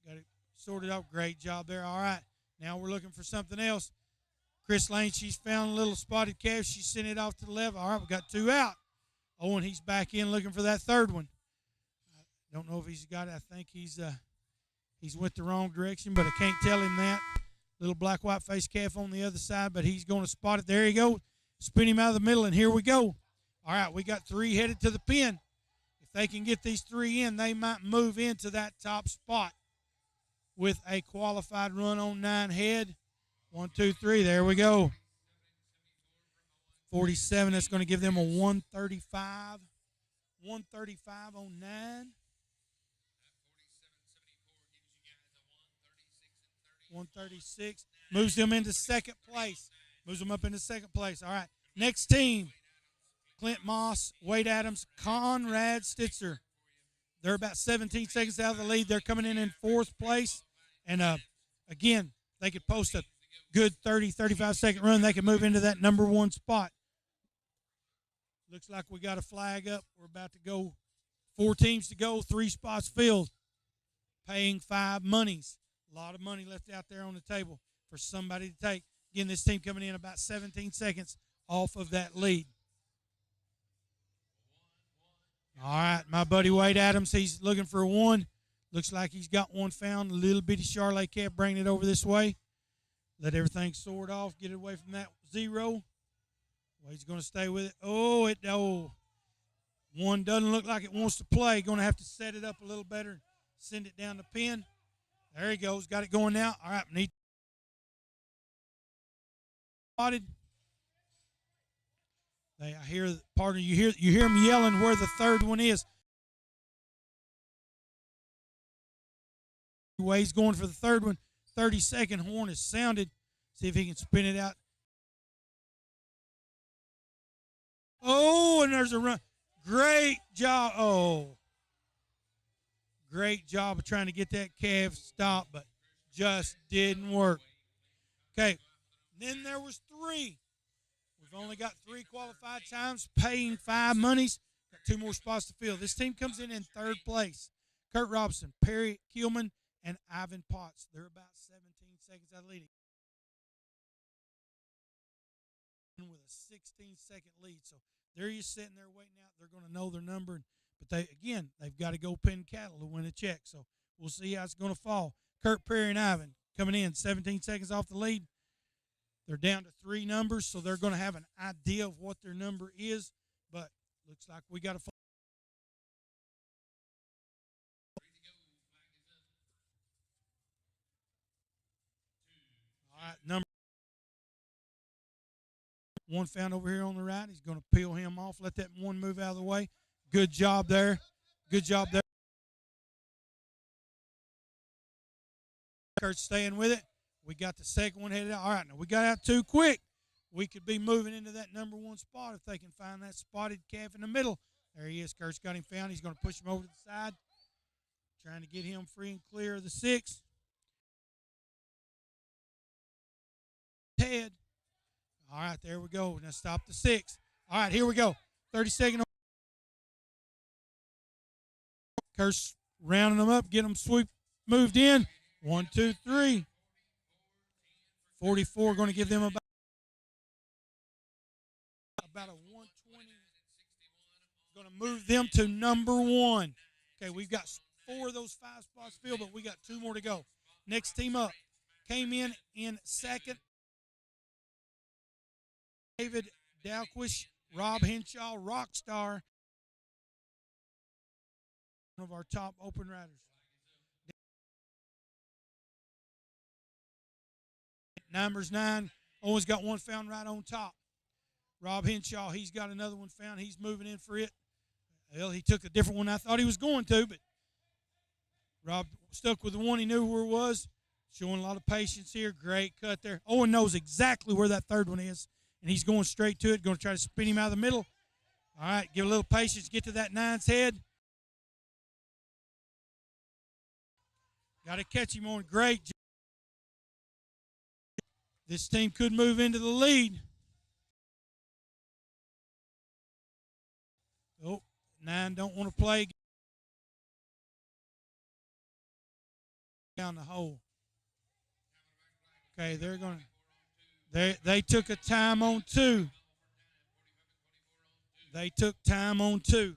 Got it sorted out. Great job there. All right. Now we're looking for something else. Chris Lane, she's found a little spotted calf. She sent it off to the left. All right, we got 2 out. Owen, he's back in looking for that 3rd one. I don't know if he's got it. I think he's went the wrong direction, but I can't tell him that. Little black white face calf on the other side, but he's going to spot it. There you go. Spin him out of the middle, and here we go. All right, we got 3 headed to the pin. If they can get these 3 in, they might move into that top spot with a qualified run on 9 head. 1, 2, 3. There we go. 47. That's going to give them a 135. 135 on 9. 136. Moves them into 2nd place. Moves them up into 2nd place. All right. Next team. Clint Moss, Wade Adams, Conrad Stitzer. They're about 17 seconds out of the lead. They're coming in 4th place. And, again, they could post a good 30, 35-second run. They could move into that number 1 spot. Looks like we got a flag up. We're about to go. 4 teams to go, 3 spots filled. Paying 5 monies. A lot of money left out there on the table for somebody to take. Again, this team coming in about 17 seconds off of that lead. All right, my buddy Wade Adams, he's looking for a 1. Looks like he's got one found. A little bitty Charlet calf, bringing it over this way. Let everything sort off, get it away from that 0. Wade's going to stay with it. Oh. 1 doesn't look like it wants to play. Going to have to set it up a little better. Send it down the pin. There he goes. Got it going now. All right, neat. Spotted. I hear the partner. You hear him yelling where the 3rd one is. He's going for the 3rd one. 30-second horn is sounded. See if he can spin it out. Oh, and there's a run. Great job. Oh. Great job of trying to get that calf stopped, but just didn't work. Okay. Then there was 3. We've only got 3 qualified times, paying 5 monies. Got 2 more spots to fill. This team comes in 3rd place. Kurt Robinson, Perry Kielman, and Ivan Potts. They're about 17 seconds out of leading. With a 16-second lead. So they're just sitting there waiting out. They're going to know their number. But they've got to go pin cattle to win a check. So we'll see how it's going to fall. Kurt, Perry, and Ivan coming in 17 seconds off the lead. They're down to 3 numbers, so they're going to have an idea of what their number is. But looks like we got to. All right, number 1 found over here on the right. He's going to peel him off. Let that 1 move out of the way. Good job there. Good job there. Kurt's staying with it. We got the 2nd one headed out. All right, now we got out too quick. We could be moving into that number 1 spot if they can find that spotted calf in the middle. There he is. Kurt's got him found. He's going to push him over to the side. Trying to get him free and clear of the 6. Head. All right, there we go. Now stop the 6. All right, here we go. 30-second. Curse rounding them up, get them sweep moved in. 1, 2, 3. 44 going to give them about a 120. Going to move them to number 1. Okay, we've got 4 of those 5 spots filled, but we got 2 more to go. Next team up came in second. David Dalquish, Rob Henshaw, Rockstar, one of our top open riders. Numbers 9, always got one found right on top. Rob Henshaw, he's got another one found. He's moving in for it. Well, he took a different one I thought he was going to, but Rob stuck with the one he knew where it was. Showing a lot of patience here. Great cut there. Owen knows exactly where that third one is, and he's going straight to it, going to try to spin him out of the middle. All right, give a little patience, get to that 9's head. Got to catch him on great. This team could move into the lead. Oh, 9 don't want to play down the hole. Okay, they're going to. They took a time on 2. They took time on 2.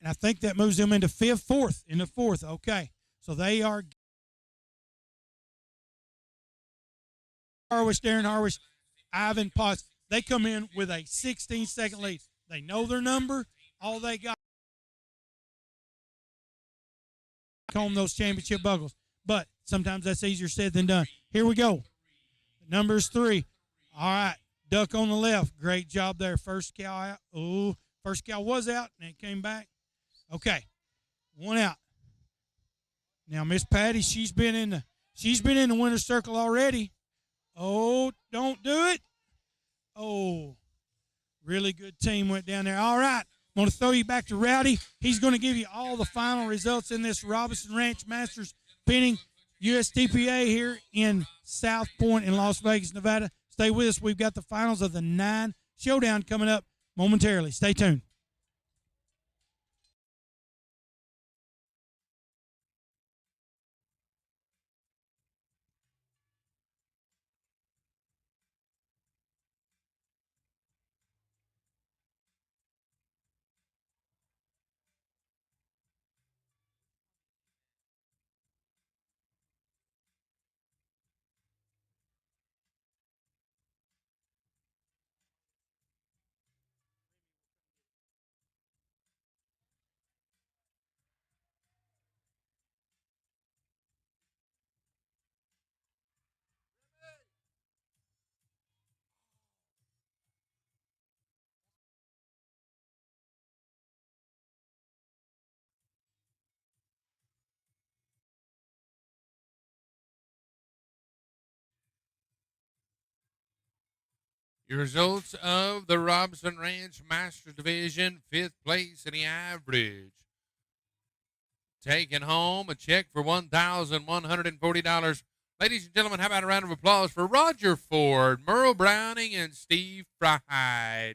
And I think that moves them into 5th, 4th, in the 4th. Okay. So they are Harwish, Darren Harwish, Ivan Potts. They come in with a 16-second lead. They know their number. All they got comb those championship buckles. But sometimes that's easier said than done. Here we go. Numbers 3. All right. Duck on the left. Great job there. First cow out. Oh, first cow was out, and it came back. Okay. One out. Now, Miss Patty, she's been in the winner's circle already. Oh, don't do it. Oh, really good team went down there. All right. I'm going to throw you back to Rowdy. He's going to give you all the final results in this Robinson Ranch Masters pinning USTPA here in South Point in Las Vegas, Nevada. Stay with us. We've got the finals of the 9 showdown coming up momentarily. Stay tuned. Your results of the Robinson Ranch Masters Division, 5th place in the average. Taking home a check for $1,140. Ladies and gentlemen, how about a round of applause for Roger Ford, Merle Browning, and Steve Fried.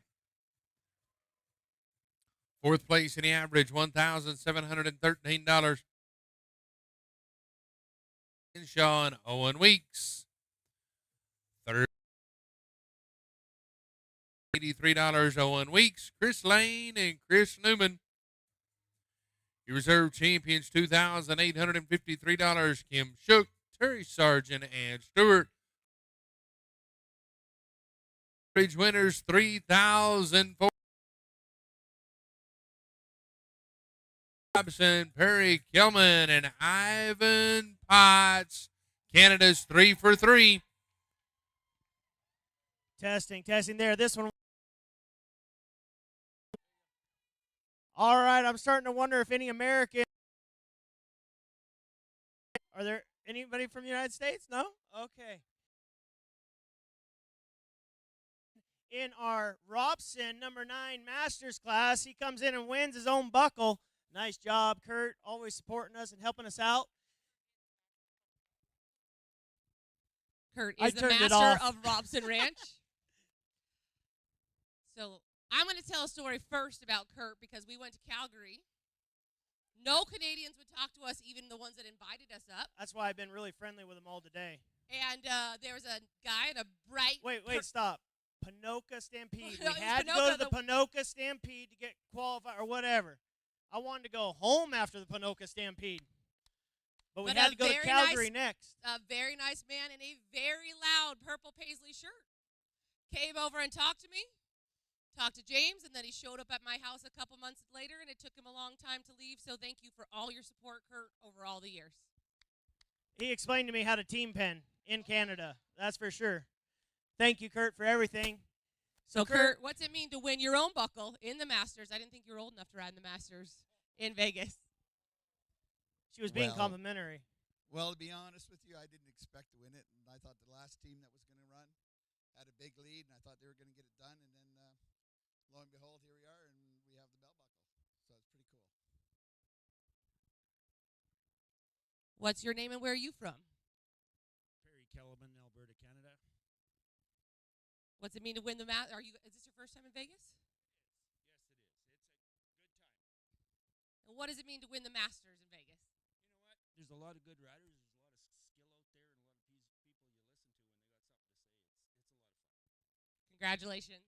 4th place in the average, $1,713. Shaw and Owen Weeks. 3rd, $83, Owen Weeks, Chris Lane, and Chris Newman. Your reserve champions, $2,853, Kim Shook, Terry Sargent, and Stewart. Average winners, $3,004. Robson, Perry Kelman, and Ivan Potts. Canada's 3 for 3. Testing there. This one. All right, I'm starting to wonder if any American. Are there anybody from the United States? No? Okay. in our Robson number 9 Masters class. He comes in and wins his own buckle. Nice job, Kurt. Always supporting us and helping us out. Kurt I is the turned it master off. of Robson Ranch. So I'm going to tell a story first about Kurt because we went to Calgary. No Canadians would talk to us, even the ones that invited us up. That's why I've been really friendly with them all today. And there was a guy in a bright... Wait, stop. Panoka Stampede. No, We it was had to Panoka, go to the Panoka Stampede to get qualified or whatever. I wanted to go home after the Panoka Stampede. But we had to go to Calgary next. A very nice man in a very loud purple paisley shirt came over and talked to me, talked to James, and then he showed up at my house a couple months later, and it took him a long time to leave. So thank you for all your support, Kurt, over all the years. He explained to me how to team pen in Canada. That's for sure. Thank you, Kurt, for everything. So, Kurt, what's it mean to win your own buckle in the Masters? I didn't think you were old enough to ride in the Masters in Vegas. She was being Well, complimentary. Well, to be honest with you, I didn't expect to win it, and I thought the last team that was going to run had a big lead, and I thought they were going to get it done, and then lo and behold, here we are, and we have the belt buckle. So it's pretty cool. What's your name and where are you from? Perry Kellerman, Alberta, Canada. What's it mean to win the Masters? Is this your first time in Vegas? Yes, it is. It's a good time. And what does it mean to win the Masters in Vegas? You know what? There's a lot of good riders. There's a lot of skill out there, and a lot of people you listen to when they got something to say. It's a lot of fun. Congratulations.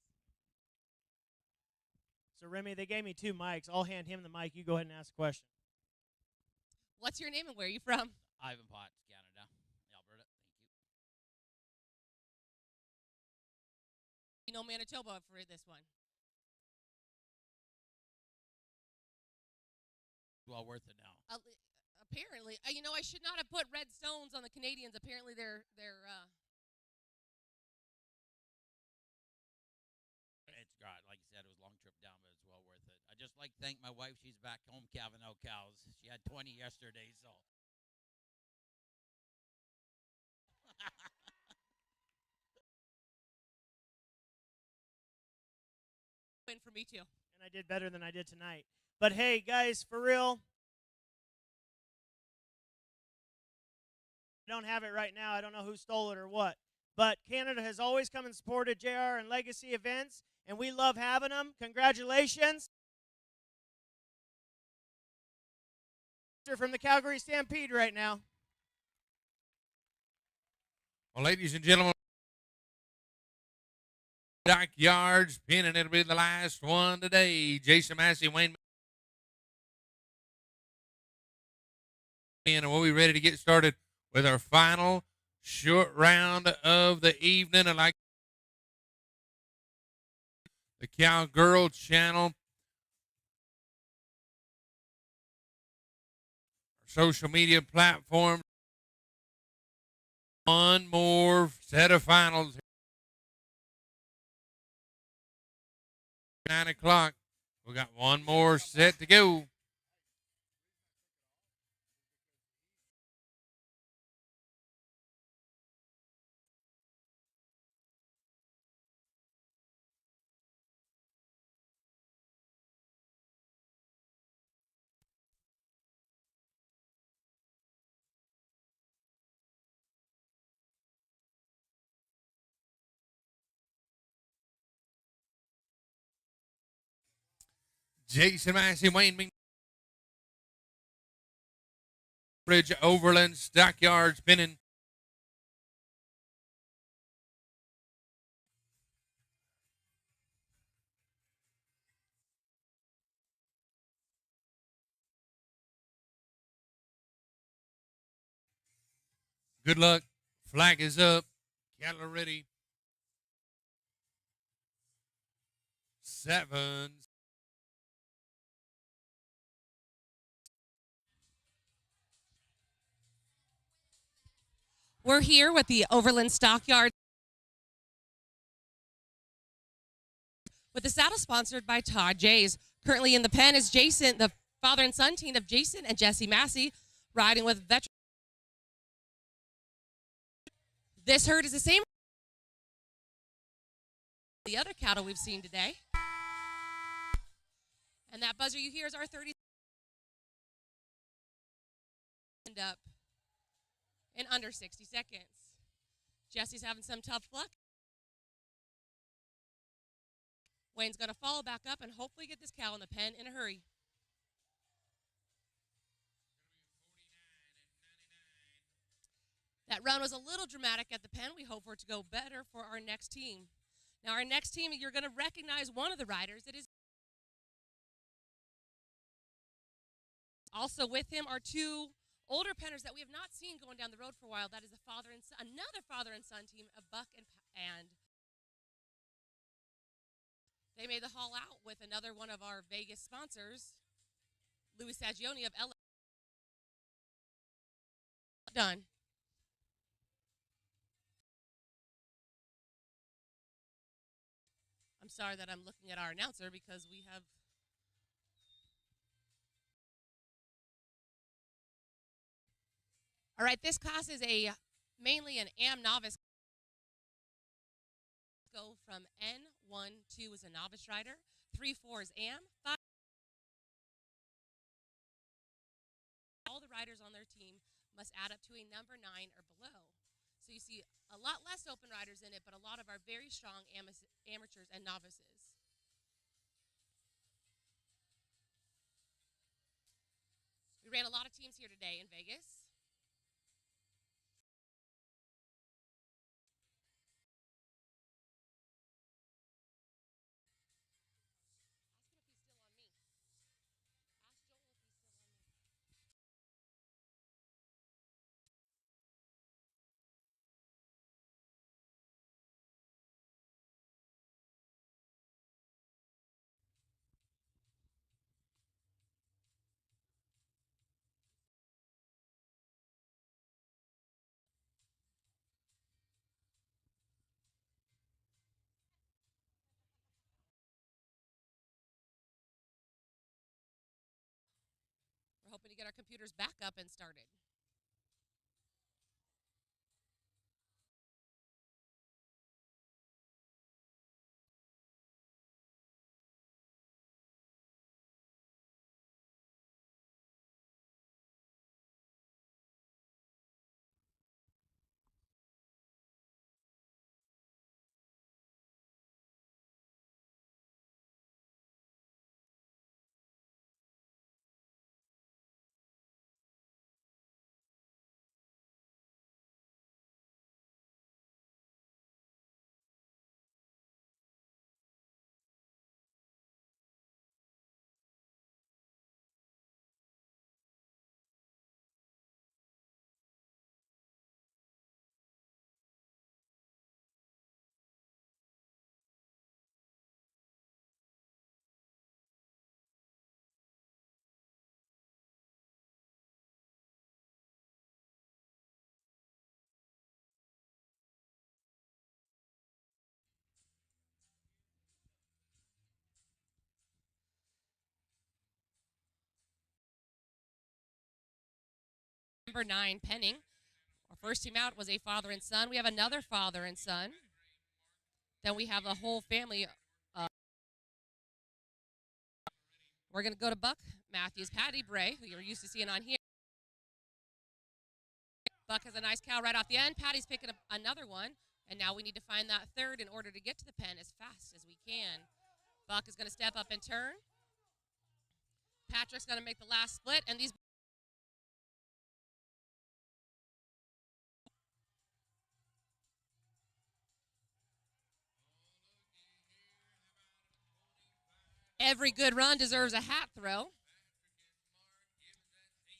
So, Remy, they gave me 2 mics. I'll hand him the mic. You go ahead and ask a question. What's your name and where are you from? Ivan Potts, Canada, Alberta. Thank you. You know Manitoba for this one. Well worth it now. Apparently, I should not have put red stones on the Canadians. Apparently, they're It's great. Like you said, it was a long trip down, but it's well worth it. I just like to thank my wife. She's back home calving out cows. She had 20 yesterday, so. win for me too. And I did better than I did tonight. But hey, guys, for real, I don't have it right now. I don't know who stole it or what. But Canada has always come and supported JR and Legacy events, and we love having them. Congratulations. From the Calgary Stampede right now. Well, ladies and gentlemen, Dockyards pinning. It'll be the last one today. Jason Massey, Wayne. And we'll be ready to get started with our final short round of the evening. And like the Cowgirl Channel, our social media platform, one more set of finals. 9 o'clock. We got one more set to go. Jason Massey, Wayne Bridge, Overland, Stockyards, Pinning. Good luck. Flag is up. Cattle are ready. 7. We're here with the Overland Stockyard with the saddle sponsored by Todd Jays. Currently in the pen is Jason, the father and son team of Jason and Jesse Massey, riding with veteran. This herd is the same The other cattle we've seen today. And that buzzer you hear is our 30. End up in under 60 seconds. Jesse's having some tough luck. Wayne's going to follow back up and hopefully get this cow in the pen in a hurry. That run was a little dramatic at the pen. We hope for it to go better for our next team. Now, our next team, you're going to recognize one of the riders. It is also with him are two older penners that we have not seen going down the road for a while. That is a father and son, another father and son team of Buck and they made the haul out with another one of our Vegas sponsors, Louis Sagioni of LA. Done. I'm sorry that I'm looking at our announcer because we have all right, this class is mainly an AM novice. Go from N1-2 is a novice rider, 3-4 is AM, 5. All the riders on their team must add up to a number 9 or below. So you see a lot less open riders in it, but a lot of our very strong amateurs and novices. We ran a lot of teams here today in Vegas. We're hoping to get our computers back up and started. Number 9, Penning. Our first team out was a father and son. We have another father and son. Then we have a whole family. We're going to go to Buck Matthews, Patty Bray, who you're used to seeing on here. Buck has a nice cow right off the end. Patty's picking up another one. And now we need to find that third in order to get to the pen as fast as we can. Buck is going to step up and turn. Patrick's going to make the last split. And these every good run deserves a hat throw.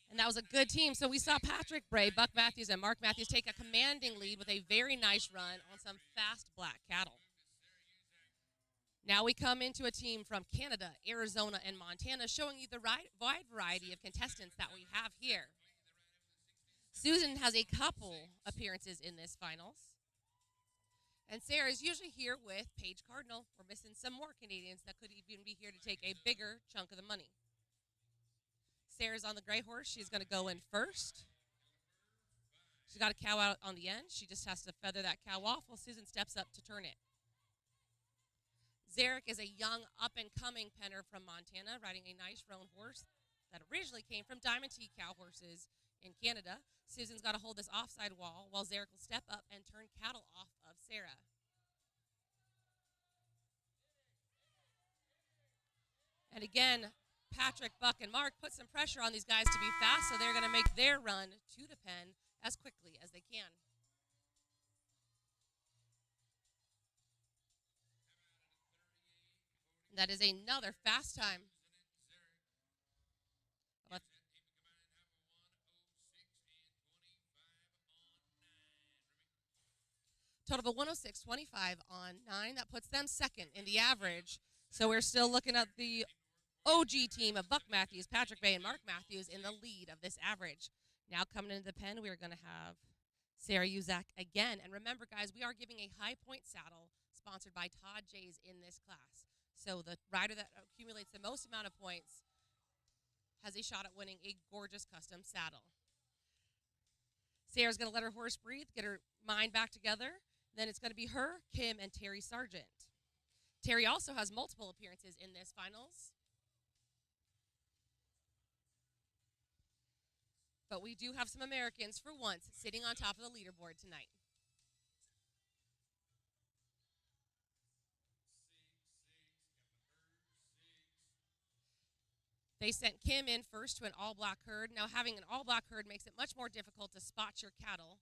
And that was a good team. So we saw Patrick Bray, Buck Matthews, and Mark Matthews take a commanding lead with a very nice run on some fast black cattle. Now we come into a team from Canada, Arizona, and Montana, showing you the wide variety of contestants that we have here. Susan has a couple appearances in this finals. And Sarah is usually here with Paige Cardinal. We're missing some more Canadians that could even be here to take a bigger chunk of the money. Sarah's on the gray horse. She's going to go in first. She's got a cow out on the end. She just has to feather that cow off while Susan steps up to turn it. Zarek is a young up-and-coming penner from Montana, riding a nice roan horse that originally came from Diamond T cow horses in Canada. Susan's got to hold this offside wall while Zarek will step up and turn cattle off of Sarah. And again, Patrick, Buck, and Mark put some pressure on these guys to be fast, so they're going to make their run to the pen as quickly as they can. That is another fast time. Total of 106.25 on 9. That puts them second in the average. So we're still looking at the OG team of Buck Matthews, Patrick Bay, and Mark Matthews in the lead of this average. Now coming into the pen, we're going to have Sarah Uzak again. And remember, guys, we are giving a high point saddle sponsored by Todd Jays in this class. So the rider that accumulates the most amount of points has a shot at winning a gorgeous custom saddle. Sarah's going to let her horse breathe, get her mind back together. Then it's going to be her, Kim, and Terry Sargent. Terry also has multiple appearances in this finals. But we do have some Americans, for once, sitting on top of the leaderboard tonight. They sent Kim in first to an all-black herd. Now, having an all-black herd makes it much more difficult to spot your cattle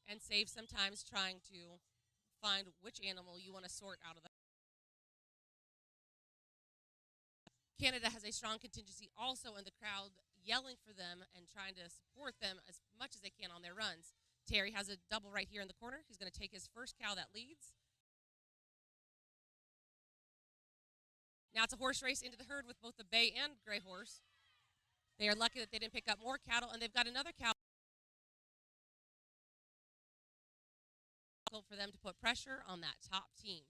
and save some time trying to find which animal you want to sort out of the. Canada has a strong contingency also in the crowd yelling for them and trying to support them as much as they can on their runs. Terry has a double right here in the corner. He's going to take his first cow that leads. Now it's a horse race into the herd with both the bay and gray horse. They are lucky that they didn't pick up more cattle, and they've got another cow for them to put pressure on that top team.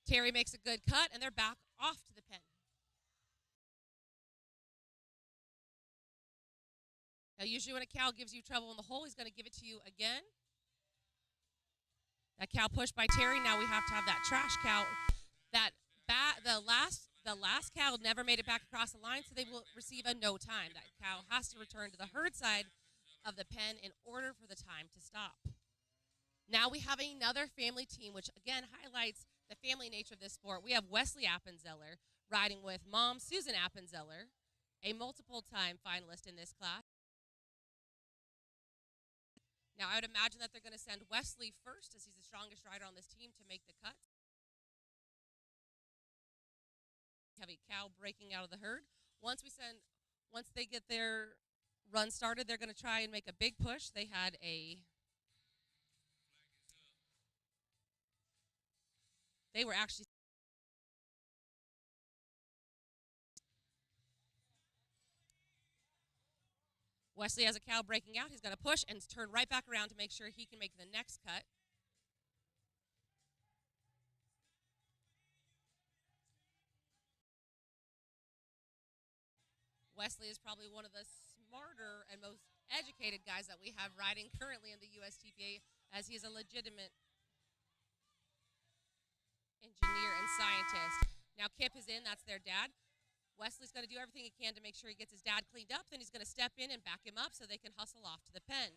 Terry makes a good cut, and they're back off to the pen. Now, usually when a cow gives you trouble in the hole, he's going to give it to you again. That cow pushed by Terry. Now we have to have that trash cow. The last cow never made it back across the line, so they will receive a no time. That cow has to return to the herd side of the pen in order for the time to stop. Now we have another family team, which again highlights the family nature of this sport. We have Wesley Appenzeller riding with mom Susan Appenzeller, a multiple-time finalist in this class. Now I would imagine that they're going to send Wesley first, as he's the strongest rider on this team, to make the cut. Have a cow breaking out of the herd. Once they get their run started, they're going to try and make a big push. They had they were actually Wesley has a cow breaking out. He's going to push and turn right back around to make sure he can make the next cut. Wesley is probably one of the smarter and most educated guys that we have riding currently in the USTPA, as he is a legitimate engineer and scientist. Now Kip is in, that's their dad. Wesley's going to do everything he can to make sure he gets his dad cleaned up, then he's going to step in and back him up so they can hustle off to the pen.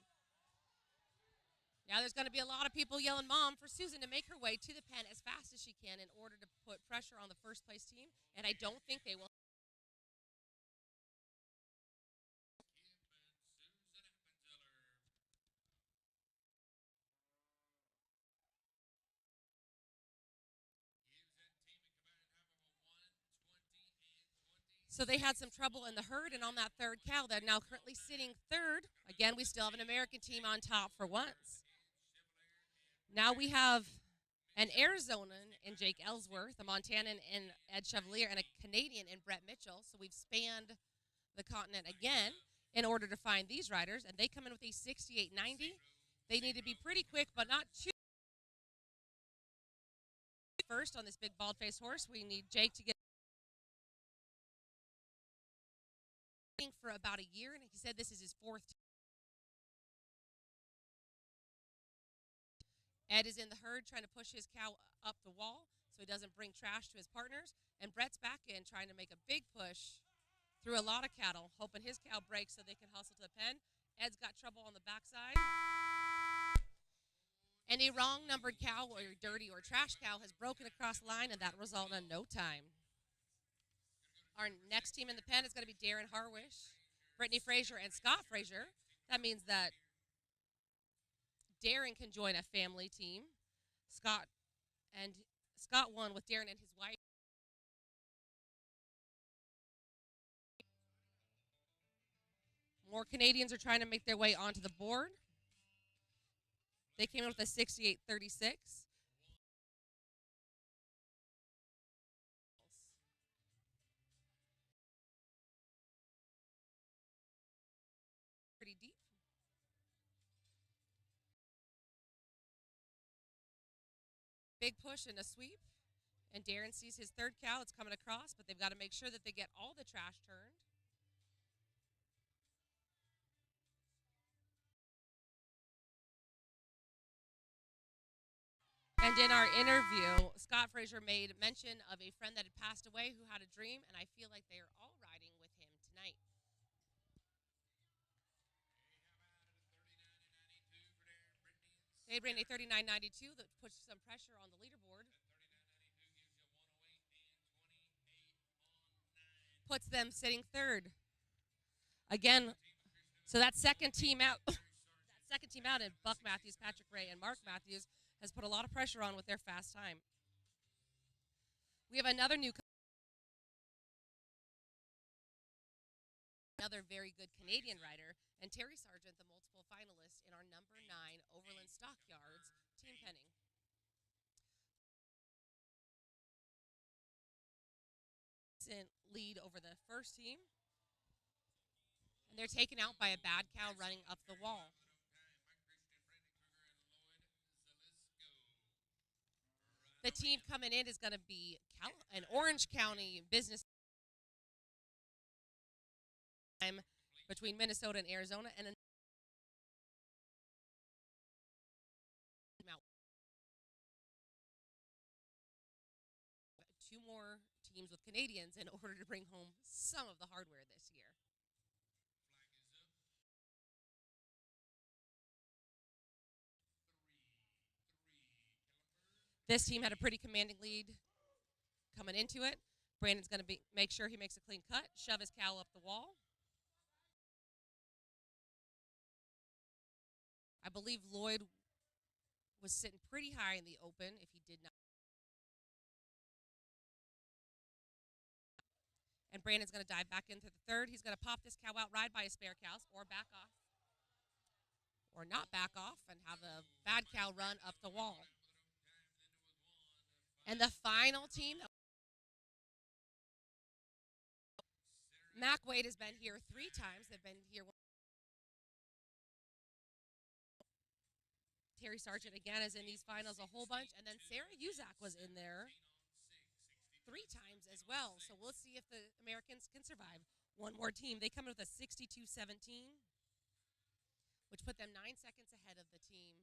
Now there's going to be a lot of people yelling mom for Susan to make her way to the pen as fast as she can in order to put pressure on the first place team, and I don't think they will. So they had some trouble in the herd, and on that third cow, they're now currently sitting third. Again, we still have an American team on top for once. Now we have an Arizonan in Jake Ellsworth, a Montanan in Ed Chevalier, and a Canadian in Brett Mitchell. So we've spanned the continent again in order to find these riders, and they come in with a 68.90. They need to be pretty quick, but not too. First on this big bald-faced horse, we need Jake to get for about a year, and he said this is his fourth. Ed is in the herd trying to push his cow up the wall so he doesn't bring trash to his partners. And Brett's back in trying to make a big push through a lot of cattle, hoping his cow breaks so they can hustle to the pen. Ed's got trouble on the backside. Any wrong numbered cow or dirty or trash cow has broken across the line, and that resulted in no time. Our next team in the pen is going to be Darren Harwish, Brittany Frazier, and Scott Frazier. That means that Darren can join a family team. Scott won with Darren and his wife. More Canadians are trying to make their way onto the board. They came in with a 68-36. Pretty deep. Big push and a sweep. And Darren sees his third cow. It's coming across, but they've got to make sure that they get all the trash turned. And in our interview, Scott Frazier made mention of a friend that had passed away who had a dream, and I feel like they are all riding with him tonight. They ran a 39.92 that puts some pressure on the leaderboard. Puts them sitting third. Again, so that second team out, and Buck Matthews, Patrick Ray, and Mark Matthews has put a lot of pressure on with their fast time. We have another very good Canadian rider, and Terry Sargent, the multiple finalist in our number 9 Overland Stockyards team penning. Lead over the first team, and they're taken out by a bad cow running up the wall. The team coming in is going to be an Orange County business between Minnesota and Arizona, and two more teams with Canadians in order to bring home some of the hardware this year. This team had a pretty commanding lead coming into it. Brandon's going to make sure he makes a clean cut, shove his cow up the wall. I believe Lloyd was sitting pretty high in the open if he did not. And Brandon's going to dive back into the third. He's going to pop this cow out, ride by his spare cows, or back off. Or not back off and have a bad cow run up the wall. And the final team, Mac Wade has been here 3 times. They've been here. Terry Sargent again is in these finals a whole bunch. And then Sarah Uzak was in there 3 times as well. So we'll see if the Americans can survive. One more team. They come in with a 62-17, which put them 9 seconds ahead of the team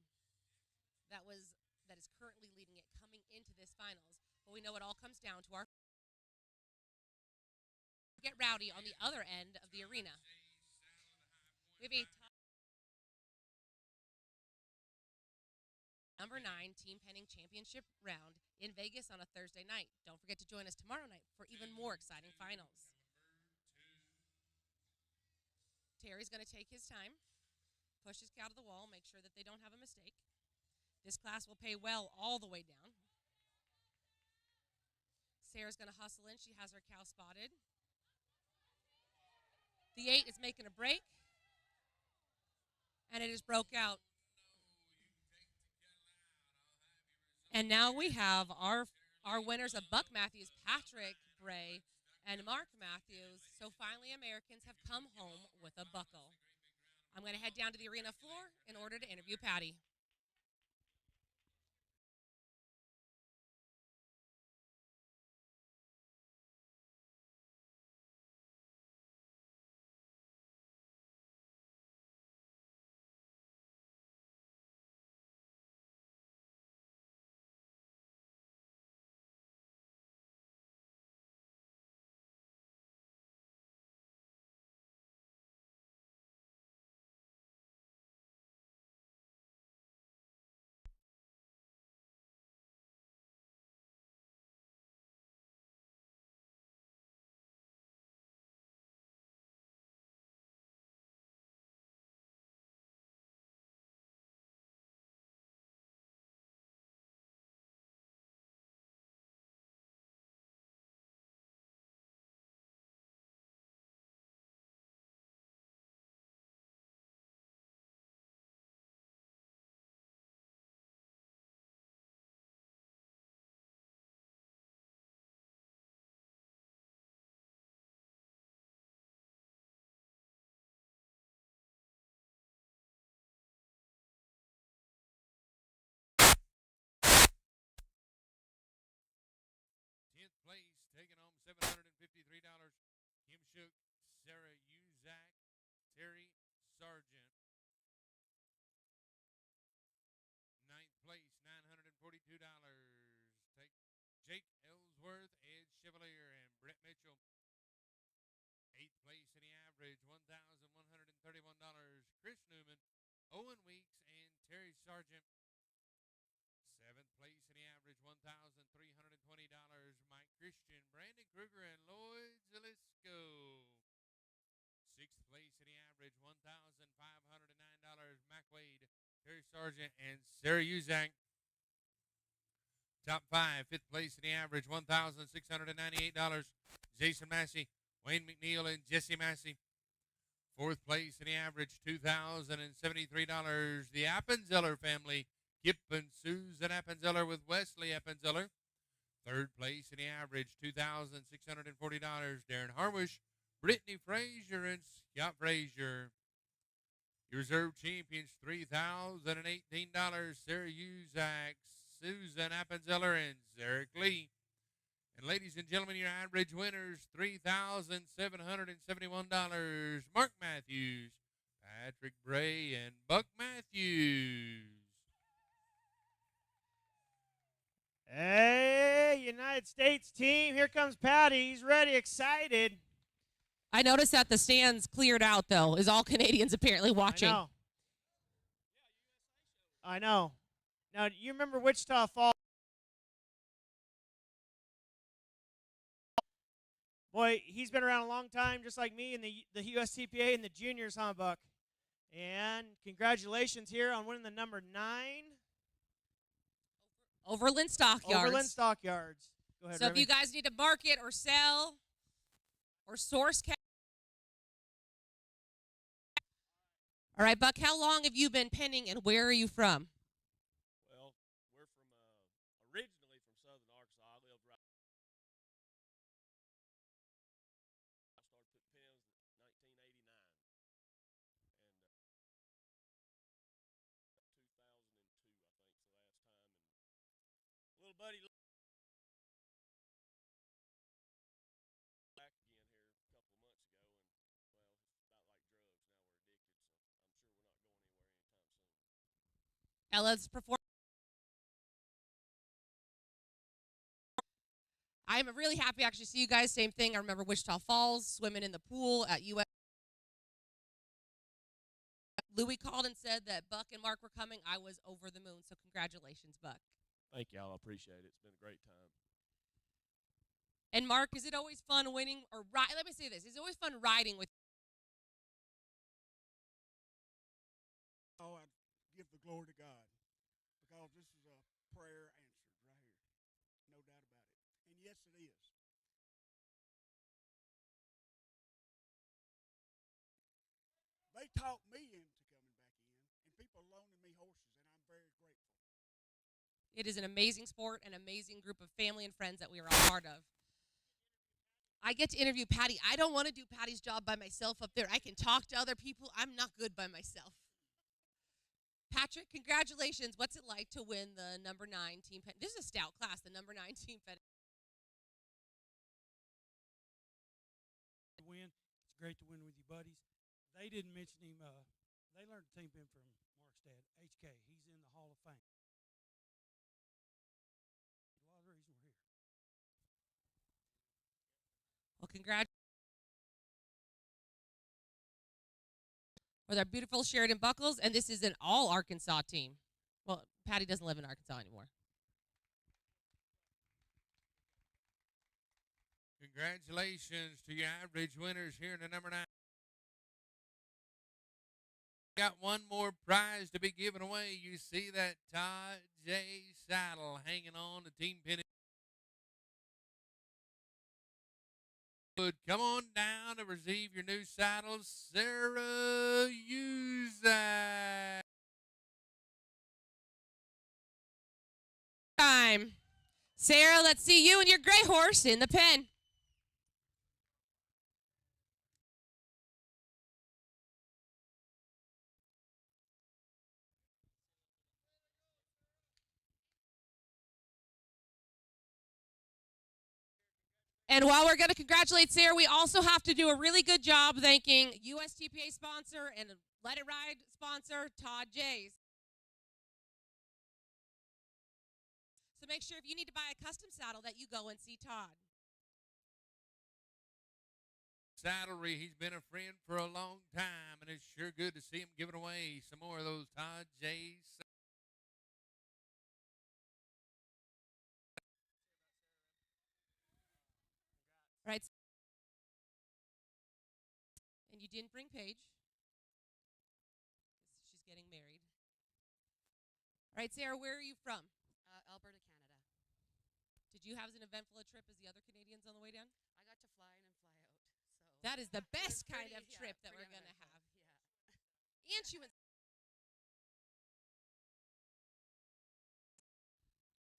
that is currently leading it coming into this finals. But we know it all comes down to our get rowdy on the other end of the arena. We have a number 9 team penning championship round in Vegas on a Thursday night. Don't forget to join us tomorrow night for even more exciting finals. Terry's going to take his time, push his cow to the wall, make sure that they don't have a mistake. This class will pay well all the way down. Sarah's going to hustle in. She has her cow spotted. The 8 is making a break, and it is broke out. And now we have our winners of Buck Matthews, Patrick Bray, and Mark Matthews. So finally, Americans have come home with a buckle. I'm going to head down to the arena floor in order to interview Patty. Terry Sargent. Seventh place in the average, $1,320. Mike Christian, Brandon Kruger, and Lloyd Zalisco. Sixth place in the average, $1,509. Mac Wade, Terry Sargent, and Sarah Uzak. Top five, fifth place in the average, $1,698. Jason Massey, Wayne McNeil, and Jesse Massey. Fourth place in the average, $2,073. The Appenzeller family, Kip and Susan Appenzeller with Wesley Appenzeller. Third place in the average, $2,640. Darren Harwish, Brittany Frazier, and Scott Frazier. Your reserve champions, $3,018. Sarah Uzak, Susan Appenzeller, and Zarek Lee. And ladies and gentlemen, your average winners, $3,771. Mark Matthews, Patrick Bray, and Buck Matthews. Hey, United States team. Here comes Patty. He's ready, excited. I noticed that the stands cleared out, though. Is all Canadians apparently watching. I know. Now, you remember Wichita Falls? Boy, he's been around a long time, just like me, in the USTPA and the juniors, huh, Buck? And congratulations here on winning the number 9. Overland Stockyards. Overland Stockyards. Go ahead, So Remy. if you guys need to market or sell or source all right, Buck, how long have you been penning and where are you from? Well, we're from originally from Southern Arkansas. I lived right. I started putting pins in 1989, and 2002, I think, is the last time. And little buddy back again here a couple of months ago, and well, it's about like drugs now. We're addicted, so I'm sure we're not going anywhere anytime soon. Ella's perform. I'm really happy to actually see you guys. Same thing. I remember Wichita Falls, swimming in the pool at US. Louis called and said that Buck and Mark were coming. I was over the moon, so congratulations, Buck. Thank y'all. I appreciate it. It's been a great time. And Mark, is it always fun winning or ride? Let me say this: is it always fun riding with? Oh, I give the glory to God because this is a prayer answered right here, no doubt about it. And yes, it is. They talked me into coming back in, and people loaning me horses, and I'm very grateful. It is an amazing sport, an amazing group of family and friends that we are all part of. I get to interview Patty. I don't want to do Patty's job by myself up there. I can talk to other people. I'm not good by myself. Patrick, congratulations. What's it like to win the number 9 team pen? This is a stout class, the number 9 team pen. Win. It's great to win with you buddies. They didn't mention him. They learned the team pen from Mark's dad, HK. He's in the Hall of Fame. A lot of the reason we're here. Well, congrats. With our beautiful Sheridan Buckles, and this is an all Arkansas team. Well, Patty doesn't live in Arkansas anymore. Congratulations to your average winners here in the number 9. Got one more prize to be given away. You see that Todd J. Saddle hanging on the team pin. Come on down to receive your new saddles, Sarah Uzak. Time. Sarah, let's see you and your gray horse in the pen. And while we're going to congratulate Sarah, we also have to do a really good job thanking USTPA sponsor and Let It Ride sponsor, Todd Jays. So make sure if you need to buy a custom saddle that you go and see Todd. Saddlery, he's been a friend for a long time, and it's sure good to see him giving away some more of those Todd Jays All right. And you didn't bring Paige. 'Cause she's getting married. All right, Sarah, where are you from? Alberta, Canada. Did you have as an eventful a trip as the other Canadians on the way down? I got to fly in and fly out. So That is the it was best kind pretty- of trip that pretty we're going to uneventful. have. Yeah. And she went.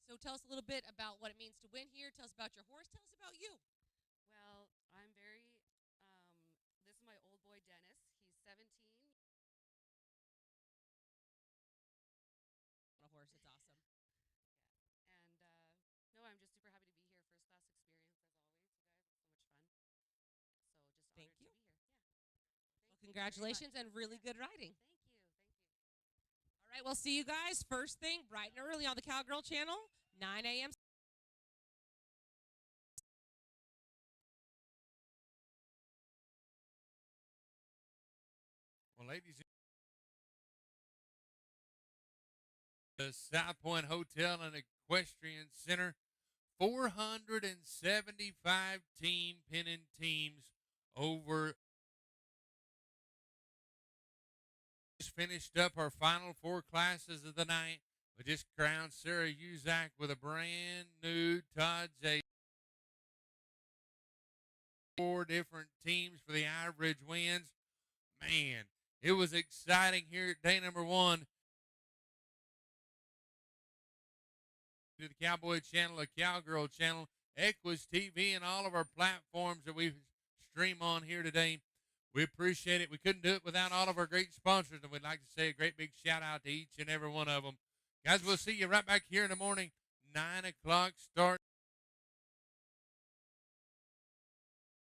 So tell us a little bit about what it means to win here. Tell us about your horse. Tell us about you. Well, I'm very. This is my old boy Dennis. He's 17. On a horse, it's awesome. And no, I'm just super happy to be here. First class experience as always, you guys. It's so much fun. So just Thank honored you. to be here. Yeah. Well, congratulations and really good riding. Thank you. All right, we'll see you guys first thing bright and early on the Cowgirl Channel, 9 a.m. Well, ladies, the South Point Hotel and Equestrian Center, 475 team pinning teams over. Just finished up our final 4 classes of the night. We just crowned Sarah Uzak with a brand new Todd J. 4 different teams for the average wins. Man, it was exciting here at day number 1. To the Cowboy Channel, the Cowgirl Channel, Equus TV, and all of our platforms that we stream on here today. We appreciate it. We couldn't do it without all of our great sponsors, and we'd like to say a great big shout out to each and every one of them. Guys, we'll see you right back here in the morning, 9 o'clock start.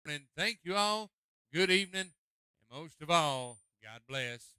And thank you all. Good evening. And most of all, God bless.